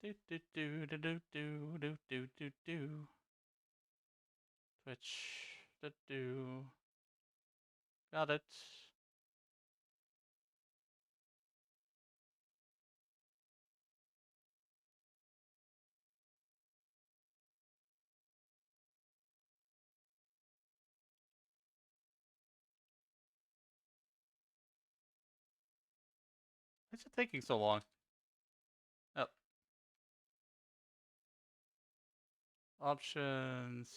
Do do do do do do do do do do. Twitch. Do. Got it. Why is it taking so long? Oh. Options.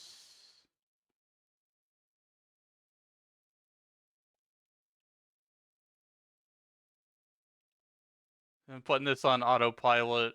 I'm putting this on autopilot.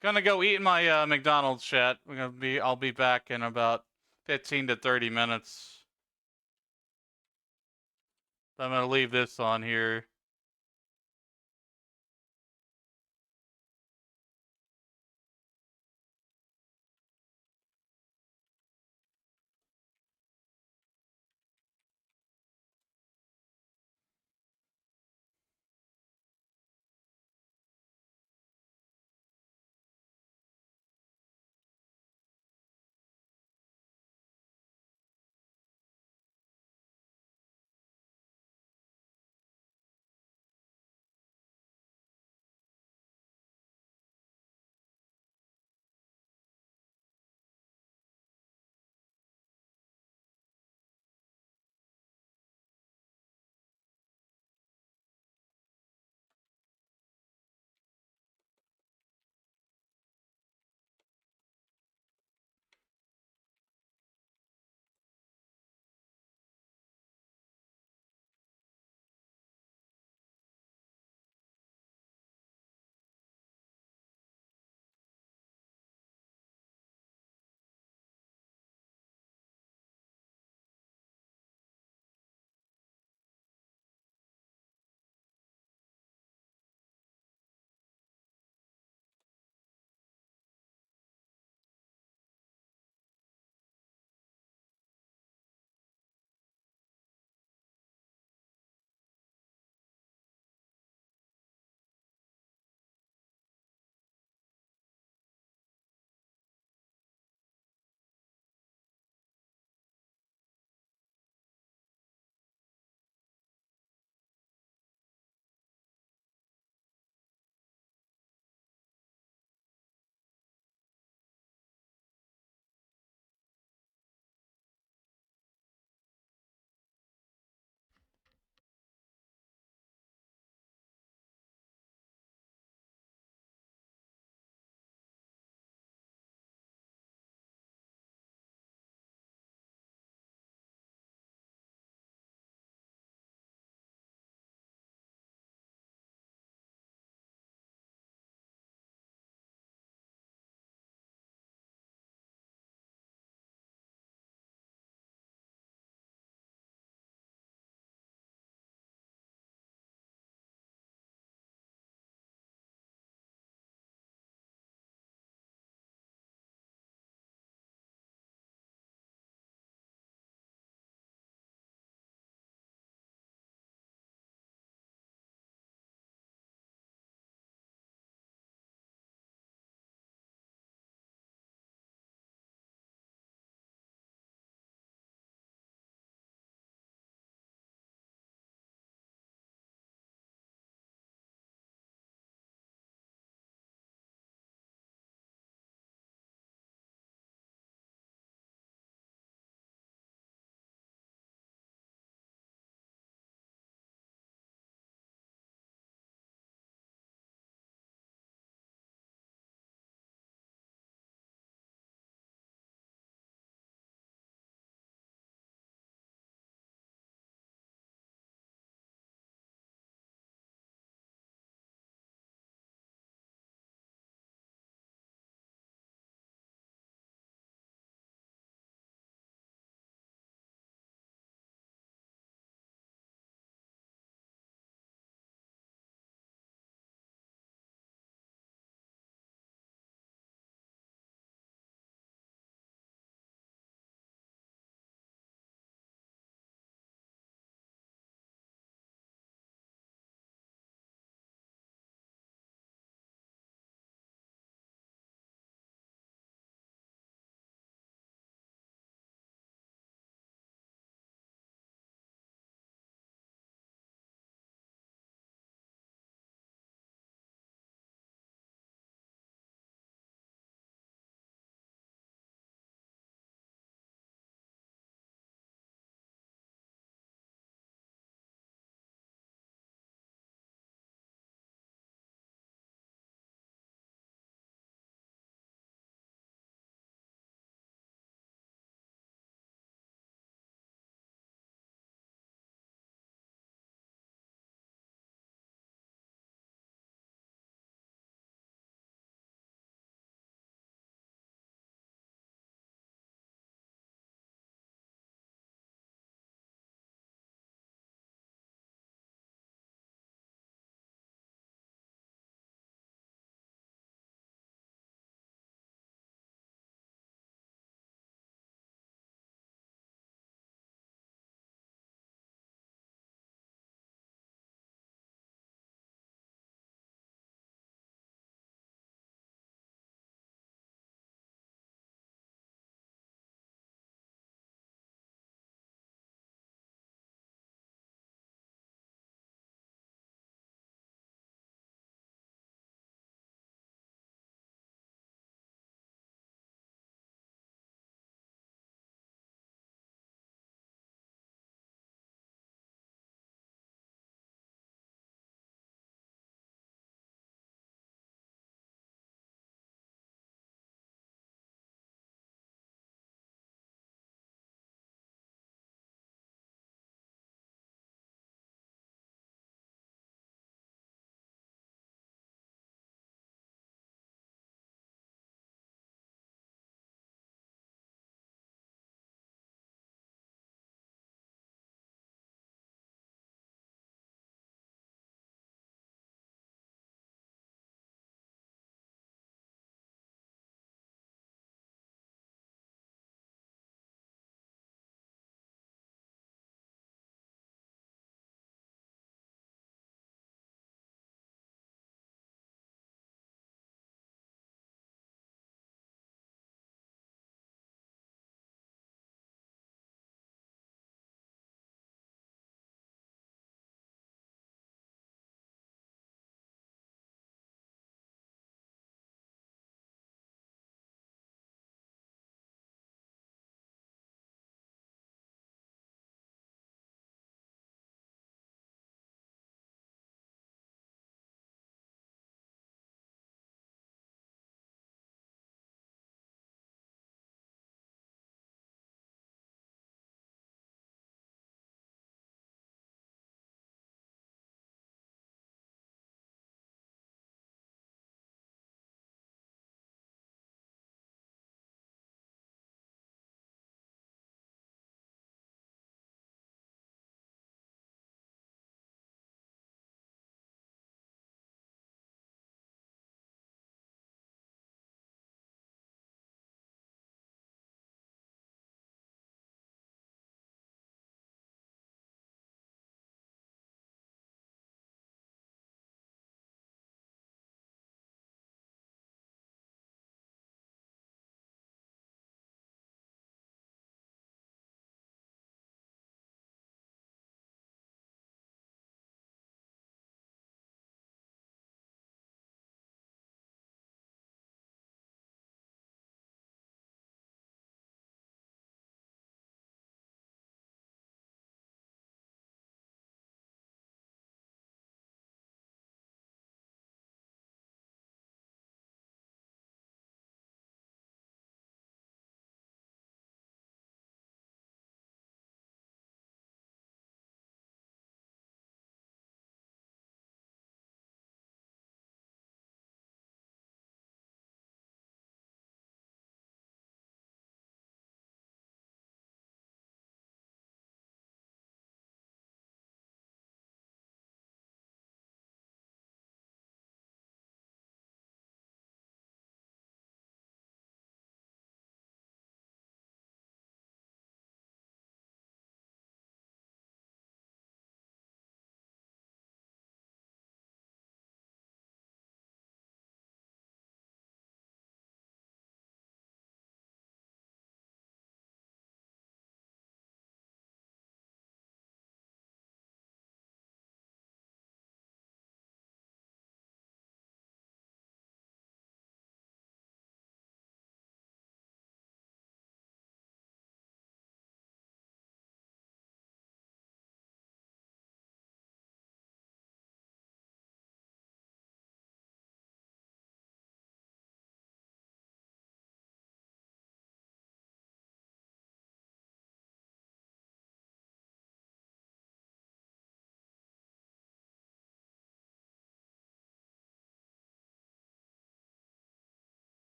Gonna go eat my McDonald's, chat. I'll be back in about 15 to 30 minutes. I'm gonna leave this on here.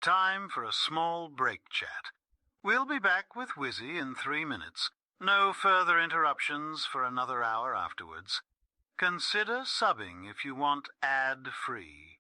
Time for a small break chat. We'll be back with Wizzy in 3 minutes. No further interruptions for another hour afterwards. Consider subbing if you want ad-free.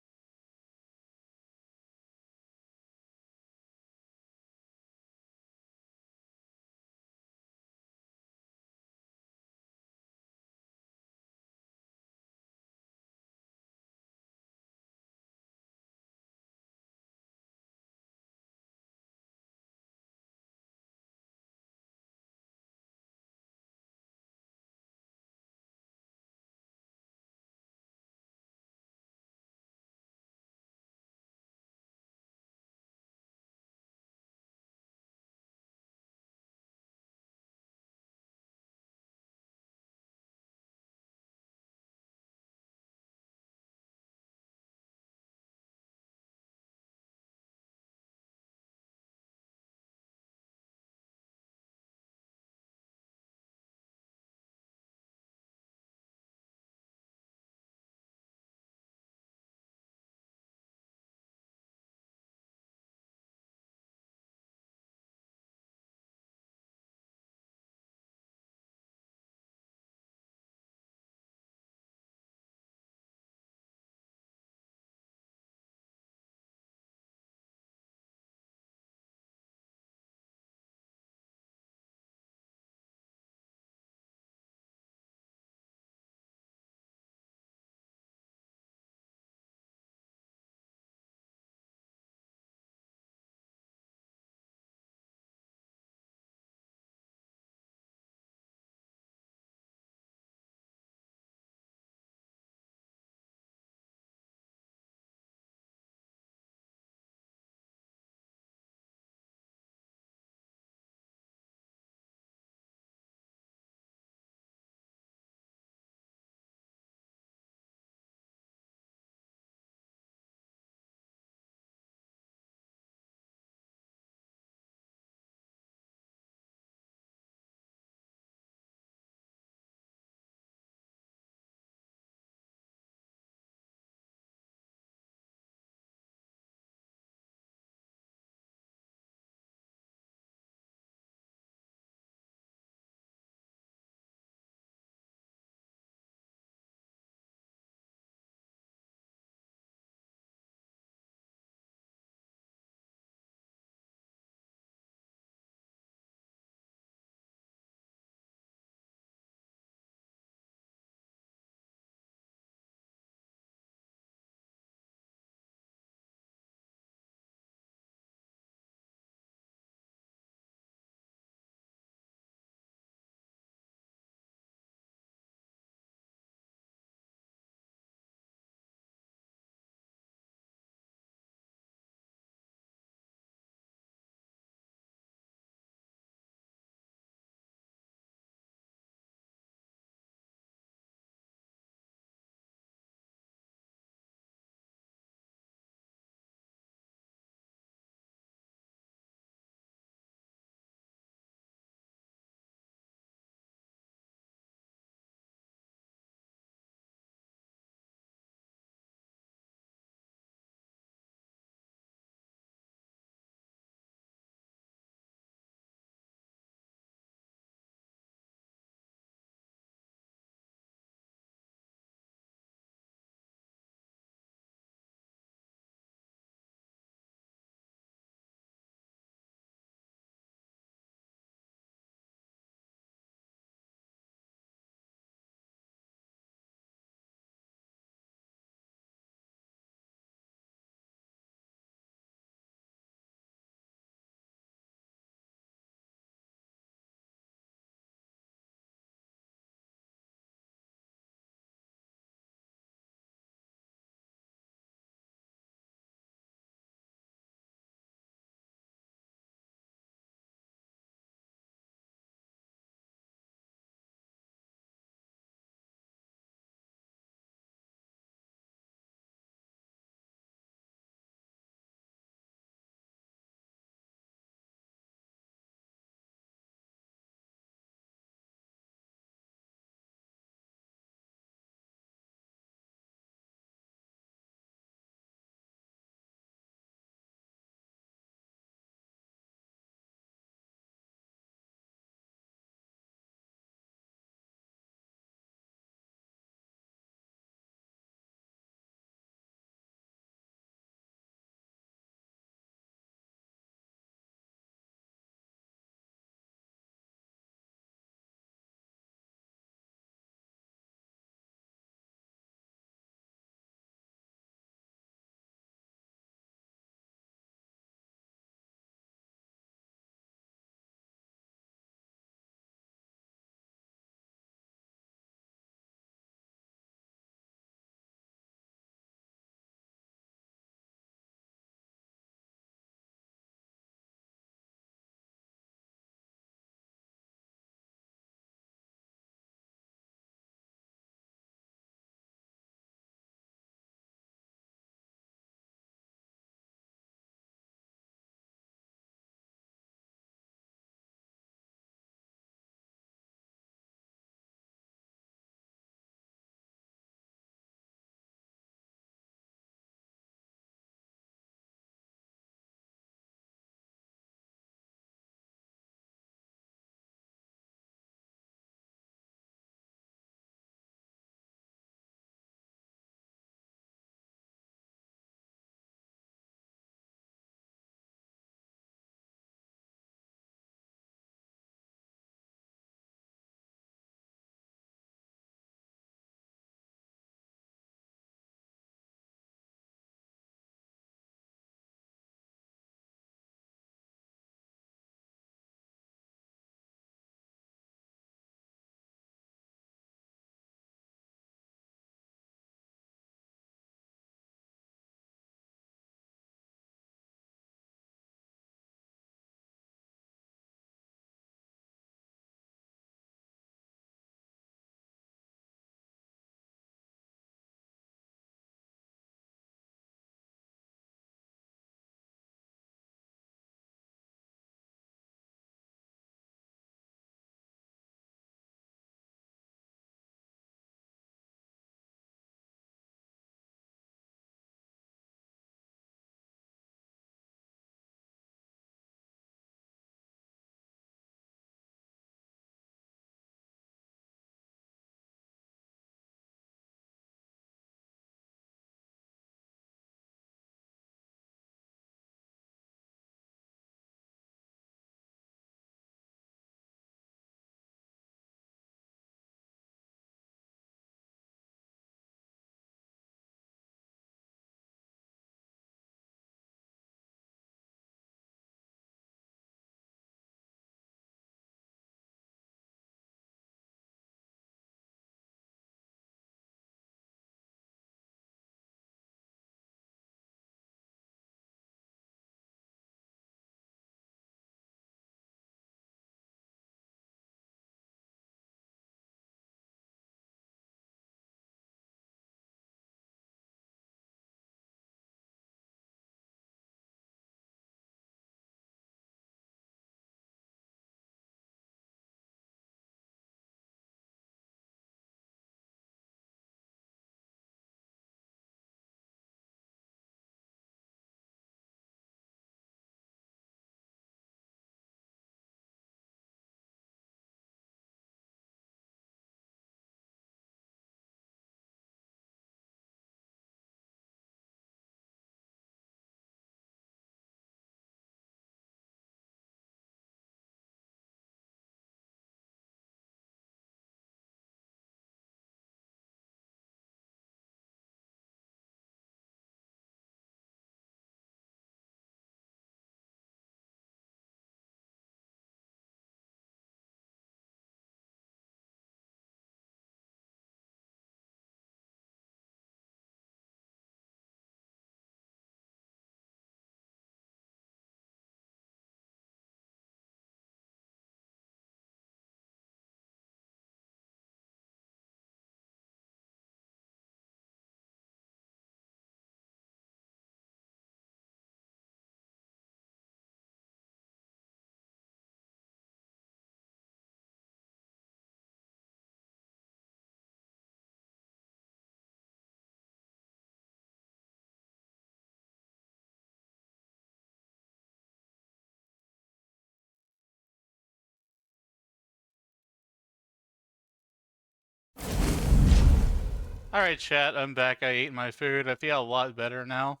Alright, chat, I'm back. I ate my food. I feel a lot better now.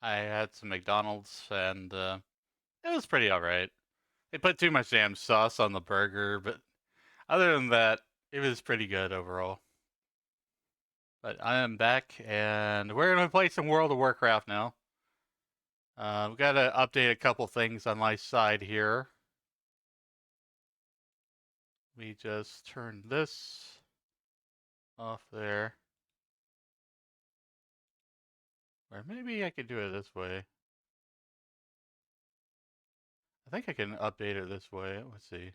I had some McDonald's, and it was pretty alright. They put too much damn sauce on the burger, but other than that, it was pretty good overall. But I am back, and we're going to play some World of Warcraft now. We've got to update a couple things on my side here. We just turned this off there. Or maybe I could do it this way. I think I can update it this way. Let's see.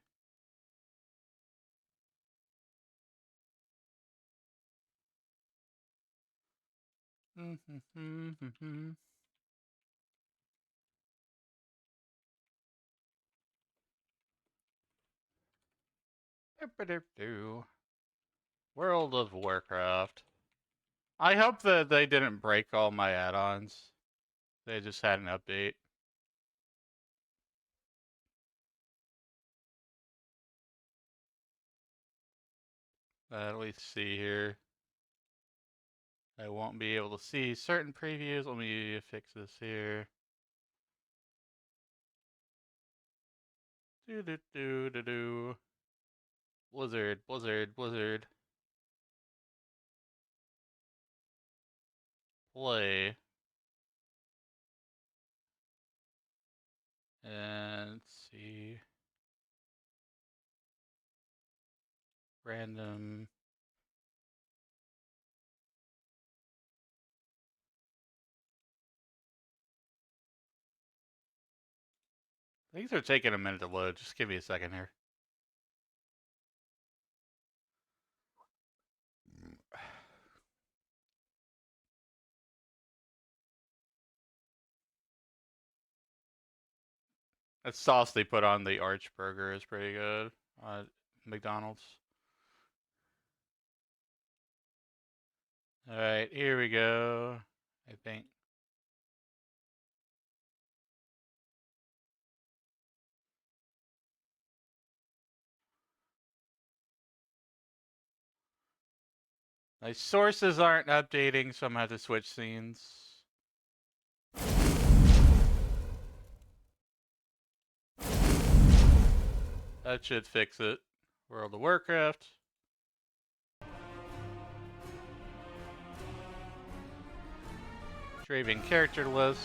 World of Warcraft. I hope that they didn't break all my add-ons. They just had an update. At least see here. I won't be able to see certain previews. Let me fix this here. Do. Blizzard. Play. And let's see. Random. These are taking a minute to load. Just give me a second here. That sauce they put on the Arch Burger is pretty good. McDonald's. Alright, here we go. I think. My sources aren't updating, so I'm gonna have to switch scenes. That should fix it. World of Warcraft. Draven character list.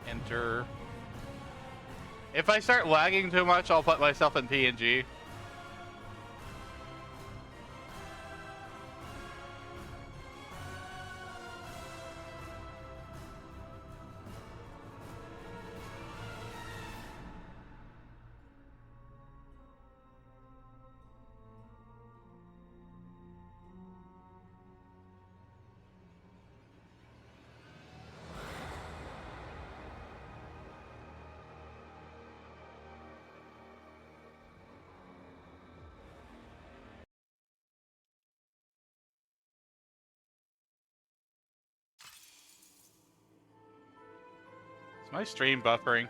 Enter. If I start lagging too much, I'll put myself in PNG. Is my stream buffering?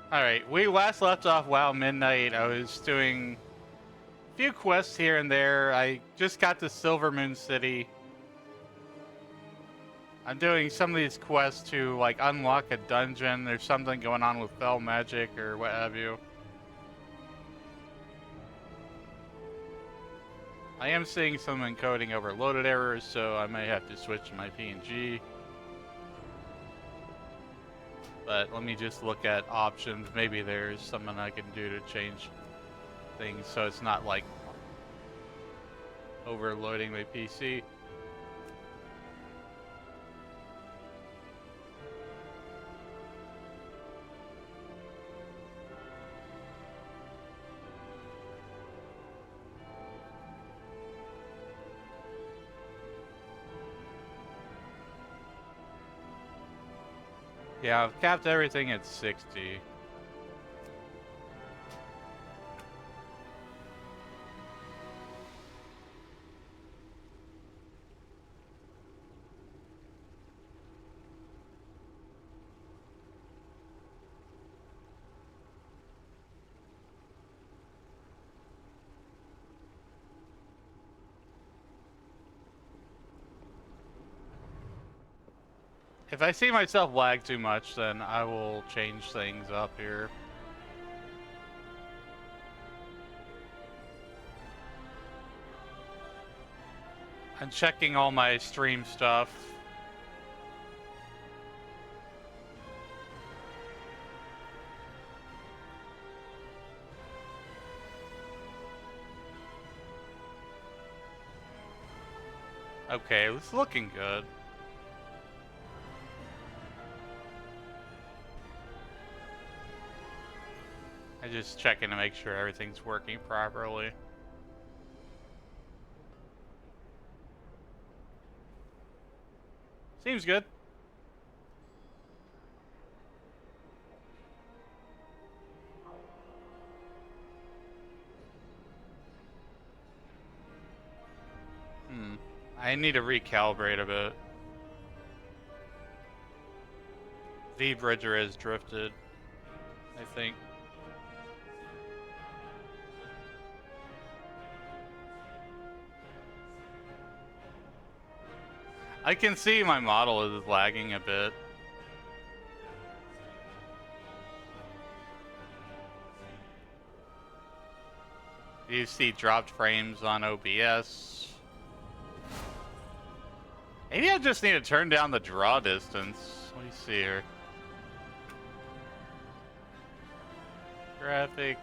Alright, we last left off WoW Midnight. I was doing a few quests here and there. I just got to Silver Moon City. I'm doing some of these quests to like unlock a dungeon. There's something going on with Fell Magic or what have you. I am seeing some encoding overloaded errors, so I may have to switch my PNG. But let me just look at options. Maybe there's something I can do to change things so it's not like overloading my PC. Yeah, I've capped everything at 60. If I see myself lag too much, then I will change things up here. I'm checking all my stream stuff. Okay, it's looking good. I'm just checking to make sure everything's working properly. Seems good. I need to recalibrate a bit. The bridger has drifted, I think. I can see my model is lagging a bit. You see dropped frames on OBS. Maybe I just need to turn down the draw distance. What do you see here? Graphics.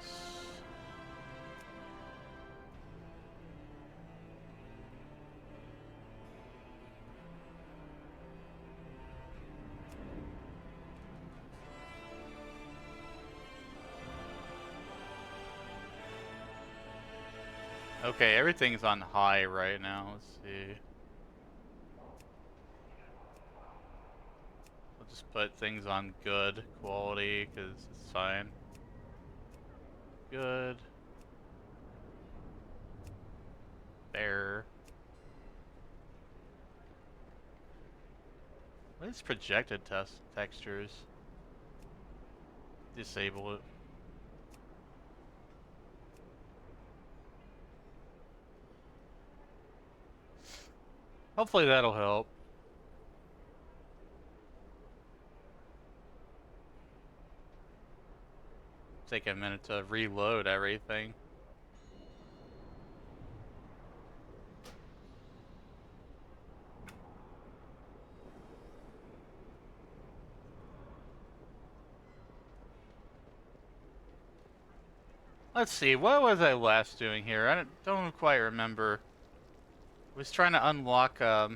Okay, everything's on high right now. Let's see. I'll just put things on good quality because it's fine. Good. There. What is projected textures? Disable it. Hopefully that'll help. Take a minute to reload everything. Let's see, what was I last doing here? I don't quite remember. I was trying to unlock a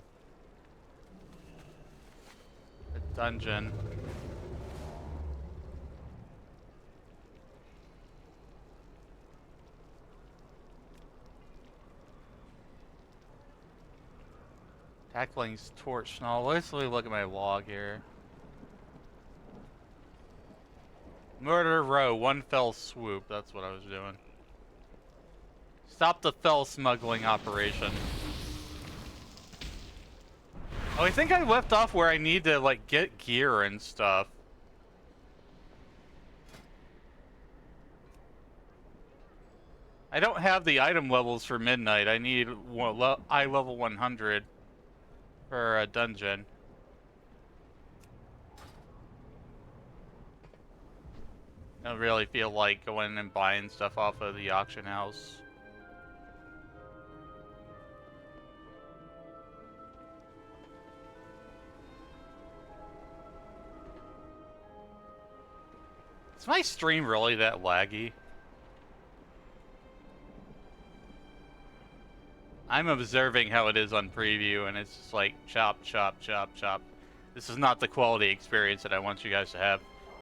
dungeon. Tackling's torch. Now let's really look at my log here. Murder row, one fell swoop. That's what I was doing. Stop the fell smuggling operation. Oh, I think I left off where I need to, like, get gear and stuff. I don't have the item levels for midnight. I need eye level 100 for a dungeon. I don't really feel like going and buying stuff off of the auction house. Is my stream really that laggy? I'm observing how it is on preview, and it's just like chop, chop, chop, chop. This is not the quality experience that I want you guys to have.